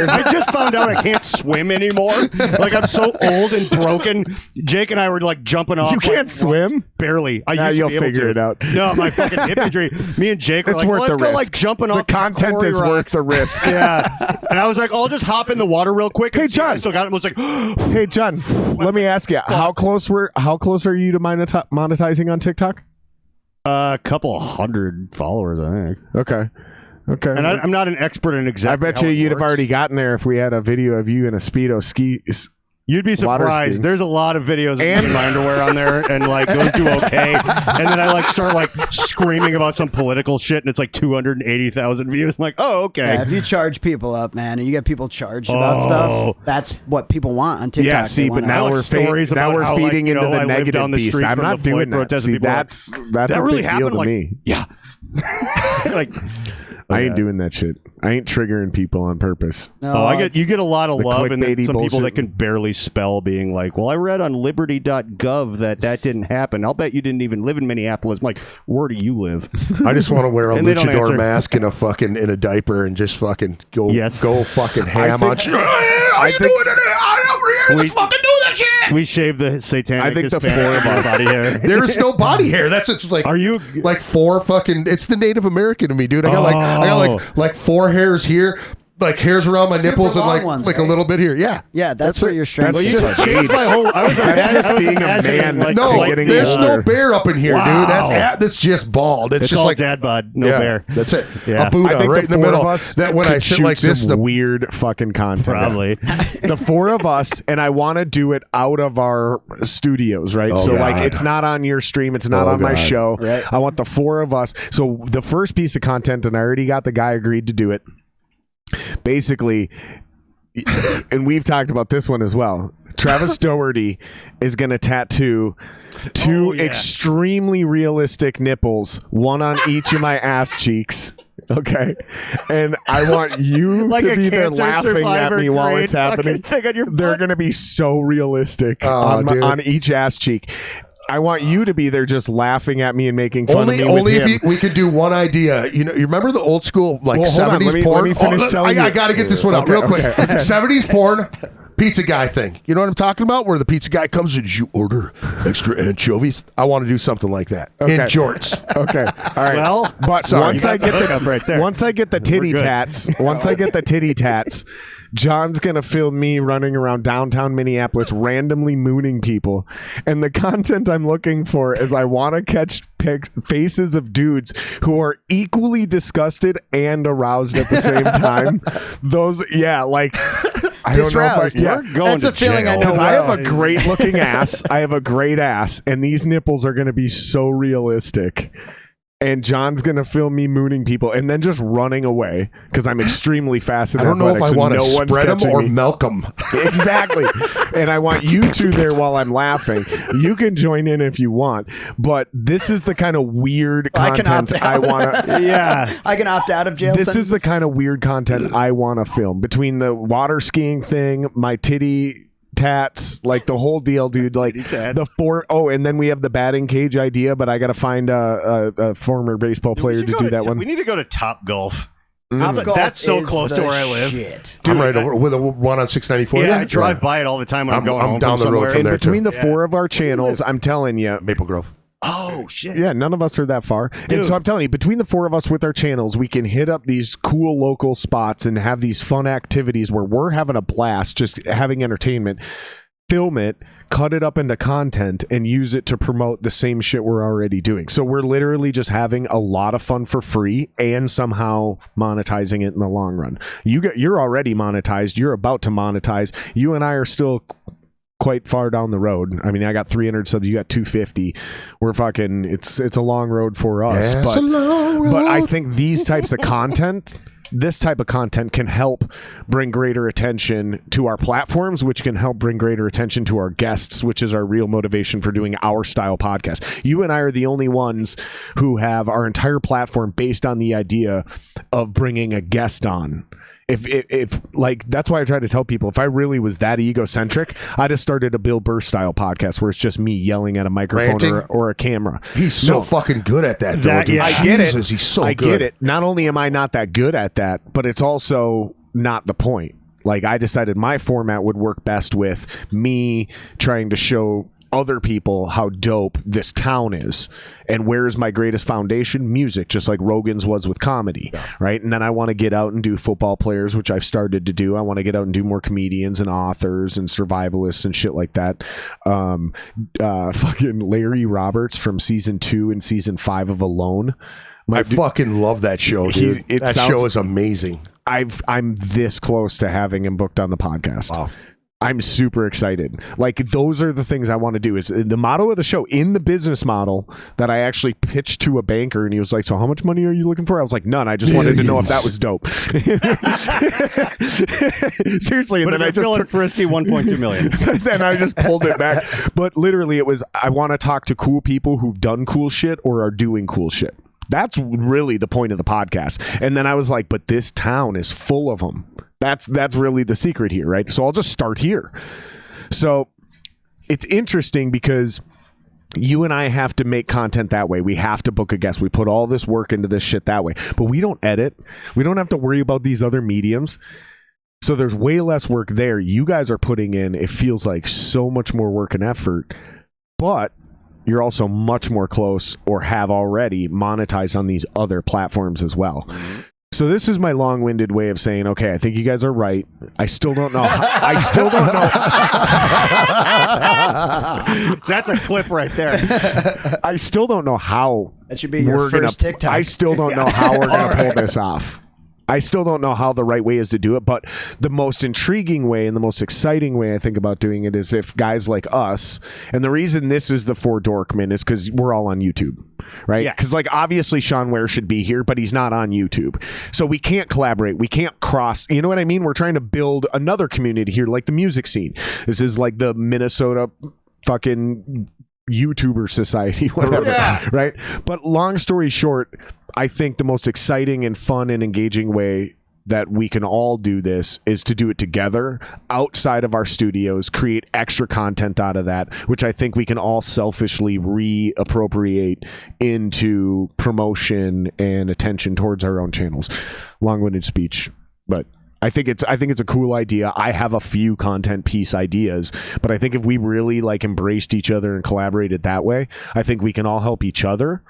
[SPEAKER 3] I just found out I can't swim anymore. Like I'm so old and broken. Jake and I were like jumping off.
[SPEAKER 6] You can't swim?
[SPEAKER 3] Barely. I used to
[SPEAKER 6] You'll
[SPEAKER 3] be able
[SPEAKER 6] figure
[SPEAKER 3] to.
[SPEAKER 6] it out.
[SPEAKER 3] No, my fucking hip injury. Me and Jake were
[SPEAKER 6] It's
[SPEAKER 3] like,
[SPEAKER 6] worth
[SPEAKER 3] let's
[SPEAKER 6] the
[SPEAKER 3] go
[SPEAKER 6] risk.
[SPEAKER 3] like jumping
[SPEAKER 6] The
[SPEAKER 3] off.
[SPEAKER 6] content
[SPEAKER 3] quarry
[SPEAKER 6] is
[SPEAKER 3] rocks.
[SPEAKER 6] worth the risk.
[SPEAKER 3] Yeah. And I was like, I'll just hop in the water real quick.
[SPEAKER 6] Hey,
[SPEAKER 3] and see if I
[SPEAKER 6] John.
[SPEAKER 3] still got it. I was like,
[SPEAKER 6] Hey, John, let me ask you, how close are you to monetizing on TikTok?
[SPEAKER 3] a couple hundred followers, I think.
[SPEAKER 6] Okay.
[SPEAKER 3] And I'm not an expert in exactly.
[SPEAKER 6] I bet you'd have already gotten there if we had a video of you in a Speedo ski.
[SPEAKER 3] You'd be
[SPEAKER 6] water
[SPEAKER 3] surprised.
[SPEAKER 6] skiing.
[SPEAKER 3] There's a lot of videos of me in my underwear on there, and like those do okay. And then I like start like screaming about some political shit, and it's like 280,000 views. I'm like, oh, okay.
[SPEAKER 5] Yeah, if you charge people up, man, and you get people charged about stuff, that's what people want on TikTok.
[SPEAKER 6] Yeah, see, but now we're
[SPEAKER 3] stories
[SPEAKER 6] now
[SPEAKER 3] about
[SPEAKER 6] we're
[SPEAKER 3] how,
[SPEAKER 6] feeding
[SPEAKER 3] like,
[SPEAKER 6] into the
[SPEAKER 3] I lived
[SPEAKER 6] negative
[SPEAKER 3] down the
[SPEAKER 6] beast.
[SPEAKER 3] street
[SPEAKER 6] I'm
[SPEAKER 3] from
[SPEAKER 6] not
[SPEAKER 3] the Floyd
[SPEAKER 6] doing that.
[SPEAKER 3] protest,
[SPEAKER 6] See,
[SPEAKER 3] and people are like,
[SPEAKER 6] that's
[SPEAKER 3] that
[SPEAKER 6] a
[SPEAKER 3] really
[SPEAKER 6] big deal
[SPEAKER 3] happened.
[SPEAKER 6] to
[SPEAKER 3] Like,
[SPEAKER 6] me.
[SPEAKER 3] yeah. Like,
[SPEAKER 6] I ain't doing that shit. I ain't triggering people on purpose.
[SPEAKER 5] No,
[SPEAKER 3] you get a lot of
[SPEAKER 6] The
[SPEAKER 3] love, and then
[SPEAKER 6] clickbaity
[SPEAKER 3] some people
[SPEAKER 6] bullshit.
[SPEAKER 3] that can barely spell being like, well, I read on liberty.gov that didn't happen. I'll bet you didn't even live in Minneapolis. I'm like, where do you live?
[SPEAKER 4] I just want to wear a
[SPEAKER 3] And they don't
[SPEAKER 4] luchador
[SPEAKER 3] answer.
[SPEAKER 4] mask and in a diaper and just fucking go fucking ham
[SPEAKER 6] I
[SPEAKER 4] on.
[SPEAKER 6] think-
[SPEAKER 4] How you doing today? I'm over here. Let's fucking do that shit.
[SPEAKER 3] We shave the satanic.
[SPEAKER 6] I think the
[SPEAKER 3] Hispanic
[SPEAKER 6] four of us-
[SPEAKER 3] body hair.
[SPEAKER 4] There's no body hair. It's like.
[SPEAKER 3] Are you
[SPEAKER 4] like four fucking? It's the Native American to me, dude. I got like four hairs here, like hairs around my nipples, and
[SPEAKER 5] long
[SPEAKER 4] like
[SPEAKER 5] ones,
[SPEAKER 4] a
[SPEAKER 5] right?
[SPEAKER 4] little bit here. Yeah,
[SPEAKER 5] Yeah, that's where your strength
[SPEAKER 6] That's
[SPEAKER 5] is.
[SPEAKER 6] just
[SPEAKER 3] changed my whole. I was
[SPEAKER 6] That's just being a
[SPEAKER 3] imagining,
[SPEAKER 6] man.
[SPEAKER 3] like,
[SPEAKER 4] no,
[SPEAKER 3] like
[SPEAKER 6] getting
[SPEAKER 4] there's
[SPEAKER 6] older.
[SPEAKER 4] no bear up in here,
[SPEAKER 3] Wow.
[SPEAKER 4] dude. That's just bald. It's
[SPEAKER 3] It's
[SPEAKER 4] just
[SPEAKER 3] all
[SPEAKER 4] like
[SPEAKER 3] dad bod, no
[SPEAKER 4] yeah,
[SPEAKER 3] bear.
[SPEAKER 4] That's it.
[SPEAKER 3] Yeah.
[SPEAKER 4] A Buddha
[SPEAKER 6] I think
[SPEAKER 4] right in the
[SPEAKER 6] four
[SPEAKER 4] middle.
[SPEAKER 6] of us
[SPEAKER 4] That when
[SPEAKER 6] could
[SPEAKER 4] I sit
[SPEAKER 6] shoot
[SPEAKER 4] like this,
[SPEAKER 6] some
[SPEAKER 4] the
[SPEAKER 6] weird fucking content.
[SPEAKER 3] Probably.
[SPEAKER 6] The four of us, and I want to do it out of our studios, right?
[SPEAKER 4] Oh,
[SPEAKER 6] so like,
[SPEAKER 4] God.
[SPEAKER 6] it's not on your stream, it's not
[SPEAKER 4] Oh,
[SPEAKER 6] on my
[SPEAKER 4] God.
[SPEAKER 6] show.
[SPEAKER 5] Right.
[SPEAKER 6] I want the four of us. So the first piece of content, and I already got the guy agreed to do it. Basically, and we've talked about this one as well. Travis Doherty is going to tattoo two
[SPEAKER 3] Oh, yeah.
[SPEAKER 6] extremely realistic nipples, one on each of my ass cheeks. Okay, and I want you
[SPEAKER 3] Like
[SPEAKER 6] to
[SPEAKER 3] a
[SPEAKER 6] be there
[SPEAKER 3] cancer
[SPEAKER 6] laughing at
[SPEAKER 3] survivor
[SPEAKER 6] me while
[SPEAKER 3] grade
[SPEAKER 6] it's happening.
[SPEAKER 3] fucking thing on your
[SPEAKER 6] They're
[SPEAKER 3] butt.
[SPEAKER 6] going to be so realistic
[SPEAKER 4] Oh, dude.
[SPEAKER 6] on each ass cheek. I want you to be there just laughing at me and making fun of me
[SPEAKER 4] only
[SPEAKER 6] with him.
[SPEAKER 4] if we could do one idea. You remember the old school like
[SPEAKER 6] Well, hold on.
[SPEAKER 4] 70s
[SPEAKER 6] Let me
[SPEAKER 4] porn?
[SPEAKER 6] finish telling
[SPEAKER 4] I
[SPEAKER 6] you.
[SPEAKER 4] got to get this one out
[SPEAKER 6] Okay,
[SPEAKER 4] real quick.
[SPEAKER 6] okay.
[SPEAKER 4] 70s porn. Pizza guy thing. You know what I'm talking about? Where the pizza guy comes and you order extra anchovies. I want to do something like that in
[SPEAKER 6] Okay.
[SPEAKER 4] jorts.
[SPEAKER 6] Okay. All right.
[SPEAKER 3] Well,
[SPEAKER 6] but
[SPEAKER 4] sorry.
[SPEAKER 6] once I get
[SPEAKER 3] hookup right there.
[SPEAKER 6] once I get the titty
[SPEAKER 3] good.
[SPEAKER 6] tats, once I get the titty tats, John's gonna film me running around downtown Minneapolis randomly mooning people. And the content I'm looking for is I want to catch faces of dudes who are equally disgusted and aroused at the same time. Those, yeah, like I don't know if I,
[SPEAKER 5] Disroused.
[SPEAKER 6] yeah.
[SPEAKER 3] We're going
[SPEAKER 5] That's
[SPEAKER 3] to
[SPEAKER 5] a feeling I
[SPEAKER 3] jail.
[SPEAKER 5] know
[SPEAKER 6] Because I have
[SPEAKER 5] well.
[SPEAKER 6] a great looking ass. I have a great ass, and these nipples are going to be so realistic. And John's going to film me mooning people and then just running away because I'm extremely fast and
[SPEAKER 4] I don't know if
[SPEAKER 6] athletic,
[SPEAKER 4] I
[SPEAKER 6] so
[SPEAKER 4] want to
[SPEAKER 6] no one's
[SPEAKER 4] spread them
[SPEAKER 6] catching
[SPEAKER 4] or
[SPEAKER 6] me.
[SPEAKER 4] milk them.
[SPEAKER 6] Exactly. And I want you two there while I'm laughing. You can join in if you want, but this is the kind of weird
[SPEAKER 5] I can
[SPEAKER 6] content
[SPEAKER 5] opt
[SPEAKER 6] I
[SPEAKER 5] out.
[SPEAKER 6] want to.
[SPEAKER 3] Yeah.
[SPEAKER 5] I can opt out of jail.
[SPEAKER 6] This is the
[SPEAKER 5] sentence.
[SPEAKER 6] kind of weird content I want to film between the water skiing thing, my titty tats, like the whole deal, dude. Like the four. Oh, and then we have the batting cage idea, but I got to find a former baseball player to do that one.
[SPEAKER 3] We need to go to Top Golf.
[SPEAKER 5] Golf
[SPEAKER 3] That's so
[SPEAKER 5] is
[SPEAKER 3] close to
[SPEAKER 5] the
[SPEAKER 3] where I live.
[SPEAKER 5] shit.
[SPEAKER 4] I'm right over with a one on 694.
[SPEAKER 3] Yeah, I drive by it all the time when I'm going home
[SPEAKER 4] down
[SPEAKER 3] from
[SPEAKER 4] the road
[SPEAKER 3] somewhere.
[SPEAKER 4] from there.
[SPEAKER 6] Between the four of our channels, I'm telling you,
[SPEAKER 4] Maple Grove.
[SPEAKER 3] Oh shit!
[SPEAKER 6] yeah, none of us are that far.
[SPEAKER 3] Dude.
[SPEAKER 6] And so I'm telling you, between the four of us with our channels, we can hit up these cool local spots and have these fun activities where we're having a blast, just having entertainment. Film it, cut it up into content, and use it to promote the same shit we're already doing. So we're literally just having a lot of fun for free and somehow monetizing it in the long run. You're already monetized. You're about to monetize. You and I are still quite far down the road. I mean, I got 300 subs. You got 250. We're fucking. It's a long road for us.
[SPEAKER 4] It's a long road.
[SPEAKER 6] But I think these types of content. This type of content can help bring greater attention to our platforms, which can help bring greater attention to our guests, which is our real motivation for doing our style podcast. You and I are the only ones who have our entire platform based on the idea of bringing a guest on. If like, that's why I try to tell people, if I really was that egocentric, I'd have started a Bill Burr style podcast where it's just me yelling at a microphone or a camera.
[SPEAKER 4] He's so fucking good at that, though, dude.
[SPEAKER 6] I get it.
[SPEAKER 4] He's so
[SPEAKER 6] I
[SPEAKER 4] good.
[SPEAKER 6] get it. Not only am I not that good at that, but it's also not the point. Like, I decided my format would work best with me trying to show other people how dope this town is. And where is my greatest foundation? Music, just like Rogan's was with comedy, right? And then I want to get out and do football players, which I've started to do. I want to get out and do more comedians and authors and survivalists and shit like that. Fucking Larry Roberts from season 2 and season 5 of Alone.
[SPEAKER 4] I fucking love that show, dude. That show is amazing.
[SPEAKER 6] I'm this close to having him booked on the podcast.
[SPEAKER 4] Wow.
[SPEAKER 6] I'm super excited. Like, those are the things I want to do. Is the motto of the show in the business model that I actually pitched to a banker, and he was like, "So how much money are you looking for?" I was like, "None. I just wanted to know if that was dope." Seriously, and
[SPEAKER 3] But
[SPEAKER 6] then I just
[SPEAKER 3] took frisky 1.2 million.
[SPEAKER 6] then I just pulled it back. But literally, it was, I want to talk to cool people who've done cool shit or are doing cool shit. That's really the point of the podcast. And then I was like, but this town is full of them. That's really the secret here, right? So I'll just start here. So it's interesting because you and I have to make content that way. We have to book a guest. We put all this work into this shit that way. But we don't edit. We don't have to worry about these other mediums. So there's way less work there. You guys are putting in, it feels like, so much more work and effort. But you're also much more close, or have already monetized on these other platforms as well. So this is my long-winded way of saying, okay, I think you guys are right. I still don't know. I still don't know.
[SPEAKER 3] That's a clip right there.
[SPEAKER 6] I still don't know how.
[SPEAKER 5] That should be your first TikTok.
[SPEAKER 6] I still don't know how we're going to pull this off. I still don't know how the right way is to do it, but the most intriguing way and the most exciting way I think about doing it is if guys like us, and the reason this is the 4 Dorkmen is because we're all on YouTube, right?
[SPEAKER 3] Yeah.
[SPEAKER 6] Because like, obviously Sean Ware should be here, but he's not on YouTube. So we can't collaborate. We can't cross, you know what I mean? We're trying to build another community here, like the music scene. This is like the Minnesota fucking YouTuber society, whatever, right? But long story short, I think the most exciting and fun and engaging way that we can all do this is to do it together outside of our studios, create extra content out of that, which I think we can all selfishly reappropriate into promotion and attention towards our own channels. Long-winded speech, but I think it's a cool idea. I have a few content piece ideas, but I think if we really like embraced each other and collaborated that way, I think we can all help each other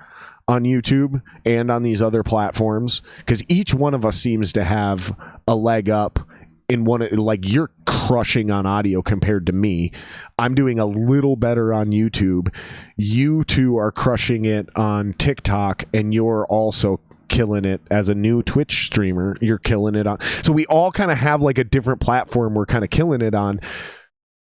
[SPEAKER 6] on YouTube and on these other platforms, because each one of us seems to have a leg up in one. Like, you're crushing on audio compared to me. I'm doing a little better on YouTube. You two are crushing it on TikTok, and you're also killing it as a new Twitch streamer. You're killing it on. So we all kind of have like a different platform we're kind of killing it on.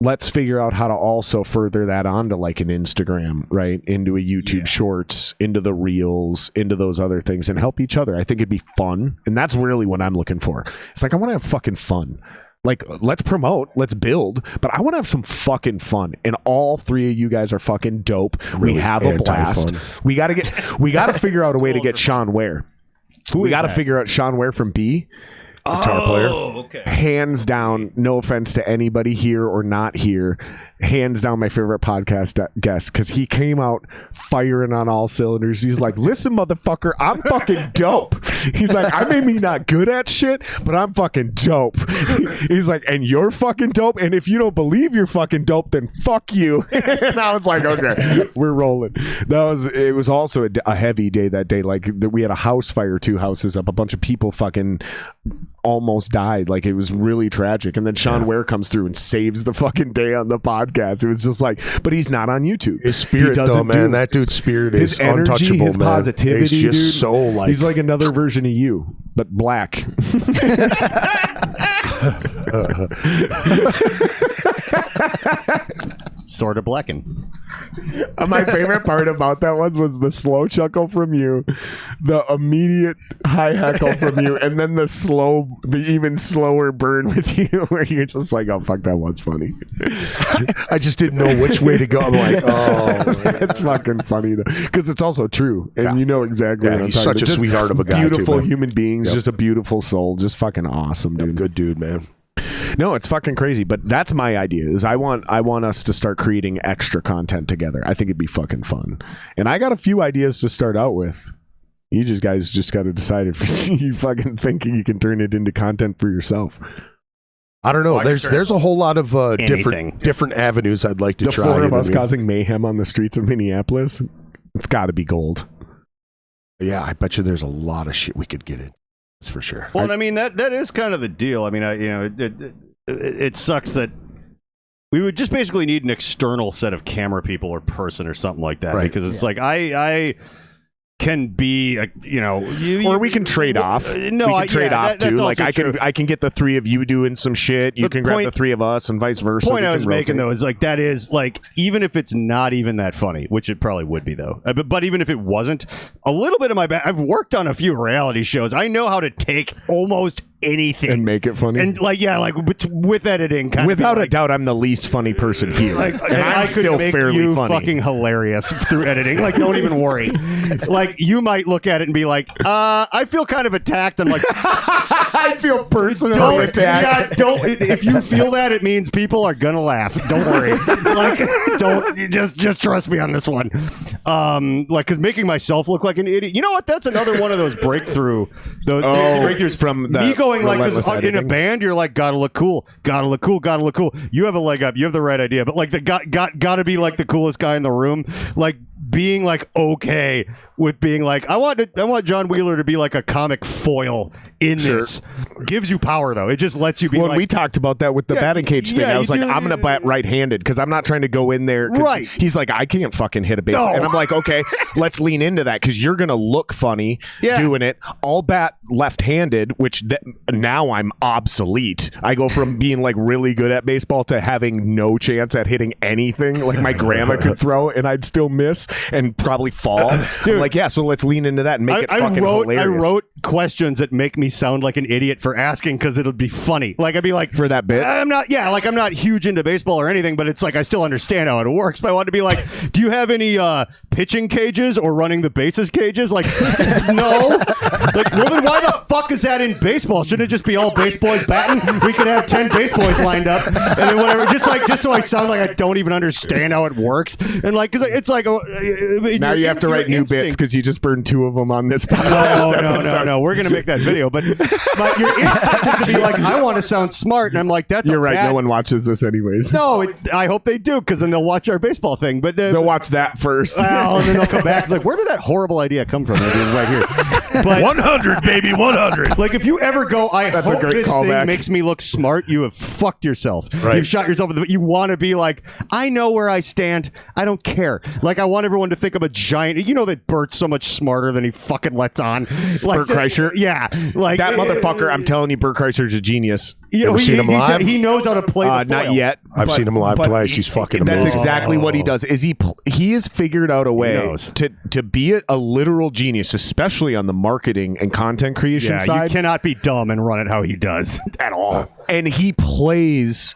[SPEAKER 6] Let's figure out how to also further that onto like an Instagram, right? Into a YouTube Shorts, into the Reels, into those other things, and help each other. I think it'd be fun. And that's really what I'm looking for. It's like, I want to have fucking fun. Like, let's promote, let's build, but I want to have some fucking fun. And all 3 of you guys are fucking dope.
[SPEAKER 4] Really
[SPEAKER 6] we have a blast. We got to figure out a way to get Sean Ware. We got to figure out Sean Ware from B.
[SPEAKER 4] guitar player.
[SPEAKER 3] okay.
[SPEAKER 6] Hands down, no offense to anybody here or not here, hands down my favorite podcast guest, because he came out firing on all cylinders. He's like, listen, motherfucker, I'm fucking dope. He's like, I may be not good at shit, but I'm fucking dope. He's like, and you're fucking dope, and if you don't believe you're fucking dope, then fuck you. And I was like, okay, we're rolling. It was also a heavy day that day. Like, we had a house fire, 2 houses up, a bunch of people fucking almost died. Like, it was really tragic. And then Sean Ware comes through and saves the fucking day on the podcast. It was just like, but he's not on YouTube.
[SPEAKER 4] His spirit, though, man, that dude's spirit is
[SPEAKER 6] energy,
[SPEAKER 4] untouchable.
[SPEAKER 6] His
[SPEAKER 4] man.
[SPEAKER 6] positivity,
[SPEAKER 4] he's just
[SPEAKER 6] dude.
[SPEAKER 4] so like
[SPEAKER 6] he's like another version of you, but black.
[SPEAKER 3] Sort of blackened.
[SPEAKER 6] My favorite part about that was the slow chuckle from you, the immediate high heckle from you, and then the even slower burn with you, where you're just like, oh fuck, that was funny.
[SPEAKER 4] I just didn't know which way to go. I'm like, oh,
[SPEAKER 6] it's fucking funny though, because it's also true, and you know exactly.
[SPEAKER 4] Yeah,
[SPEAKER 6] what I'm
[SPEAKER 4] he's
[SPEAKER 6] talking
[SPEAKER 4] such
[SPEAKER 6] about.
[SPEAKER 4] a
[SPEAKER 6] Just
[SPEAKER 4] sweetheart of a guy,
[SPEAKER 6] beautiful
[SPEAKER 4] too, man.
[SPEAKER 6] human beings,
[SPEAKER 4] Yep.
[SPEAKER 6] just a beautiful soul, just fucking awesome, dude.
[SPEAKER 4] good dude, man.
[SPEAKER 6] No, it's fucking crazy, but that's my idea. Is I want us to start creating extra content together. I think it'd be fucking fun, and I got a few ideas to start out with. You guys just got to decide if you fucking think you can turn it into content for yourself.
[SPEAKER 4] I don't know. There's a whole lot of different avenues I'd like to
[SPEAKER 6] The
[SPEAKER 4] try.
[SPEAKER 6] 4 of
[SPEAKER 4] you know
[SPEAKER 6] us
[SPEAKER 4] what I mean?
[SPEAKER 6] causing mayhem on the streets of Minneapolis. It's got to be gold.
[SPEAKER 4] Yeah, I bet you there's a lot of shit we could get in. That's for sure.
[SPEAKER 3] Well, and I mean that is kind of the deal. I mean, it sucks that we would just basically need an external set of camera people or person or something like that,
[SPEAKER 4] Right.
[SPEAKER 3] because it's like I can be,
[SPEAKER 6] Or we can trade off.
[SPEAKER 3] No,
[SPEAKER 6] we can trade off too. Like
[SPEAKER 3] also
[SPEAKER 6] I can get the 3 of you doing some shit. You can grab the 3 of us, and vice versa.
[SPEAKER 3] Point
[SPEAKER 6] We
[SPEAKER 3] I
[SPEAKER 6] can
[SPEAKER 3] was making
[SPEAKER 6] rotate.
[SPEAKER 3] though is like that is like, even if it's not even that funny, which it probably would be though, but even if it wasn't, a little bit of I've worked on a few reality shows. I know how to take almost anything
[SPEAKER 6] and make it funny.
[SPEAKER 3] and with editing, kind
[SPEAKER 6] Without
[SPEAKER 3] of
[SPEAKER 6] a doubt, I'm the least funny person here,
[SPEAKER 3] and
[SPEAKER 6] and I'm
[SPEAKER 3] I could
[SPEAKER 6] still
[SPEAKER 3] make
[SPEAKER 6] fairly
[SPEAKER 3] you
[SPEAKER 6] funny.
[SPEAKER 3] fucking hilarious through editing. Like, don't even worry. Like, you might look at it and be like, I feel kind of attacked. I'm like,
[SPEAKER 6] I feel personally
[SPEAKER 3] don't,
[SPEAKER 6] attacked.
[SPEAKER 3] yeah, don't. If you feel that, it means people are gonna laugh. Don't worry. Like, don't just trust me on this one. Because making myself look like an idiot. You know what? That's another one of those breakthrough. Breakthroughs
[SPEAKER 6] from the
[SPEAKER 3] me going like this
[SPEAKER 6] relentless
[SPEAKER 3] in a
[SPEAKER 6] editing.
[SPEAKER 3] band. You're like, gotta look cool, gotta look cool, gotta look cool. You have a leg up. You have the right idea, but like the gotta be like the coolest guy in the room. Like, being like okay with being like, I want John Wheeler to be like a comic foil in this. Gives you power though. It just lets you be
[SPEAKER 6] When
[SPEAKER 3] like,
[SPEAKER 6] we talked about that with the batting cage thing, I was like, I'm going to bat right-handed because I'm not trying to go in there.
[SPEAKER 3] Right.
[SPEAKER 6] He's like, I can't fucking hit a baseball.
[SPEAKER 3] No.
[SPEAKER 6] And I'm like, okay, let's lean into that because you're going to look funny doing it. I'll bat left-handed, which now I'm obsolete. I go from being like really good at baseball to having no chance at hitting anything. Like my grandma could throw and I'd still miss and probably fall.
[SPEAKER 3] Dude,
[SPEAKER 6] I'm like, yeah, so let's lean into that and make it fucking hilarious.
[SPEAKER 3] I wrote questions that make me sound like an idiot for asking because it'll be funny. Like, I'd be like,
[SPEAKER 6] for that bit.
[SPEAKER 3] I'm not huge into baseball or anything, but it's like I still understand how it works. But I want to be like, do you have any pitching cages or running the bases cages? Like, no. Like, well, then why the fuck is that in baseball? Shouldn't it just be all base boys batting? We could have 10 base boys lined up and then whatever. Just so I sound like I don't even understand how it works. And like, because it's like
[SPEAKER 6] now you have to write new bits because you just burned 2 of them on this podcast.
[SPEAKER 3] No. We're gonna make that video, but your instinct is to be like, I want to sound smart, and I'm like, that's
[SPEAKER 6] You're right.
[SPEAKER 3] bad.
[SPEAKER 6] No one watches this anyways.
[SPEAKER 3] No, I hope they do because then they'll watch our baseball thing. But
[SPEAKER 6] They'll watch that first.
[SPEAKER 3] Well, and then they'll come back. It's like, where did that horrible idea come from? It's right here. But
[SPEAKER 4] 100, baby, 100.
[SPEAKER 3] like, if you ever go,
[SPEAKER 6] That's a
[SPEAKER 3] hope
[SPEAKER 6] great
[SPEAKER 3] this
[SPEAKER 6] callback.
[SPEAKER 3] thing makes me look smart, you have fucked yourself.
[SPEAKER 4] Right.
[SPEAKER 3] You've shot yourself in the. You want to be like, I know where I stand. I don't care. Like, I want everyone to think I'm a giant. You know that Bert's so much smarter than he fucking lets on. Like,
[SPEAKER 6] Bert Kreischer?
[SPEAKER 3] Yeah, like
[SPEAKER 6] That motherfucker, I'm telling you, Bert Kreischer's a genius.
[SPEAKER 3] You
[SPEAKER 4] ever seen him live?
[SPEAKER 3] He knows how to play the
[SPEAKER 6] Not
[SPEAKER 3] foil.
[SPEAKER 6] yet.
[SPEAKER 4] I've seen him live
[SPEAKER 6] but
[SPEAKER 4] twice. He's fucking
[SPEAKER 6] That's
[SPEAKER 4] amazing.
[SPEAKER 6] exactly what he does. Is he has figured out a way
[SPEAKER 3] knows.
[SPEAKER 6] to be a literal genius, especially on the marketing and content creation
[SPEAKER 3] Yeah,
[SPEAKER 6] side.
[SPEAKER 3] you cannot be dumb and run it how he does at all.
[SPEAKER 6] And he plays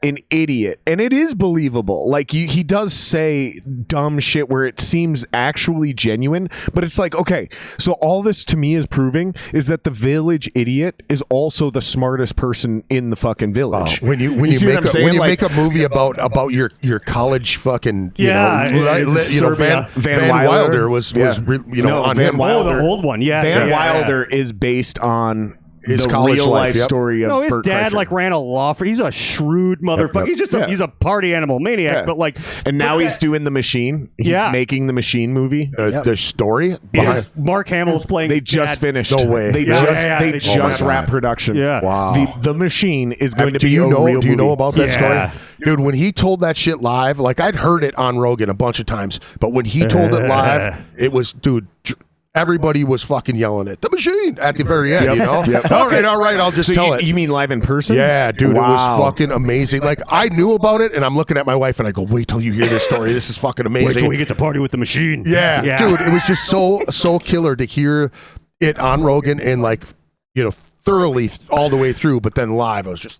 [SPEAKER 6] an idiot, and it is believable. Like he does say dumb shit where it seems actually genuine, but it's like, okay, so all this to me is proving is that the village idiot is also the smartest person in the fucking village.
[SPEAKER 4] When you
[SPEAKER 6] see what I'm saying?
[SPEAKER 4] when you
[SPEAKER 6] Like-
[SPEAKER 4] make a movie about your college fucking
[SPEAKER 3] Serbia.
[SPEAKER 4] Van Wilder was on
[SPEAKER 6] Van
[SPEAKER 4] him.
[SPEAKER 6] Wilder.
[SPEAKER 3] the old one. Yeah.
[SPEAKER 6] Van
[SPEAKER 3] yeah,
[SPEAKER 6] Wilder is based on
[SPEAKER 4] His
[SPEAKER 6] the
[SPEAKER 4] college
[SPEAKER 6] real
[SPEAKER 4] life,
[SPEAKER 6] life
[SPEAKER 4] yep.
[SPEAKER 6] story of
[SPEAKER 3] No, his
[SPEAKER 6] Bert
[SPEAKER 3] dad
[SPEAKER 6] Kreischer.
[SPEAKER 3] like ran a law firm. He's a shrewd motherfucker.
[SPEAKER 4] yep.
[SPEAKER 3] He's a party animal maniac.
[SPEAKER 6] Yeah.
[SPEAKER 3] But like,
[SPEAKER 6] And now
[SPEAKER 3] look
[SPEAKER 6] he's
[SPEAKER 3] at-
[SPEAKER 6] doing the machine. He's
[SPEAKER 3] Yeah.
[SPEAKER 6] making the machine movie.
[SPEAKER 4] The story
[SPEAKER 3] Yes,
[SPEAKER 4] behind.
[SPEAKER 3] Mark Hamill's playing.
[SPEAKER 6] They
[SPEAKER 3] his
[SPEAKER 6] just
[SPEAKER 3] dad.
[SPEAKER 6] finished.
[SPEAKER 4] No way.
[SPEAKER 6] They
[SPEAKER 3] Yeah,
[SPEAKER 6] just
[SPEAKER 3] yeah,
[SPEAKER 6] they
[SPEAKER 3] they
[SPEAKER 6] just
[SPEAKER 4] just-
[SPEAKER 6] wrapped production.
[SPEAKER 3] Yeah.
[SPEAKER 4] Wow.
[SPEAKER 6] The machine is going to
[SPEAKER 4] Do
[SPEAKER 6] be
[SPEAKER 4] you
[SPEAKER 6] a
[SPEAKER 4] know?
[SPEAKER 6] real
[SPEAKER 4] Do you know
[SPEAKER 6] movie.
[SPEAKER 4] about that
[SPEAKER 3] Yeah.
[SPEAKER 4] story, dude? When he told that shit live, like I'd heard it on Rogan a bunch of times, but when he told it live, it was, dude. Everybody was fucking yelling it. The machine at the very end, you know. All right, I'll just
[SPEAKER 6] So
[SPEAKER 4] tell
[SPEAKER 6] you,
[SPEAKER 4] it.
[SPEAKER 6] you mean live in person?
[SPEAKER 4] Yeah, dude,
[SPEAKER 6] Wow.
[SPEAKER 4] it was fucking amazing. Like I knew about it, and I'm looking at my wife, and I go, "Wait till you hear this story. This is fucking
[SPEAKER 3] Wait till
[SPEAKER 4] amazing."
[SPEAKER 3] we get to party with the machine.
[SPEAKER 4] Yeah, dude, it was just so killer to hear it on Rogan and like thoroughly all the way through, but then live, I was just.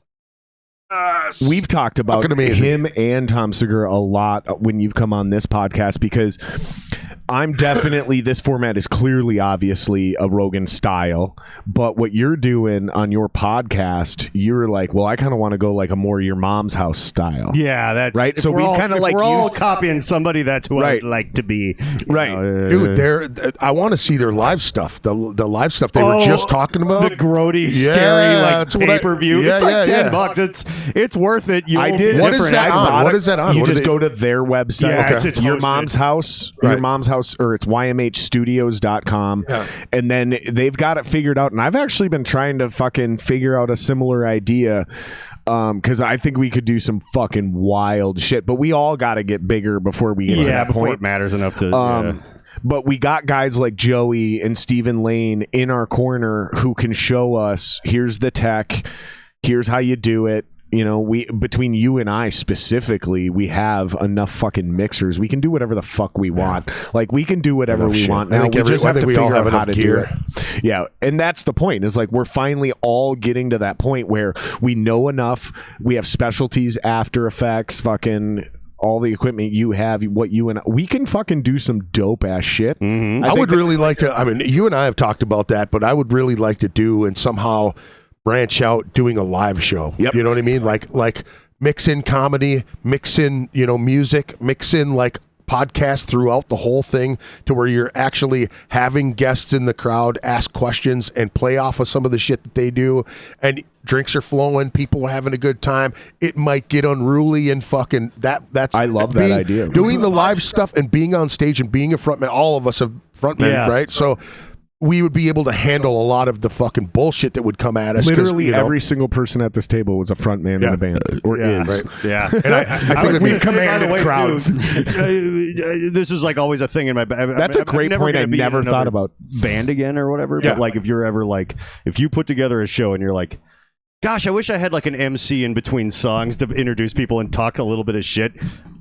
[SPEAKER 6] We've talked about
[SPEAKER 4] Fucking amazing.
[SPEAKER 6] him and Tom Segura a lot when you've come on this podcast because I'm definitely, this format is clearly, obviously a Rogan style, but what you're doing on your podcast, you're like, well, I kind of want to go like a more your mom's house style.
[SPEAKER 3] Yeah, that's
[SPEAKER 6] Right,
[SPEAKER 3] if
[SPEAKER 6] so
[SPEAKER 3] we're
[SPEAKER 6] we
[SPEAKER 3] all-
[SPEAKER 6] kinda
[SPEAKER 3] if
[SPEAKER 6] like
[SPEAKER 3] we're all
[SPEAKER 6] used-
[SPEAKER 3] copying somebody. That's who
[SPEAKER 6] Right.
[SPEAKER 3] I'd like to be.
[SPEAKER 6] Right.
[SPEAKER 4] Dude, I want to see their live stuff. The live stuff they were just talking about.
[SPEAKER 3] The grody,
[SPEAKER 4] Yeah,
[SPEAKER 3] scary like
[SPEAKER 4] that's what I-
[SPEAKER 3] pay per view.
[SPEAKER 4] yeah,
[SPEAKER 3] It's like
[SPEAKER 4] yeah,
[SPEAKER 3] $10.
[SPEAKER 4] yeah.
[SPEAKER 3] It's worth it. You
[SPEAKER 6] I
[SPEAKER 3] will
[SPEAKER 6] did.
[SPEAKER 3] be
[SPEAKER 4] What is
[SPEAKER 3] different.
[SPEAKER 4] that
[SPEAKER 6] I
[SPEAKER 4] on?
[SPEAKER 6] bought
[SPEAKER 4] What
[SPEAKER 6] it.
[SPEAKER 4] is that on?
[SPEAKER 6] You
[SPEAKER 4] What do
[SPEAKER 6] just
[SPEAKER 4] they-
[SPEAKER 6] go to their website.
[SPEAKER 3] Yeah, it's
[SPEAKER 6] Your
[SPEAKER 3] hosted.
[SPEAKER 6] mom's house.
[SPEAKER 4] Right.
[SPEAKER 6] Your mom's house, or it's ymhstudios.com.
[SPEAKER 4] Yeah.
[SPEAKER 6] And then they've got it figured out. And I've actually been trying to fucking figure out a similar idea. Because I think we could do some fucking wild shit, but we all got to get bigger before we get to
[SPEAKER 3] Yeah,
[SPEAKER 6] that
[SPEAKER 3] before
[SPEAKER 6] point.
[SPEAKER 3] it matters enough to.
[SPEAKER 6] But we got guys like Joey and Stephen Lane in our corner who can show us, here's the tech, here's how you do it. You know, we between you and I specifically, we have enough fucking mixers. We can do whatever the fuck we want. Like we can do whatever
[SPEAKER 4] Enough
[SPEAKER 6] we
[SPEAKER 4] shit.
[SPEAKER 6] want.
[SPEAKER 4] I
[SPEAKER 6] Now
[SPEAKER 4] think
[SPEAKER 6] we
[SPEAKER 4] every-
[SPEAKER 6] just
[SPEAKER 4] I
[SPEAKER 6] have to
[SPEAKER 4] think we all
[SPEAKER 6] figure
[SPEAKER 4] have
[SPEAKER 6] out how
[SPEAKER 4] enough
[SPEAKER 6] to
[SPEAKER 4] gear.
[SPEAKER 6] do it. Yeah, and that's the point. Is like we're finally all getting to that point where we know enough. We have specialties, After Effects, fucking all the equipment you have, what you and we can fucking do some dope ass shit.
[SPEAKER 3] Mm-hmm.
[SPEAKER 4] I would really like to. I mean, you and I have talked about that, but I would really like to do and somehow branch out doing a live show.
[SPEAKER 6] Yep.
[SPEAKER 4] You know what I mean? Like mix in comedy, mix in music, mix in like podcast throughout the whole thing to where you're actually having guests in the crowd ask questions and play off of some of the shit that they do, and drinks are flowing, people are having a good time. It might get unruly and fucking that's
[SPEAKER 6] I love that idea.
[SPEAKER 4] doing the live stuff and being on stage and being a frontman. All of us are frontmen,
[SPEAKER 3] Yeah.
[SPEAKER 4] right? So we would be able to handle a lot of the fucking bullshit that would come at us. 'cause,
[SPEAKER 6] Literally every single person at this table was a front man in
[SPEAKER 4] Yeah.
[SPEAKER 6] the band, or
[SPEAKER 3] Yeah.
[SPEAKER 6] is.
[SPEAKER 4] Right.
[SPEAKER 3] Yeah.
[SPEAKER 4] And I think it'd
[SPEAKER 3] we
[SPEAKER 4] be
[SPEAKER 3] commanded
[SPEAKER 6] crowds.
[SPEAKER 3] This is like always a thing in my.
[SPEAKER 6] That's a great point I never thought about.
[SPEAKER 3] Band again or whatever.
[SPEAKER 4] Yeah.
[SPEAKER 3] But like, if you're ever like, if you put together a show and you're like, gosh, I wish I had like an MC in between songs to introduce people and talk a little bit of shit.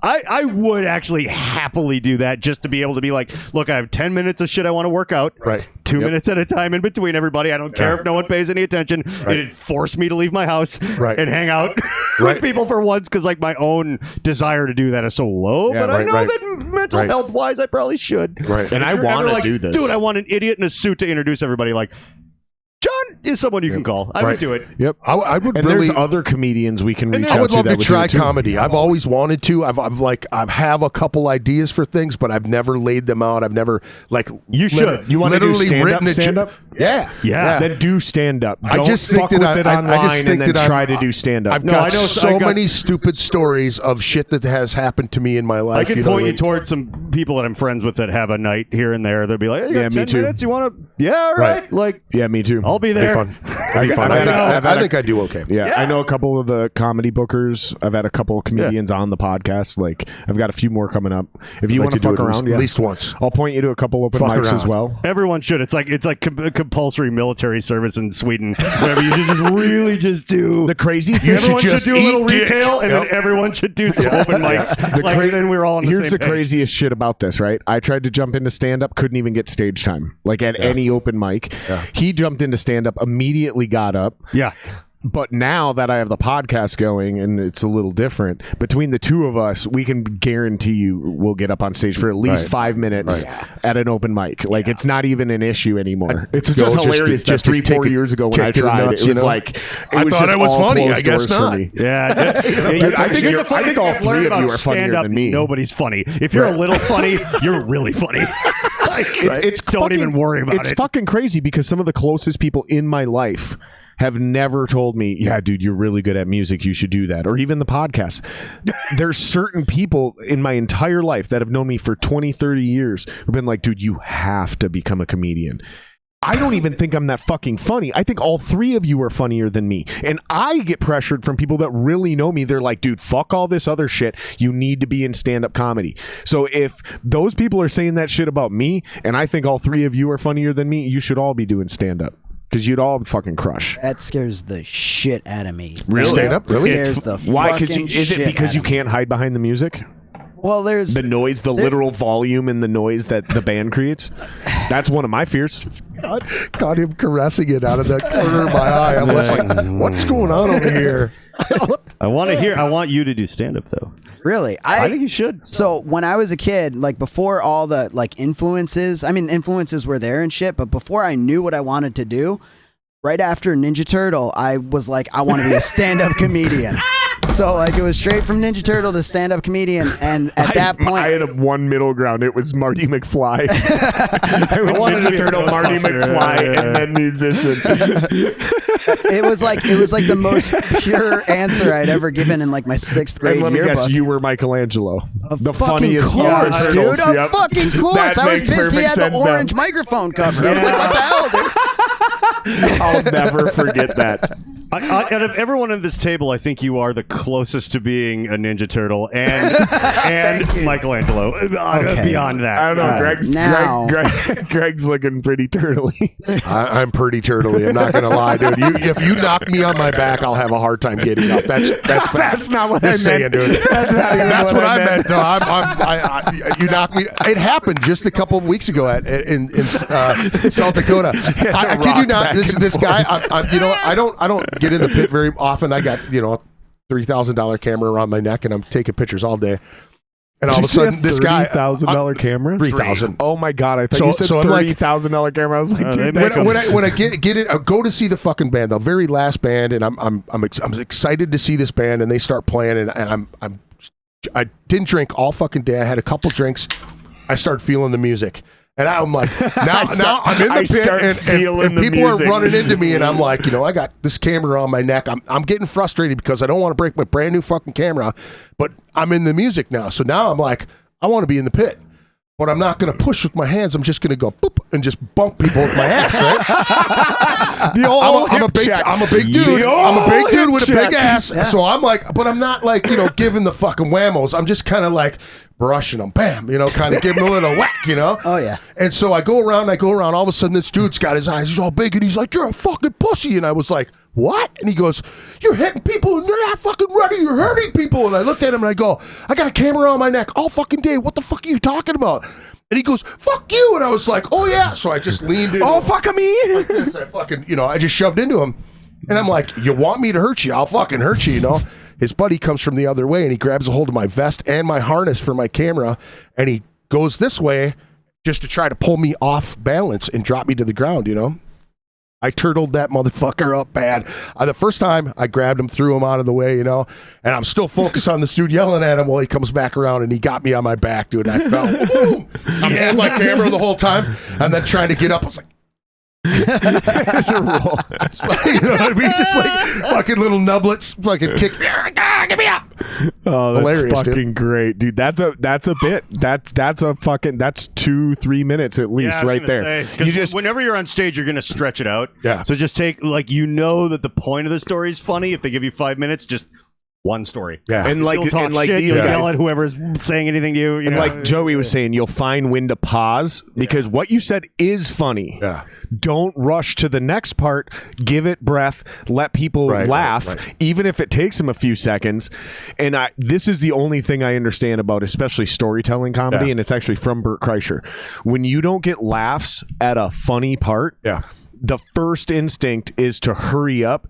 [SPEAKER 3] I would actually happily do that just to be able to be like, look, I have 10 minutes of shit I want to work out.
[SPEAKER 4] Right.
[SPEAKER 3] 2 minutes at a time in between everybody. I don't care if no one pays any attention.
[SPEAKER 4] Right.
[SPEAKER 3] It'd force me to leave my house
[SPEAKER 4] Right.
[SPEAKER 3] and hang out
[SPEAKER 4] Right.
[SPEAKER 3] with people for once because like my own desire to do that is so low.
[SPEAKER 6] Yeah,
[SPEAKER 3] but I
[SPEAKER 4] right,
[SPEAKER 3] know
[SPEAKER 4] right.
[SPEAKER 3] that mental
[SPEAKER 4] Right.
[SPEAKER 3] health wise, I probably should.
[SPEAKER 4] Right.
[SPEAKER 6] And I
[SPEAKER 3] If you're
[SPEAKER 6] want
[SPEAKER 3] ever
[SPEAKER 6] to
[SPEAKER 3] like,
[SPEAKER 6] do this.
[SPEAKER 3] Dude, I want an idiot in a suit to introduce everybody. Like, John is someone you can call. I would
[SPEAKER 4] Right.
[SPEAKER 3] do it.
[SPEAKER 6] Yep.
[SPEAKER 4] I would
[SPEAKER 6] And
[SPEAKER 4] really.
[SPEAKER 6] there's other comedians we can reach out
[SPEAKER 4] I would love
[SPEAKER 6] that
[SPEAKER 4] to try
[SPEAKER 6] do it too.
[SPEAKER 4] comedy. I've always wanted to. I've have a couple ideas for things, but I've never laid them out. I've never like
[SPEAKER 3] You should.
[SPEAKER 6] You want to do
[SPEAKER 4] literally
[SPEAKER 6] stand-up,
[SPEAKER 4] written a jo-
[SPEAKER 6] stand-up?
[SPEAKER 4] Yeah,
[SPEAKER 3] Yeah.
[SPEAKER 6] Then do stand up.
[SPEAKER 4] I
[SPEAKER 6] Don't
[SPEAKER 4] just think
[SPEAKER 6] fuck
[SPEAKER 4] that
[SPEAKER 6] with
[SPEAKER 4] I-
[SPEAKER 6] it
[SPEAKER 4] I just
[SPEAKER 6] online
[SPEAKER 4] think
[SPEAKER 6] and then
[SPEAKER 4] that
[SPEAKER 6] try
[SPEAKER 4] I'm-
[SPEAKER 6] to do stand up.
[SPEAKER 4] I've
[SPEAKER 3] No,
[SPEAKER 4] got
[SPEAKER 3] I know-
[SPEAKER 4] so
[SPEAKER 3] I got-
[SPEAKER 4] many stupid stories of shit that has happened to me in my life.
[SPEAKER 3] I can
[SPEAKER 4] you know
[SPEAKER 3] point
[SPEAKER 4] what
[SPEAKER 3] you
[SPEAKER 4] I mean?
[SPEAKER 3] towards some people that I'm friends with that have a night here and there. They'll be like, hey, you got
[SPEAKER 6] Yeah, me
[SPEAKER 3] 10
[SPEAKER 6] too.
[SPEAKER 3] minutes? You want to? Yeah, all right.
[SPEAKER 4] Right.
[SPEAKER 3] Like,
[SPEAKER 6] Yeah, me too.
[SPEAKER 3] I'll be
[SPEAKER 4] It'd be
[SPEAKER 3] there.
[SPEAKER 4] fun. It'd be fun. I think I do okay.
[SPEAKER 6] Yeah, I know a couple of the comedy bookers. I've had a couple of comedians on the podcast. Like, I've got a few more coming up. If you
[SPEAKER 4] Like
[SPEAKER 6] want to
[SPEAKER 4] do
[SPEAKER 6] fuck
[SPEAKER 4] it
[SPEAKER 6] around,
[SPEAKER 4] at least once.
[SPEAKER 6] I'll point you to a couple open
[SPEAKER 4] Fuck
[SPEAKER 6] mics
[SPEAKER 4] around.
[SPEAKER 6] as well.
[SPEAKER 3] Everyone should. It's like compulsory military service in Sweden. Whatever you should just really just do.
[SPEAKER 6] The crazy
[SPEAKER 4] You
[SPEAKER 6] thing,
[SPEAKER 4] should
[SPEAKER 3] Everyone should
[SPEAKER 4] just
[SPEAKER 3] do a little
[SPEAKER 4] eat dick.
[SPEAKER 3] retail, and
[SPEAKER 4] Yep.
[SPEAKER 3] then everyone should do some open mics. Like, then we're all on the
[SPEAKER 6] here's
[SPEAKER 3] same
[SPEAKER 6] the
[SPEAKER 3] page.
[SPEAKER 6] craziest shit about this, right? I tried to jump into stand up, couldn't even get stage time, like at any open mic. He jumped into stand up, immediately got up.
[SPEAKER 3] Yeah.
[SPEAKER 6] But now that I have the podcast going and it's a little different, between the two of us, we can guarantee you we'll get up on stage for at least 5 minutes at an open mic. Like, it's not even an issue anymore. It's just hilarious that 3-4 years ago when I tried,
[SPEAKER 4] nuts,
[SPEAKER 6] it was like,
[SPEAKER 4] I thought it was funny. I guess not.
[SPEAKER 3] Yeah.
[SPEAKER 6] Dude, I think all three of you are funnier than me.
[SPEAKER 3] Nobody's funny. If you're a little funny, you're really funny. Don't even worry about it.
[SPEAKER 6] It's fucking crazy because some of the closest people in my life have never told me, yeah, dude, you're really good at music, you should do that. Or even the podcast. There's certain people in my entire life that have known me for 20, 30 years who've been like, dude, you have to become a comedian. I don't even think I'm that fucking funny. I think all three of you are funnier than me. And I get pressured from people that really know me. They're like, dude, fuck all this other shit. You need to be in stand-up comedy. So if those people are saying that shit about me, and I think all three of you are funnier than me, you should all be doing stand-up. Because you'd all fucking crush.
[SPEAKER 5] That scares the shit out of me.
[SPEAKER 6] Really?
[SPEAKER 4] Stand up? Really?
[SPEAKER 5] Scares the
[SPEAKER 6] Why?
[SPEAKER 5] fucking
[SPEAKER 6] Is it
[SPEAKER 5] shit
[SPEAKER 6] because
[SPEAKER 5] out
[SPEAKER 6] you
[SPEAKER 5] of me.
[SPEAKER 6] can't hide behind the music?
[SPEAKER 5] Well, there's
[SPEAKER 6] The noise, the literal volume and the noise that the band creates? That's one of my fears.
[SPEAKER 4] Got him caressing it out of the corner of my eye. I was like, what's going on over here?
[SPEAKER 3] I want you to do stand-up, though.
[SPEAKER 5] really.
[SPEAKER 3] I think you should.
[SPEAKER 5] So when I was a kid, like before all the like influences, I mean influences were there and shit, but before I knew what I wanted to do, right after Ninja Turtle, I was like, I want to be a stand-up comedian. So like it was straight from Ninja Turtle to stand-up comedian, and at that point,
[SPEAKER 6] I had one middle ground. It was Marty McFly. I went Ninja Turtle, Marty McFly, and then musician.
[SPEAKER 5] it was like the most pure answer I'd ever given in like my 6th grade
[SPEAKER 6] And let me
[SPEAKER 5] yearbook.
[SPEAKER 6] guess, you were Michelangelo. The
[SPEAKER 5] Fucking
[SPEAKER 6] funniest
[SPEAKER 5] course, dude.
[SPEAKER 6] Turtles.
[SPEAKER 5] Of
[SPEAKER 6] Yep.
[SPEAKER 5] fucking course.
[SPEAKER 6] That
[SPEAKER 5] I was
[SPEAKER 6] makes
[SPEAKER 5] pissed he
[SPEAKER 6] perfect
[SPEAKER 5] had the
[SPEAKER 6] sense now.
[SPEAKER 5] orange microphone cover. I was like, what the hell, dude?
[SPEAKER 6] I'll never forget that.
[SPEAKER 3] Out of everyone at this table, I think you are the closest to being a Ninja Turtle and Michelangelo.
[SPEAKER 5] Okay.
[SPEAKER 3] Beyond that,
[SPEAKER 6] I don't know.
[SPEAKER 5] Now-
[SPEAKER 6] Greg's looking pretty turtly.
[SPEAKER 4] I'm pretty turtly. I'm not gonna lie, dude. If you knock me on my back, I'll have a hard time getting up. That's fact.
[SPEAKER 6] That's not what
[SPEAKER 4] Just
[SPEAKER 6] I
[SPEAKER 4] saying,
[SPEAKER 6] meant.
[SPEAKER 4] dude.
[SPEAKER 6] That's
[SPEAKER 4] what I meant. No, you knocked me. It happened just a couple of weeks ago in South Dakota. I kid you not. This guy. I don't get in the pit very often. I got a $3,000 camera around my neck, and I'm taking pictures all day. And all of a sudden, this guy
[SPEAKER 6] $30,000 camera.
[SPEAKER 4] 3,000.
[SPEAKER 6] Oh my god! I thought you said $30,000 camera. I was like, dude,
[SPEAKER 4] when I get it, I go to see the fucking band, the very last band, and I'm excited to see this band, and they start playing, and I didn't drink all fucking day. I had a couple drinks. I started feeling the music. And I'm like, now I'm in the pit, and people are running into me, and I'm like, I got this camera on my neck. I'm getting frustrated because I don't want to break my brand new fucking camera, but I'm in the music now. So now I'm like, I want to be in the pit, but I'm not going to push with my hands. I'm just going to go boop and just bump people with my ass, right? I'm a big dude. I'm a big dude with a big ass. Yeah. So I'm like, but I'm not like, giving the fucking whammos. I'm just kind of like brushing them, bam, kind of giving them a little whack,
[SPEAKER 5] Oh, yeah.
[SPEAKER 4] And so I go around, all of a sudden this dude's got his eyes, he's all big, and he's like, you're a fucking pussy. And I was like, what? And he goes, you're hitting people, and they're not fucking ready, you're hurting people. And I looked at him, and I go, I got a camera on my neck all fucking day, what the fuck are you talking about? And he goes, fuck you. And I was like, oh yeah. So I just leaned in.
[SPEAKER 6] Oh, fuck me.
[SPEAKER 4] Like this. I fucking, I just shoved into him. And I'm like, you want me to hurt you? I'll fucking hurt you, His buddy comes from the other way, and he grabs a hold of my vest and my harness for my camera, and he goes this way just to try to pull me off balance and drop me to the ground, I turtled that motherfucker up bad. The first time I grabbed him, threw him out of the way, and I'm still focused on this dude yelling at him while he comes back around, and he got me on my back, dude, and I fell. Boom! I'm holding my camera the whole time, and then trying to get up. I was like,
[SPEAKER 6] It's a roll.
[SPEAKER 4] you know what I mean? Just like fucking little nublets, fucking kick. Get me up.
[SPEAKER 6] Oh, that's
[SPEAKER 4] Hilarious,
[SPEAKER 6] fucking great, dude. That's a bit. That's 2-3 minutes at least, right there.
[SPEAKER 3] You just whenever you're on stage, you're gonna stretch it out.
[SPEAKER 4] Yeah.
[SPEAKER 3] So just take that the point of the story is funny. If they give you 5 minutes, just one story.
[SPEAKER 4] Yeah.
[SPEAKER 6] And like
[SPEAKER 3] You'll talk shit,
[SPEAKER 6] these
[SPEAKER 3] you'll
[SPEAKER 6] guys,
[SPEAKER 3] yell at whoever's saying anything to you.
[SPEAKER 6] and like Joey was saying, you'll find when to pause because what you said is funny.
[SPEAKER 4] Yeah.
[SPEAKER 6] Don't rush to the next part. Give it breath. Let people laugh,
[SPEAKER 4] right.
[SPEAKER 6] even if it takes them a few seconds. And this is the only thing I understand about, especially storytelling comedy, and it's actually from Bert Kreischer. When you don't get laughs at a funny part, the first instinct is to hurry up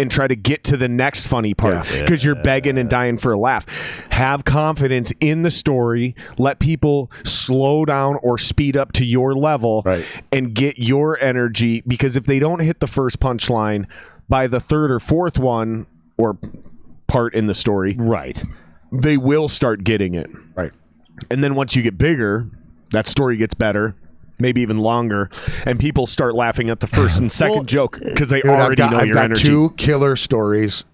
[SPEAKER 6] and try to get to the next funny part because you're begging and dying for a laugh. Have confidence in the story. Let people slow down or speed up to your level and get your energy, because if they don't hit the first punchline by the third or fourth one or part in the story, they will start getting it. And then once you get bigger, that story gets better, maybe even longer, and people start laughing at the first and second joke because they already know your energy.
[SPEAKER 4] I've got 2 killer stories.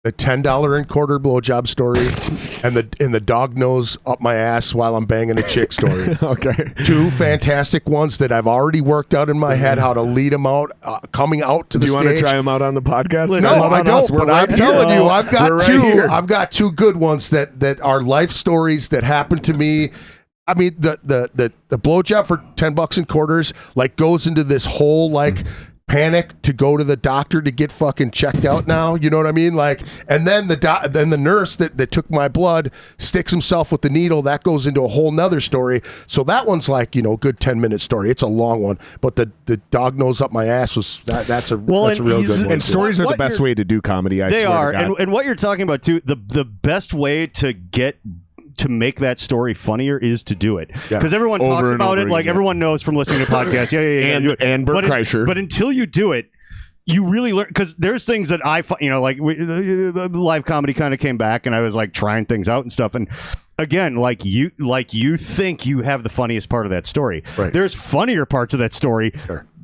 [SPEAKER 4] The $10 and quarter blowjob story and the dog nose up my ass while I'm banging a chick story. 2 fantastic ones that I've already worked out in my head how to lead them out, coming out to the stage.
[SPEAKER 6] Do you want to try them out on the podcast?
[SPEAKER 4] No, I don't. But I'm telling you, I've got 2. I've got 2 good ones that are life stories that happened to me. I mean, the blowjob for $10 and quarters like goes into this whole like panic to go to the doctor to get fucking checked out now, you know what I mean? Like, and then the nurse that took my blood sticks himself with the needle. That goes into a whole nother story. So that one's like, you know, good 10-minute story. It's a long one, but the dog nose up my ass was that's a real good one.
[SPEAKER 6] And stories are the best way to do comedy.
[SPEAKER 3] They are, and what you're talking about too. The best way to make that story funnier is to do it, because everyone talks about it like everyone knows from listening to podcasts.
[SPEAKER 6] And Bert Kreischer.
[SPEAKER 3] But until you do it, you really learn, because there's things that the live comedy kind of came back, and I was like trying things out and stuff. And again, like you think you have the funniest part of that story. There's funnier parts of that story.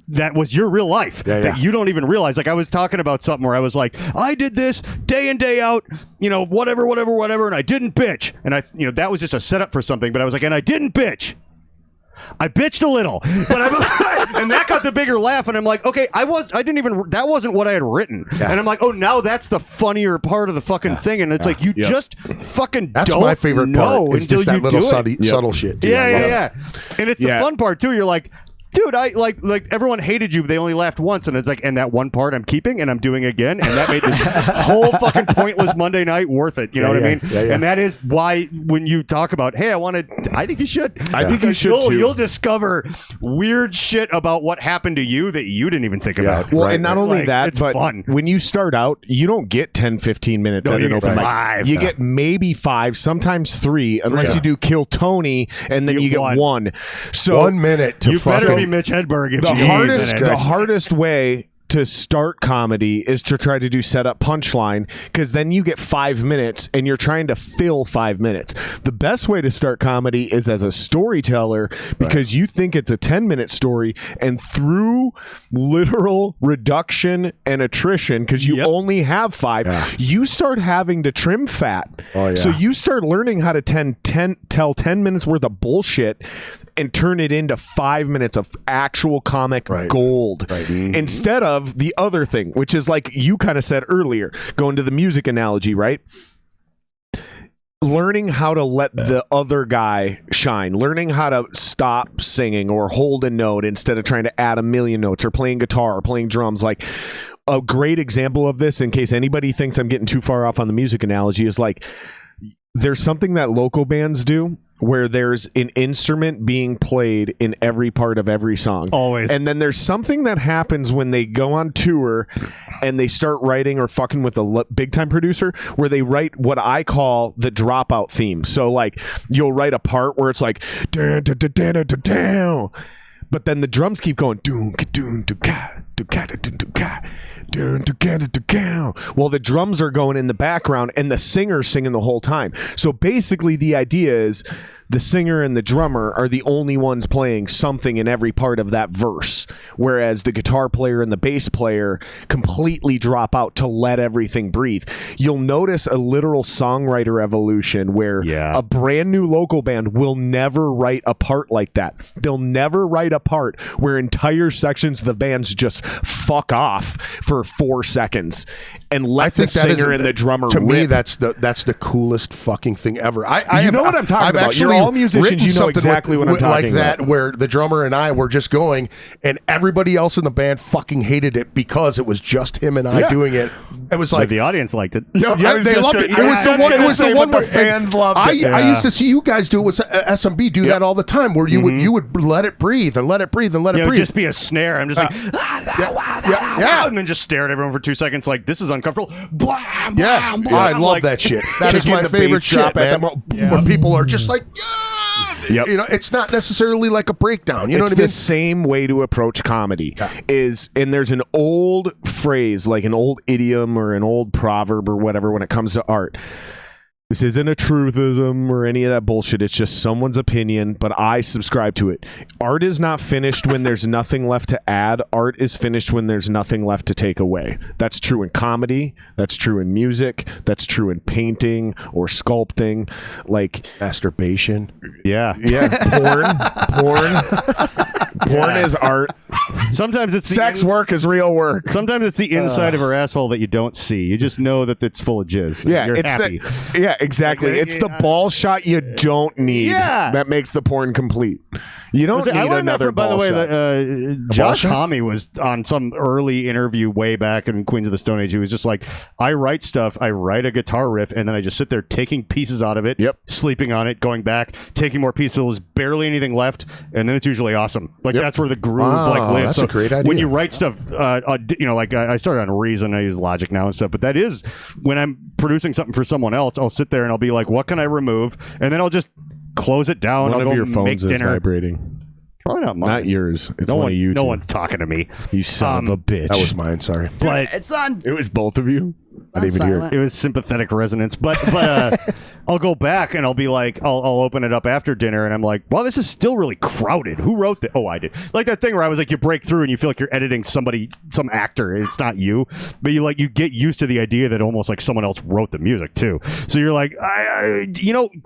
[SPEAKER 3] That was your real life that you don't even realize. Like I was talking about something where I was like, I did this day in, day out, you know, whatever, and I didn't bitch. And that was just a setup for something, but I was like, and I didn't bitch. I bitched a little, but and that got the bigger laugh. And I'm like, okay, that wasn't what I had written. And I'm like, oh, now that's the funnier part of the fucking thing. And it's like, you just fucking
[SPEAKER 4] that's
[SPEAKER 3] don't
[SPEAKER 4] my favorite
[SPEAKER 3] know
[SPEAKER 4] part. It's just that little subtle shit.
[SPEAKER 3] Yeah. And it's the fun part too. You're like, dude, I like everyone hated you, but they only laughed once, and it's like, and that one part I'm keeping and I'm doing again, and that made this whole fucking pointless Monday night worth it. You know what I mean? And that is why when you talk about, hey, I think you should. I think you should too. You'll discover weird shit about what happened to you that you didn't even think about.
[SPEAKER 6] Well, and not only that,
[SPEAKER 3] it's
[SPEAKER 6] but
[SPEAKER 3] fun.
[SPEAKER 6] When you start out, you don't get 10, 15 minutes at an open mic. You get maybe 5, sometimes 3, unless you do Kill Tony, and then you get 1. So
[SPEAKER 4] 1 minute to fucking
[SPEAKER 3] Mitch Hedberg.
[SPEAKER 6] The hardest way to start comedy is to try to do setup punchline, because then you get 5 minutes and you're trying to fill 5 minutes. The best way to start comedy is as a storyteller, because you think it's a 10-minute story, and through literal reduction and attrition, because you only have 5, you start having to trim fat. So you start learning how to tell 10 minutes worth of bullshit and turn it into 5 minutes of actual comic gold instead of the other thing, which is like you kind of said earlier, going to the music analogy, right? Learning how to let the other guy shine, learning how to stop singing or hold a note instead of trying to add a million notes, or playing guitar or playing drums. Like a great example of this, in case anybody thinks I'm getting too far off on the music analogy, is like there's something that local bands do where there's an instrument being played in every part of every song.
[SPEAKER 3] Always.
[SPEAKER 6] And then there's something that happens when they go on tour and they start writing or fucking with a big time producer, where they write what I call the dropout theme. So like you'll write a part where it's like down, down, down, down, down, but then the drums keep going doon doon doon doon. Well, the drums are going in the background and the singer's singing the whole time. So basically the idea is the singer and the drummer are the only ones playing something in every part of that verse, whereas the guitar player and the bass player completely drop out to let everything breathe. You'll notice a literal songwriter evolution where a brand new local band will never write a part like that. They'll never write a part where entire sections of the bands just fuck off for 4 seconds and let the singer and the drummer
[SPEAKER 4] to
[SPEAKER 6] rip.
[SPEAKER 4] me that's the coolest fucking thing ever. I
[SPEAKER 6] know what I'm talking about. You're
[SPEAKER 4] actually
[SPEAKER 2] all musicians,
[SPEAKER 4] written
[SPEAKER 2] you know
[SPEAKER 4] something
[SPEAKER 2] exactly what I'm talking
[SPEAKER 4] like that,
[SPEAKER 2] about.
[SPEAKER 4] where the drummer and I were just going, and everybody else in the band fucking hated it because it was just him and I doing it. It was
[SPEAKER 3] But
[SPEAKER 4] like
[SPEAKER 3] the audience liked it.
[SPEAKER 4] yeah, they loved it. It was the one. It was the one where
[SPEAKER 2] fans loved it.
[SPEAKER 4] I used to see you guys do it with SMB do that all the time, where you would let it breathe and let it breathe and let it
[SPEAKER 3] It would
[SPEAKER 4] breathe.
[SPEAKER 3] just be a snare. I'm just like,
[SPEAKER 4] yeah.
[SPEAKER 3] and then just stare at everyone for 2 seconds like, this is uncomfortable. Blah,
[SPEAKER 4] Yeah,
[SPEAKER 3] blah,
[SPEAKER 4] I
[SPEAKER 3] blah.
[SPEAKER 4] love
[SPEAKER 3] Like,
[SPEAKER 4] that shit. That is
[SPEAKER 2] Kicking
[SPEAKER 4] my
[SPEAKER 2] the
[SPEAKER 4] favorite
[SPEAKER 2] bass drop
[SPEAKER 4] shit,
[SPEAKER 2] at
[SPEAKER 4] man.
[SPEAKER 2] them.
[SPEAKER 4] When people are just like,
[SPEAKER 2] Yep.
[SPEAKER 4] you know, it's not necessarily like a breakdown. You know
[SPEAKER 2] It's
[SPEAKER 4] what I mean?
[SPEAKER 2] the same way to approach comedy and there's an old phrase, like an old idiom or an old proverb or whatever when it comes to art. This isn't a truthism or any of that bullshit. It's just someone's opinion, but I subscribe to it. Art is not finished when there's nothing left to add. Art is finished when there's nothing left to take away. That's true in comedy. That's true in music. That's true in painting or sculpting. Like,
[SPEAKER 4] Masturbation.
[SPEAKER 3] Yeah.
[SPEAKER 2] porn is art.
[SPEAKER 3] Sometimes it's
[SPEAKER 2] Sex work is real work.
[SPEAKER 3] Sometimes it's the inside of her asshole that you don't see. You just know that it's full of jizz.
[SPEAKER 2] Yeah,
[SPEAKER 3] You're
[SPEAKER 2] it's
[SPEAKER 3] happy.
[SPEAKER 2] exactly.
[SPEAKER 3] Like,
[SPEAKER 2] It's the ball shot you don't need.
[SPEAKER 3] Yeah.
[SPEAKER 2] That makes the porn complete. You don't need
[SPEAKER 3] I learned that
[SPEAKER 2] another
[SPEAKER 3] from, by the
[SPEAKER 2] ball
[SPEAKER 3] way,
[SPEAKER 2] shot.
[SPEAKER 3] Josh Homme was on some early interview way back in Queens of the Stone Age. He was just like, I write stuff, I write a guitar riff, and then I just sit there taking pieces out of it, sleeping on it, going back, taking more pieces till there's barely anything left, and then it's usually awesome. Like that's where the groove lives.
[SPEAKER 4] That's
[SPEAKER 3] so
[SPEAKER 4] a great idea.
[SPEAKER 3] when you write stuff, you know, like I started on Reason, I use Logic now and stuff, but that is when I'm producing something for someone else, I'll sit there and I'll be like, what can I remove? And then I'll just close it down.
[SPEAKER 2] One
[SPEAKER 3] I'll
[SPEAKER 2] of
[SPEAKER 3] go
[SPEAKER 2] your
[SPEAKER 3] make
[SPEAKER 2] phones is
[SPEAKER 3] dinner.
[SPEAKER 2] vibrating.
[SPEAKER 3] Probably not mine.
[SPEAKER 2] Not yours. It's
[SPEAKER 3] No
[SPEAKER 2] one
[SPEAKER 3] one,
[SPEAKER 2] of you.
[SPEAKER 3] no
[SPEAKER 2] two.
[SPEAKER 3] one's talking to me.
[SPEAKER 2] You son of a bitch.
[SPEAKER 4] That was mine. Sorry.
[SPEAKER 3] But
[SPEAKER 5] It's on.
[SPEAKER 2] It was both of you.
[SPEAKER 4] I didn't even hear it.
[SPEAKER 5] silent.
[SPEAKER 3] it was sympathetic resonance. But I'll go back and I'll be like, I'll open it up after dinner and I'm like, wow, this is still really crowded. Who wrote that? Oh, I did. Like that thing where I was like, you break through and you feel like you're editing somebody, some actor. It's not you, but you get used to the idea that almost like someone else wrote the music too. So you're like,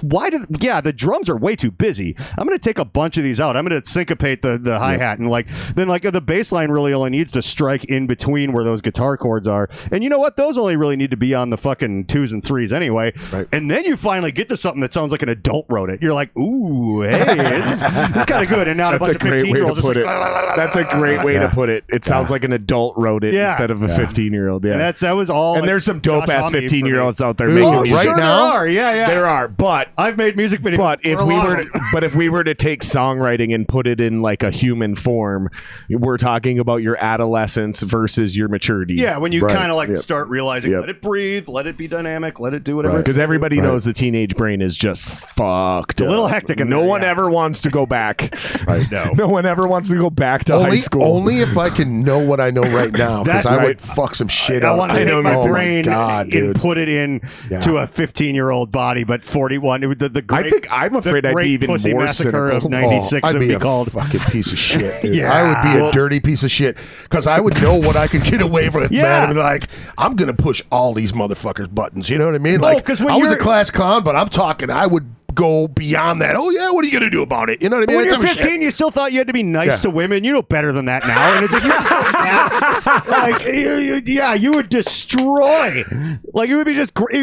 [SPEAKER 3] the drums are way too busy. I'm going to take a bunch of these out. I'm going to syncopate the hi-hat and then the bass line really only needs to strike in between where those guitar chords are. And you know what? Those only really need to be on the fucking 2s and 3s anyway.
[SPEAKER 4] Right.
[SPEAKER 3] And then you finally get to something that sounds like an adult wrote it. You're like, ooh, hey, it's kind of good. And now
[SPEAKER 2] That's
[SPEAKER 3] a
[SPEAKER 2] a
[SPEAKER 3] bunch of
[SPEAKER 2] great way to
[SPEAKER 3] 15-year-olds
[SPEAKER 2] put it. That's a great way to put it. It sounds like an adult wrote it instead of a 15-year-old. Yeah.
[SPEAKER 3] And that was all.
[SPEAKER 2] And
[SPEAKER 3] like,
[SPEAKER 2] there's some dope
[SPEAKER 3] Josh
[SPEAKER 2] ass
[SPEAKER 3] Homme for me.
[SPEAKER 2] 15-year-olds out there
[SPEAKER 4] Ooh,
[SPEAKER 2] making
[SPEAKER 4] right
[SPEAKER 2] music.
[SPEAKER 3] Sure
[SPEAKER 4] now?
[SPEAKER 3] there are. Yeah.
[SPEAKER 2] There are, but
[SPEAKER 3] I've made music videos.
[SPEAKER 2] But if
[SPEAKER 3] for a
[SPEAKER 2] we
[SPEAKER 3] lot
[SPEAKER 2] were,
[SPEAKER 3] of them.
[SPEAKER 2] if we were to take songwriting and put it in like a human form, we're talking about your adolescence versus your maturity.
[SPEAKER 3] Yeah, when you
[SPEAKER 4] Right.
[SPEAKER 3] kind of like start realizing,
[SPEAKER 2] Yep.
[SPEAKER 3] let it breathe, let it be dynamic, let it do whatever.
[SPEAKER 4] Right.
[SPEAKER 3] it's
[SPEAKER 2] Because everybody
[SPEAKER 4] Right.
[SPEAKER 2] knows the teenage brain is just fucked.
[SPEAKER 3] a little
[SPEAKER 2] up.
[SPEAKER 3] hectic in
[SPEAKER 2] No
[SPEAKER 3] there,
[SPEAKER 2] one
[SPEAKER 3] yeah.
[SPEAKER 2] ever wants to go back.
[SPEAKER 4] Right.
[SPEAKER 2] No one ever wants to go back to high school.
[SPEAKER 4] Only if I can know what I know right now, because
[SPEAKER 3] That's
[SPEAKER 4] I would
[SPEAKER 2] right.
[SPEAKER 4] fuck some shit
[SPEAKER 3] I
[SPEAKER 4] up.
[SPEAKER 3] want to take
[SPEAKER 4] Oh
[SPEAKER 3] my brain
[SPEAKER 4] God,
[SPEAKER 3] and
[SPEAKER 4] dude.
[SPEAKER 3] put it in to a 15-year-old body, but 41. The great,
[SPEAKER 2] I think I'm afraid
[SPEAKER 3] the
[SPEAKER 2] I'd
[SPEAKER 3] great
[SPEAKER 2] be even
[SPEAKER 3] pussy
[SPEAKER 2] more
[SPEAKER 3] massacre
[SPEAKER 2] cynical.
[SPEAKER 3] of 96
[SPEAKER 4] I'd
[SPEAKER 3] would
[SPEAKER 4] be
[SPEAKER 3] be
[SPEAKER 4] a
[SPEAKER 3] called.
[SPEAKER 4] fucking piece of shit. Dude.
[SPEAKER 3] Yeah.
[SPEAKER 4] I would be a dirty piece of shit because I would know what I could get away with.
[SPEAKER 3] Yeah.
[SPEAKER 4] Man, I'd be like, I'm gonna push all these motherfuckers' buttons. You know what I mean? Like,
[SPEAKER 3] 'cause when
[SPEAKER 4] I was a
[SPEAKER 3] you're-
[SPEAKER 4] class clown, but I'm talking. I would go beyond that. Oh yeah, what are you gonna do about it? You know what I mean?
[SPEAKER 3] When
[SPEAKER 4] That
[SPEAKER 3] you're
[SPEAKER 4] type of shit.
[SPEAKER 3] 15, you still thought you had to be nice
[SPEAKER 4] Yeah.
[SPEAKER 3] to women. You know better than that now. And it's like, you would destroy. Like, it would be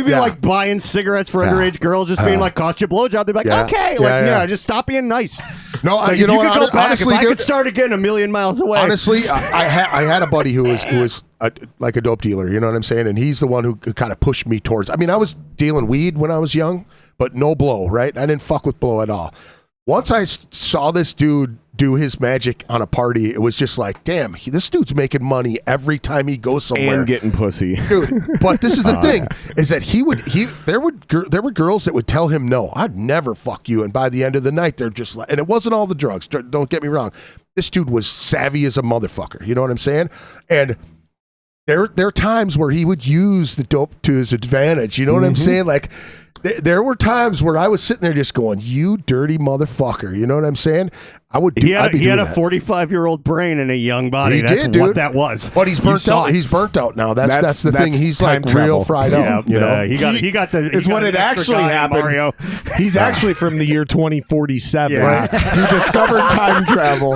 [SPEAKER 4] Yeah.
[SPEAKER 3] like buying cigarettes for underage girls, just being like, cost you a blowjob. They'd be like,
[SPEAKER 4] Yeah.
[SPEAKER 3] okay.
[SPEAKER 4] Yeah.
[SPEAKER 3] Just stop being nice.
[SPEAKER 4] No,
[SPEAKER 3] Like,
[SPEAKER 4] you
[SPEAKER 3] if
[SPEAKER 4] know
[SPEAKER 3] you
[SPEAKER 4] what?
[SPEAKER 3] could go back,
[SPEAKER 4] Honestly,
[SPEAKER 3] if I
[SPEAKER 4] dude,
[SPEAKER 3] could start again a million miles away.
[SPEAKER 4] honestly, I had a buddy who was like a dope dealer. You know what I'm saying? And he's the one who kind of pushed me towards. I mean, I was dealing weed when I was young, but no blow. Right? I didn't fuck with blow at all. Once I saw this dude do his magic on a party, it was just like, damn, this dude's making money every time he goes somewhere.
[SPEAKER 2] And getting pussy.
[SPEAKER 4] Dude, but this is the thing: is that there were girls that would tell him no, I'd never fuck you, and by the end of the night, they're just like, and it wasn't all the drugs. Don't get me wrong, this dude was savvy as a motherfucker. You know what I'm saying? And there are times where he would use the dope to his advantage. You know what I'm saying? Like. There were times where I was sitting there just going, "You dirty motherfucker!" You know what I'm saying? I would do.
[SPEAKER 3] He had,
[SPEAKER 4] I'd be
[SPEAKER 3] he had
[SPEAKER 4] doing
[SPEAKER 3] a
[SPEAKER 4] that.
[SPEAKER 3] 45-year-old brain and a young body.
[SPEAKER 4] He
[SPEAKER 3] That's
[SPEAKER 4] did, dude.
[SPEAKER 3] what that was.
[SPEAKER 4] But he's
[SPEAKER 3] You
[SPEAKER 4] burnt
[SPEAKER 3] saw
[SPEAKER 4] out.
[SPEAKER 3] it.
[SPEAKER 4] He's burnt out now. That's the thing.
[SPEAKER 2] that's
[SPEAKER 4] He's
[SPEAKER 2] time
[SPEAKER 4] like real
[SPEAKER 2] travel.
[SPEAKER 4] fried
[SPEAKER 3] Yeah,
[SPEAKER 4] out. You know.
[SPEAKER 3] he got the.
[SPEAKER 2] Is
[SPEAKER 3] he
[SPEAKER 2] what
[SPEAKER 3] got
[SPEAKER 2] it
[SPEAKER 3] an extra
[SPEAKER 2] actually
[SPEAKER 3] guy in
[SPEAKER 2] happened.
[SPEAKER 3] Mario.
[SPEAKER 2] He's actually from the year 2047.
[SPEAKER 3] Yeah.
[SPEAKER 2] He discovered time travel.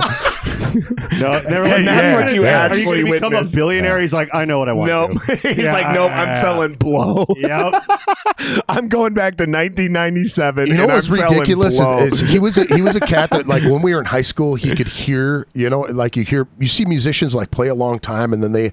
[SPEAKER 3] No, never
[SPEAKER 2] And that's what you actually
[SPEAKER 3] Are you gonna become
[SPEAKER 2] witnessed.
[SPEAKER 3] a billionaire? He's like, I know what I want
[SPEAKER 2] Nope.
[SPEAKER 3] to.
[SPEAKER 2] He's like, nope, I'm selling blow.
[SPEAKER 3] Yep.
[SPEAKER 2] I'm going back to 1997.
[SPEAKER 4] You know
[SPEAKER 2] and
[SPEAKER 4] what's
[SPEAKER 2] I'm selling
[SPEAKER 4] ridiculous
[SPEAKER 2] blow.
[SPEAKER 4] is he was a cat that, like, when we were in high school, he could hear, like you see musicians like play a long time and then they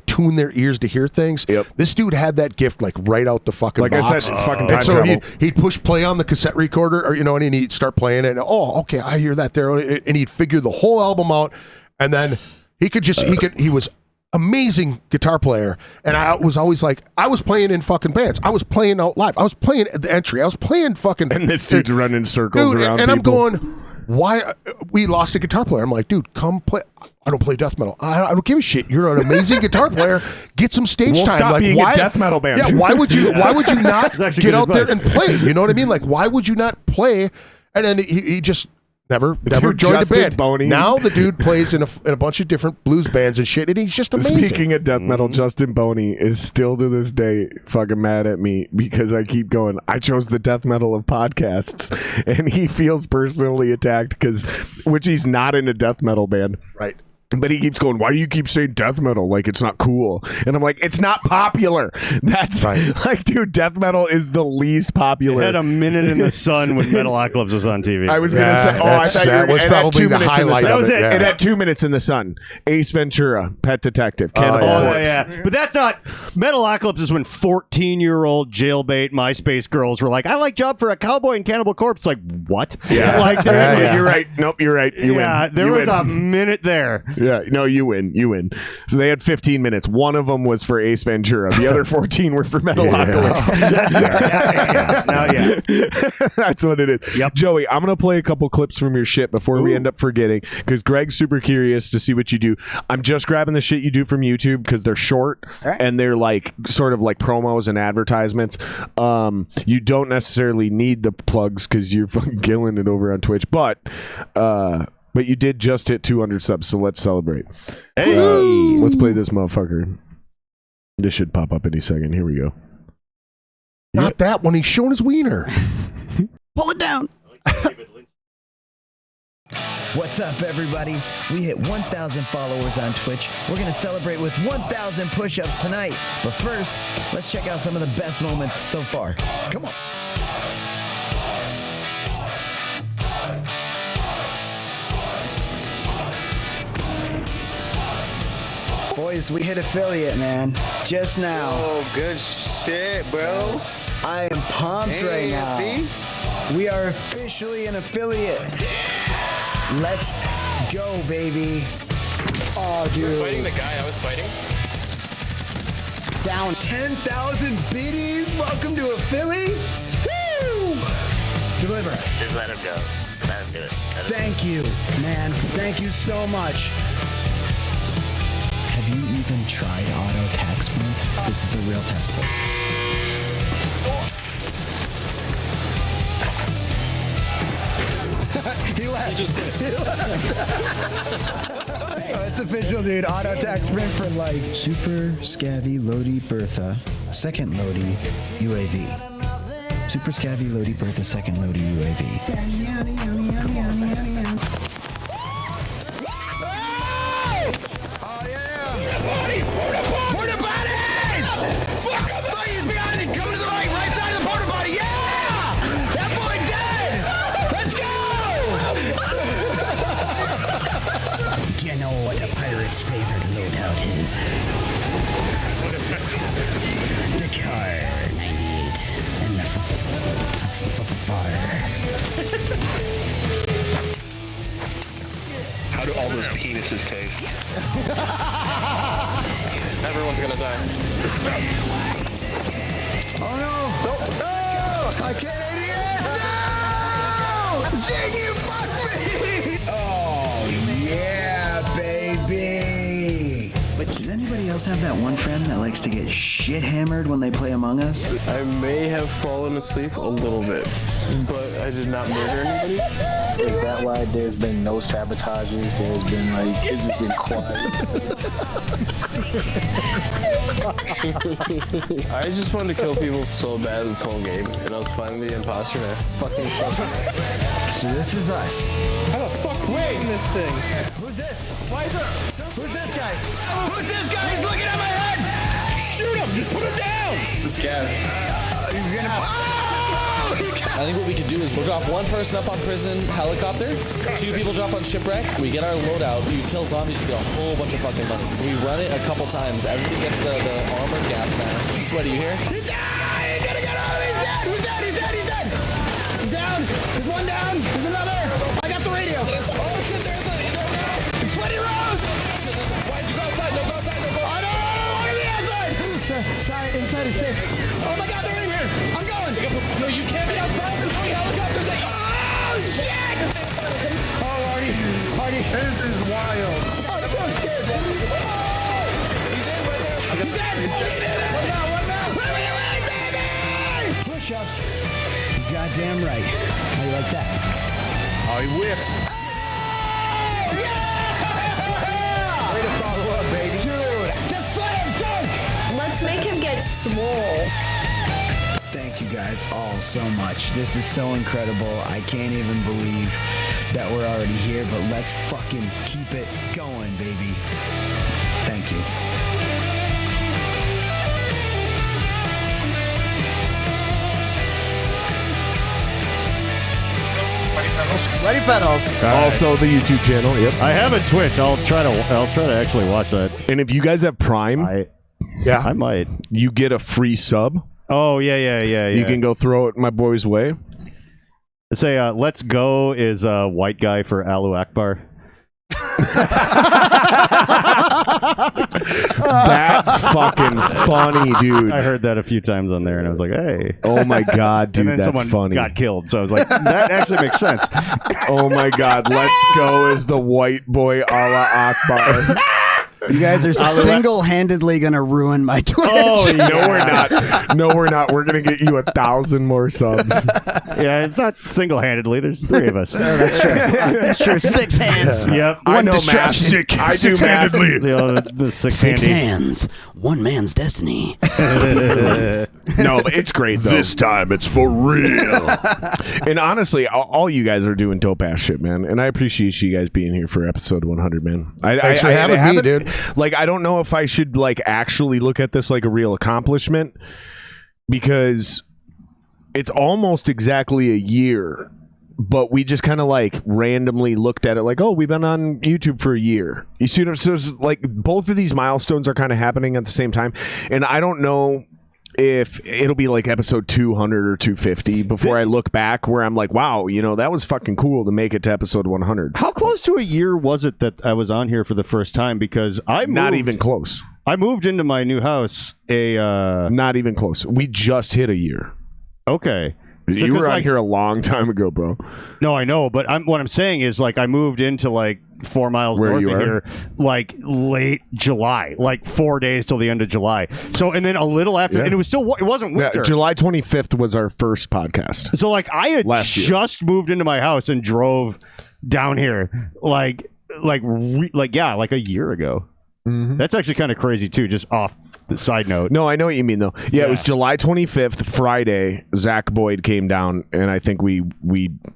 [SPEAKER 4] tune their ears to hear things.
[SPEAKER 2] Yep.
[SPEAKER 4] This dude had that gift like right out the fucking
[SPEAKER 2] Like
[SPEAKER 4] box.
[SPEAKER 2] I said, it's fucking time
[SPEAKER 4] And so
[SPEAKER 2] travel.
[SPEAKER 4] he'd push play on the cassette recorder, or and he'd start playing it. And, oh, okay, I hear that there, and he'd figure the whole album out, and then he was amazing guitar player. And I was always like, I was playing in fucking bands, I was playing out live, I was playing at the entry, I was playing fucking,
[SPEAKER 2] And this dude's running circles
[SPEAKER 4] dude,
[SPEAKER 2] around
[SPEAKER 4] and I'm
[SPEAKER 2] people.
[SPEAKER 4] going, why? We lost a guitar player. I'm like, dude, come play. I don't play death metal. I don't give a shit. You're an amazing guitar player. Get some stage
[SPEAKER 2] We'll
[SPEAKER 4] time.
[SPEAKER 2] stop
[SPEAKER 4] like,
[SPEAKER 2] being a death metal band.
[SPEAKER 4] Yeah, why would you not
[SPEAKER 3] actually
[SPEAKER 4] get
[SPEAKER 3] good
[SPEAKER 4] out
[SPEAKER 3] advice.
[SPEAKER 4] there and play? You know what I mean? Like, why would you not play? And then he just never
[SPEAKER 2] Dude,
[SPEAKER 4] joined
[SPEAKER 2] Justin
[SPEAKER 4] a band.
[SPEAKER 2] Boney.
[SPEAKER 4] Now the dude plays in a bunch of different blues bands and shit, and he's just amazing.
[SPEAKER 2] Speaking of death metal, Justin Boney is still to this day fucking mad at me because I keep going, I chose the death metal of podcasts, and he feels personally attacked which he's not in a death metal band.
[SPEAKER 4] Right.
[SPEAKER 2] But he keeps going, why do you keep saying death metal? Like, it's not cool. And I'm like, it's not popular. That's
[SPEAKER 4] Right.
[SPEAKER 2] like, dude, death metal is the least popular.
[SPEAKER 3] Had a minute in the sun when Metalocalypse was on TV.
[SPEAKER 2] I was going to
[SPEAKER 4] Yeah,
[SPEAKER 2] say, I thought you were
[SPEAKER 4] that was
[SPEAKER 2] it had
[SPEAKER 4] probably
[SPEAKER 2] 2
[SPEAKER 4] the
[SPEAKER 2] minutes in the
[SPEAKER 4] highlight
[SPEAKER 2] sun.
[SPEAKER 4] of
[SPEAKER 2] That was
[SPEAKER 4] it,
[SPEAKER 2] it.
[SPEAKER 4] yeah.
[SPEAKER 2] It had 2 minutes in the sun. Ace Ventura, Pet Detective, Cannibal
[SPEAKER 4] yeah.
[SPEAKER 3] Oh,
[SPEAKER 2] Corpse.
[SPEAKER 3] yeah. But that's not Metalocalypse is when 14-year-old jailbait MySpace girls were like, I like Job for a Cowboy and Cannibal Corpse. Like, what?
[SPEAKER 2] Yeah.
[SPEAKER 3] Like,
[SPEAKER 4] Yeah, yeah.
[SPEAKER 2] You're right. Nope, you're right. You
[SPEAKER 3] yeah,
[SPEAKER 2] win.
[SPEAKER 3] there
[SPEAKER 2] You
[SPEAKER 3] was
[SPEAKER 2] win.
[SPEAKER 3] a minute there.
[SPEAKER 2] Yeah, no, you win. You win. So they had 15 minutes. One of them was for Ace Ventura. The other 14 were for Metalocalypse.
[SPEAKER 3] Yeah.
[SPEAKER 2] That's what it is.
[SPEAKER 3] Yep.
[SPEAKER 2] Joey, I'm going to play a couple clips from your shit before we end up forgetting because Greg's super curious to see what you do. I'm just grabbing the shit you do from YouTube because they're short
[SPEAKER 5] right.
[SPEAKER 2] and they're like sort of like promos and advertisements. You don't necessarily need the plugs because you're fucking killing it over on Twitch, but you did just hit 200 subs, so let's celebrate.
[SPEAKER 3] Hey.
[SPEAKER 2] Let's play this motherfucker. This should pop up any second. Here we go.
[SPEAKER 4] Not that one. He's showing his wiener.
[SPEAKER 5] Pull it down. What's up, everybody? We hit 1,000 followers on Twitch. We're going to celebrate with 1,000 push-ups tonight. But first, let's check out some of the best moments so far. Come on. Boys, we hit affiliate, man. Just now.
[SPEAKER 7] Oh, good shit, bro.
[SPEAKER 5] I am pumped right now. We are officially an affiliate. Let's go, baby. Oh, dude.
[SPEAKER 7] Fighting the guy I was fighting?
[SPEAKER 5] Down 10,000 biddies. Welcome to a Philly. Woo! Deliver.
[SPEAKER 8] Just let him go. Let him do it.
[SPEAKER 5] Thank you, man. Thank you so much. Have you even tried auto tax sprint? This is the real test, folks. He left. Oh, it's official, dude. Auto tax sprint for like Super Scavvy Lodi Bertha, second Lodi UAV. Super Scavvy Lodi Bertha, second Lodi UAV.
[SPEAKER 7] Porta potties! Fuck up, buddies behind it! Coming to the right side of the porta potty! Yeah! That boy dead! Let's go!
[SPEAKER 5] You know what a pirate's favorite loadout is? The car 98 and the fire.
[SPEAKER 7] How do all those penises taste? Everyone's gonna die.
[SPEAKER 5] Oh no! No! I can't ADS! No! Jing, you fucked me! Oh yeah, baby! But does anybody else have that one friend that likes to get shit hammered when they play Among Us?
[SPEAKER 9] I may have fallen asleep a little bit, but I did not murder anybody.
[SPEAKER 10] Is that why there's been no sabotages? There's been like, it's just been quiet.
[SPEAKER 9] I just wanted to kill people so bad this whole game, and I was finally the imposter, and I fucking sucked.
[SPEAKER 5] So this is us.
[SPEAKER 7] How the fuck
[SPEAKER 9] Wait, this thing.
[SPEAKER 7] Who's this? Why is there? Who's this guy? Who's this guy? He's looking at my head! Shoot him! Just put him down!
[SPEAKER 11] This guy.
[SPEAKER 7] You're gonna...
[SPEAKER 11] I think what we could do is we'll drop one person up on prison helicopter, 2 people drop on shipwreck, we get our loadout, you kill zombies, you get a whole bunch of fucking money. We run it a couple times, everybody gets the armor gas mask. Sweaty, you here?
[SPEAKER 7] He's dead! You gotta get out! He's dead! Who's dead? He's dead! He's dead! He's down! There's one down! There's another! I got the radio! Oh shit, there's the Sweaty Rose!
[SPEAKER 11] Why'd you go outside? No, go outside, no, go outside!
[SPEAKER 7] I don't want to be outside! Sorry, inside is safe. Oh my god, they're in here! I'm going!
[SPEAKER 11] No, you can't be outside! There's no helicopters!
[SPEAKER 7] Oh shit! Oh, Artie, this is wild. I'm so scared.
[SPEAKER 11] He's in right there!
[SPEAKER 7] He's dead! What now? What are we doing, baby? Push-ups. Goddamn right. How you like that?
[SPEAKER 2] Oh, he whipped.
[SPEAKER 7] Oh, yeah! Way to follow up, baby. Dude, just slam dunk!
[SPEAKER 12] Let's make him get swole.
[SPEAKER 13] Thank you guys all so much. This is so incredible. I can't even believe that we're already here, but let's fucking keep it going, baby. Thank you.
[SPEAKER 5] Sweaty Pedals.
[SPEAKER 2] Also the YouTube channel. Yep.
[SPEAKER 3] I have a Twitch. I'll try to actually watch that.
[SPEAKER 2] And if you guys have Prime,
[SPEAKER 3] I might.
[SPEAKER 2] you get a free sub.
[SPEAKER 3] Oh yeah.
[SPEAKER 2] You can go throw it my boy's way.
[SPEAKER 3] Say, let's go is a white guy for Alu Akbar.
[SPEAKER 2] That's fucking funny, dude.
[SPEAKER 3] I heard that a few times on there, and I was like, "Hey!"
[SPEAKER 2] Oh my god, dude,
[SPEAKER 3] and then
[SPEAKER 2] that's
[SPEAKER 3] someone
[SPEAKER 2] funny.
[SPEAKER 3] got killed, so I was like, "That actually makes sense."
[SPEAKER 2] Oh my god, let's go as the white boy Allah Akbar.
[SPEAKER 5] You guys are single-handedly gonna ruin my Twitch.
[SPEAKER 2] Oh, no, we're not. No, we're not. We're gonna get you 1,000 more subs.
[SPEAKER 3] Yeah, it's not single-handedly. There's 3 of us.
[SPEAKER 5] That's true. That's true. 6 hands.
[SPEAKER 3] Yep.
[SPEAKER 5] One distraction.
[SPEAKER 2] I do handedly.
[SPEAKER 3] The
[SPEAKER 5] 6 hands. One man's destiny.
[SPEAKER 2] No, but it's great though.
[SPEAKER 4] This time it's for real.
[SPEAKER 2] And honestly, all you guys are doing dope ass shit, man. And I appreciate you guys being here for episode 100, man.
[SPEAKER 4] Thanks for having me, dude.
[SPEAKER 2] Like, I don't know if I should like actually look at this like a real accomplishment, because it's almost exactly a year, but we just kind of like randomly looked at it like, oh, we've been on YouTube for a year. You see what I'm saying? So it's like both of these milestones are kind of happening at the same time, and I don't know if it'll be like episode 200 or 250 before I look back where I'm like, wow, you know, that was fucking cool to make it to episode 100.
[SPEAKER 3] How close to a year was it that I was on here for the first time? Because
[SPEAKER 2] not even close.
[SPEAKER 3] I moved into my new house
[SPEAKER 2] not even close. We just hit a year.
[SPEAKER 3] Okay.
[SPEAKER 2] So you were on here a long time ago, bro.
[SPEAKER 3] No, I know, but what I'm saying is, like, I moved into like 4 miles north of here, like late July, like 4 days till the end of July. So, and then a little after, and it was still, it wasn't winter.
[SPEAKER 2] Yeah, July 25th was our first podcast.
[SPEAKER 3] So, like, I had just moved into my house and drove down here, like a year ago. Mm-hmm. That's actually kind of crazy too. Just off the side note.
[SPEAKER 2] No, I know what you mean though. Yeah, it was July 25th, Friday. Zach Boyd came down, and I think we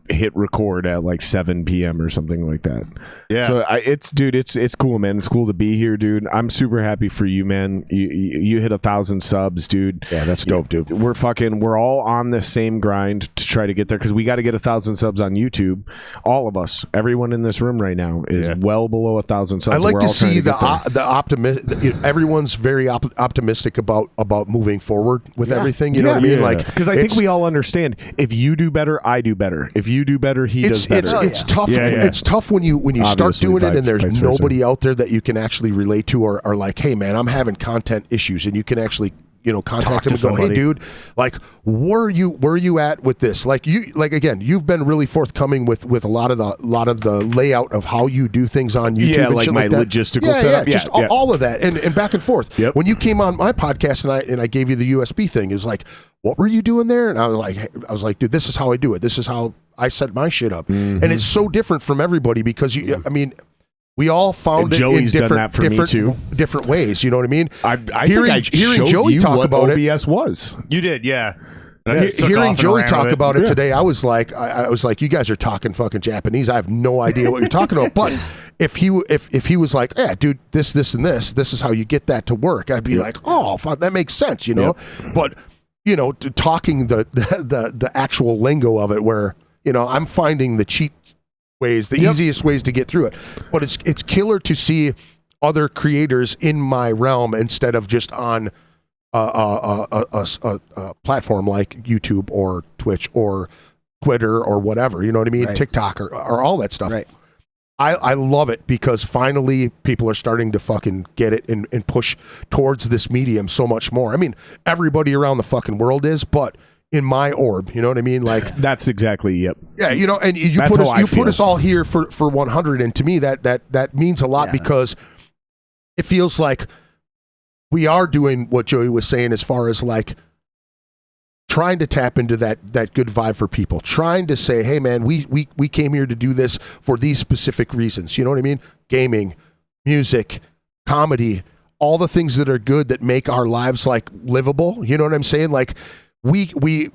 [SPEAKER 2] hit record at like 7 p.m. or something like that. Yeah. So it's cool, man. It's cool to be here, dude. I'm super happy for you, man. You hit 1,000 subs, dude.
[SPEAKER 4] Yeah, that's dope, dude.
[SPEAKER 2] We're all on the same grind to try to get there, because we got to get 1,000 subs on YouTube. All of us, everyone in this room right now is well below 1,000 subs.
[SPEAKER 4] I like to see the optimism. Everyone's very optimistic about moving forward with everything. You know what I mean? Like,
[SPEAKER 2] because I think we all understand, if you do better, I do better. If you do better, he does better.
[SPEAKER 4] It's tough. It's tough when you start doing it and there's nobody out there that you can actually relate to, or like, hey man, I'm having content issues, and you can actually contact him and go, hey dude, like, where are you at with this? Like, again, you've been really forthcoming with a lot of the layout of how you do things on YouTube.
[SPEAKER 2] Yeah,
[SPEAKER 4] and
[SPEAKER 2] like
[SPEAKER 4] shit
[SPEAKER 2] my
[SPEAKER 4] like that.
[SPEAKER 2] logistical setup.
[SPEAKER 4] Yeah, just all of that and back and forth. Yep. When you came on my podcast and I gave you the USB thing, it was like, what were you doing there? And I was like, dude, this is how I do it. This is how I set my shit up. Mm-hmm. And it's so different from everybody, because we all found it in different ways. You know what I mean?
[SPEAKER 2] I hearing Joey talk about
[SPEAKER 4] it.
[SPEAKER 2] OBS was.
[SPEAKER 3] You did, yeah.
[SPEAKER 4] Hearing Joey talk about it today, I was like, you guys are talking fucking Japanese. I have no idea what you're talking about. But if he was like, yeah, dude, this, and this is how you get that to work, I'd be like, oh, fuck, that makes sense, you know. But talking the actual lingo of it, where I'm finding the cheat ways, the easiest ways to get through it. But it's killer to see other creators in my realm instead of just on a platform like YouTube or Twitch or Twitter or whatever, you know what I mean? Right. TikTok or all that stuff. Right. I love it because finally people are starting to fucking get it and push towards this medium so much more. I mean, everybody around the fucking world is, but in my orb, you know what I mean? Like
[SPEAKER 6] that's exactly, yep.
[SPEAKER 4] Yeah, and you put us all here for 100, and to me that means a lot because it feels like we are doing what Joey was saying as far as like trying to tap into that good vibe for people, trying to say, hey man, we came here to do this for these specific reasons. You know what I mean? Gaming, music, comedy, all the things that are good that make our lives like livable. You know what I'm saying? Like we're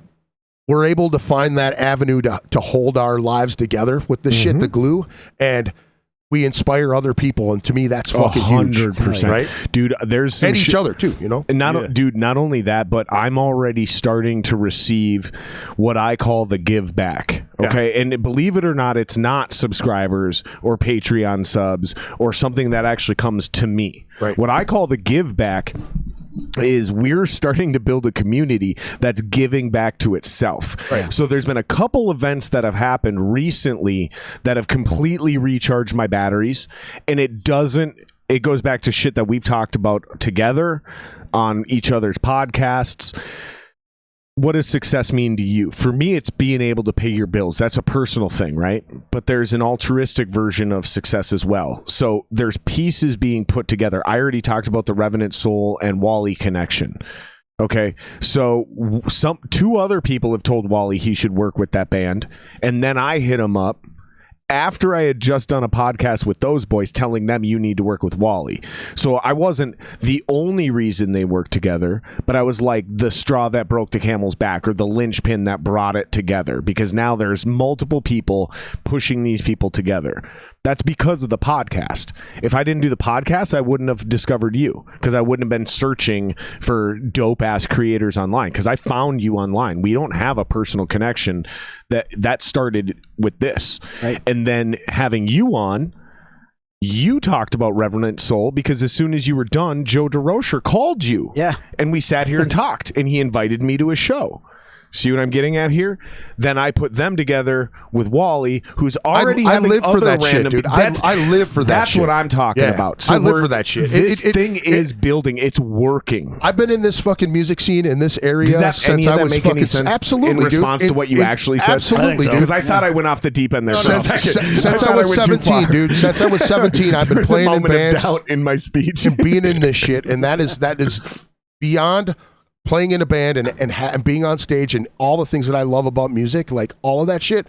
[SPEAKER 4] able to find that avenue to hold our lives together with the shit, the glue, and we inspire other people, and to me, that's fucking
[SPEAKER 6] 100%,
[SPEAKER 4] right,
[SPEAKER 6] dude. There's some
[SPEAKER 4] and each other too,
[SPEAKER 6] And not only that, but I'm already starting to receive what I call the give back. Okay, and believe it or not, it's not subscribers or Patreon subs or something that actually comes to me.
[SPEAKER 4] Right.
[SPEAKER 6] What I call the give back is we're starting to build a community that's giving back to itself.
[SPEAKER 4] Right.
[SPEAKER 6] So there's been a couple events that have happened recently that have completely recharged my batteries, and it goes back to shit that we've talked about together on each other's podcasts. What does success mean to you? For me, it's being able to pay your bills. That's a personal thing, right? But there's an altruistic version of success as well. So there's pieces being put together. I already talked about the Revenant Soul and Wally connection. Okay, so two other people have told Wally he should work with that band, and then I hit him up after I had just done a podcast with those boys telling them you need to work with Wally. So I wasn't the only reason they worked together, but I was like the straw that broke the camel's back or the linchpin that brought it together, because now there's multiple people pushing these people together. That's because of the podcast. If I didn't do the podcast, I wouldn't have discovered you, because I wouldn't have been searching for dope ass creators online, because I found you online. We don't have a personal connection. That started with this. Right. And then having you on, you talked about Revenant Soul because as soon as you were done, Joe DeRocher called you.
[SPEAKER 5] Yeah.
[SPEAKER 6] And we sat here and talked, and he invited me to his show. See what I'm getting at here? Then I put them together with Wally, who's already having
[SPEAKER 4] live
[SPEAKER 6] other
[SPEAKER 4] for that
[SPEAKER 6] random.
[SPEAKER 4] Shit, dude. I live for that.
[SPEAKER 6] That's
[SPEAKER 4] shit.
[SPEAKER 6] what I'm talking about. So
[SPEAKER 4] I live for that shit.
[SPEAKER 6] This thing is building. It's working.
[SPEAKER 4] I've been in this fucking music scene in this area since I was fucking
[SPEAKER 6] absolutely in response
[SPEAKER 4] dude.
[SPEAKER 6] to what you actually said.
[SPEAKER 4] Absolutely,
[SPEAKER 6] because I thought I went off the deep end there.
[SPEAKER 4] Since I was 17, dude. Since I was 17, I've been playing in bands.
[SPEAKER 6] Doubt in my speech
[SPEAKER 4] and being in this shit, and that is beyond. Playing in a band and being on stage and all the things that I love about music, like all of that shit,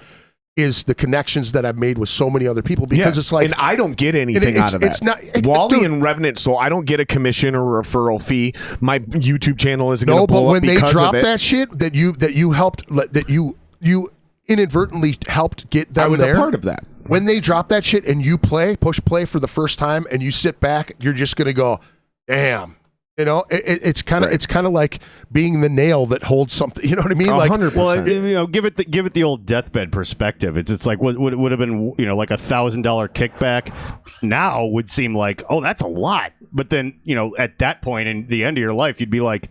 [SPEAKER 4] is the connections that I've made with so many other people. Because it's like,
[SPEAKER 6] and I don't get anything out of that.
[SPEAKER 4] It's not
[SPEAKER 6] Wally and Revenant Soul. I don't get a commission or a referral fee. My YouTube channel isn't going to blow up because of it.
[SPEAKER 4] No, but when they dropped that shit that you helped, that you inadvertently helped get them.
[SPEAKER 6] I was
[SPEAKER 4] there,
[SPEAKER 6] a part of that.
[SPEAKER 4] When they drop that shit and you push play for the first time, and you sit back, you're just going to go, damn. You know, it's kind of like being the nail that holds something. You know what I mean?
[SPEAKER 3] 100%. Well, give it the old deathbed perspective. It's like what would have been like $1,000 kickback now would seem like, oh, that's a lot. But then at that point in the end of your life, you'd be like,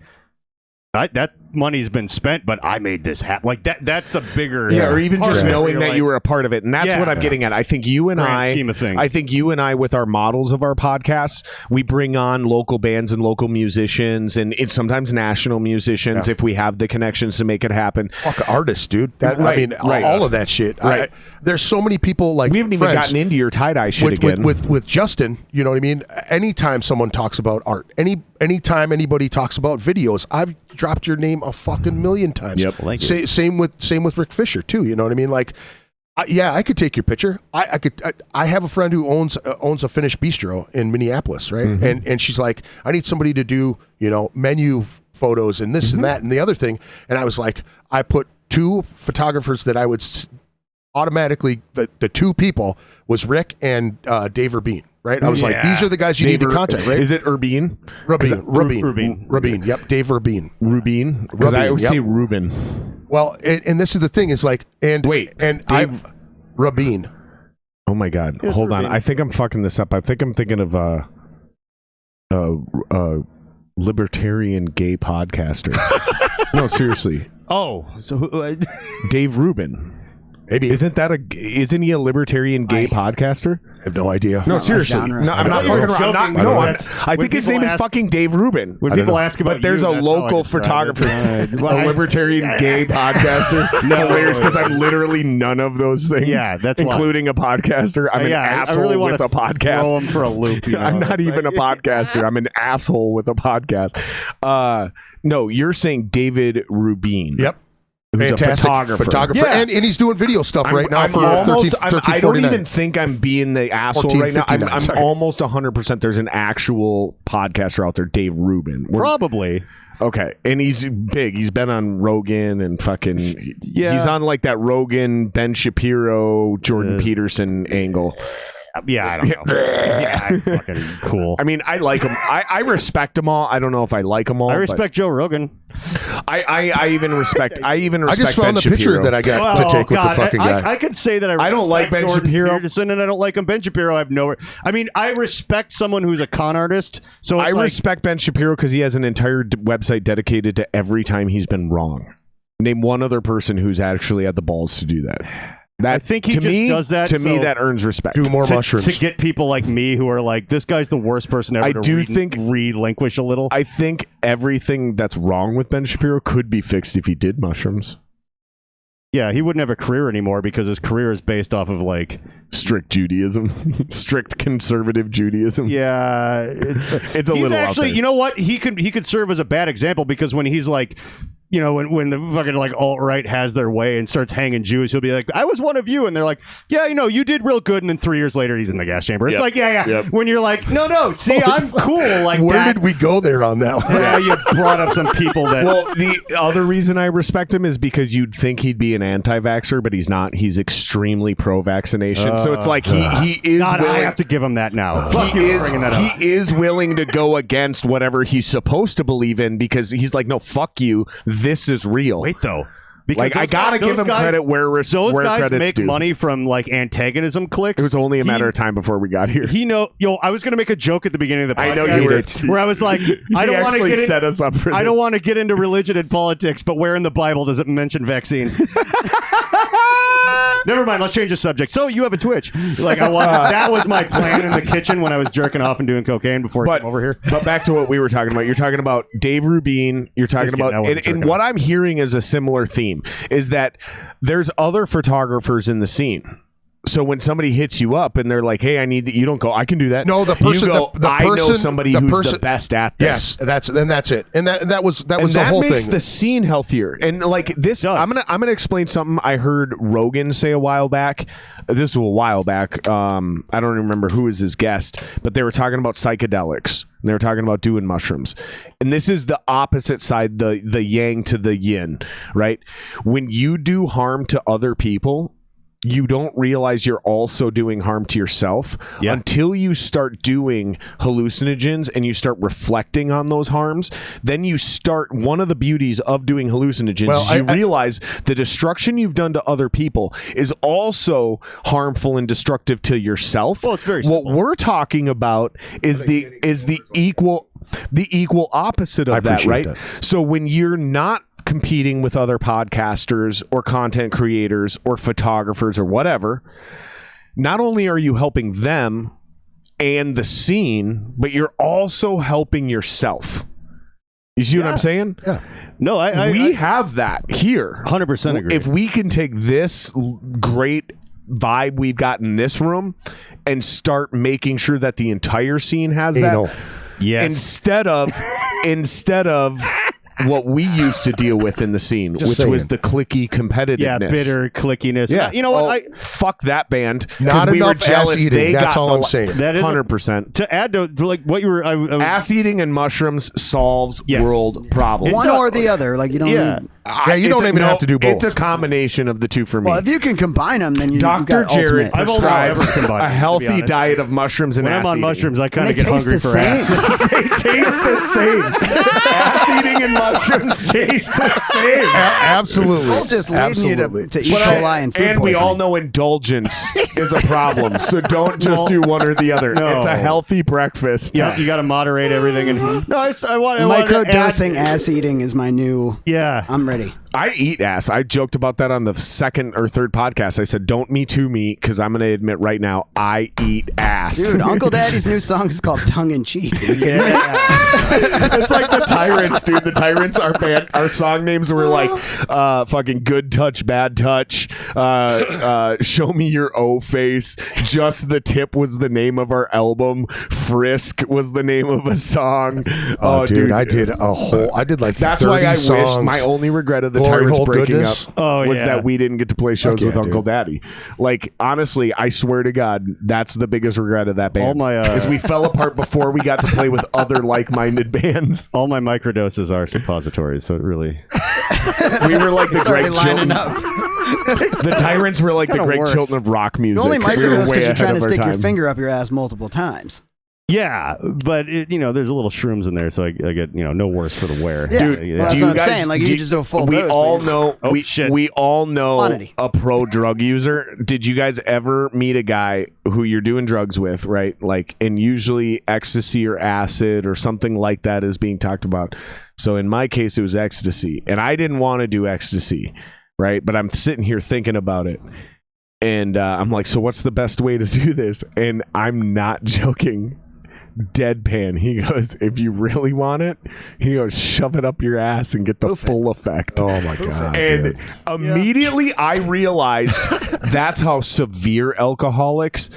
[SPEAKER 3] that money's been spent, but I made this happen. Like that's the bigger,
[SPEAKER 6] or even just knowing that you were a part of it, and that's what I'm getting at. I think you and I with our models of our podcasts, we bring on local bands and local musicians, and it's sometimes national musicians if we have the connections to make it happen.
[SPEAKER 4] Fuck artists, dude. All of that shit.
[SPEAKER 6] Right.
[SPEAKER 4] There's so many people like
[SPEAKER 6] we haven't even gotten into your tie-dye shit again
[SPEAKER 4] with Justin. You know what I mean? Anytime someone talks about art, anytime anybody talks about videos, I've dropped your name a fucking million times.
[SPEAKER 6] Yep.
[SPEAKER 4] Same with Rick Fisher too. You know what I mean? Like, I could take your picture. I have a friend who owns a Finnish bistro in Minneapolis, right? Mm-hmm. And she's like, I need somebody to do menu photos and this and that and the other thing. And I was like, I put 2 photographers that I would automatically, the 2 people was Rick and Dave Urbine, right? I was like, these are the guys you need to contact, right?
[SPEAKER 2] Is it Urbine?
[SPEAKER 4] Rubin. Yep, Dave Urbine.
[SPEAKER 2] Rubin? Because I always say Ruben.
[SPEAKER 4] Well, and this is the thing is like, and
[SPEAKER 2] Dave
[SPEAKER 4] Rubin.
[SPEAKER 2] Oh my God! Hold on, I think I'm fucking this up. I think I'm thinking of libertarian gay podcaster. No, seriously.
[SPEAKER 3] Oh, so
[SPEAKER 2] Dave Rubin.
[SPEAKER 4] Maybe
[SPEAKER 2] isn't he a libertarian gay podcaster?
[SPEAKER 4] I have no idea.
[SPEAKER 2] No, seriously. No, I'm not fucking around. I think his name is fucking Dave Rubin.
[SPEAKER 3] When people ask about,
[SPEAKER 2] but there's a local photographer, a libertarian gay podcaster. Hilarious, because I'm literally none of those things.
[SPEAKER 3] Yeah, that's
[SPEAKER 2] including a podcaster. I'm an asshole
[SPEAKER 3] really
[SPEAKER 2] with a podcast.
[SPEAKER 3] Throw him for a loop.
[SPEAKER 2] I'm not even a podcaster. I'm an asshole with a podcast. No, you're saying David Rubin.
[SPEAKER 4] Yep.
[SPEAKER 2] Who's
[SPEAKER 4] fantastic
[SPEAKER 2] a photographer.
[SPEAKER 4] Yeah. And he's doing video stuff right now for
[SPEAKER 2] I don't even think I'm being the asshole right now. I'm almost 100% there's an actual podcaster out there, Dave Rubin.
[SPEAKER 3] Probably.
[SPEAKER 2] Okay. And he's big. He's been on Rogan and fucking... He's on like that Rogan, Ben Shapiro, Jordan Peterson angle.
[SPEAKER 3] Yeah, I don't know. Yeah, fucking cool.
[SPEAKER 2] I mean, I like him. I respect them all. I don't know if I like them all.
[SPEAKER 3] I respect Joe Rogan.
[SPEAKER 2] I even respect. I
[SPEAKER 4] just found
[SPEAKER 2] Ben
[SPEAKER 4] the
[SPEAKER 2] Shapiro.
[SPEAKER 4] picture that I got to take with the fucking guy.
[SPEAKER 3] I could say that
[SPEAKER 2] I don't like Ben
[SPEAKER 3] Jordan
[SPEAKER 2] Shapiro,
[SPEAKER 3] Peterson, and I don't like him. Ben Shapiro, I have no. I mean, I respect someone who's a con artist. So I
[SPEAKER 2] respect Ben Shapiro because he has an entire website dedicated to every time he's been wrong. Name one other person who's actually had the balls to do that.
[SPEAKER 3] I think he does that.
[SPEAKER 2] To me, that earns respect.
[SPEAKER 4] Do more mushrooms.
[SPEAKER 3] To get people like me who are like, this guy's the worst person ever relinquish a little.
[SPEAKER 2] I think everything that's wrong with Ben Shapiro could be fixed if he did mushrooms.
[SPEAKER 3] Yeah, he wouldn't have a career anymore because his career is based off of like
[SPEAKER 2] strict Judaism, strict conservative Judaism.
[SPEAKER 3] Yeah,
[SPEAKER 2] it's a little
[SPEAKER 3] actually.
[SPEAKER 2] out there.
[SPEAKER 3] You know what? He could serve as a bad example because when he's like, you know, when the fucking like alt-right has their way and starts hanging Jews, he'll be like, I was one of you. And they're like, yeah, you know, you did real good. And then 3 years later, he's in the gas chamber. It's like, yeah. When you're like, no, see, I'm cool. Like,
[SPEAKER 4] where did we go there on that one?
[SPEAKER 3] Yeah, you brought up some people that...
[SPEAKER 2] Well, the other reason I respect him is because you'd think he'd be an anti-vaxxer, but he's not. He's extremely pro-vaccination. So it's like he is
[SPEAKER 3] God,
[SPEAKER 2] willing...
[SPEAKER 3] I have to give him that now.
[SPEAKER 2] He is willing to go against whatever he's supposed to believe in because he's like, no, fuck you. This is real.
[SPEAKER 3] Wait, though.
[SPEAKER 2] Because like, I gotta give him credit where
[SPEAKER 3] those guys
[SPEAKER 2] credit's
[SPEAKER 3] make
[SPEAKER 2] due.
[SPEAKER 3] money from like antagonism clicks.
[SPEAKER 2] It was only a matter of time before we got here.
[SPEAKER 3] I was gonna make a joke at the beginning of the podcast.
[SPEAKER 2] I know you were.
[SPEAKER 3] Where I was like, I don't want to get
[SPEAKER 2] set us up for
[SPEAKER 3] I
[SPEAKER 2] this.
[SPEAKER 3] don't want to get into religion and politics, but where in the Bible does it mention vaccines? Never mind. Let's change the subject. So you have a Twitch. Like that was my plan in the kitchen when I was jerking off and doing cocaine before I came over here.
[SPEAKER 2] But back to what we were talking about. You're talking about Dave Rubin. You're talking about, and what I'm hearing is a similar theme. Is that there's other photographers in the scene. So when somebody hits you up and they're like, "Hey, I need that," you don't go, "I can do that."
[SPEAKER 4] No, the person.
[SPEAKER 2] You go,
[SPEAKER 4] I
[SPEAKER 2] know somebody who's the best at this.
[SPEAKER 4] Yes, that's it. And that was the whole thing.
[SPEAKER 2] That makes the scene healthier. And like this, I'm gonna explain something I heard Rogan say a while back. This was a while back. I don't remember who was his guest, but they were talking about psychedelics. And they were talking about doing mushrooms. And this is the opposite side, the yang to the yin, right? When you do harm to other people, you don't realize you're also doing harm to yourself until you start doing hallucinogens and you start reflecting on those harms. Then you start, one of the beauties of doing hallucinogens is you realize the destruction you've done to other people is also harmful and destructive to yourself.
[SPEAKER 3] Well, it's very simple.
[SPEAKER 2] What we're talking about is the equal opposite of that, right? So when you're not competing with other podcasters or content creators or photographers or whatever, not only are you helping them and the scene, but you're also helping yourself. You see what I'm saying?
[SPEAKER 4] Yeah.
[SPEAKER 3] No,
[SPEAKER 2] we have that here.
[SPEAKER 3] 100% agree.
[SPEAKER 2] If we can take this great vibe we've got in this room and start making sure that the entire scene has that.
[SPEAKER 3] Yes.
[SPEAKER 2] Instead of
[SPEAKER 6] what we used to deal with in the scene, which was the clicky competitiveness.
[SPEAKER 3] Yeah, bitter clickiness.
[SPEAKER 6] Yeah,
[SPEAKER 3] You know what?
[SPEAKER 6] Fuck that band.
[SPEAKER 4] Not
[SPEAKER 6] we
[SPEAKER 4] enough
[SPEAKER 6] were jealous.
[SPEAKER 4] ass eating.
[SPEAKER 6] They
[SPEAKER 4] That's
[SPEAKER 6] got
[SPEAKER 4] all I'm saying.
[SPEAKER 3] That is
[SPEAKER 6] 100%.
[SPEAKER 3] To add to like what you were,
[SPEAKER 6] ass eating and mushrooms solves world problems.
[SPEAKER 5] One or the other. Like you don't.
[SPEAKER 3] Yeah.
[SPEAKER 5] Need,
[SPEAKER 4] you don't even have to do both.
[SPEAKER 6] It's a combination of the two for me.
[SPEAKER 5] well, if you can combine them, then you.
[SPEAKER 6] Dr.
[SPEAKER 5] You've got
[SPEAKER 6] Jared
[SPEAKER 5] ultimate.
[SPEAKER 3] I've only ever
[SPEAKER 6] prescribes
[SPEAKER 3] combined
[SPEAKER 6] a
[SPEAKER 3] them, to be
[SPEAKER 6] healthy
[SPEAKER 3] honest.
[SPEAKER 6] diet of mushrooms and
[SPEAKER 3] when
[SPEAKER 6] ass
[SPEAKER 3] I'm on
[SPEAKER 6] eating.
[SPEAKER 3] mushrooms, I kind
[SPEAKER 5] And
[SPEAKER 3] of
[SPEAKER 5] they
[SPEAKER 3] get
[SPEAKER 5] taste
[SPEAKER 3] hungry
[SPEAKER 5] the
[SPEAKER 3] for
[SPEAKER 5] same.
[SPEAKER 3] ass.
[SPEAKER 6] They taste the same. Ass eating and mushrooms taste the same.
[SPEAKER 4] Absolutely.
[SPEAKER 5] We'll just leading you
[SPEAKER 4] Absolutely.
[SPEAKER 5] to E. coli and food
[SPEAKER 6] And we all
[SPEAKER 5] poisoning.
[SPEAKER 6] know indulgence is a problem, so don't just do one or the other.
[SPEAKER 3] No.
[SPEAKER 6] It's a healthy breakfast.
[SPEAKER 3] Yeah, you got to moderate everything. And no, I want to
[SPEAKER 5] Microdosing ass eating is my new.
[SPEAKER 3] Yeah,
[SPEAKER 5] I'm ready.
[SPEAKER 6] I eat ass. I joked about that on the second or third podcast. I said, don't me too me, because I'm going to admit right now, I eat ass.
[SPEAKER 5] Dude, Uncle Daddy's new song is called Tongue in Cheek.
[SPEAKER 6] It's like the Tyrants, dude. The Tyrants, our song names were like fucking Good Touch, Bad Touch, Show Me Your O Face, Just the Tip was the name of our album, Frisk was the name of a song.
[SPEAKER 4] Oh, dude, I did like
[SPEAKER 6] that's
[SPEAKER 4] 30
[SPEAKER 6] why I
[SPEAKER 4] songs.
[SPEAKER 6] wish my only regret of the
[SPEAKER 4] Glory
[SPEAKER 6] Tyrants
[SPEAKER 4] hole
[SPEAKER 6] breaking
[SPEAKER 4] goodness.
[SPEAKER 6] up was that we didn't get to play shows with Uncle Daddy. Like, honestly, I swear to God, that's the biggest regret of that band. Is we fell apart before we got to play with other like-minded bands.
[SPEAKER 3] All my microdoses are suppositories, so it really.
[SPEAKER 6] We were like the Greg Chilton.
[SPEAKER 5] up.
[SPEAKER 6] The Tyrants were like the
[SPEAKER 3] Kinda
[SPEAKER 6] Greg
[SPEAKER 3] works.
[SPEAKER 6] Chilton of rock music.
[SPEAKER 5] The only
[SPEAKER 6] We were
[SPEAKER 5] microdose
[SPEAKER 6] way
[SPEAKER 5] because you're
[SPEAKER 6] ahead
[SPEAKER 5] trying to
[SPEAKER 6] of our
[SPEAKER 5] stick your
[SPEAKER 6] time.
[SPEAKER 5] finger up your ass multiple times.
[SPEAKER 3] Yeah, but there's a little shrooms in there, so I get no worse for the wear.
[SPEAKER 5] Yeah.
[SPEAKER 6] Dude,
[SPEAKER 5] Well, that's
[SPEAKER 6] do
[SPEAKER 5] what
[SPEAKER 6] you
[SPEAKER 5] I'm
[SPEAKER 6] guys,
[SPEAKER 5] saying. Like, you just do a full
[SPEAKER 6] we
[SPEAKER 5] dose,
[SPEAKER 6] all
[SPEAKER 5] but
[SPEAKER 6] know.
[SPEAKER 3] Oh,
[SPEAKER 6] we,
[SPEAKER 3] shit.
[SPEAKER 6] we all know
[SPEAKER 5] Quantity.
[SPEAKER 6] a pro drug user. Did you guys ever meet a guy who you're doing drugs with, right? Like, and usually ecstasy or acid or something like that is being talked about. So in my case, it was ecstasy, and I didn't want to do ecstasy, right? But I'm sitting here thinking about it. And I'm like, so what's the best way to do this? And I'm not joking. Deadpan. He goes, if you really want it, he goes, shove it up your ass and get the full effect.
[SPEAKER 4] Oh my God.
[SPEAKER 6] And
[SPEAKER 4] dude.
[SPEAKER 6] immediately I realized that's how severe alcoholics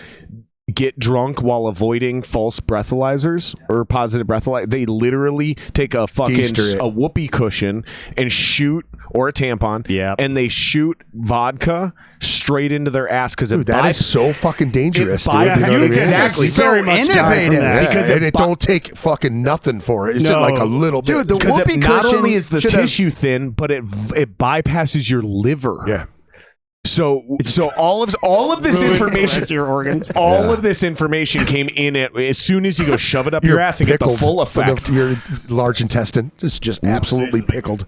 [SPEAKER 6] get drunk while avoiding false breathalyzers or positive breathalyzers. They literally take a fucking whoopee cushion and shoot, or a tampon, and they shoot vodka straight into their ass because
[SPEAKER 4] that is so fucking dangerous. Dude,
[SPEAKER 6] you know what I mean?
[SPEAKER 5] Exactly. So
[SPEAKER 3] Very much
[SPEAKER 5] innovative.
[SPEAKER 6] Because
[SPEAKER 4] it don't take fucking nothing for it. It's just like a little bit.
[SPEAKER 5] Dude, the
[SPEAKER 6] because
[SPEAKER 5] whoopee
[SPEAKER 6] not
[SPEAKER 5] cushion
[SPEAKER 6] only is the
[SPEAKER 5] should've-
[SPEAKER 6] tissue thin, but it bypasses your liver.
[SPEAKER 4] Yeah.
[SPEAKER 6] So all of this information,
[SPEAKER 3] your organs.
[SPEAKER 6] all of this information came in as soon as you go shove it up your ass and get the
[SPEAKER 4] pickled
[SPEAKER 6] full
[SPEAKER 4] for
[SPEAKER 6] effect.
[SPEAKER 4] your large intestine. It's just absolutely pickled.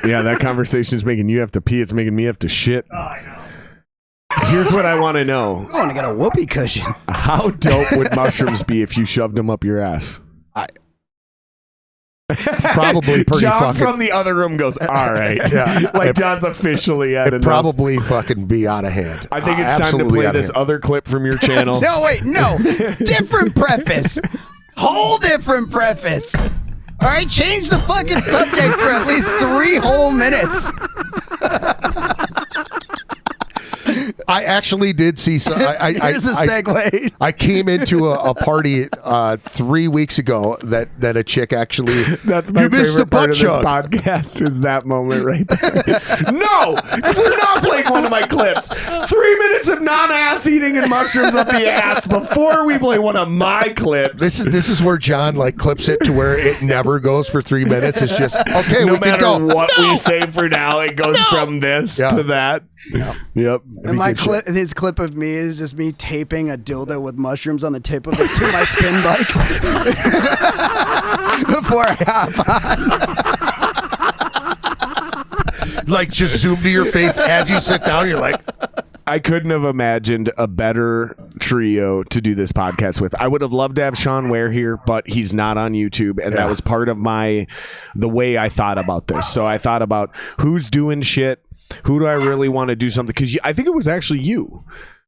[SPEAKER 6] Yeah, that conversation is making you have to pee. It's making me have to shit. Oh, I know. Here's what I want to know.
[SPEAKER 5] I want to get a whoopee cushion.
[SPEAKER 6] How dope would mushrooms be if you shoved them up your ass?
[SPEAKER 4] Probably pretty
[SPEAKER 6] John
[SPEAKER 4] fucking.
[SPEAKER 6] from the other room goes, all right.
[SPEAKER 4] Yeah.
[SPEAKER 6] Like John's officially at
[SPEAKER 4] It'd probably fucking be out of hand.
[SPEAKER 6] I think it's time to
[SPEAKER 4] Absolutely
[SPEAKER 6] play
[SPEAKER 4] out of
[SPEAKER 6] this
[SPEAKER 4] hand.
[SPEAKER 6] other clip from your channel.
[SPEAKER 5] No, wait, no. Different preface. Whole different preface. All right, change the fucking subject for at least 3 whole minutes.
[SPEAKER 4] I actually did see some.
[SPEAKER 5] Here's a segue.
[SPEAKER 4] I came into a party 3 weeks ago that a chick actually.
[SPEAKER 6] That's my
[SPEAKER 4] you missed
[SPEAKER 6] favorite
[SPEAKER 4] the
[SPEAKER 6] part
[SPEAKER 4] butt
[SPEAKER 6] of this
[SPEAKER 4] chug.
[SPEAKER 6] podcast is that moment right there. No, we're not playing one of my clips. 3 minutes of non-ass eating and mushrooms up the ass before we play one of my clips.
[SPEAKER 4] This is where John like clips it to where it never goes for 3 minutes. It's just okay.
[SPEAKER 6] No
[SPEAKER 4] we can
[SPEAKER 6] matter
[SPEAKER 4] go.
[SPEAKER 6] what we say for now, it goes from this to that. Yep.
[SPEAKER 5] And his clip of me is just me taping a dildo with mushrooms on the tip of it to my spin bike before I hop on.
[SPEAKER 4] Like just zoom to your face as you sit down. You're like,
[SPEAKER 6] I couldn't have imagined a better trio to do this podcast with. I would have loved to have Sean Ware here, but he's not on YouTube, and that was part of the way I thought about this. So I thought about who's doing shit. Who do I really want to do something? Because I think it was actually you.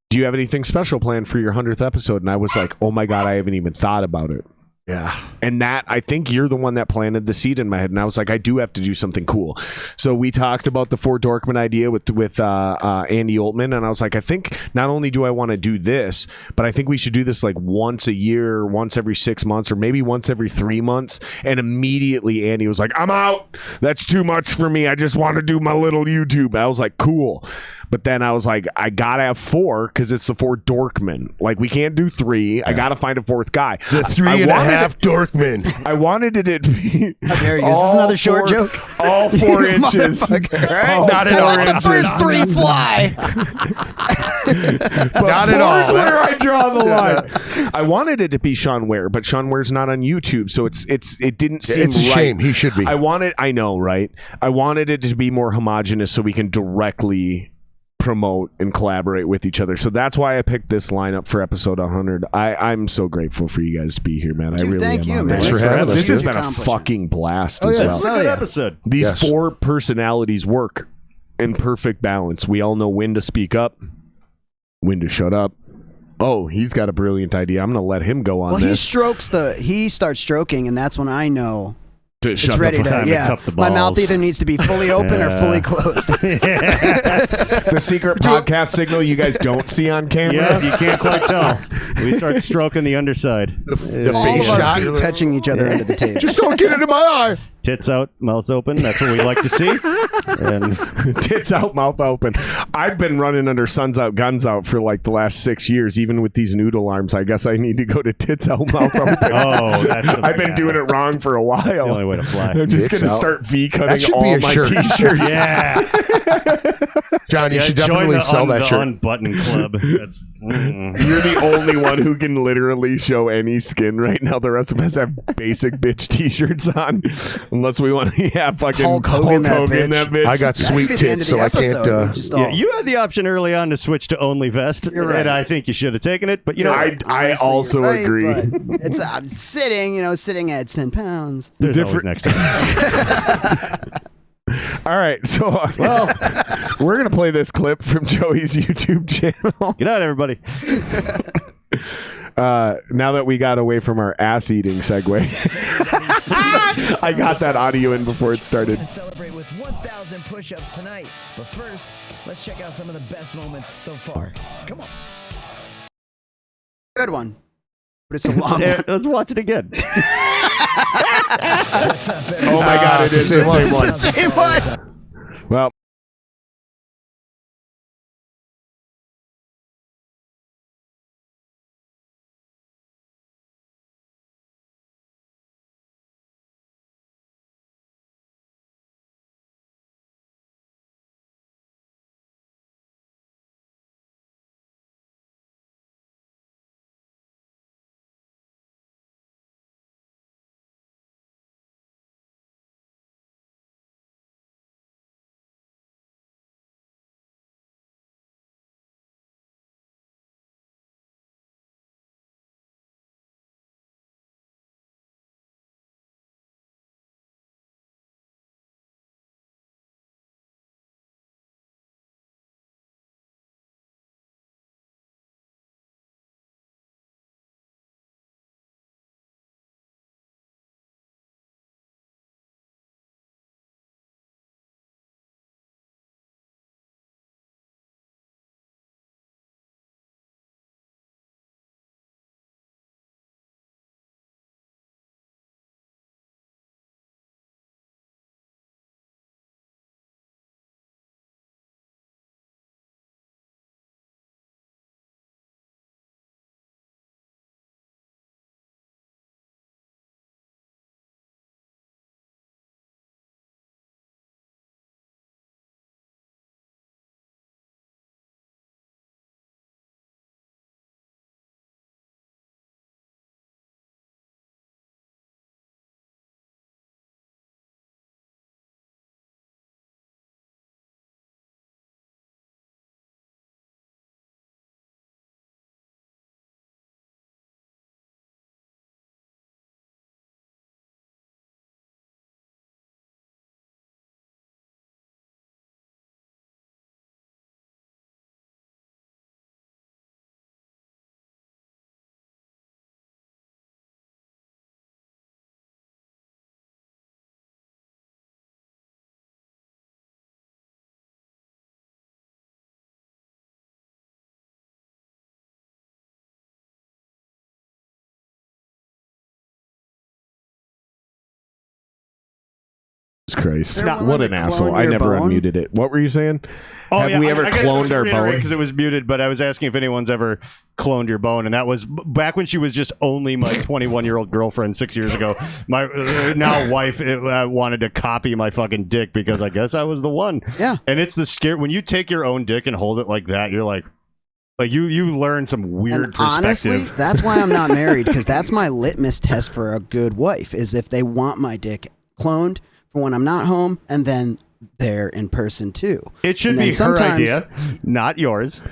[SPEAKER 6] Do you have anything special planned for your 100th episode? And I was like, oh my God, I haven't even thought about it.
[SPEAKER 4] Yeah.
[SPEAKER 6] And that, I think you're the one that planted the seed in my head. And I was like, I do have to do something cool. So we talked about the 4 Dorkmen idea with Andy Oltman. And I was like, I think not only do I want to do this, but I think we should do this like once a year, once every 6 months, or maybe once every 3 months. And immediately Andy was like, I'm out. That's too much for me. I just want to do my little YouTube. I was like, cool. But then I was like, I gotta have 4 because it's the 4 Dorkmen. Like, we can't do 3. I gotta find a 4th guy.
[SPEAKER 4] The 3.5 Dorkmen.
[SPEAKER 6] I wanted it to be.
[SPEAKER 5] How dare you? Is this another short joke?
[SPEAKER 6] All 4 inches.
[SPEAKER 5] Right?
[SPEAKER 6] Not at all.
[SPEAKER 5] The first 3 fly.
[SPEAKER 6] But
[SPEAKER 4] Not at all.
[SPEAKER 6] Four's where I draw the line. I wanted it to be Sean Ware, but Sean Ware's not on YouTube, so it didn't seem
[SPEAKER 4] It's a
[SPEAKER 6] right.
[SPEAKER 4] shame. He should be.
[SPEAKER 6] I know, right? I wanted it to be more homogenous so we can directly promote and collaborate with each other. So that's why I picked this lineup for episode 100. I'm so grateful for you guys to be here, man.
[SPEAKER 5] Dude,
[SPEAKER 6] I really
[SPEAKER 5] thank
[SPEAKER 6] am.
[SPEAKER 5] you,
[SPEAKER 6] on
[SPEAKER 5] man.
[SPEAKER 6] this.
[SPEAKER 4] Thanks for having us,
[SPEAKER 6] This has
[SPEAKER 4] dude.
[SPEAKER 6] been a fucking blast
[SPEAKER 3] Oh,
[SPEAKER 6] as
[SPEAKER 3] yeah,
[SPEAKER 6] well.
[SPEAKER 3] this is a good episode.
[SPEAKER 6] These
[SPEAKER 4] Yes.
[SPEAKER 6] 4 personalities work in perfect balance. We all know when to speak up, when to shut up. Oh, he's got a brilliant idea. I'm going to let him go on
[SPEAKER 5] Well,
[SPEAKER 6] this.
[SPEAKER 5] he starts stroking, and that's when I know
[SPEAKER 6] To
[SPEAKER 5] it's
[SPEAKER 6] shut
[SPEAKER 5] ready
[SPEAKER 6] the
[SPEAKER 5] to.
[SPEAKER 6] fuck up.
[SPEAKER 5] Yeah,
[SPEAKER 3] cup the
[SPEAKER 5] my mouth
[SPEAKER 3] balls.
[SPEAKER 5] either needs to be fully open or fully closed.
[SPEAKER 6] The secret podcast signal you guys don't see on camera.
[SPEAKER 3] Yeah, you can't quite tell. We start stroking the underside.
[SPEAKER 4] The
[SPEAKER 5] All
[SPEAKER 4] face
[SPEAKER 5] of our
[SPEAKER 4] shot.
[SPEAKER 5] feet touching each other under the table.
[SPEAKER 4] Just don't get into my eye.
[SPEAKER 3] Tits out, mouth open. That's what we like to see. And
[SPEAKER 6] Tits out, mouth open. I've been running under suns out, guns out for like the last 6 years, even with these noodle arms. I guess I need to go to tits out, mouth open.
[SPEAKER 3] oh, that's
[SPEAKER 6] I've been doing it wrong for a while.
[SPEAKER 3] That's the only way to fly.
[SPEAKER 6] I'm just
[SPEAKER 4] Tits
[SPEAKER 6] going to
[SPEAKER 4] out.
[SPEAKER 6] start V
[SPEAKER 4] That
[SPEAKER 6] cutting
[SPEAKER 4] should be
[SPEAKER 6] all
[SPEAKER 4] a
[SPEAKER 6] my
[SPEAKER 4] shirt.
[SPEAKER 6] t-shirts.
[SPEAKER 3] Yeah.
[SPEAKER 4] John, you should
[SPEAKER 3] join
[SPEAKER 4] definitely
[SPEAKER 3] the
[SPEAKER 4] sell that
[SPEAKER 3] the
[SPEAKER 4] shirt.
[SPEAKER 3] unbutton club. That's
[SPEAKER 6] You're the only one who can literally show any skin right now. The rest of us have basic bitch t-shirts on, unless we want to fucking
[SPEAKER 5] Hulk Hogan that bitch.
[SPEAKER 4] I got
[SPEAKER 5] That
[SPEAKER 4] sweet
[SPEAKER 5] could be the end
[SPEAKER 4] tits,
[SPEAKER 5] of
[SPEAKER 4] so
[SPEAKER 5] the
[SPEAKER 4] I can't.
[SPEAKER 5] episode. We just all-
[SPEAKER 3] Yeah, you had the option early on to switch to only vest,
[SPEAKER 5] You're right.
[SPEAKER 3] and I think you should have taken it. But you know,
[SPEAKER 6] I
[SPEAKER 5] Honestly,
[SPEAKER 6] also
[SPEAKER 5] you're right,
[SPEAKER 6] agree.
[SPEAKER 5] but It's sitting at 10 pounds.
[SPEAKER 3] there's always
[SPEAKER 6] different-
[SPEAKER 3] next time.
[SPEAKER 6] All right, so we're gonna play this clip from Joey's YouTube channel.
[SPEAKER 3] Good night, everybody.
[SPEAKER 6] Now that we got away from our ass eating segue, I got that audio in before it started.
[SPEAKER 13] Celebrate with 1,000 push-ups tonight. But first, let's check out some of the best moments so far. Come on.
[SPEAKER 5] Good one. But it's a long
[SPEAKER 3] There,
[SPEAKER 5] one.
[SPEAKER 3] let's watch it again.
[SPEAKER 13] What's up, everybody?
[SPEAKER 6] Oh my god, it is the same one.
[SPEAKER 5] It's the same one.
[SPEAKER 6] Well,
[SPEAKER 2] Christ.
[SPEAKER 5] Not
[SPEAKER 2] What
[SPEAKER 5] willing
[SPEAKER 2] an
[SPEAKER 5] to
[SPEAKER 2] asshole.
[SPEAKER 5] clone
[SPEAKER 2] I
[SPEAKER 5] your
[SPEAKER 2] never
[SPEAKER 5] bone?
[SPEAKER 2] unmuted it. What were you saying?
[SPEAKER 3] Oh,
[SPEAKER 2] Have we ever cloned our bone?
[SPEAKER 3] Because it was muted, but I was asking if anyone's ever cloned your bone, and that was back when she was just only my 21-year-old girlfriend 6 years ago. My now wife wanted to copy my fucking dick because I guess I was the one.
[SPEAKER 5] Yeah.
[SPEAKER 3] And it's the scare when you take your own dick and hold it like that, you're like you learn some weird
[SPEAKER 5] And
[SPEAKER 3] perspective.
[SPEAKER 5] honestly, that's why I'm not married, because that's my litmus test for a good wife, is if they want my dick cloned for when I'm not home, and then they're in person too.
[SPEAKER 3] It should
[SPEAKER 5] And then
[SPEAKER 3] be her idea, not yours.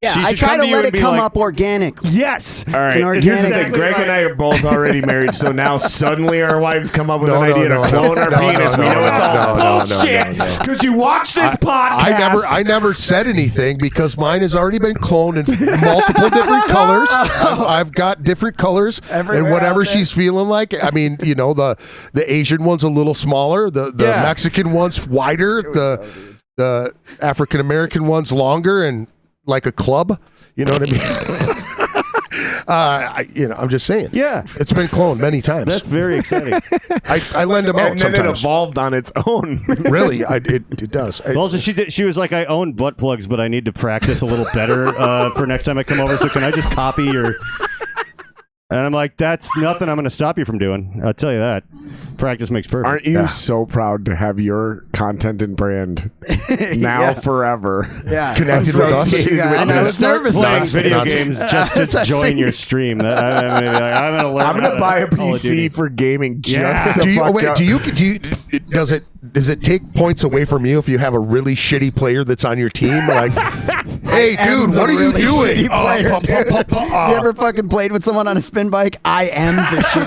[SPEAKER 5] Yeah,
[SPEAKER 3] She
[SPEAKER 5] I
[SPEAKER 3] should
[SPEAKER 5] try
[SPEAKER 3] come
[SPEAKER 5] to
[SPEAKER 3] to you
[SPEAKER 5] let
[SPEAKER 3] and
[SPEAKER 5] it
[SPEAKER 3] be
[SPEAKER 5] come
[SPEAKER 3] like,
[SPEAKER 5] up organically.
[SPEAKER 3] Yes.
[SPEAKER 2] All right.
[SPEAKER 5] It's an
[SPEAKER 2] Here's the
[SPEAKER 5] organic.
[SPEAKER 2] thing. Greg and I are both already married, so now suddenly our wives come up with an idea to clone our penis. We know it's all bullshit because you watch this podcast.
[SPEAKER 4] I never said anything because mine has already been cloned in multiple different colors. I've got different colors
[SPEAKER 5] Everywhere
[SPEAKER 4] and whatever
[SPEAKER 5] out there.
[SPEAKER 4] she's feeling like. I mean, you know, the Asian one's a little smaller, the Mexican one's wider, the African American one's longer and like a club. You know what I mean? I'm just saying.
[SPEAKER 3] Yeah.
[SPEAKER 4] It's been cloned many times.
[SPEAKER 3] That's very exciting.
[SPEAKER 4] I lend them out
[SPEAKER 2] And then it
[SPEAKER 4] sometimes.
[SPEAKER 2] evolved on its own.
[SPEAKER 4] Really, it does.
[SPEAKER 3] Also, she was like, I own butt plugs, but I need to practice a little better for next time I come over. So can I just copy your? And I'm like, that's nothing I'm going to stop you from doing. I'll tell you that. Practice makes perfect.
[SPEAKER 2] Aren't you so proud to have your content and brand now forever
[SPEAKER 4] Connected with us?
[SPEAKER 2] associated with
[SPEAKER 5] And I
[SPEAKER 2] this?
[SPEAKER 5] was nervous
[SPEAKER 3] playing
[SPEAKER 5] about
[SPEAKER 3] video
[SPEAKER 5] it.
[SPEAKER 3] games just to
[SPEAKER 5] That's what I
[SPEAKER 3] join
[SPEAKER 5] said.
[SPEAKER 3] your stream? I'm going to learn.
[SPEAKER 2] I'm
[SPEAKER 3] how
[SPEAKER 2] gonna buy a
[SPEAKER 3] Call of Duty.
[SPEAKER 2] PC for gaming just
[SPEAKER 3] Yeah.
[SPEAKER 2] to
[SPEAKER 4] Do you,
[SPEAKER 2] fuck
[SPEAKER 4] wait,
[SPEAKER 2] up.
[SPEAKER 4] do you does it take points away from you if you have a really shitty player that's on your team? Like, hey,
[SPEAKER 5] am
[SPEAKER 4] dude,
[SPEAKER 5] the
[SPEAKER 4] what are you
[SPEAKER 5] really
[SPEAKER 4] doing?
[SPEAKER 5] shitty player, You ever fucking played with someone on a spin bike? I am the shitty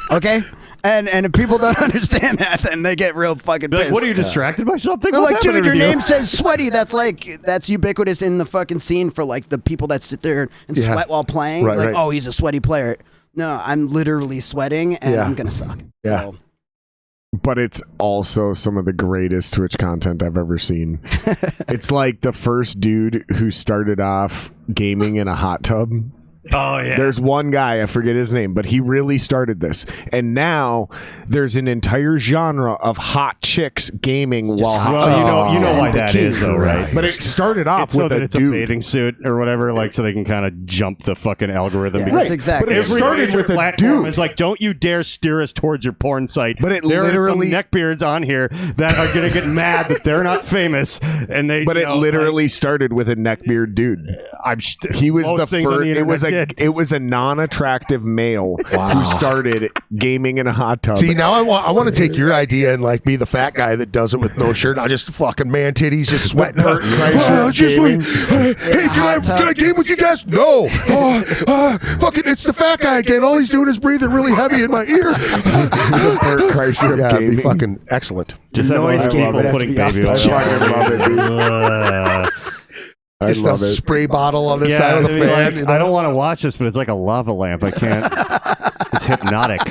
[SPEAKER 5] player. Okay? And if people don't understand that, then they get real fucking
[SPEAKER 3] Be
[SPEAKER 5] pissed.
[SPEAKER 3] like, what are you distracted by something?
[SPEAKER 5] They're
[SPEAKER 3] What's
[SPEAKER 5] like, dude,
[SPEAKER 3] happening
[SPEAKER 5] your
[SPEAKER 3] with you?"
[SPEAKER 5] name says sweaty. That's ubiquitous in the fucking scene for like the people that sit there and
[SPEAKER 4] Yeah.
[SPEAKER 5] sweat while playing.
[SPEAKER 4] Right,
[SPEAKER 5] like,
[SPEAKER 4] right.
[SPEAKER 5] oh, he's a sweaty player. No, I'm literally sweating and
[SPEAKER 4] Yeah.
[SPEAKER 5] I'm gonna suck.
[SPEAKER 4] Yeah.
[SPEAKER 5] So,
[SPEAKER 2] But it's also some of the greatest Twitch content I've ever seen. It's like the first dude who started off gaming in a hot tub.
[SPEAKER 3] Oh yeah.
[SPEAKER 2] There's one guy, I forget his name, but he really started this. And now there's an entire genre of hot chicks gaming while hot.
[SPEAKER 3] Well, you know why that is, though, right?
[SPEAKER 2] But it started off
[SPEAKER 3] It's so
[SPEAKER 2] with
[SPEAKER 3] that
[SPEAKER 2] a
[SPEAKER 3] it's a
[SPEAKER 2] dude.
[SPEAKER 3] bathing suit or whatever, like so they can kind of jump the fucking algorithm.
[SPEAKER 5] yeah,
[SPEAKER 3] because
[SPEAKER 5] that's exactly.
[SPEAKER 2] But it
[SPEAKER 3] every
[SPEAKER 2] started
[SPEAKER 3] major
[SPEAKER 2] with a
[SPEAKER 3] platform
[SPEAKER 2] dude.
[SPEAKER 3] is like, don't you dare steer us towards your porn site.
[SPEAKER 2] But it
[SPEAKER 3] there
[SPEAKER 2] literally-
[SPEAKER 3] are some neckbeards on here that are gonna get mad that they're not famous, and they.
[SPEAKER 2] But
[SPEAKER 3] you
[SPEAKER 2] it
[SPEAKER 3] know,
[SPEAKER 2] literally started with a neckbeard dude. He was
[SPEAKER 3] most
[SPEAKER 2] the
[SPEAKER 3] things on
[SPEAKER 2] first.
[SPEAKER 3] the
[SPEAKER 2] It was
[SPEAKER 3] internet did.
[SPEAKER 2] it was a non-attractive male who started gaming in a hot tub.
[SPEAKER 4] See, now I want to take your idea and like be the fat guy that does it with no shirt. I just fucking man titties, just sweating. Just like, hey, can I game with you guys? No. Fucking, it's the fat guy again. All he's doing is breathing really heavy in my ear.
[SPEAKER 2] Bert Kreischer of
[SPEAKER 4] Yeah, it'd be
[SPEAKER 2] gaming.
[SPEAKER 4] fucking excellent.
[SPEAKER 3] just have
[SPEAKER 5] noise
[SPEAKER 3] a
[SPEAKER 5] gate would have to
[SPEAKER 3] putting
[SPEAKER 5] be off
[SPEAKER 3] baby
[SPEAKER 5] the
[SPEAKER 3] oil.
[SPEAKER 5] charts.
[SPEAKER 2] I love it, dude. I
[SPEAKER 4] Just
[SPEAKER 2] love
[SPEAKER 4] a
[SPEAKER 2] it.
[SPEAKER 4] spray bottle on the
[SPEAKER 3] Yeah,
[SPEAKER 4] side of the
[SPEAKER 3] I mean,
[SPEAKER 4] fan.
[SPEAKER 3] like,
[SPEAKER 4] you know?
[SPEAKER 3] I don't want to watch this, but it's like a lava lamp. I can't. It's hypnotic.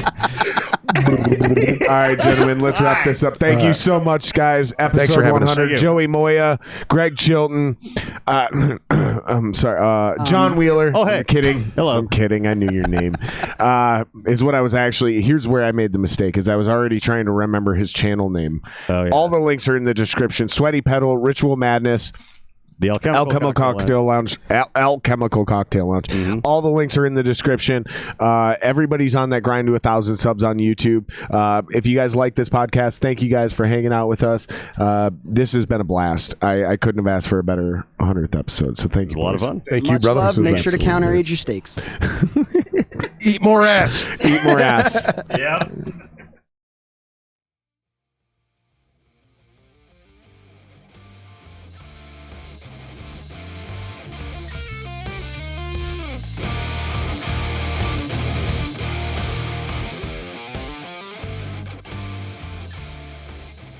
[SPEAKER 2] All right, gentlemen, let's wrap this up. Thank you so much, guys.
[SPEAKER 4] Thanks for
[SPEAKER 2] Episode
[SPEAKER 4] having us.
[SPEAKER 2] 100. Joey Moya, Greg Chilton. I'm sorry, John Wheeler.
[SPEAKER 3] oh, hey.
[SPEAKER 2] I'm kidding.
[SPEAKER 3] Hello.
[SPEAKER 2] I'm kidding. I knew your name. Is what I was actually. Here's where I made the mistake. Is I was already trying to remember his channel name.
[SPEAKER 3] Oh, yeah.
[SPEAKER 2] All the links are in the description. Sweaty Pedal, Ritual Madness.
[SPEAKER 3] The
[SPEAKER 2] Alchemical Cocktail Lounge. Alchemical Cocktail Lounge. All the links are in the description. Everybody's on that grind to 1,000 subs on YouTube. If you guys like this podcast, thank you guys for hanging out with us. This has been a blast. I couldn't have asked for a better 100th episode. So thank you.
[SPEAKER 3] A lot of
[SPEAKER 2] boys.
[SPEAKER 3] fun.
[SPEAKER 4] Thank you,
[SPEAKER 5] Much
[SPEAKER 4] brother.
[SPEAKER 5] love. Make sure to
[SPEAKER 2] absolutely
[SPEAKER 5] counterage your steaks.
[SPEAKER 4] Eat more ass.
[SPEAKER 2] Eat more ass.
[SPEAKER 3] Yep.